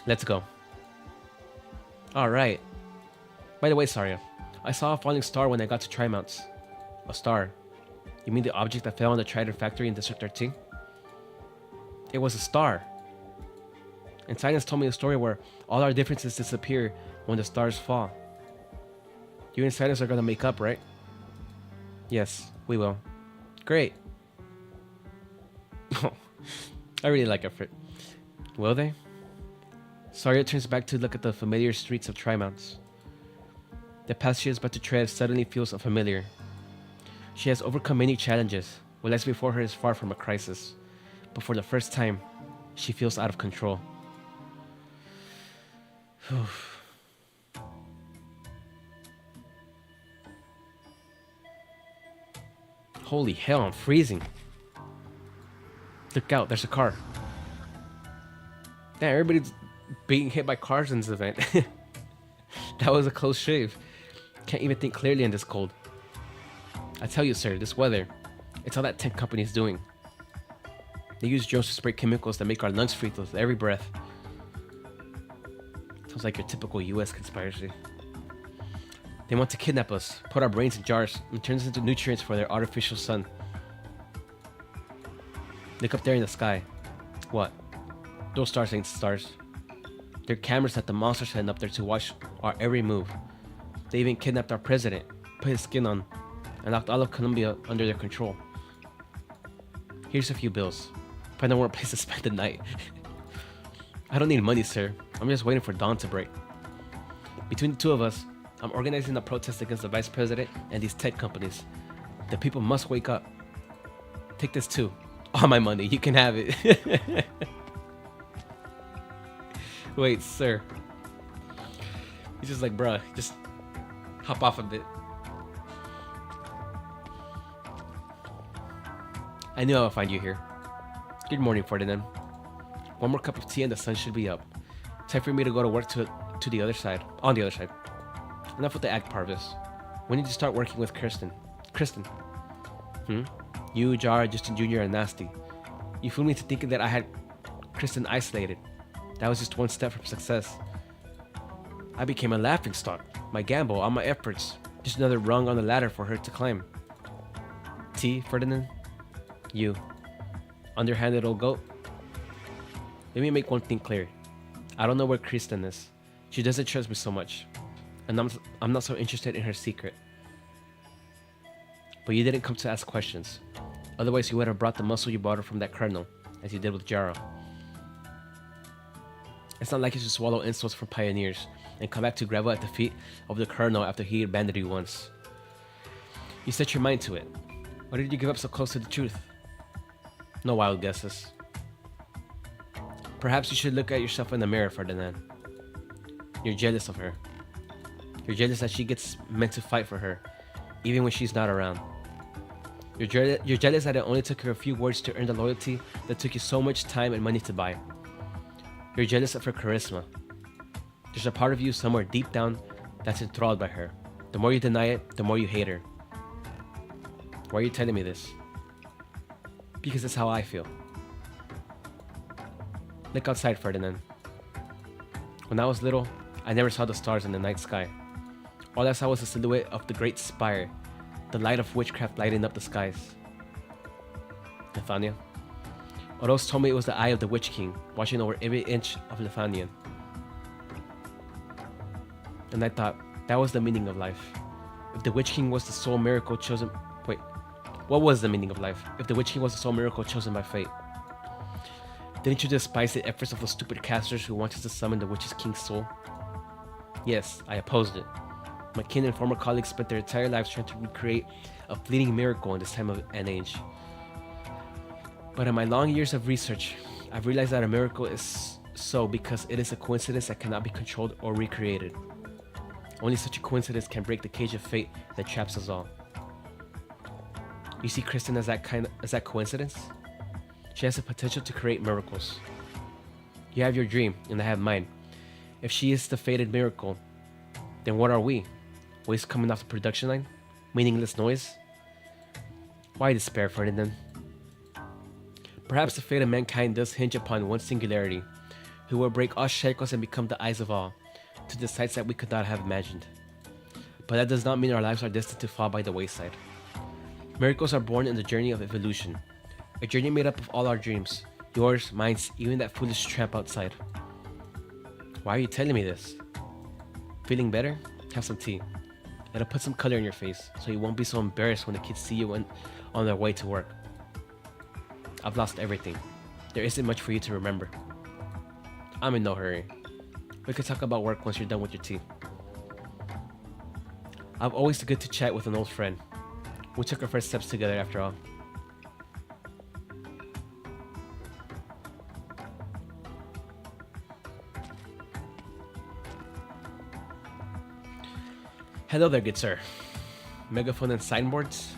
Let's go. Alright. By the way, Saria, I saw a falling star when I got to Trimonts. A star? You mean the object that fell on the Trident factory in District 13? It was a star. And Silence told me a story where all our differences disappear when the stars fall. You and Silence are gonna make up, right? Yes, we will. Great. I really like Ifrit. Will they? Saria turns back to look at the familiar streets of Trimonts. The path she is about to tread suddenly feels unfamiliar. She has overcome many challenges. What lies before her is far from a crisis. But for the first time, she feels out of control. Holy hell, I'm freezing. Look out, there's a car. Damn, everybody's being hit by cars in this event. That was a close shave. Can't even think clearly in this cold. I tell you, sir, this weather, it's all that tech company is doing. They use drones to spray chemicals that make our lungs freeze with every breath. Sounds like your typical US conspiracy. They want to kidnap us, put our brains in jars, and turn us into nutrients for their artificial sun. Look up there in the sky. What? Those stars ain't stars. They're cameras that the monsters send up there to watch our every move. They even kidnapped our president, put his skin on, and locked all of Colombia under their control. Here's a few bills. Find a warm place to spend the night. I don't need money, sir. I'm just waiting for dawn to break. Between the two of us, I'm organizing a protest against the vice president and these tech companies. The people must wake up. Take this too. All my money, you can have it. Wait, sir. He's just like, bruh, just hop off a bit. I knew I would find you here. Good morning, Ferdinand. One more cup of tea and the sun should be up. Time for me to go to work to the other side. On the other side. Enough with the act, Parvis. We need to start working with Kristen. You, Jar, Justin Jr. and Nasty. You fooled me into thinking that I had Kristen isolated. That was just one step from success. I became a laughingstock. My gamble, all my efforts. Just another rung on the ladder for her to climb. T, Ferdinand? You. Underhanded old goat? Let me make one thing clear. I don't know where Kristen is. She doesn't trust me so much. And I'm not so interested in her secret. But you didn't come to ask questions. Otherwise, you would have brought the muscle you brought her from that colonel, as you did with Jara. It's not like you should swallow insults from pioneers and come back to grovel at the feet of the colonel after he abandoned you once. You set your mind to it. Why did you give up so close to the truth? No wild guesses. Perhaps you should look at yourself in the mirror, Ferdinand. You're jealous of her. You're jealous that she gets meant to fight for her, even when she's not around. You're jealous that it only took her a few words to earn the loyalty that took you so much time and money to buy. You're jealous of her charisma. There's a part of you somewhere deep down that's enthralled by her. The more you deny it, the more you hate her. Why are you telling me this? Because that's how I feel. Look outside, Ferdinand. When I was little, I never saw the stars in the night sky. All I saw was the silhouette of the great spire, the light of witchcraft lighting up the skies. Lefania. Oros told me it was the eye of the Witch King, watching over every inch of Lefanian. And I thought, that was the meaning of life. If the Witch King was the sole miracle chosen... Wait, what was the meaning of life? If the Witch King was the sole miracle chosen by fate? Didn't you despise the efforts of those stupid casters who wanted to summon the Witch King's soul? Yes, I opposed it. My kin and former colleagues spent their entire lives trying to recreate a fleeting miracle in this time and age. But in my long years of research, I've realized that a miracle is so because it is a coincidence that cannot be controlled or recreated. Only such a coincidence can break the cage of fate that traps us all. You see Kristen as that coincidence? She has the potential to create miracles. You have your dream, and I have mine. If she is the fated miracle, then what are we? Waste coming off the production line? Meaningless noise? Why despair, Ferdinand? Perhaps the fate of mankind does hinge upon one singularity, who will break all shackles and become the eyes of all, to the sights that we could not have imagined. But that does not mean our lives are destined to fall by the wayside. Miracles are born in the journey of evolution, a journey made up of all our dreams, yours, mine, even that foolish tramp outside. Why are you telling me this? Feeling better? Have some tea. It'll put some color in your face, so you won't be so embarrassed when the kids see you on their way to work. I've lost everything. There isn't much for you to remember. I'm in no hurry. We can talk about work once you're done with your tea. I've always good to chat with an old friend. We took our first steps together after all. Hello there, good sir. Megaphone and signboards?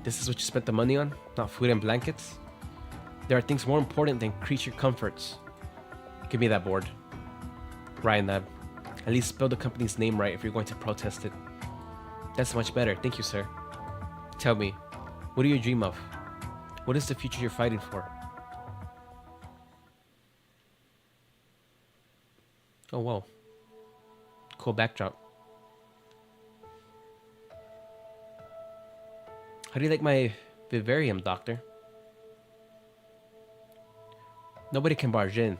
This is what you spent the money on? Not food and blankets? There are things more important than creature comforts. Give me that board. Ryan Lab. At least spell the company's name right if you're going to protest it. That's much better, thank you, sir. Tell me, what do you dream of? What is the future you're fighting for? Oh, wow. Cool backdrop. How do you like my vivarium, Doctor? Nobody can barge in.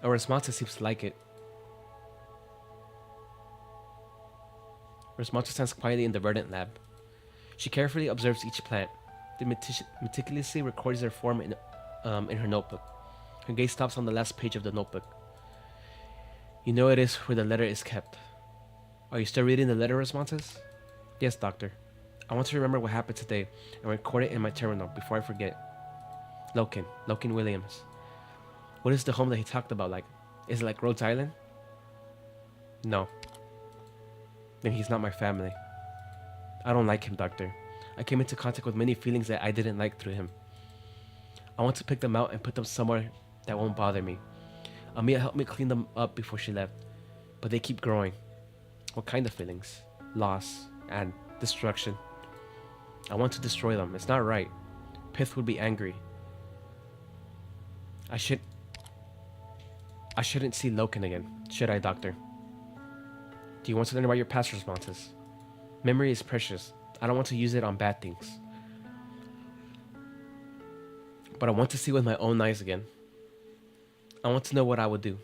Our Rasmata seems to like it. Rasmata stands quietly in the verdant lab. She carefully observes each plant, then meticulously records their form in her notebook. Her gaze stops on the last page of the notebook. You know it is where the letter is kept. Are you still reading the letter, Rasmatas? Yes, Doctor. I want to remember what happened today and record it in my terminal before I forget. Loken Williams. What is the home that he talked about like? Is it like Rhodes Island? No. Then he's not my family. I don't like him, Doctor. I came into contact with many feelings that I didn't like through him. I want to pick them out and put them somewhere that won't bother me. Amia helped me clean them up before she left, but they keep growing. What kind of feelings? Loss and destruction. I want to destroy them. It's not right. Pith would be angry. I shouldn't see Loken again, should I, Doctor? Do you want to learn about your past responses? Memory is precious. I don't want to use it on bad things. But I want to see with my own eyes again. I want to know what I would do.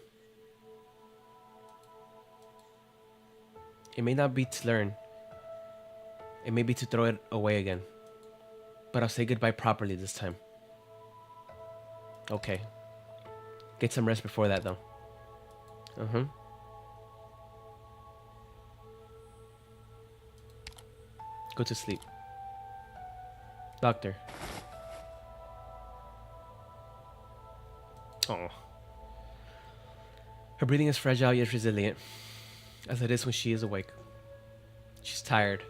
It may not be to learn. It may be to throw it away again. But I'll say goodbye properly this time. Okay. Get some rest before that, though. Go to sleep. Doctor. Oh. Her breathing is fragile yet resilient, as it is when she is awake. She's tired.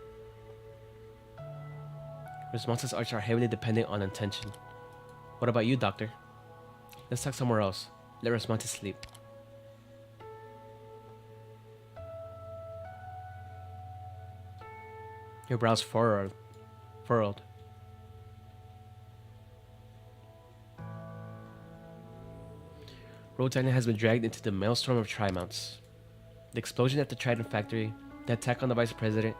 Responses are heavily dependent on attention. What about you, doctor? Let's talk somewhere else. Let Resmontes sleep. Your brows furrowed. Rhode Island has been dragged into the maelstrom of Tri-Mounts. The explosion at the Trident factory, the attack on the vice president,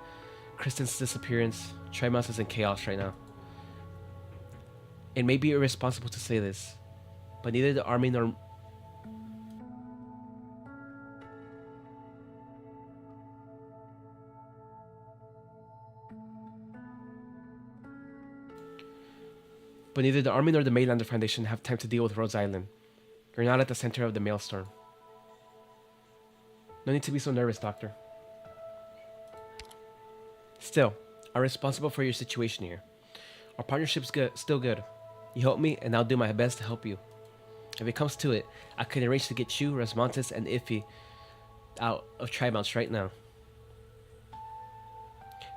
Kristen's disappearance, Tri-Mounts is in chaos right now. It may be irresponsible to say this, but neither the army nor the Mainlander Foundation have time to deal with Rhode Island. You're not at the center of the maelstrom. No need to be so nervous, Doctor. Still, I'm responsible for your situation here. Our partnership's still good. You help me, and I'll do my best to help you. If it comes to it, I can arrange to get you, Resmontes, and Iffy out of Tri-Mounts right now.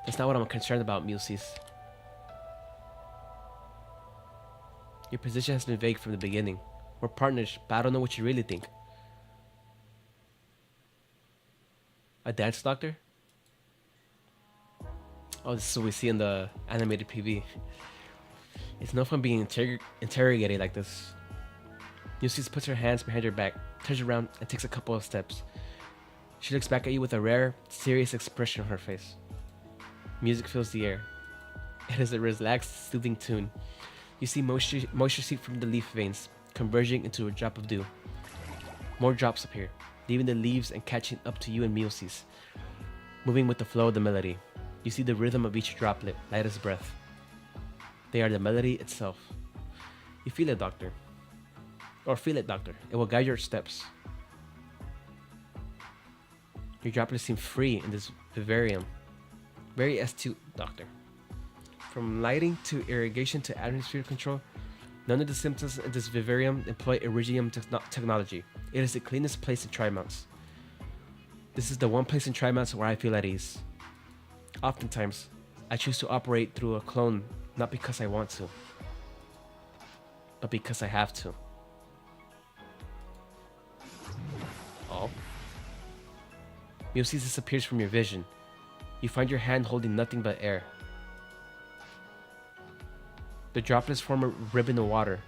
That's not what I'm concerned about, Mulcis. Your position has been vague from the beginning. We're partners, but I don't know what you really think. A dance doctor? Oh, this is what we see in the animated PV. It's no fun being interrogated like this. Mulcis puts her hands behind her back, turns around, and takes a couple of steps. She looks back at you with a rare, serious expression on her face. Music fills the air. It is a relaxed, soothing tune. You see moisture seep from the leaf veins, converging into a drop of dew. More drops appear, leaving the leaves and catching up to you and Mulcis, moving with the flow of the melody. You see the rhythm of each droplet, light as breath. They are the melody itself. You feel it, Doctor. Or feel it, Doctor. It will guide your steps. Your droplets seem free in this vivarium. Very astute, Doctor. From lighting to irrigation to atmosphere control, none of the symptoms in this vivarium employ Iridium technology. It is the cleanest place in Tri-Mounts. This is the one place in Tri-Mounts where I feel at ease. Oftentimes, I choose to operate through a clone not because I want to, but because I have to. Oh. Mulcis disappears from your vision. You find your hand holding nothing but air. The droplets form a ribbon of water,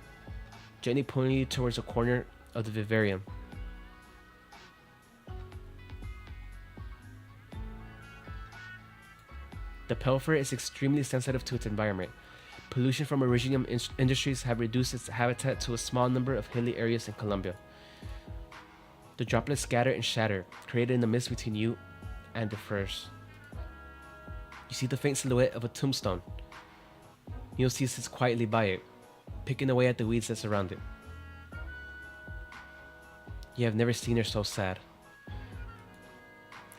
gently pulling you towards a corner of the vivarium. The Pelfer is extremely sensitive to its environment. Pollution from Iridium industries have reduced its habitat to a small number of hilly areas in Colombia. The droplets scatter and shatter, creating a mist between you and the firs. You see the faint silhouette of a tombstone. Mulcis sits quietly by it, picking away at the weeds that surround it. You have never seen her so sad.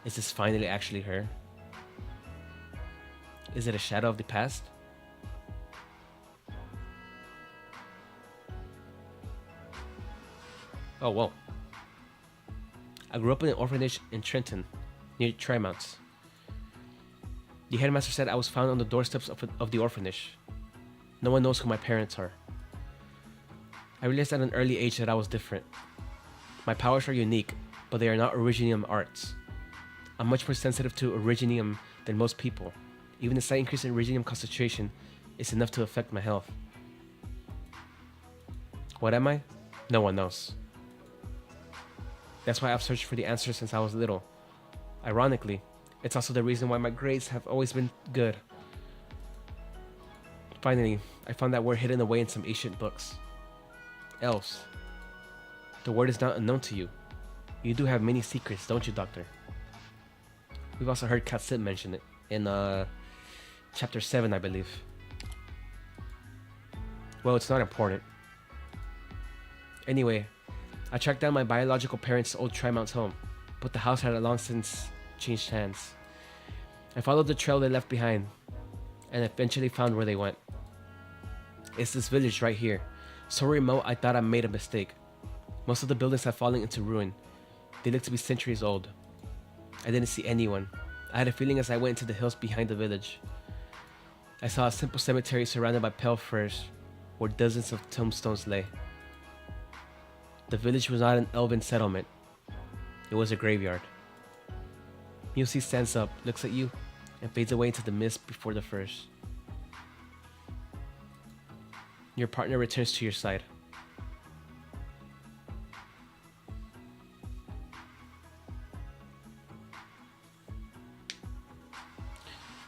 Is this finally actually her? Is it a shadow of the past? Oh, whoa. I grew up in an orphanage in Trenton, near Tri-Mounts. The headmaster said I was found on the doorsteps of the orphanage. No one knows who my parents are. I realized at an early age that I was different. My powers are unique, but they are not Iridium arts. I'm much more sensitive to Iridium than most people. Even a slight increase in Iridium concentration is enough to affect my health. What am I? No one knows. That's why I've searched for the answer since I was little. Ironically, it's also the reason why my grades have always been good. Finally, I found that word hidden away in some ancient books. Elves. The word is not unknown to you. You do have many secrets, don't you, Doctor? We've also heard Katsit mention it in chapter 7, I believe. Well, it's not important. Anyway, I tracked down my biological parents' old Tri-Mounts home, but the house had long since changed hands. I followed the trail they left behind, and eventually found where they went. It's this village right here, so remote I thought I made a mistake. Most of the buildings have fallen into ruin. They looked to be centuries old. I didn't see anyone. I had a feeling as I went into the hills behind the village. I saw a simple cemetery surrounded by pale firs, where dozens of tombstones lay. The village was not an elven settlement. It was a graveyard. Musi stands up, looks at you, and fades away into the mist before the firs. Your partner returns to your side.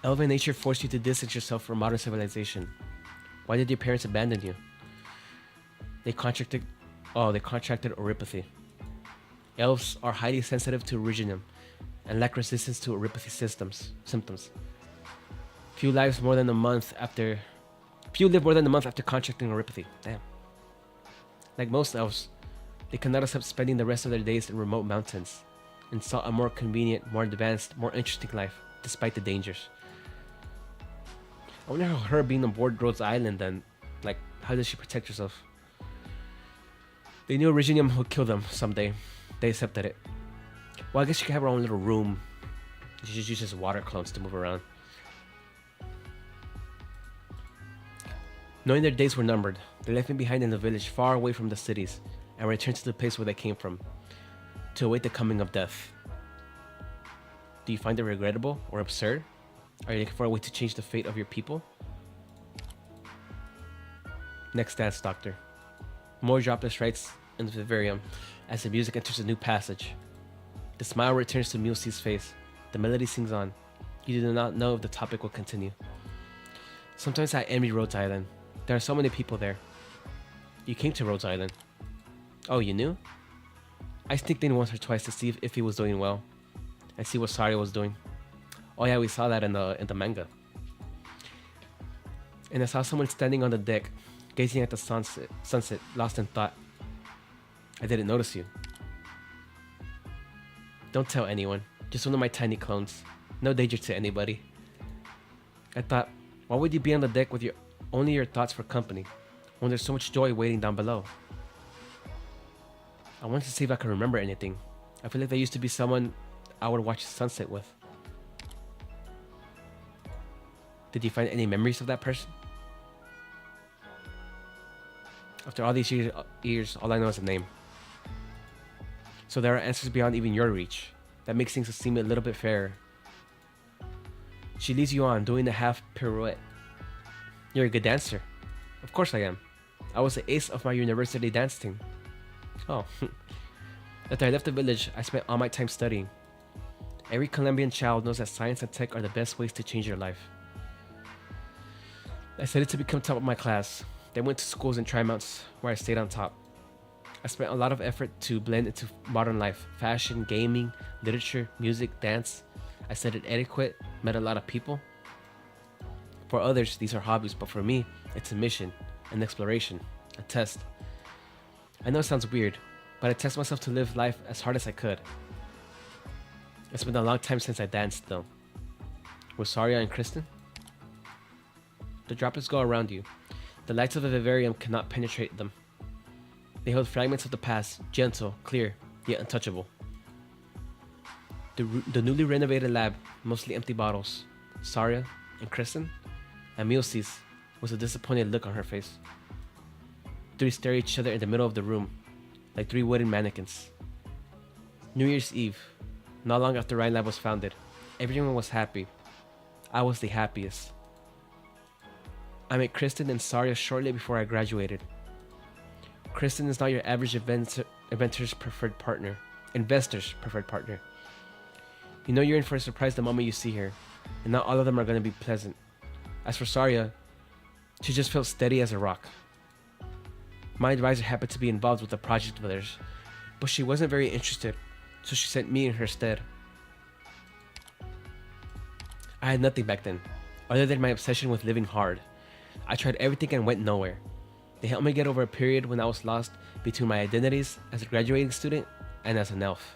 Elven nature forced you to distance yourself from modern civilization. Why did your parents abandon you? They contracted oropathy. Elves are highly sensitive to originum and lack resistance to oropathy symptoms. Few live more than a month after contracting oropathy. Damn. Like most elves, they cannot accept spending the rest of their days in remote mountains and sought a more convenient, more advanced, more interesting life, despite the dangers. I wonder how her being on board Rhodes Island then, like, how does she protect herself? They knew Originium would kill them someday. They accepted it. Well, I guess she could have her own little room. She just uses water clones to move around. Knowing their days were numbered, they left me behind in the village far away from the cities and returned to the place where they came from, to await the coming of death. Do you find it regrettable or absurd? Are you looking for a way to change the fate of your people? Next dance, Doctor. More dropless writes in the vivarium as the music enters a new passage. The smile returns to Mulesi's face. The melody sings on. You do not know if the topic will continue. Sometimes I envy Rhodes Island. There are so many people there. You came to Rhodes Island. Oh, you knew? I sneaked in once or twice to see if he was doing well, and see what Saria was doing. Oh yeah, we saw that in the manga. And I saw someone standing on the deck, gazing at the sunset, lost in thought. I didn't notice you. Don't tell anyone. Just one of my tiny clones. No danger to anybody. I thought, why would you be on the deck with only your thoughts for company, when there's so much joy waiting down below? I wanted to see if I could remember anything. I feel like there used to be someone I would watch the sunset with. Did you find any memories of that person? After all these years, all I know is a name. So there are answers beyond even your reach. That makes things seem a little bit fairer. She leads you on, doing the half pirouette. You're a good dancer. Of course I am. I was the ace of my university dance team. Oh. After I left the village, I spent all my time studying. Every Colombian child knows that science and tech are the best ways to change your life. I studied to become top of my class, then went to schools in Trimonts where I stayed on top. I spent a lot of effort to blend into modern life, fashion, gaming, literature, music, dance. I studied etiquette, met a lot of people. For others, these are hobbies, but for me, it's a mission, an exploration, a test. I know it sounds weird, but I test myself to live life as hard as I could. It's been a long time since I danced, though. With Saria and Kristen? The droplets go around you. The lights of the vivarium cannot penetrate them. They hold fragments of the past, gentle, clear, yet untouchable. The newly renovated lab, mostly empty bottles. Saria and Kristen, and Mulesi's, was a disappointed look on her face. Three stare at each other in the middle of the room, like three wooden mannequins. New Year's Eve, not long after Rhine Lab was founded, everyone was happy. I was the happiest. I met Kristen and Saria shortly before I graduated. Kristen is not your average investor's preferred partner. You know you're in for a surprise the moment you see her, and not all of them are going to be pleasant. As for Saria, she just felt steady as a rock. My advisor happened to be involved with a project of theirs, but she wasn't very interested, so she sent me in her stead. I had nothing back then, other than my obsession with living hard. I tried everything and went nowhere. They helped me get over a period when I was lost between my identities as a graduating student and as an elf.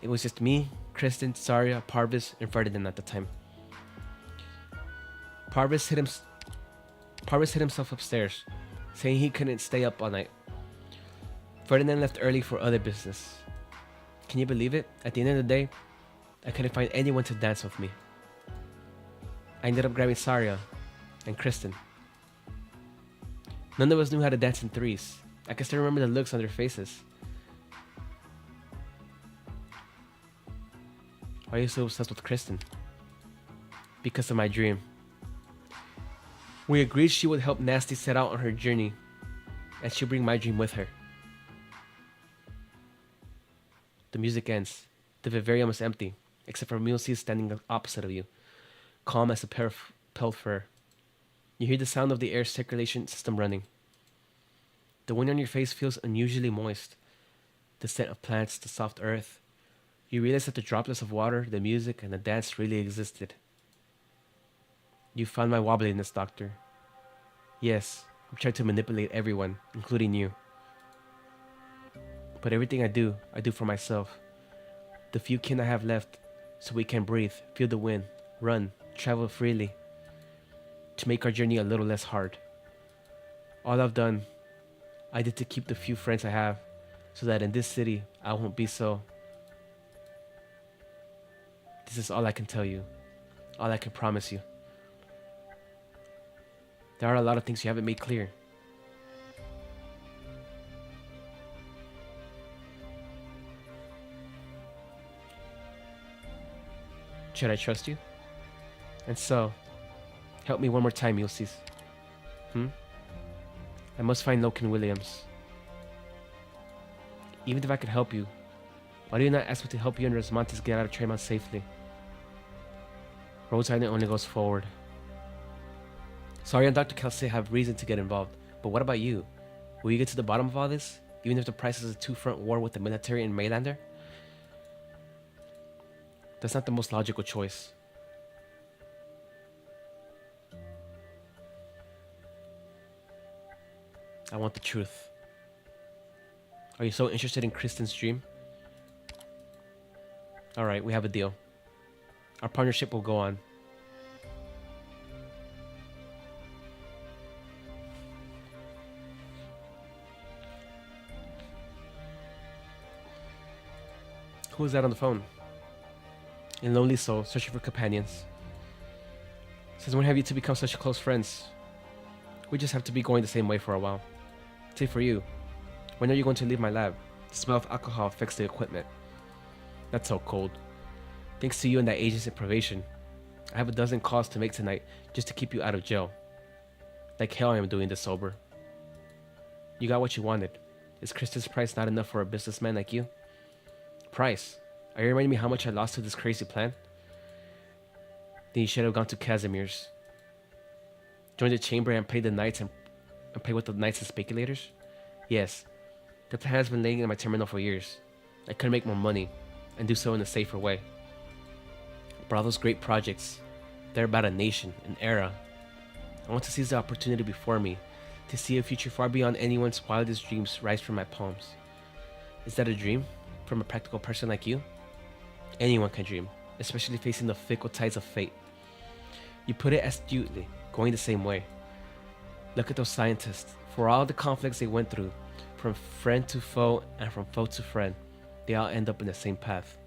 It was just me, Kristen, Saria, Parvis, and Ferdinand at the time. Parvis hid himself upstairs, saying he couldn't stay up all night. Ferdinand left early for other business. Can you believe it? At the end of the day, I couldn't find anyone to dance with me. I ended up grabbing Saria and Kristen. None of us knew how to dance in threes. I can still remember the looks on their faces. Why are you so obsessed with Kristen? Because of my dream. We agreed she would help Nasty set out on her journey, and she'll bring my dream with her. The music ends. The vivarium is empty, except for Mulesy standing opposite of you, calm as a pair of pale fur. You hear the sound of the air circulation system running. The wind on your face feels unusually moist. The scent of plants, the soft earth. You realize that the droplets of water, the music, and the dance really existed. You found my wobbliness, Doctor. Yes, I'm trying to manipulate everyone, including you. But everything I do for myself. The few kin I have left, so we can breathe, feel the wind, run, travel freely. To make our journey a little less hard. All I've done, I did to keep the few friends I have, so that in this city, I won't be so. This is all I can tell you, all I can promise you. There are a lot of things you haven't made clear. Should I trust you? And so, help me one more time, Ulysses. I must find Loken Williams. Even if I could help you, why do you not ask me to help you and Rosmantis get out of Tremont safely? Rose Island only goes forward. Sorry and Dr. Kelsey have reason to get involved, but what about you? Will you get to the bottom of all this, even if the price is a two-front war with the military and Maylander? That's not the most logical choice. I want the truth. Are you so interested in Kristen's dream? Alright, we have a deal. Our partnership will go on. Who is that on the phone? A lonely soul searching for companions. Since when have you two become such close friends? We just have to be going the same way for a while. Say for you, when are you going to leave my lab? The smell of alcohol affects the equipment. That's so cold. Thanks to you and that agent's deprivation, I have a dozen calls to make tonight just to keep you out of jail. Like hell I am doing this sober. You got what you wanted. Is Kristen's price not enough for a businessman like you? Price? Are you reminding me how much I lost to this crazy plan? Then you should have gone to Casimir's. Join the chamber and play the knights and play with the knights and speculators? Yes. The plan has been laying in my terminal for years. I could make more money and do so in a safer way. But all those great projects, they're about a nation, an era. I want to seize the opportunity before me to see a future far beyond anyone's wildest dreams rise from my palms. Is that a dream from a practical person like you? Anyone can dream, especially facing the fickle tides of fate. You put it astutely, going the same way. Look at those scientists. For all the conflicts they went through, from friend to foe and from foe to friend, they all end up in the same path.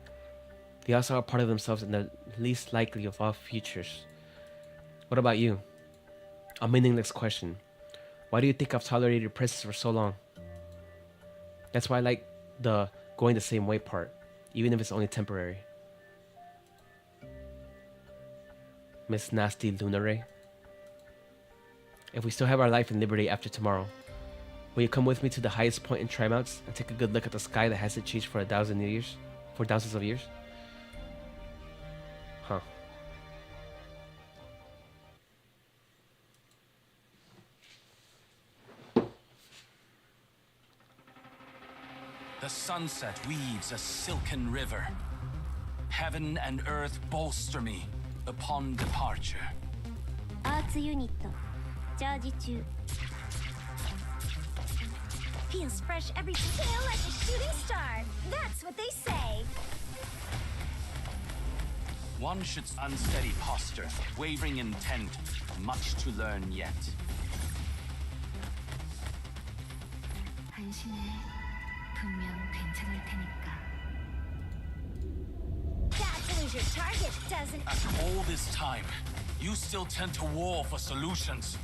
They also are part of themselves in the least likely of all futures. What about you? A meaningless question. Why do you think I've tolerated your presence for so long? That's why I like the going the same way part, even if it's only temporary. Miss Nasty Lunaray. If we still have our life and liberty after tomorrow, will you come with me to the highest point in Trimounts and take a good look at the sky that hasn't changed for thousands of years? Huh. The sunset weaves a silken river. Heaven and earth bolster me upon departure. アーツユニットチャージ中 Feels fresh every feel like a shooting star. That's what they say. One should unsteady posture, wavering intent, much to learn yet. 한신해. 분명 괜찮을 테니까. lose your target, doesn't it? After all this time, you still tend to war for solutions.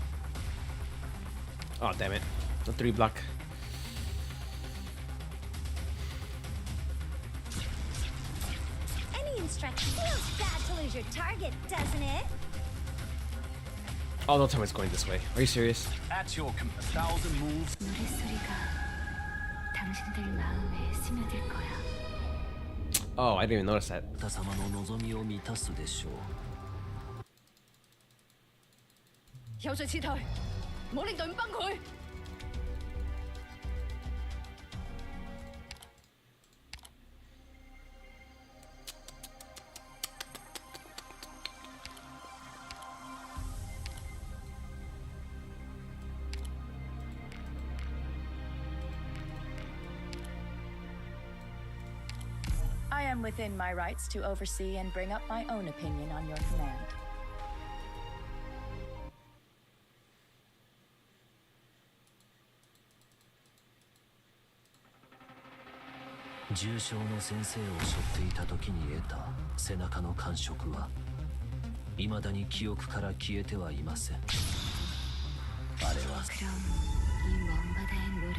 Oh, damn it. The 3 block. Any instruction feels bad to lose your target, doesn't it? Oh, don't tell me it's going this way. Are you serious? At your 1,000 moves. 노랫소리가 당신들 마음에 스며들 거야. Oh, I didn't even notice that. あなた様の望みを満たすでしょう。有序撤退，唔好令隊伍崩潰。I am within my rights to oversee and bring up my own opinion on your command.「重傷の先生を背負っていた時に得た背中の感触は未だに記憶から消えてはいません。あれは 그럼 이 먼 바다의 노래에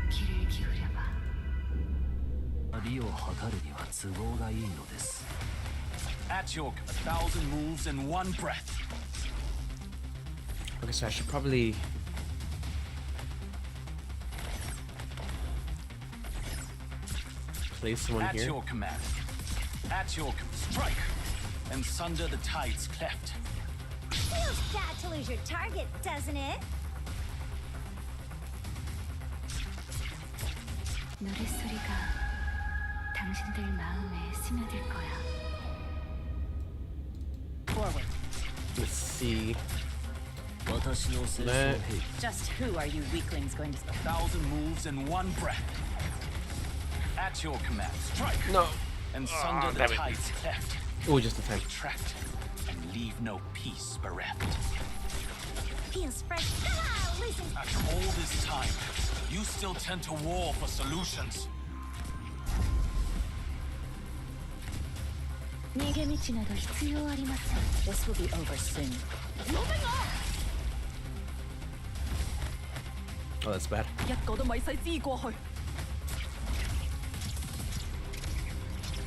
귀를 기울여봐. 美を測るには都合がいいのです。 At your 1,000 moves in one breath. Okay, so I should probably... place someone At here. your command. At your strike. And sunder the tides cleft. Feels bad to lose your target, doesn't it? 노랫소리가 당신들 마음에 스며들 거야. Forward. Let's see. 私の戦争兵器 Just who are you weaklings going to... 1,000 moves in one breath. At your command. Strike. No. And sunder the damn it. tides cleft. Oh, just the time. Retract. And leave no peace bereft. Feels fresh. Ah, listen. After all this time, you still tend to war for solutions. 逃げ道など必要ありません。 This will be over soon. Oh, that's bad. 一個都咪使知過去。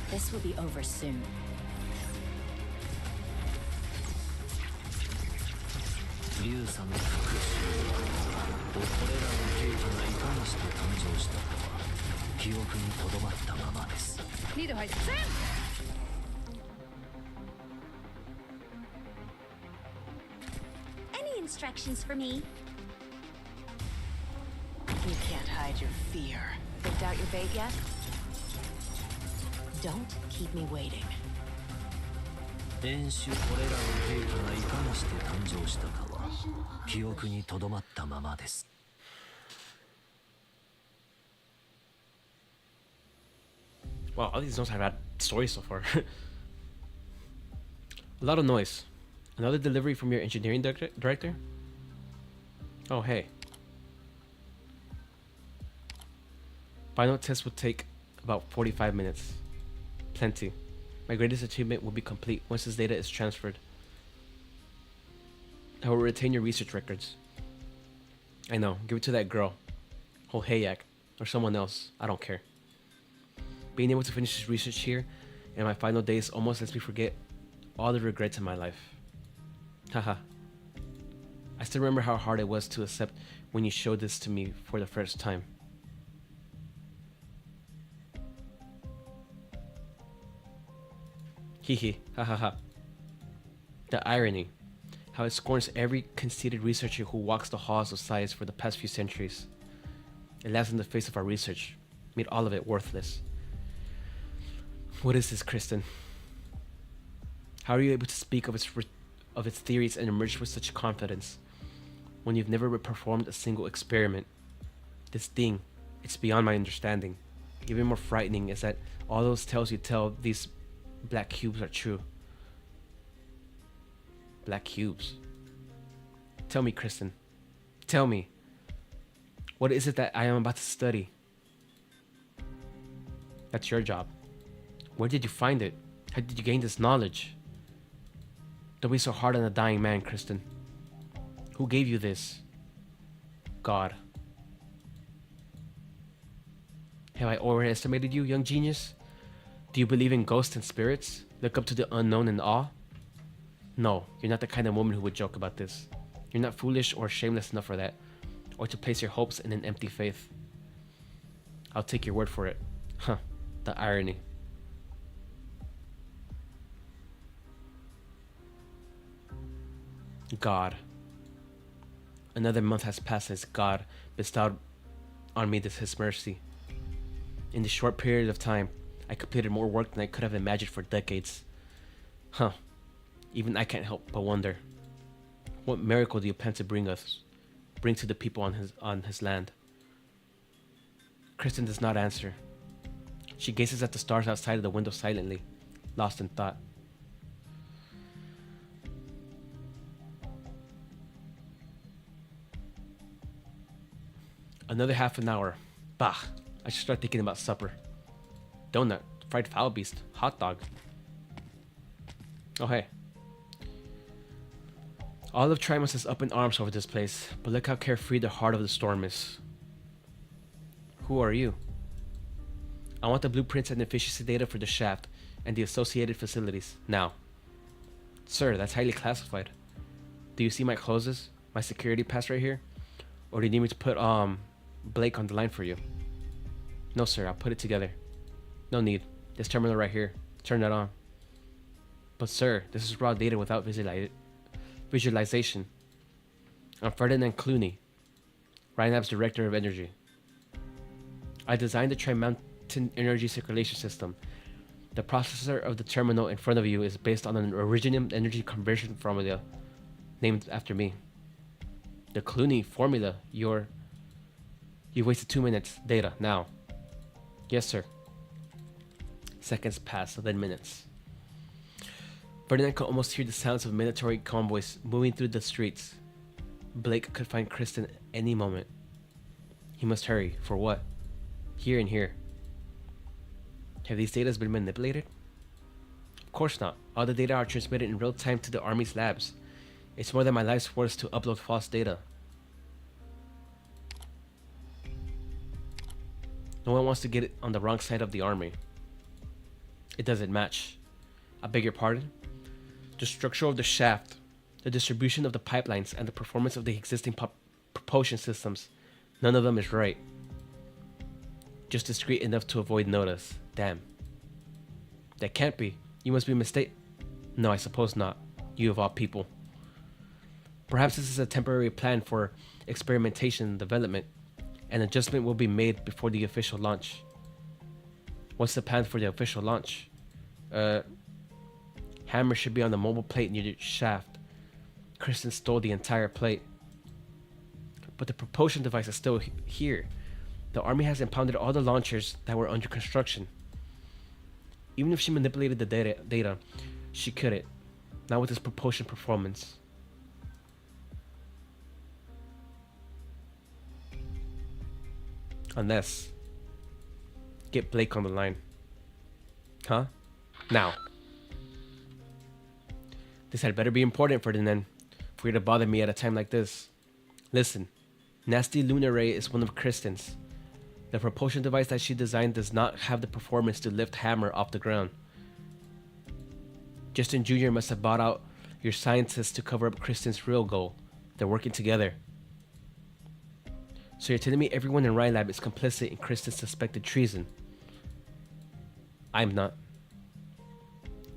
This will be over soon. 竜さんの復讐はこれらの兵器がいかにして誕生したかは記憶にとどまったままです。呢度係先。 Any instructions for me? You can't hide your fear. Picked out your bait yet? Don't keep me waiting. 演習これらの兵器がいかにして誕生したかは記憶にとどまったままです。 Wow, all these notes have had stories so far. A lot of noise. Another delivery from your engineering director? Oh, hey. Final test will take about 45 minutes. Plenty. My greatest achievement will be complete once this data is transferred. I will retain your research records. I know, give it to that girl. Hohayak. Or someone else. I don't care. Being able to finish this research here and my final days almost lets me forget all the regrets in my life. Haha. I still remember how hard it was to accept when you showed this to me for the first time. Hehe, hahaha. The irony. How it scorns every conceited researcher who walks the halls of science for the past few centuries. It laughs in the face of our research, made all of it worthless. What is this, Kristen? How are you able to speak of its theories and emerge with such confidence when you've never performed a single experiment? This thing, it's beyond my understanding. Even more frightening is that all those tales you tell these black cubes are true. Black cubes. Tell me, Kristen. Tell me. What is it that I am about to study? That's your job. Where did you find it? How did you gain this knowledge? Don't be so hard on a dying man, Kristen. Who gave you this? God. Have I overestimated you, young genius? Do you believe in ghosts and spirits? Look up to the unknown in awe? No, you're not the kind of woman who would joke about this. You're not foolish or shameless enough for that, or to place your hopes in an empty faith. I'll take your word for it. Huh, the irony. God. Another month has passed since God bestowed on me his mercy. In this short period of time, I completed more work than I could have imagined for decades. Huh. Even I can't help but wonder. What miracle do you plan to bring to the people on his land? Kristen does not answer. She gazes at the stars outside of the window silently, lost in thought. Another half an hour. Bah, I should start thinking about supper. Donut, fried fowl beast, hot dog. Oh hey. All of Trimus is up in arms over this place, but look how carefree the heart of the storm is. Who are you? I want the blueprints and efficiency data for the shaft and the associated facilities, now. Sir, that's highly classified. Do you see my closes? My security pass right here? Or do you need me to put Blake on the line for you? No sir, I'll put it together. No need. This terminal right here. Turn that on. But sir, this is raw data without visualization. I'm Ferdinand Clooney, Rhinab's Director of Energy. I designed the Tri-Mountain Energy Circulation System. The processor of the terminal in front of you is based on an Originium energy conversion formula named after me. The Clooney formula, you've wasted 2 minutes. Data, now. Yes, sir. Seconds pass, then minutes. Ferdinand could almost hear the sounds of military convoys moving through the streets. Blake could find Kristen any moment. He must hurry. For what? Here and here. Have these data been manipulated? Of course not. All the data are transmitted in real time to the Army's labs. It's more than my life's worth to upload false data. No one wants to get it on the wrong side of the Army. It doesn't match. I beg your pardon? The structure of the shaft, the distribution of the pipelines, and the performance of the existing propulsion systems, none of them is right. Just discreet enough to avoid notice. Damn. That can't be. You must be mistaken. No, I suppose not. You of all people. Perhaps this is a temporary plan for experimentation and development. An adjustment will be made before the official launch. What's the plan for the official launch? Hammer should be on the mobile plate near the shaft. Kristen stole the entire plate. But the propulsion device is still here. The Army has impounded all the launchers that were under construction. Even if she manipulated the data, she couldn't. Not with this propulsion performance. Unless... Get Blake on the line. Huh? Now. This had better be important, Ferdinand, for you to bother me at a time like this. Listen, Nasty Lunar Ray is one of Kristen's. The propulsion device that she designed does not have the performance to lift Hammer off the ground. Justin Jr. must have bought out your scientists to cover up Kristen's real goal. They're working together. So you're telling me everyone in Rylab is complicit in Kristen's suspected treason? I'm not.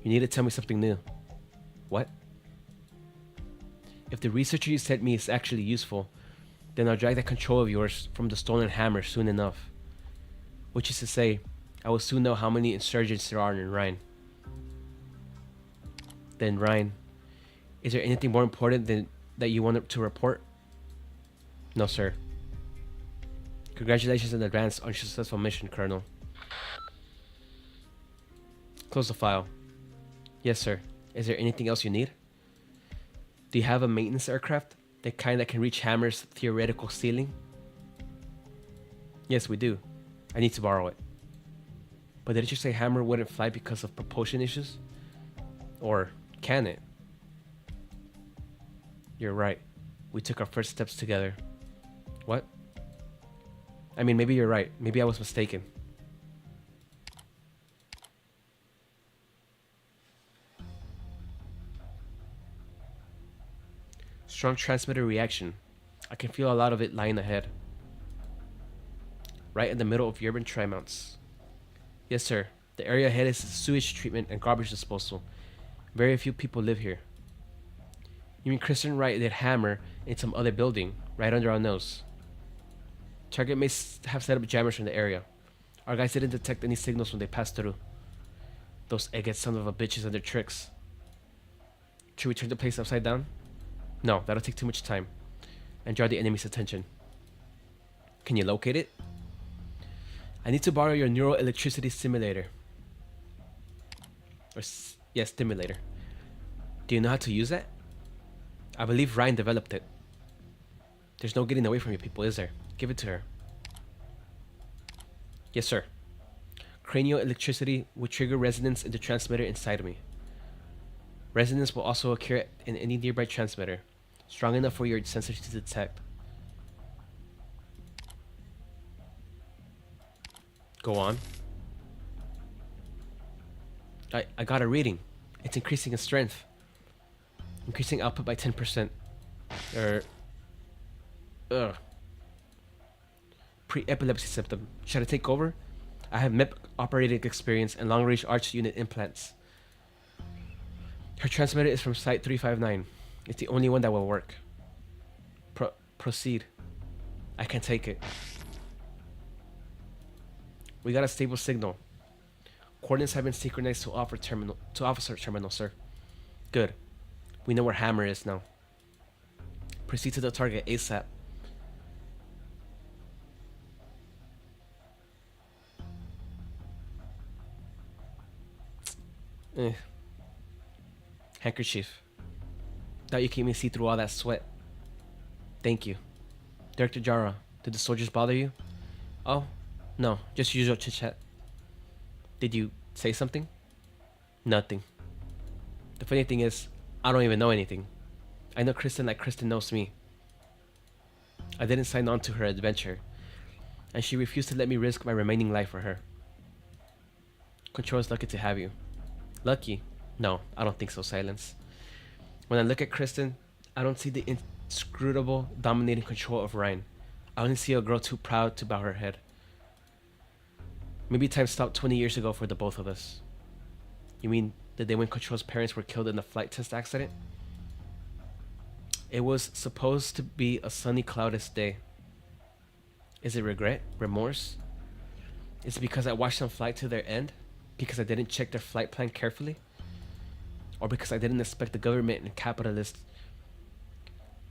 You need to tell me something new. What? If the researcher you sent me is actually useful, then I'll drag that control of yours from the stolen hammer soon enough. Which is to say, I will soon know how many insurgents there are in Rhine. Then Rhine, is there anything more important than that you want to report? No, sir. Congratulations in advance on your successful mission, Colonel. Close the file. Yes, sir. Is there anything else you need? Do you have a maintenance aircraft? The kind that can reach Hammer's theoretical ceiling? Yes, we do. I need to borrow it. But didn't you say Hammer wouldn't fly because of propulsion issues? Or can it? You're right. We took our first steps together. What? I mean, maybe you're right. Maybe I was mistaken. Strong transmitter reaction. I can feel a lot of it lying ahead. Right in the middle of urban tri-mounts. Yes, sir. The area ahead is sewage treatment and garbage disposal. Very few people live here. You mean Kristen Wright did Hammer in some other building, right under our nose? Target may have set up jammers in the area. Our guys didn't detect any signals when they passed through. Those egghead sons of a bitches and their tricks. Should we turn the place upside down? No, that'll take too much time. And draw the enemy's attention. Can you locate it? I need to borrow your neural electricity simulator. Yes, stimulator. Do you know how to use that? I believe Ryan developed it. There's no getting away from you people, is there? Give it to her. Yes, sir. Cranial electricity will trigger resonance in the transmitter inside of me. Resonance will also occur in any nearby transmitter, strong enough for your sensors to detect. Go on. I got a reading. It's increasing in strength. Increasing output by 10%. Pre-epilepsy symptom. Should I take over? I have MEP operating experience and long-range arch unit implants. Her transmitter is from Site 359. It's the only one that will work. Proceed. I can take it. We got a stable signal. Coordinates have been synchronized to officer terminal, sir. Good. We know where Hammer is now. Proceed to the target ASAP. Handkerchief. Thought you could me see through all that sweat. Thank you. Director Jara, did the soldiers bother you? Oh, no, just usual chit-chat. Did you say something? Nothing. The funny thing is, I don't even know anything. I know Kristen like Kristen knows me. I didn't sign on to her adventure, and she refused to let me risk my remaining life for her. Control is lucky to have you. Lucky? No, I don't think so, Silence. When I look at Kristen, I don't see the inscrutable, dominating control of Ryan. I only see a girl too proud to bow her head. Maybe time stopped 20 years ago for the both of us. You mean the day when Control's parents were killed in a flight test accident? It was supposed to be a sunny, cloudless day. Is it regret? Remorse? Is it because I watched them fly to their end? Because I didn't check their flight plan carefully? Or because I didn't expect the government and capitalists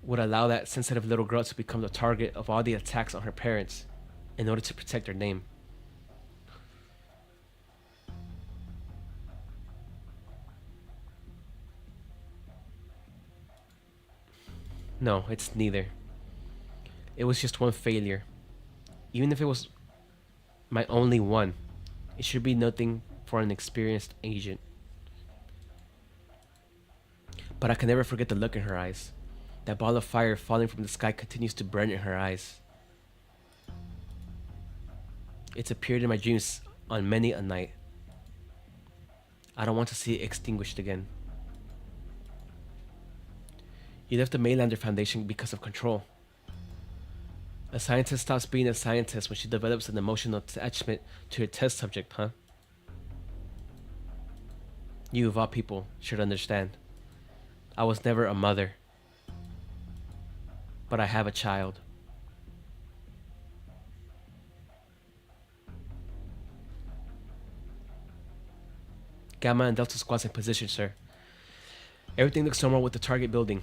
would allow that sensitive little girl to become the target of all the attacks on her parents in order to protect their name? No, it's neither. It was just one failure. Even if it was my only one, it should be nothing for an experienced agent. But I can never forget the look in her eyes. That ball of fire falling from the sky continues to burn in her eyes. It's appeared in my dreams on many a night. I don't want to see it extinguished again. You left the Maylander Foundation because of Control. A scientist stops being a scientist when she develops an emotional attachment to her test subject, huh? You, of all people, should understand. I was never a mother. But I have a child. Gamma and Delta squads in position, sir. Everything looks normal with the target building.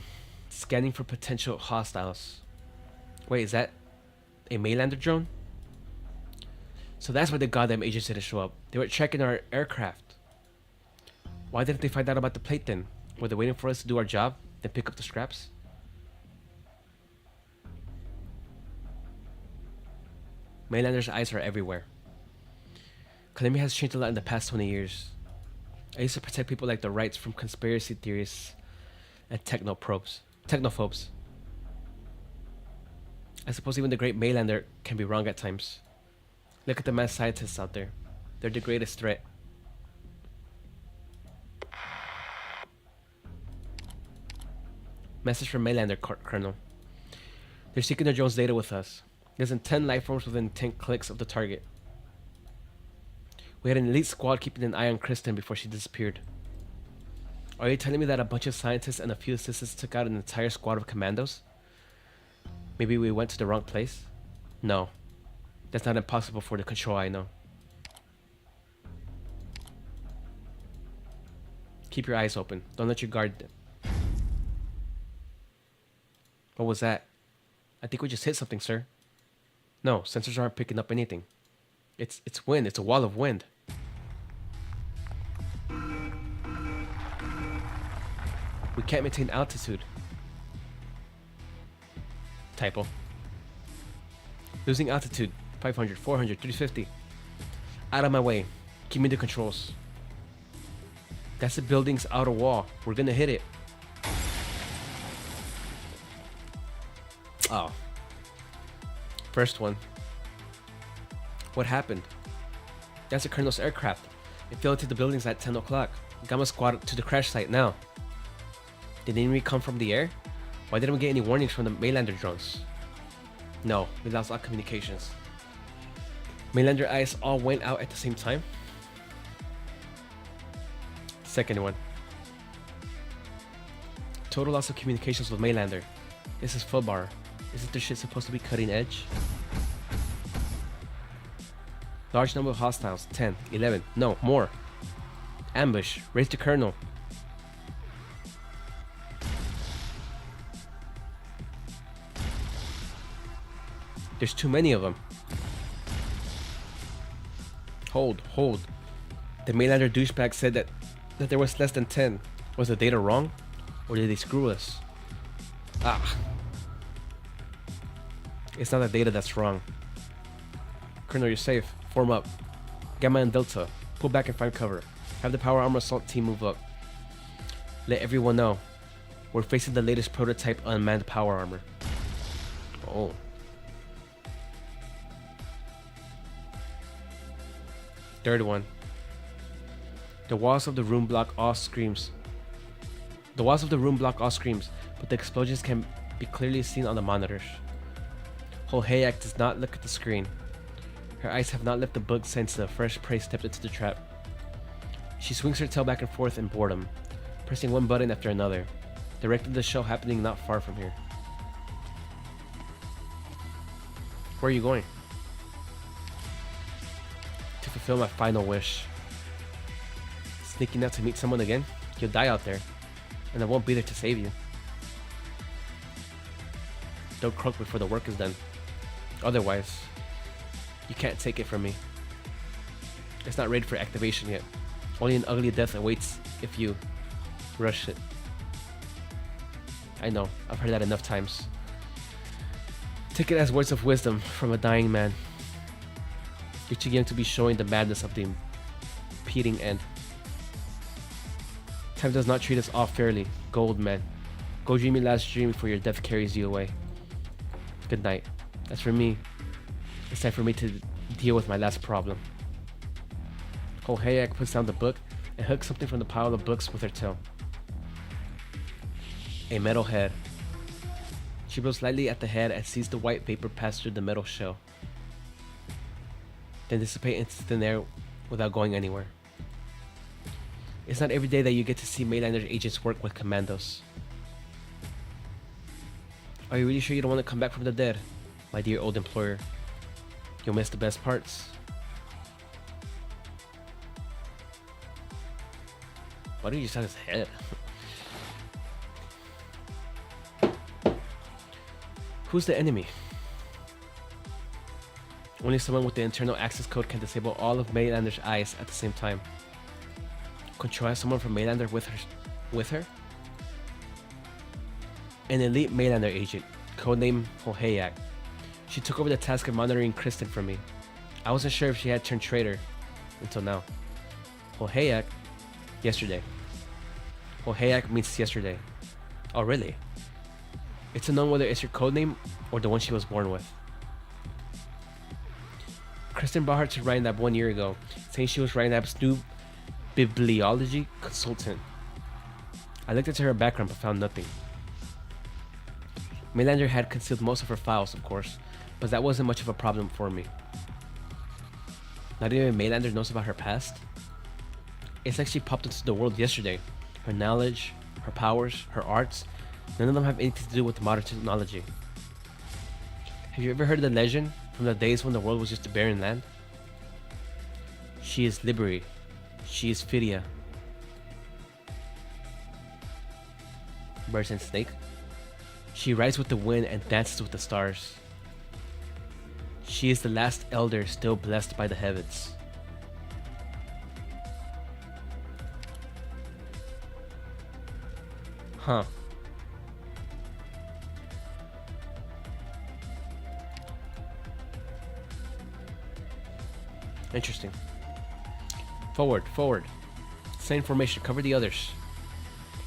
Scanning for potential hostiles. Wait, is that a Maylander drone? So that's why the goddamn agents didn't show up. They were checking our aircraft. Why didn't they find out about the plate then? Were they waiting for us to do our job, then pick up the scraps? Maylander's eyes are everywhere. Konami has changed a lot in the past 20 years. I used to protect people like the rights from conspiracy theorists and technophobes. I suppose even the great Maylander can be wrong at times. Look at the mad scientists out there. They're the greatest threat. Message from Maylander, Colonel. They're seeking the drone's data with us. There's 10 life forms within 10 clicks of the target. We had an elite squad keeping an eye on Kristen before she disappeared. Are you telling me that a bunch of scientists and a few assistants took out an entire squad of commandos? Maybe we went to the wrong place? No. That's not impossible for the control I know. Keep your eyes open. Don't let your guard dip. What was that? I think we just hit something, sir. No, sensors aren't picking up anything. It's wind. It's a wall of wind. We can't maintain altitude. Typo. Losing altitude. 500, 400, 350. Out of my way. Give me the controls. That's the building's outer wall. We're gonna hit it. Oh. First one. What happened? That's the Colonel's aircraft. It fell into the buildings at 10 o'clock. Gamma squad to the crash site now. Did the enemy come from the air? Why didn't we get any warnings from the Maylander drones? No, we lost all communications. Maylander eyes all went out at the same time? Second one. Total loss of communications with Maylander. This is Fubar. Isn't this shit supposed to be cutting edge? Large number of hostiles. 10, 11, no, more. Ambush. Raise the Colonel. There's too many of them. Hold. The Maylander douchebag said that there was less than 10. Was the data wrong? Or did they screw us? Ah. It's not the data that's wrong. Colonel, you're safe. Form up. Gamma and Delta. Pull back and find cover. Have the power armor assault team move up. Let everyone know. We're facing the latest prototype unmanned power armor. Oh. Third one. The walls of the room block all screams. But the explosions can be clearly seen on the monitors. Holhayak does not look at the screen. Her eyes have not left the book since the fresh prey stepped into the trap. She swings her tail back and forth in boredom, pressing one button after another, directing the show happening not far from here. Where are you going? To fulfill my final wish. Sneaking out to meet someone again? You'll die out there, and I won't be there to save you. Don't croak before the work is done. Otherwise, you can't take it from me. It's not ready for activation yet. Only an ugly death awaits if you rush it. I know, I've heard that enough times. Take it as words of wisdom from a dying man. You're too young to be showing the madness of the impeding end. Time does not treat us all fairly, gold man. Go dream your last dream before your death carries you away. Good night. As for me, it's time for me to deal with my last problem. Holhayak puts down the book and hooks something from the pile of books with her tail. A metal head. She blows lightly at the head and sees the white vapor pass through the metal shell, then dissipate into thin air without going anywhere. It's not every day that you get to see Maylander agents work with commandos. Are you really sure you don't want to come back from the dead, my dear old employer? You'll miss the best parts. Why do you just have his head? Who's the enemy? Only someone with the internal access code can disable all of Maylander's eyes at the same time. Control has someone from Maylander with her? An elite Maylander agent, codename Holhayak. She took over the task of monitoring Kristen from me. I wasn't sure if she had turned traitor, until now. Hoheak, yesterday. Hoheak means yesterday. Oh, really? It's unknown whether it's your codename or the one she was born with. Kristen brought her to Rhinelab 1 year ago, saying she was Rhinelab's new bibliology consultant. I looked into her background but found nothing. Maylander had concealed most of her files, of course, but that wasn't much of a problem for me. Not even Maylander knows about her past. It's like she popped into the world yesterday. Her knowledge, her powers, her arts, none of them have anything to do with modern technology. Have you ever heard of the legend from the days when the world was just a barren land? She is Liberi. She is Phidia. Birds and snake. She rides with the wind and dances with the stars. She is the last elder still blessed by the heavens. Huh. Interesting. Forward, forward. Same formation, cover the others.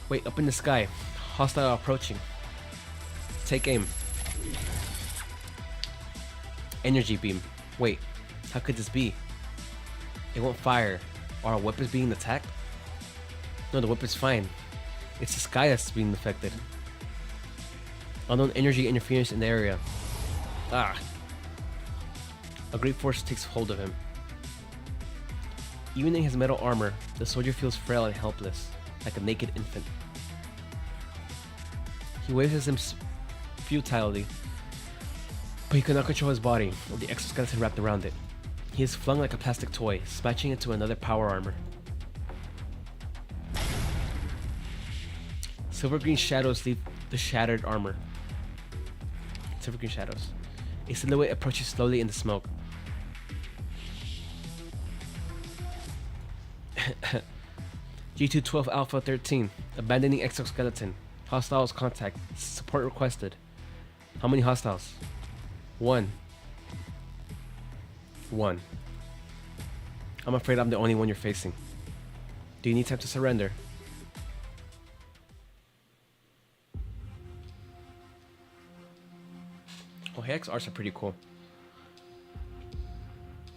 Wait, up in the sky. Hostile approaching. Take aim. Energy beam. Wait, how could this be? It won't fire. Are our weapons being attacked? No, the weapon's fine. It's the sky that's being affected. Unknown energy interference in the area. Ah. A great force takes hold of him. Even in his metal armor, the soldier feels frail and helpless, like a naked infant. He waves at him futilely, but he cannot control his body, or the exoskeleton wrapped around it. He is flung like a plastic toy, smashing into another power armor. Silver green shadows leave the shattered armor. Silver green shadows. A silhouette approaches slowly in the smoke. G212 Alpha 13. Abandoning exoskeleton. Hostiles contact. Support requested. How many hostiles? 1. 1. I'm afraid I'm the only one you're facing. Do you need time to surrender? Oh, Hex arts are pretty cool.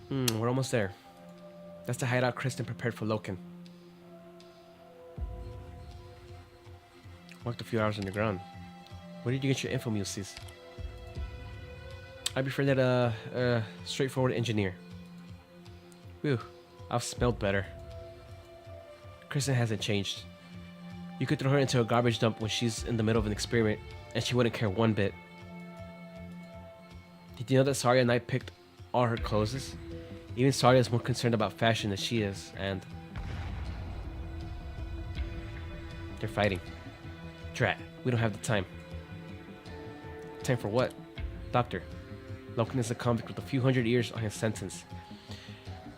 We're almost there. That's the hideout Kristen prepared for Loken. Walked a few hours underground. Where did you get your info, Muses? I befriended a straightforward engineer. Whew, I've smelled better. Kristen hasn't changed. You could throw her into a garbage dump when she's in the middle of an experiment, and she wouldn't care one bit. Did you know that Saria and I picked all her clothes? Even Saria is more concerned about fashion than she is, and... they're fighting. Drat, we don't have the time. Time for what? Doctor, Loken is a convict with a few hundred years on his sentence.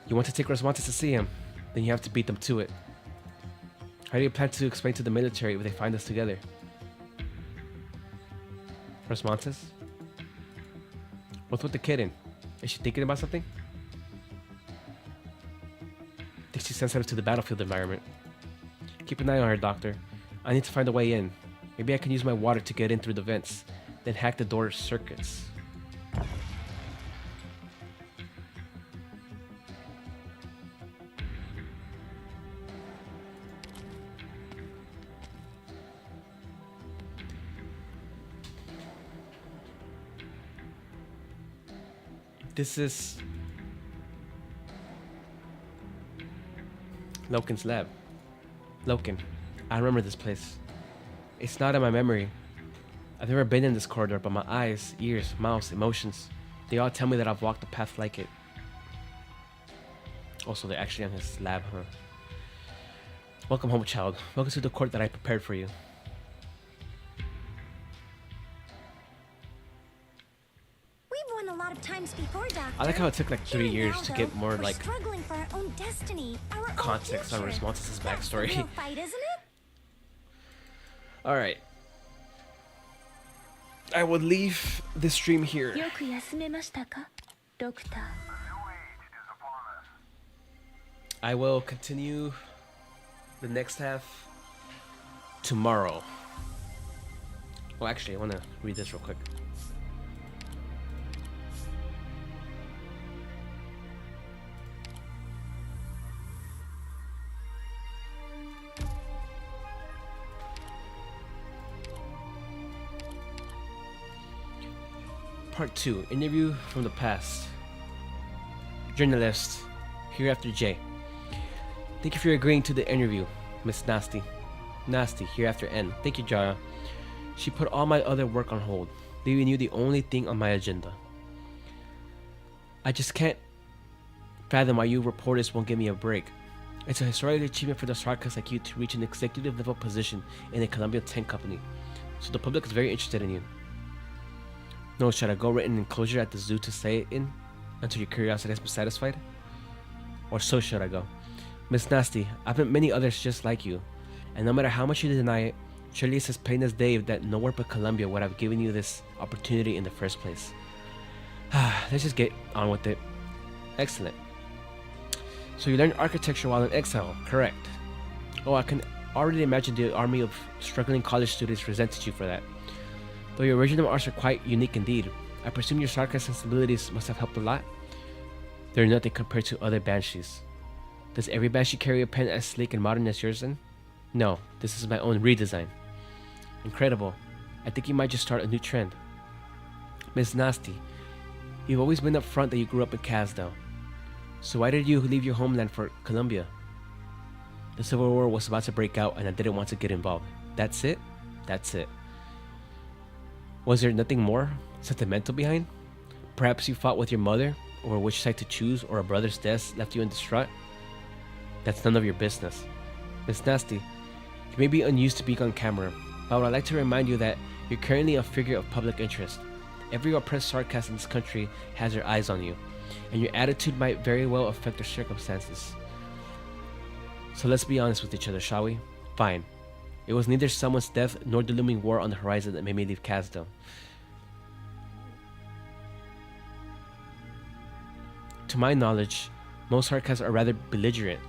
You want to take Rosmantis to see him, then you have to beat them to it. How do you plan to explain to the military if they find us together? Rosmantis? What's with the kitten? Is she thinking about something? Thinks she's sensitive to the battlefield environment. Keep an eye on her, Doctor. I need to find a way in. Maybe I can use my water to get in through the vents, then hack the door's circuits. This is Loken's lab. Loken, I remember this place. It's not in my memory. I've never been in this corridor, but my eyes, ears, mouths, emotions, they all tell me that I've walked a path like it. Also, they're actually on his lab, huh? Welcome home, child. Welcome to the court that I prepared for you. We've won a lot of times before, Doctor. I like how it took like 3 years to get more we're like struggling for our own destiny, our own context on future. Rosmantis' That's the backstory. real fight, isn't it? Alright. I will leave the stream here. よく休めましたか、ドクター。I will continue the next half tomorrow. Well, actually, I want to read this real quick. Part 2, interview from the past. Journalist, hereafter J. Thank you for agreeing to the interview, Miss Nasty. Nasty, hereafter N. Thank you, Jara. She put all my other work on hold, leaving you the only thing on my agenda. I just can't fathom why you reporters won't give me a break. It's a historic achievement for the sarcasms like you to reach an executive level position in a Columbia tank company, so the public is very interested in you. No, should I go written enclosure at the zoo to say it in until your curiosity has been satisfied? Or so should I go? Miss Nasty, I've met many others just like you, and no matter how much you deny it, surely it's as plain as day that nowhere but Columbia would have given you this opportunity in the first place. Let's just get on with it. Excellent. So you learned architecture while in exile, correct? Oh, I can already imagine the army of struggling college students resented you for that. Though your original arts are quite unique indeed, I presume your sarcasm sensibilities must have helped a lot? They're nothing compared to other banshees. Does every banshee carry a pen as sleek and modern as yours then? No, this is my own redesign. Incredible. I think you might just start a new trend. Miss Nasty, you've always been upfront that you grew up in Kasdal. So why did you leave your homeland for Columbia? The Civil War was about to break out and I didn't want to get involved. That's it? That's it. Was there nothing more sentimental behind? Perhaps you fought with your mother, or which side to choose, or a brother's death left you in distraught? That's none of your business. Miss Nasty, you may be unused to being on camera, but I'd like to remind you that you're currently a figure of public interest. Every oppressed sarcasm in this country has their eyes on you, and your attitude might very well affect their circumstances. So let's be honest with each other, shall we? Fine. It was neither someone's death nor the looming war on the horizon that made me leave Kasdal. To my knowledge, most sarcasts are rather belligerent.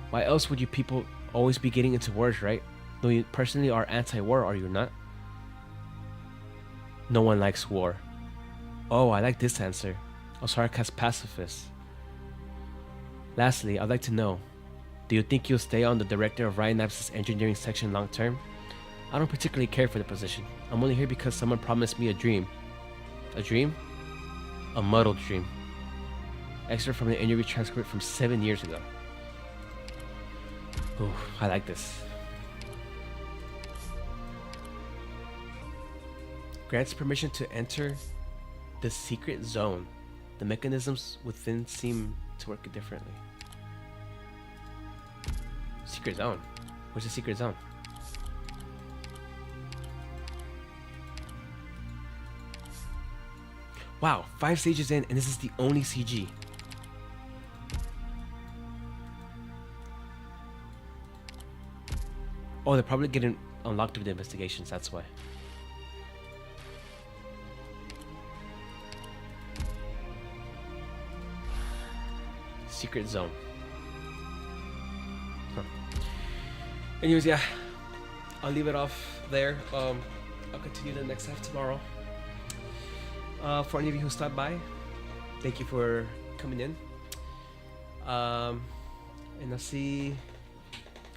Why else would you people always be getting into wars, right? Though you personally are anti-war, are you not? No one likes war. Oh, I like this answer. A sarcast pacifist. Lastly, I'd like to know, do you think you'll stay on the director of Ryan Knapp's engineering section long term? I don't particularly care for the position. I'm only here because someone promised me a dream. A dream? A muddled dream. Excerpt from the interview transcript from 7 years ago. Ooh, I like this. Grants permission to enter the secret zone. The mechanisms within seem to work differently. Secret zone? Where's the secret zone? Wow, 5 stages in and this is the only CG. Oh, they're probably getting unlocked through the investigations, that's why. Secret zone. Huh. Anyways, yeah, I'll leave it off there. I'll continue the next half tomorrow. For any of you who stopped by, thank you for coming in. And I'll see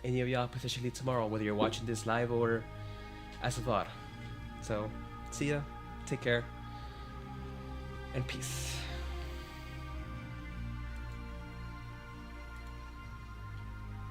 any of y'all potentially tomorrow, whether you're watching this live or as a VOD. So, see ya, take care, and peace.